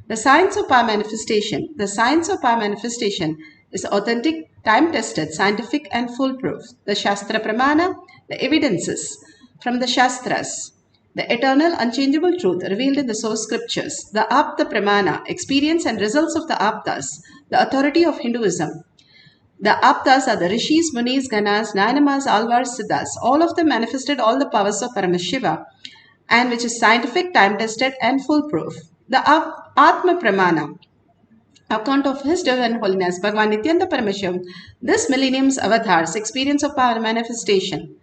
Speaker 16: The science of power manifestation is authentic, time-tested, scientific and foolproof. The Shastra Pramana, the evidences from the Shastras, the eternal unchangeable truth revealed in the source scriptures, the Apta Pramana, experience and results of the Aptas, the authority of Hinduism. The Aptas are the Rishis, Munis, Ganas, Nayanamas, Alvars, Siddhas. All of them manifested all the powers of Paramashiva, and which is scientific, time-tested and foolproof. The Atma Pramana, account of His Divine Holiness, Bhagavan Nithyananda Paramashivam, this millennium's avatar's experience of power manifestation.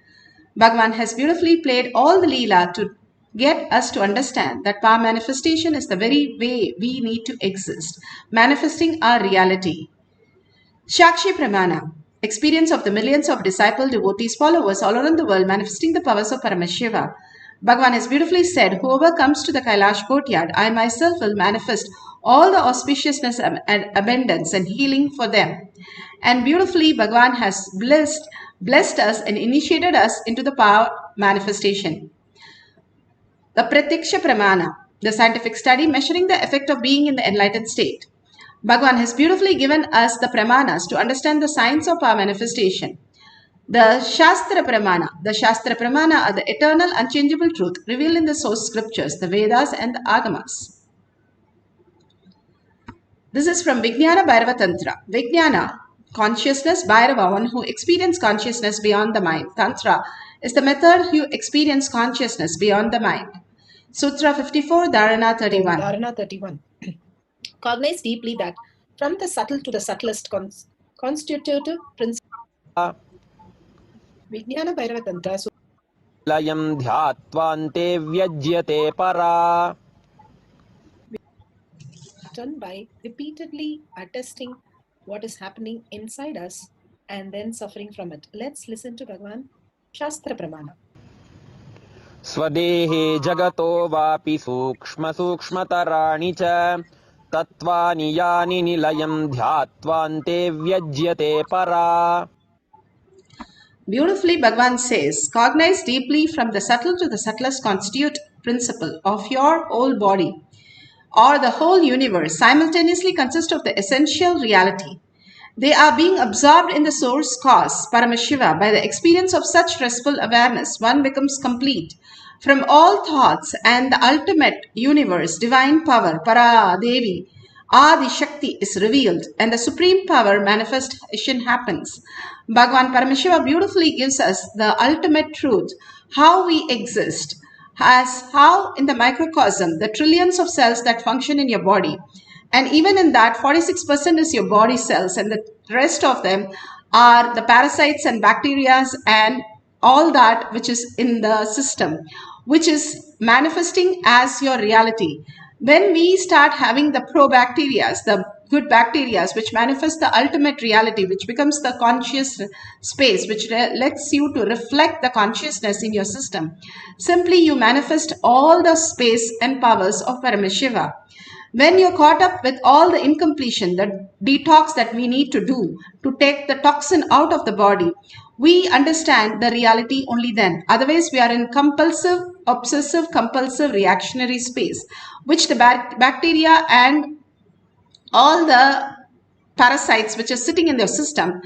Speaker 16: Bhagavan has beautifully played all the Leela to get us to understand that power manifestation is the very way we need to exist, manifesting our reality. Shakshi Pramana, experience of the millions of disciple devotees, followers all around the world manifesting the powers of Paramashiva. Bhagavan has beautifully said, whoever comes to the Kailash courtyard, I myself will manifest all the auspiciousness and abundance and healing for them. And beautifully, Bhagavan has blessed us and initiated us into the power manifestation. The Pratyaksha Pramana, the scientific study measuring the effect of being in the enlightened state. Bhagavan has beautifully given us the Pramanas to understand the science of power manifestation. The Shastra Pramana are the eternal unchangeable truth revealed in the source scriptures, the Vedas and the Agamas. This is from Vijnana Bhairava Tantra. Vijnana, consciousness, Bhairava, one who experiences consciousness beyond the mind. Tantra is the method you experience consciousness beyond the mind. Sutra 54, Dharana 31.
Speaker 15: Dharana 31. Cognize deeply that from the subtle to the subtlest constitutive principle. Vijnana Bhairava Tantra.
Speaker 17: लयं ध्यात्वान्ते व्यज्यते परा.
Speaker 15: Done by repeatedly attesting what is happening inside us and then suffering from it. Let's listen to Bhagavan Shastra Pramana.
Speaker 17: स्वदेहे जगतो वापि सूक्ष्म सूक्ष्मतराणि च तत्त्वानि यानि निलयं ध्यात्वान्ते व्यज्यते परा.
Speaker 16: Beautifully, Bhagavan says, cognize deeply from the subtle to the subtlest constitute principle of your whole body or the whole universe simultaneously consist of the essential reality. They are being absorbed in the source cause, Paramashiva. By the experience of such restful awareness, one becomes complete from all thoughts and the ultimate universe, divine power, Para Devi, Adi Shakti is revealed and the supreme power manifestation happens. Bhagavan Paramashiva beautifully gives us the ultimate truth, how we exist, as how in the microcosm, the trillions of cells that function in your body, and even in that 46% is your body cells and the rest of them are the parasites and bacteria and all that which is in the system, which is manifesting as your reality. When we start having the probacteria, the good bacteria, which manifest the ultimate reality, which becomes the conscious space, which lets you to reflect the consciousness in your system, simply you manifest all the space and powers of Paramashiva. When you're caught up with all the incompletion, the detox that we need to do to take the toxin out of the body, we understand the reality only then. Otherwise, we are in compulsive, obsessive, compulsive, reactionary space, which the bacteria and all the parasites which are sitting in their system,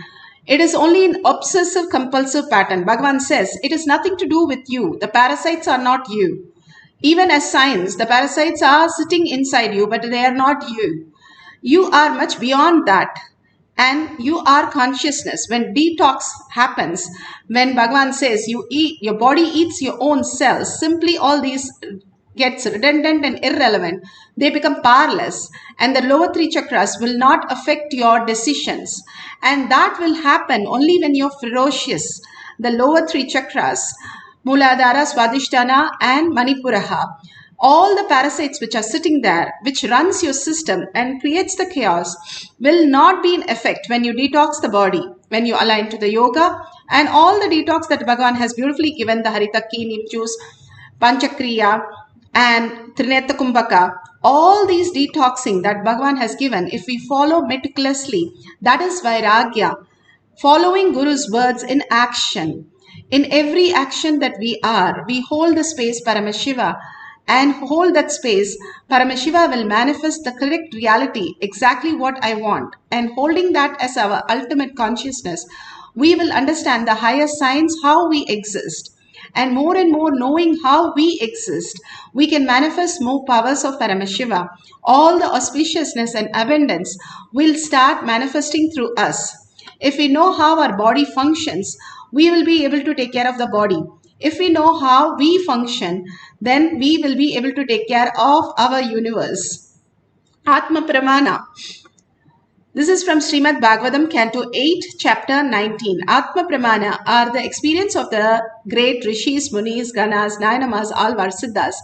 Speaker 16: it is only an obsessive, compulsive pattern. Bhagavan says, it is nothing to do with you. The parasites are not you. Even as science, the parasites are sitting inside you, but they are not you. You are much beyond that. And you are consciousness. When detox happens, when Bhagavan says you eat, your body eats your own cells, simply all these gets redundant and irrelevant. They become powerless. And the lower three chakras will not affect your decisions. And that will happen only when you're ferocious. The lower three chakras, Muladhara, Swadhisthana and Manipuraha. All the parasites which are sitting there, which runs your system and creates the chaos, will not be in effect when you detox the body, when you align to the yoga and all the detox that Bhagavan has beautifully given, the Haritaki, neem juice, Panchakriya and Trineta Kumbhaka. All these detoxing that Bhagavan has given, if we follow meticulously, that is Vairagya, following Guru's words in action. In every action that we are, we hold the space Paramashiva and hold that space. Paramashiva will manifest the correct reality, exactly what I want. And holding that as our ultimate consciousness, we will understand the higher science, how we exist. And more knowing how we exist, we can manifest more powers of Paramashiva. All the auspiciousness and abundance will start manifesting through us. If we know how our body functions, we will be able to take care of the body. If we know how we function, then we will be able to take care of our universe. Atma Pramana. This is from Srimad Bhagavatam, Canto 8, Chapter 19. Atma Pramana are the experience of the great Rishis, Munis, Ganas, Nayanamas, Alvar, Siddhas.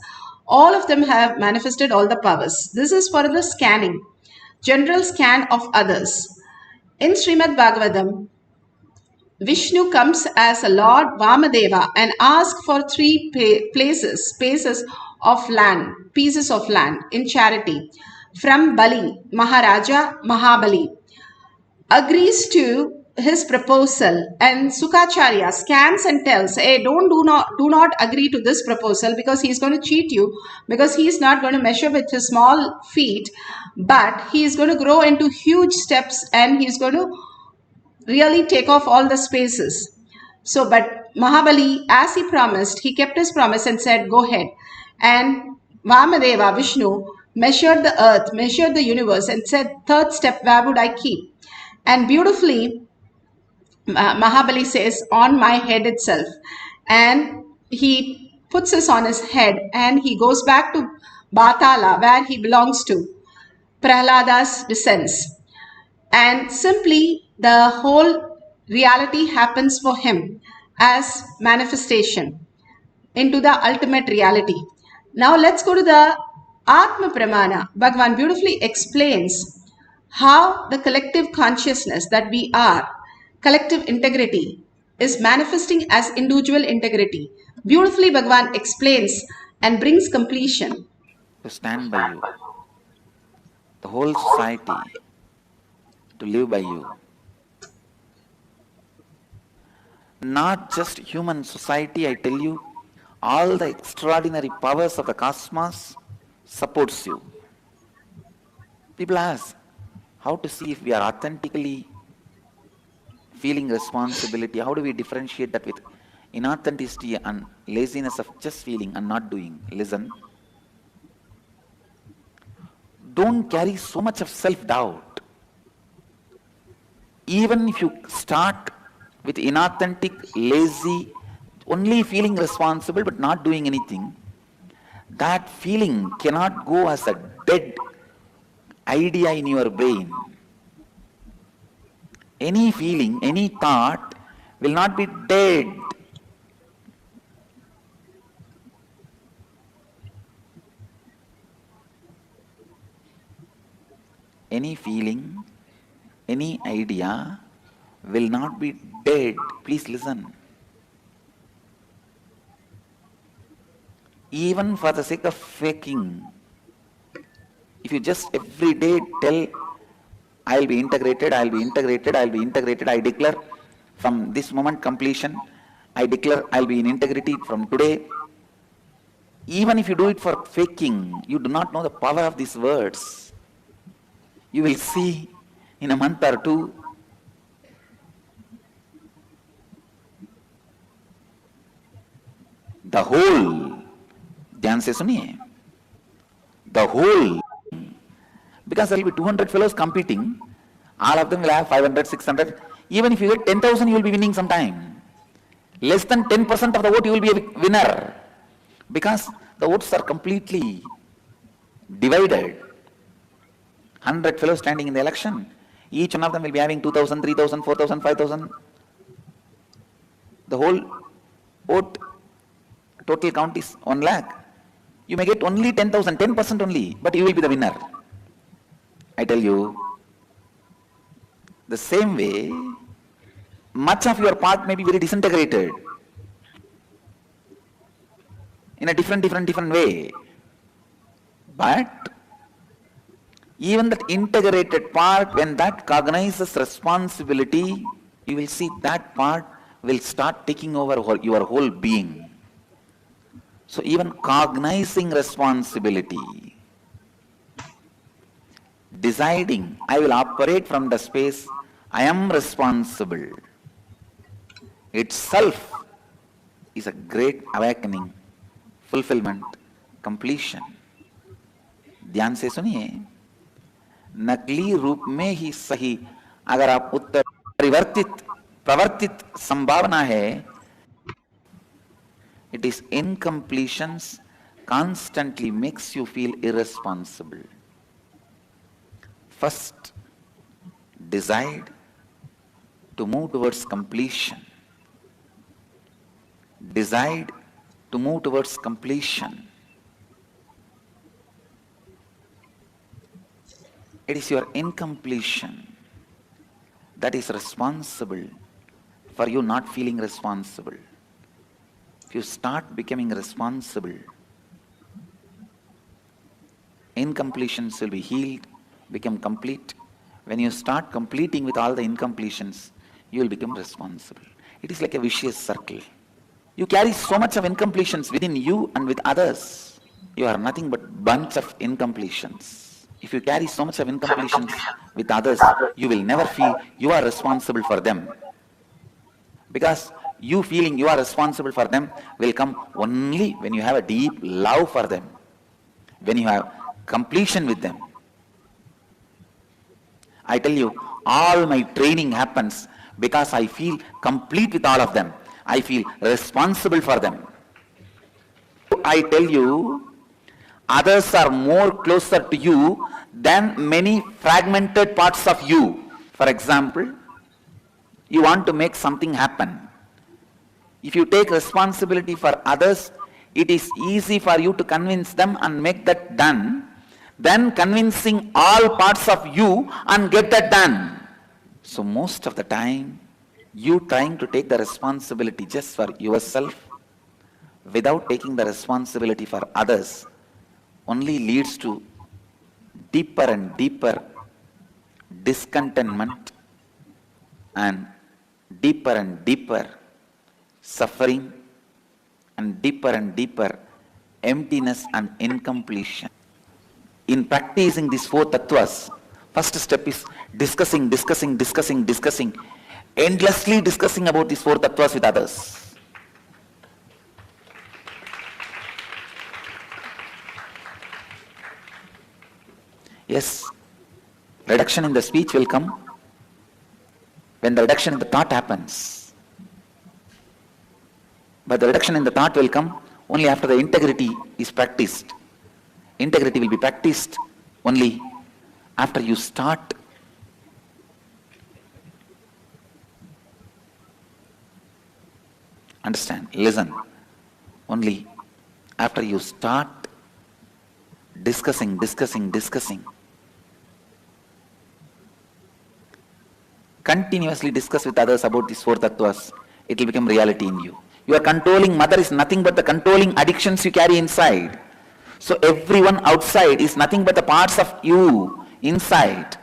Speaker 16: All of them have manifested all the powers. This is for the scanning, general scan of others. In Srimad Bhagavatam, Vishnu comes as a Lord Vamadeva and asks for 3 spaces of land, pieces of land in charity. From Bali, Maharaja Mahabali agrees to his proposal, and Sukacharya scans and tells, hey, do not agree to this proposal, because he is going to cheat you, because he is not going to measure with his small feet, but he is going to grow into huge steps and he is going to really take off all the spaces. So, but Mahabali, as he promised, he kept his promise and said, go ahead. And Vamadeva, Vishnu, measured the earth, measured the universe and said, 3rd step, where would I keep? And beautifully, Mahabali says, on my head itself. And he puts this on his head and he goes back to Batala, where he belongs to. Prahlada's descends. And simply the whole reality happens for him as manifestation into the ultimate reality. Now let's go to the Atma Pramana. Bhagavan beautifully explains how the collective consciousness that we are, collective integrity, is manifesting as individual integrity. Beautifully Bhagavan explains and brings completion.
Speaker 1: To stand by you, the whole society to live by you. Not just human society, I tell you, all the extraordinary powers of the cosmos supports you. People ask, how to see if we are authentically feeling responsibility? How do we differentiate that with inauthenticity and laziness of just feeling and not doing? Listen. Don't carry so much of self-doubt. Even if you start with inauthentic, lazy, only feeling responsible but not doing anything, that feeling cannot go as a dead idea in your brain. Any feeling, any thought will not be dead. Any feeling, any idea will not be dead. Please listen. Even for the sake of faking, if you just every day tell, I'll be integrated, I'll be integrated, I'll be integrated, I declare from this moment completion, I declare I'll be in integrity from today. Even if you do it for faking, you do not know the power of these words. You will see in a month or two, the whole, ध्यान से सुनिए, the whole, because there will be 200 fellows competing, all of them will have 500, 600, even if you get 10,000 you will be winning sometime. Less than 10% of the vote you will be a winner, because the votes are completely divided. 100 fellows standing in the election, each one of them will be having 2,000, 3,000, 4,000, 5,000. The whole vote total count is 1 lakh. You may get only 10,000, 10% only, but you will be the winner. I tell you, the same way, much of your part may be very disintegrated in a different way. But even that integrated part, when that cognizes responsibility, you will see that part will start taking over your whole being. So even cognizing responsibility, deciding, I will operate from the space, I am responsible, itself is a great awakening, fulfillment, completion. ध्यान से सुनिए, नकली रूप में ही सही अगर आप उत्तर प्रवर्तित संभावना है, it is incompletions constantly makes you feel irresponsible. First, decide to move towards completion. Decide to move towards completion. It is your incompletion that is responsible for you not feeling responsible. If you start becoming responsible, incompletions will be healed, become complete. When you start completing with all the incompletions, you will become responsible. It is like a vicious circle. You carry so much of incompletions within you and with others. You are nothing but bunch of incompletions. If you carry so much of incompletions with others, you will never feel you are responsible for them. Because you feeling you are responsible for them will come only when you have a deep love for them, when you have completion with them. I tell you, all my training happens because I feel complete with all of them. I feel responsible for them. I tell you, Others are more closer to you than many fragmented parts of you. For example, you want to make something happen. If you take responsibility for others, it is easy for you to convince them and make that done, than convincing all parts of you and get that done. So most of the time, you trying to take the responsibility just for yourself without taking the responsibility for others only leads to deeper and deeper discontentment and deeper suffering and deeper emptiness and incompletion. In practicing these four tattvas, first step is discussing, endlessly discussing about these four tattvas with others. Yes, reduction in the speech will come when the reduction in the thought happens. But the reduction in the thought will come only after the integrity is practiced. Integrity will be practiced only after you start listen, only after you start discussing. Continuously discuss with others about these four tattvas, it will become reality in you. Your controlling mother is nothing but the controlling addictions you carry inside. So everyone outside is nothing but the parts of you inside.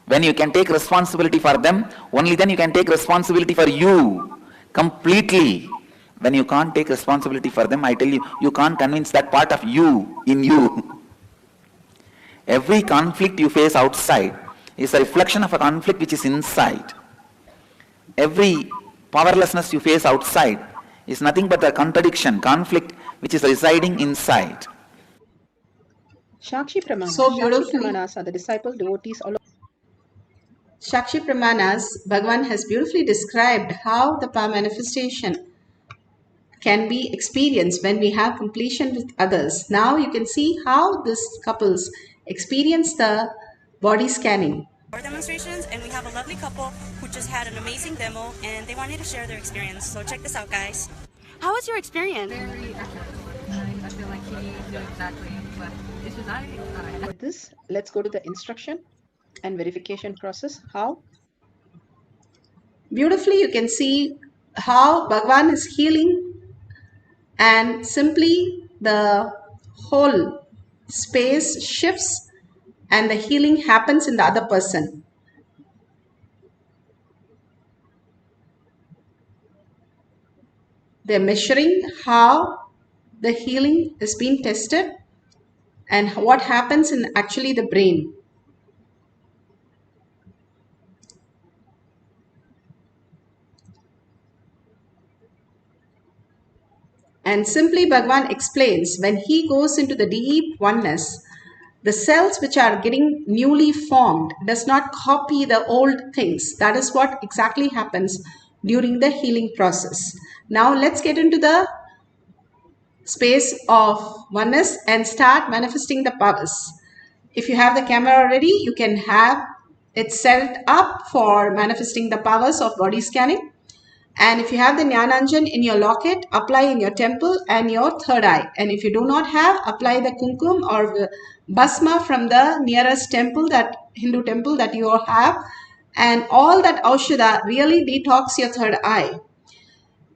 Speaker 1: When you can take responsibility for them, only then you can take responsibility for you completely. When you can't take responsibility for them, I tell you, you can't convince that part of you in you. Every conflict you face outside is a reflection of a conflict which is inside. Every powerlessness you face outside is nothing but a contradiction, conflict which is residing inside.
Speaker 16: Shakshi Pramanas. So beautifully. Shakshi Pramanas are the disciple devotees all over. Shakshi Pramanas, Bhagavan has beautifully described how the power manifestation can be experienced when we have completion with others. Now you can see how these couples experience the body scanning.
Speaker 18: Our demonstrations, and we have a lovely couple who just had an amazing demo and they wanted to share their experience. So check this out, guys. How was your experience?
Speaker 19: Very accurate. I feel like he knew exactly what issues I had.
Speaker 16: For this, let's go to the instruction and verification process. How? Beautifully, you can see how Bhagavan is healing, and simply the whole space shifts and the healing happens in the other person. They're measuring how the healing is being tested and what happens in actually the brain. And simply Bhagavan explains, when he goes into the deep oneness, the cells which are getting newly formed does not copy the old things. That is what exactly happens during the healing process. Now let's get into the space of oneness and start manifesting the powers. If you have the camera already, you can have it set up for manifesting the powers of body scanning. And if you have the Jnananjan in your locket, apply in your temple and your third eye. And if you do not have, apply the kumkum or the bhasma from the nearest temple, that Hindu temple that you have. And all that aushadha really detox your third eye.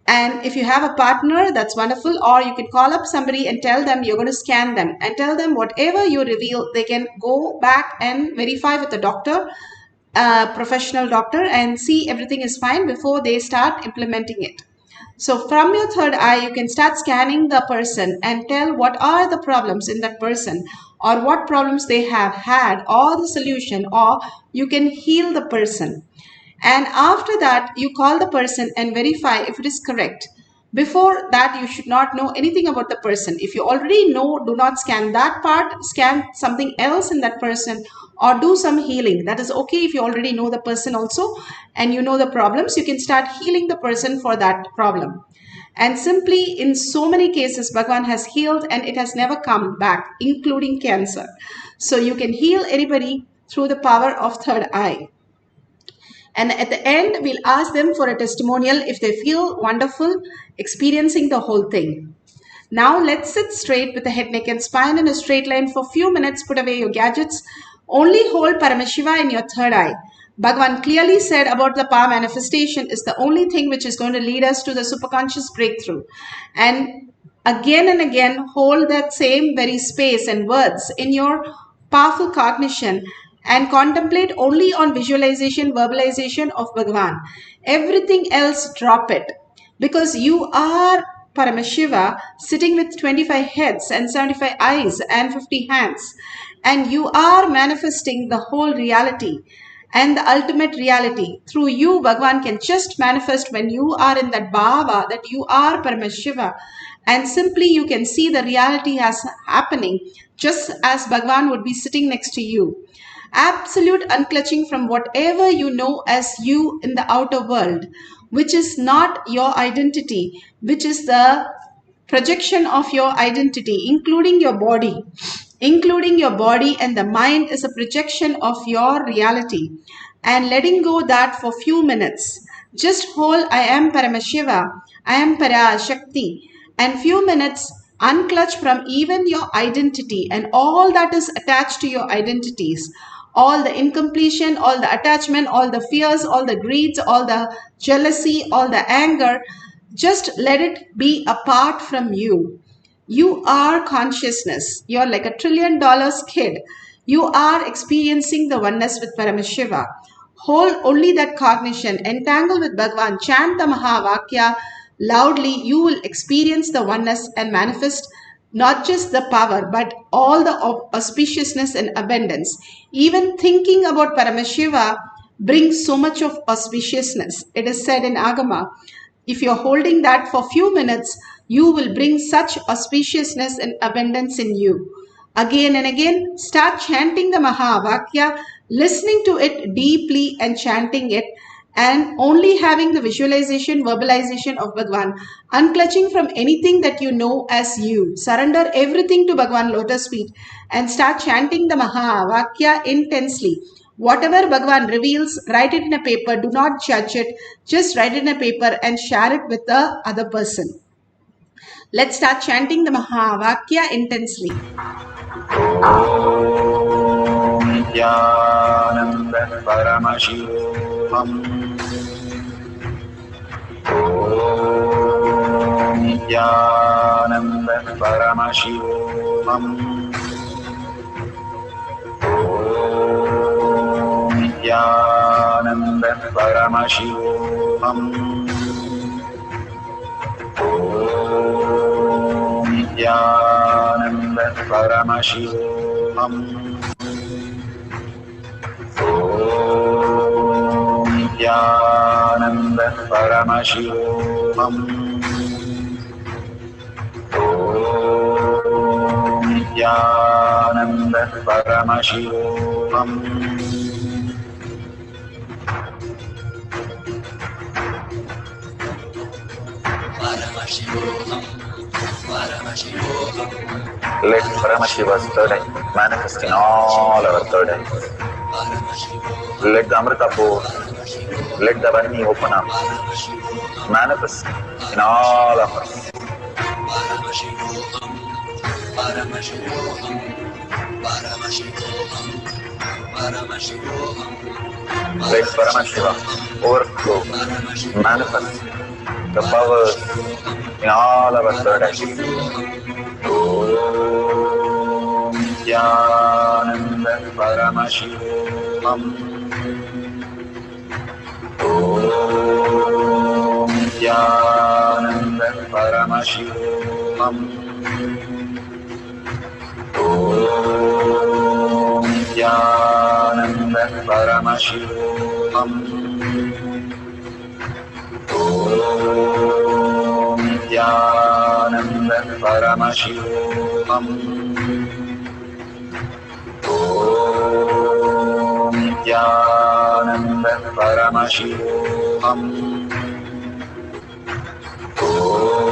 Speaker 16: And if you have a partner, that's wonderful. Or you can call up somebody and tell them you're going to scan them. And tell them whatever you reveal, they can go back and verify with the doctor, professional doctor, and see everything is fine before they start implementing it. So from your third eye, you can start scanning the person and tell what are the problems in that person, or what problems they have had, or the solution, or you can heal the person. And after that, you call the person and verify if it is correct. Before that, you should not know anything about the person. If you already know, do not scan that part, scan something else in that person, or do some healing. That is okay if you already know the person also and you know the problems. You can start healing the person for that problem. And simply in so many cases, Bhagavan has healed and it has never come back, including cancer. So you can heal anybody through the power of third eye. And at the end, we'll ask them for a testimonial if they feel wonderful experiencing the whole thing. Now let's sit straight with the head, neck and spine in a straight line for a few minutes. Put away your gadgets. Only hold Paramashiva in your third eye. Bhagavan clearly said about the power manifestation is the only thing which is going to lead us to the superconscious breakthrough. And again, hold that same very space and words in your powerful cognition and contemplate only on visualization, verbalization of Bhagavan. Everything else, drop it. Because you are Paramashiva sitting with 25 heads and 75 eyes and 50 hands. And you are manifesting the whole reality and the ultimate reality. Through you, Bhagavan can just manifest when you are in that bhava, that you are Paramashiva. And simply you can see the reality as happening just as Bhagavan would be sitting next to you. Absolute unclutching from whatever you know as you in the outer world, which is not your identity, which is the projection of your identity, including your body. Including your body and the mind is a projection of your reality. And letting go that for few minutes. Just hold I am Paramashiva, I am Parashakti, and few minutes unclutch from even your identity and all that is attached to your identities. All the incompletion, all the attachment, all the fears, all the greeds, all the jealousy, all the anger, just let it be apart from you. You are consciousness. You're like $1 trillion kid. You are experiencing the oneness with Paramashiva. Hold only that cognition. Entangle with Bhagavan. Chant the Mahavakya loudly. You will experience the oneness and manifest not just the power, but all the auspiciousness and abundance. Even thinking about Paramashiva brings so much of auspiciousness. It is said in Agama, if you're holding that for few minutes, you will bring such auspiciousness and abundance in you. Again and again, start chanting the Mahavakya, listening to it deeply and chanting it, and only having the visualization, verbalization of Bhagavan, unclutching from anything that you know as you. Surrender everything to Bhagavan lotus feet and start chanting the Mahavakya intensely. Whatever Bhagavan reveals, write it in a paper. Do not judge it. Just write it in a paper and share it with the other person. Let's start chanting the Mahavakya intensely.
Speaker 6: Om Nithyananda Paramashivoham. Om Nithyananda Paramashivoham. Om Nithyananda Paramashivoham. Om Nithyananda Paramashivoham. Om Nithyananda Paramashivoham. Om Nithyananda Paramashivoham. Let Paramashiva's third eye manifest in all our third eyes. Let the Amrita pour, let the Varni open up, manifest in all of us. Let Paramashiva overflow, manifest the powers in all our third eyes. Om Nithyananda Paramashivoham. Om Nithyananda Paramashivoham. Om Nithyananda Paramashivoham. Om Nithyananda Paramashivoham. Om Nithyananda Paramashivoham. Om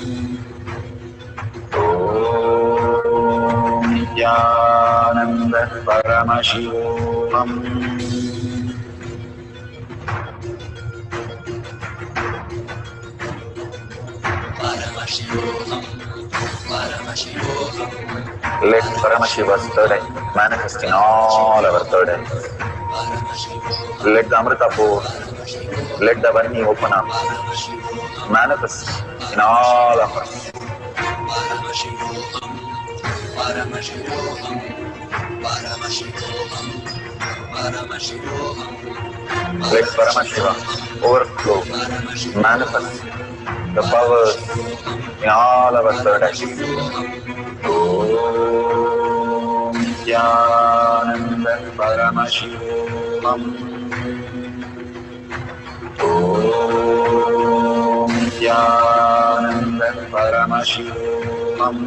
Speaker 13: Om Nithyananda Paramashivoham. Let Paramashiva's third eye manifest in all our third eyes. Let the Amrita pour, let the Vani open up, manifest in all of us. Let Paramashiva overflow, manifest the powers in all our third eyes. Om Nithyananda Paramashivoham. Om Nithyananda Paramashivoham.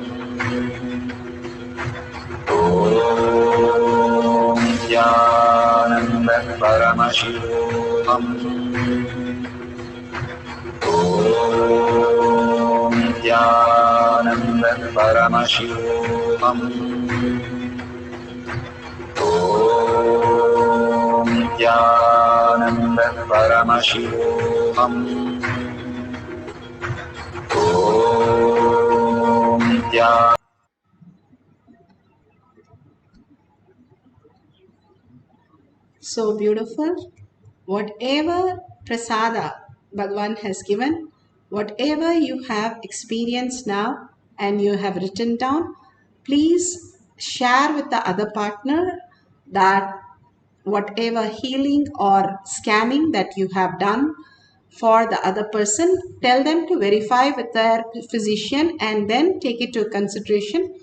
Speaker 13: Om Nithyananda Paramashivoham. Om Nithyananda Paramashivoham. Om Nithyananda Paramashivoham. Om Nithyananda.
Speaker 16: So beautiful. Whatever prasada Bhagavan has given, whatever you have experienced now and you have written down, please share with the other partner that whatever healing or scanning that you have done for the other person, tell them to verify with their physician and then take it to consideration.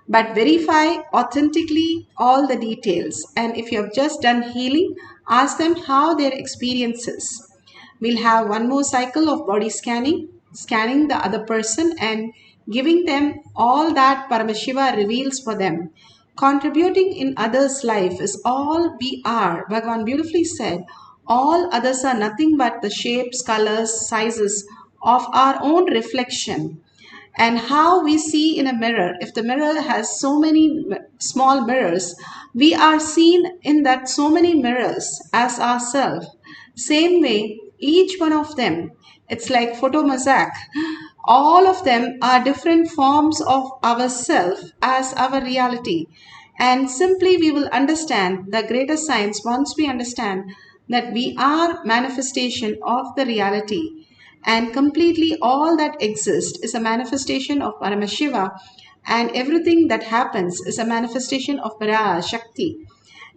Speaker 16: But verify authentically all the details. And if you have just done healing, ask them how their experience is. We'll have one more cycle of body scanning, scanning the other person and giving them all that Paramashiva reveals for them. Contributing in others' life is all we are. Bhagavan beautifully said, all others are nothing but the shapes, colors, sizes of our own reflection. And how we see in a mirror, if the mirror has so many small mirrors, we are seen in that so many mirrors as ourselves. Same way, each one of them, it's like photo mosaic. All of them are different forms of ourself as our reality. And simply we will understand the greater science once we understand that we are manifestation of the reality. And completely all that exists is a manifestation of Paramashiva, and everything that happens is a manifestation of Parashakti.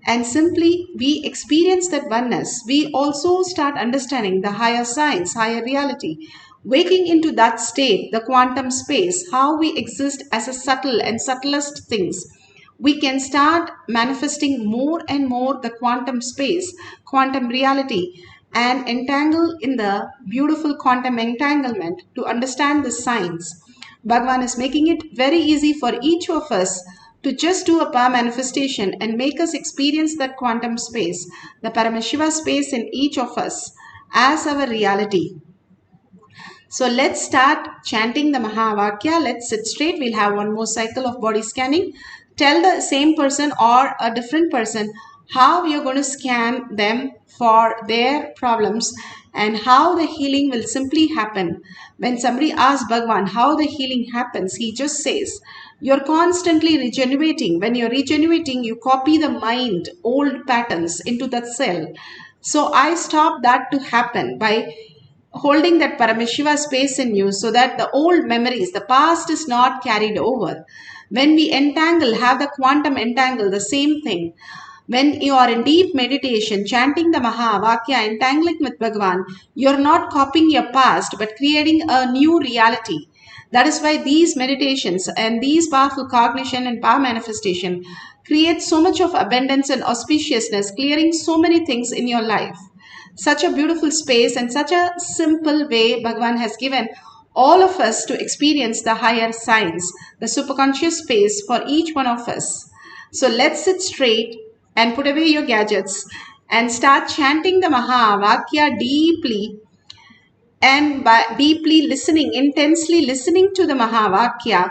Speaker 16: And simply we experience that oneness, we also start understanding the higher science, higher reality, waking into that state, the quantum space, how we exist as a subtle and subtlest things. We can start manifesting more and more the quantum space, quantum reality, and entangle in the beautiful quantum entanglement to understand the science. Bhagavan is making it very easy for each of us to just do a power manifestation and make us experience that quantum space, the Paramashiva space in each of us as our reality. So let's start chanting the Mahavakya. Let's sit straight. We'll have one more cycle of body scanning. Tell the same person or a different person how you're going to scan them for their problems and how the healing will simply happen. When somebody asks Bhagavan how the healing happens, he just says, you're constantly regenerating. When you're regenerating, you copy the mind, old patterns into that cell. So I stop that to happen by holding that Paramashiva space in you so that the old memories, the past is not carried over. When we entangle, have the quantum entangle, the same thing. When you are in deep meditation, chanting the Mahavakya, entangling with Bhagavan, you're not copying your past, but creating a new reality. That is why these meditations and these powerful cognition and power manifestation create so much of abundance and auspiciousness, clearing so many things in your life. Such a beautiful space and such a simple way Bhagavan has given all of us to experience the higher science, the superconscious space for each one of us. So let's sit straight and put away your gadgets and start chanting the Mahavakya deeply, and by deeply listening, intensely listening to the Mahavakya,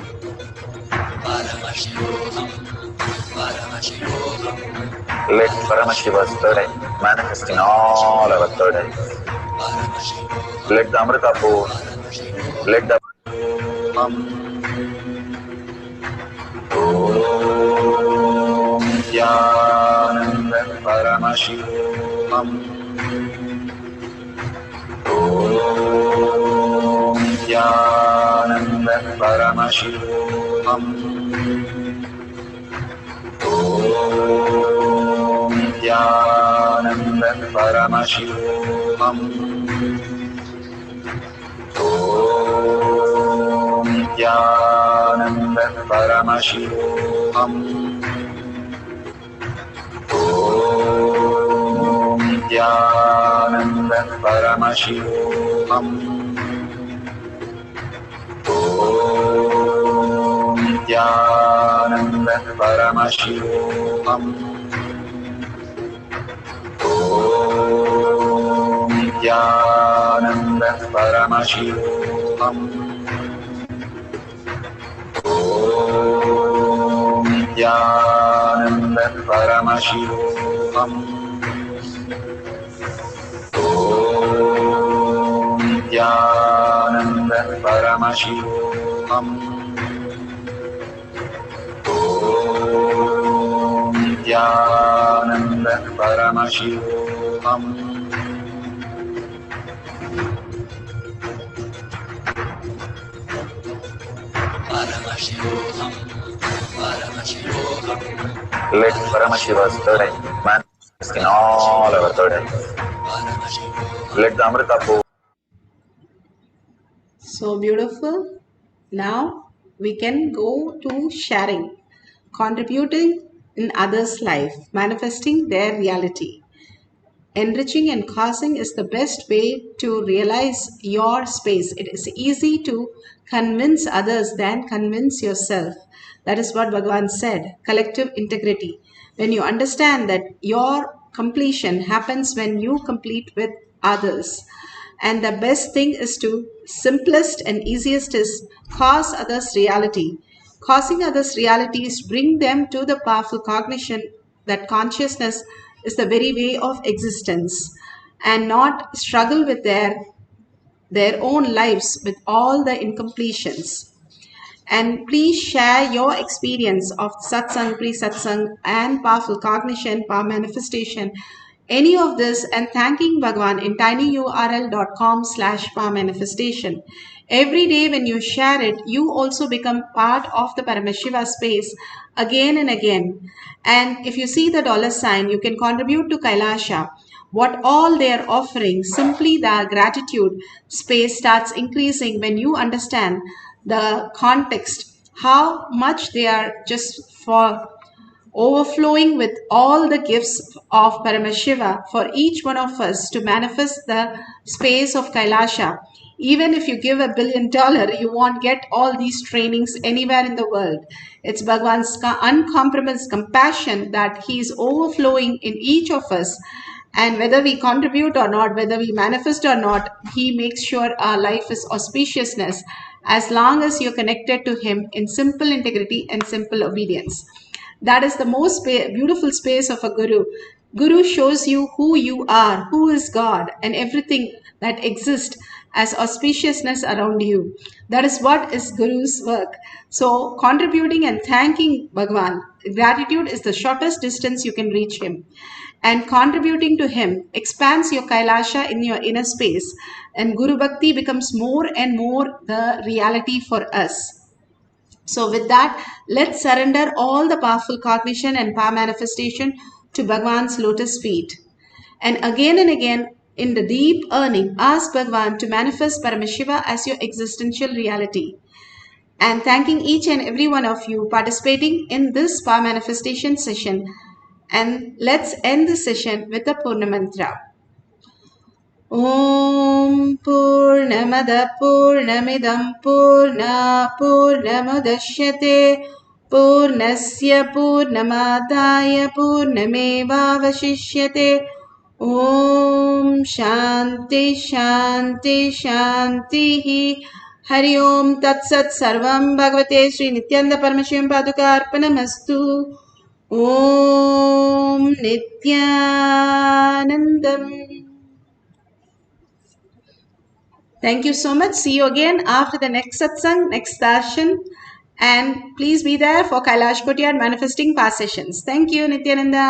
Speaker 6: Let Paramashiva's third eye manifest in all our third eyes. Let the Amrita pour, let the Om Nithyananda Paramashivam. Om Nithyananda Paramashivam. Om Nithyananda Paramashivam. Om Nithyananda Paramashivoham. Om Nithyananda Paramashivoham. Om Nithyananda Paramashivoham. Om Nithyananda Paramashivoham. Om Nithyananda Paramashivoham. Om Nithyananda Paramashivoham. Om Nithyananda Paramashivoham. Let Paramashiva's third eye manifest in all our third eyes. Let the Amrita pour.
Speaker 16: So beautiful. Now we can go to sharing, contributing in others' life, manifesting their reality. Enriching and causing is the best way to realize your space. It is easy to convince others than convince yourself. That is what Bhagavan said, collective integrity. When you understand that your completion happens when you complete with others. And the best thing is to, simplest and easiest is cause others reality. Causing others realities bring them to the powerful cognition that consciousness is the very way of existence and not struggle with their own lives with all the incompletions. And please share your experience of satsang, pre-satsang, and powerful cognition, power manifestation, any of this, and thanking Bhagavan in tinyurl.com/power manifestation. Every day when you share it, you also become part of the Paramashiva space again and again. And if you see the $sign, you can contribute to Kailasa. What all they are offering, simply the gratitude space starts increasing when you understand the context, how much they are just for overflowing with all the gifts of Paramashiva for each one of us to manifest the space of Kailasa. Even if you give $1 billion, you won't get all these trainings anywhere in the world. It's Bhagavan's uncompromised compassion that he is overflowing in each of us. And whether we contribute or not, whether we manifest or not, he makes sure our life is auspiciousness as long as you're connected to him in simple integrity and simple obedience. That is the most beautiful space of a guru. Guru shows you who you are, who is God, and everything that exists as auspiciousness around you. That is what is Guru's work. So contributing and thanking Bhagavan, gratitude is the shortest distance you can reach him. And contributing to him expands your Kailasa in your inner space, and Guru Bhakti becomes more and more the reality for us. So with that, let's surrender all the powerful cognition and power manifestation to Bhagavan's lotus feet. And again, in the deep earning, ask Bhagavan to manifest Paramashiva as your existential reality. And thanking each and every one of you participating in this power manifestation session. And let's end the session with the Purna Mantra. Om Purnamada Purnamidam Purna Purnamudashyate Purnasya Purnamadaya Purnamevavashishyate. Om Shanti Shanti Shanti Hari Om Tat Sat Sarvam Bhagavate Sri Nithyananda Paramashivam Paduka Arpanamastu. Om Nithyanandam. Thank you so much. See you again after the next satsang, next darshan. And please be there for Kailash Kotyard manifesting past sessions. Thank you, Nithyananda.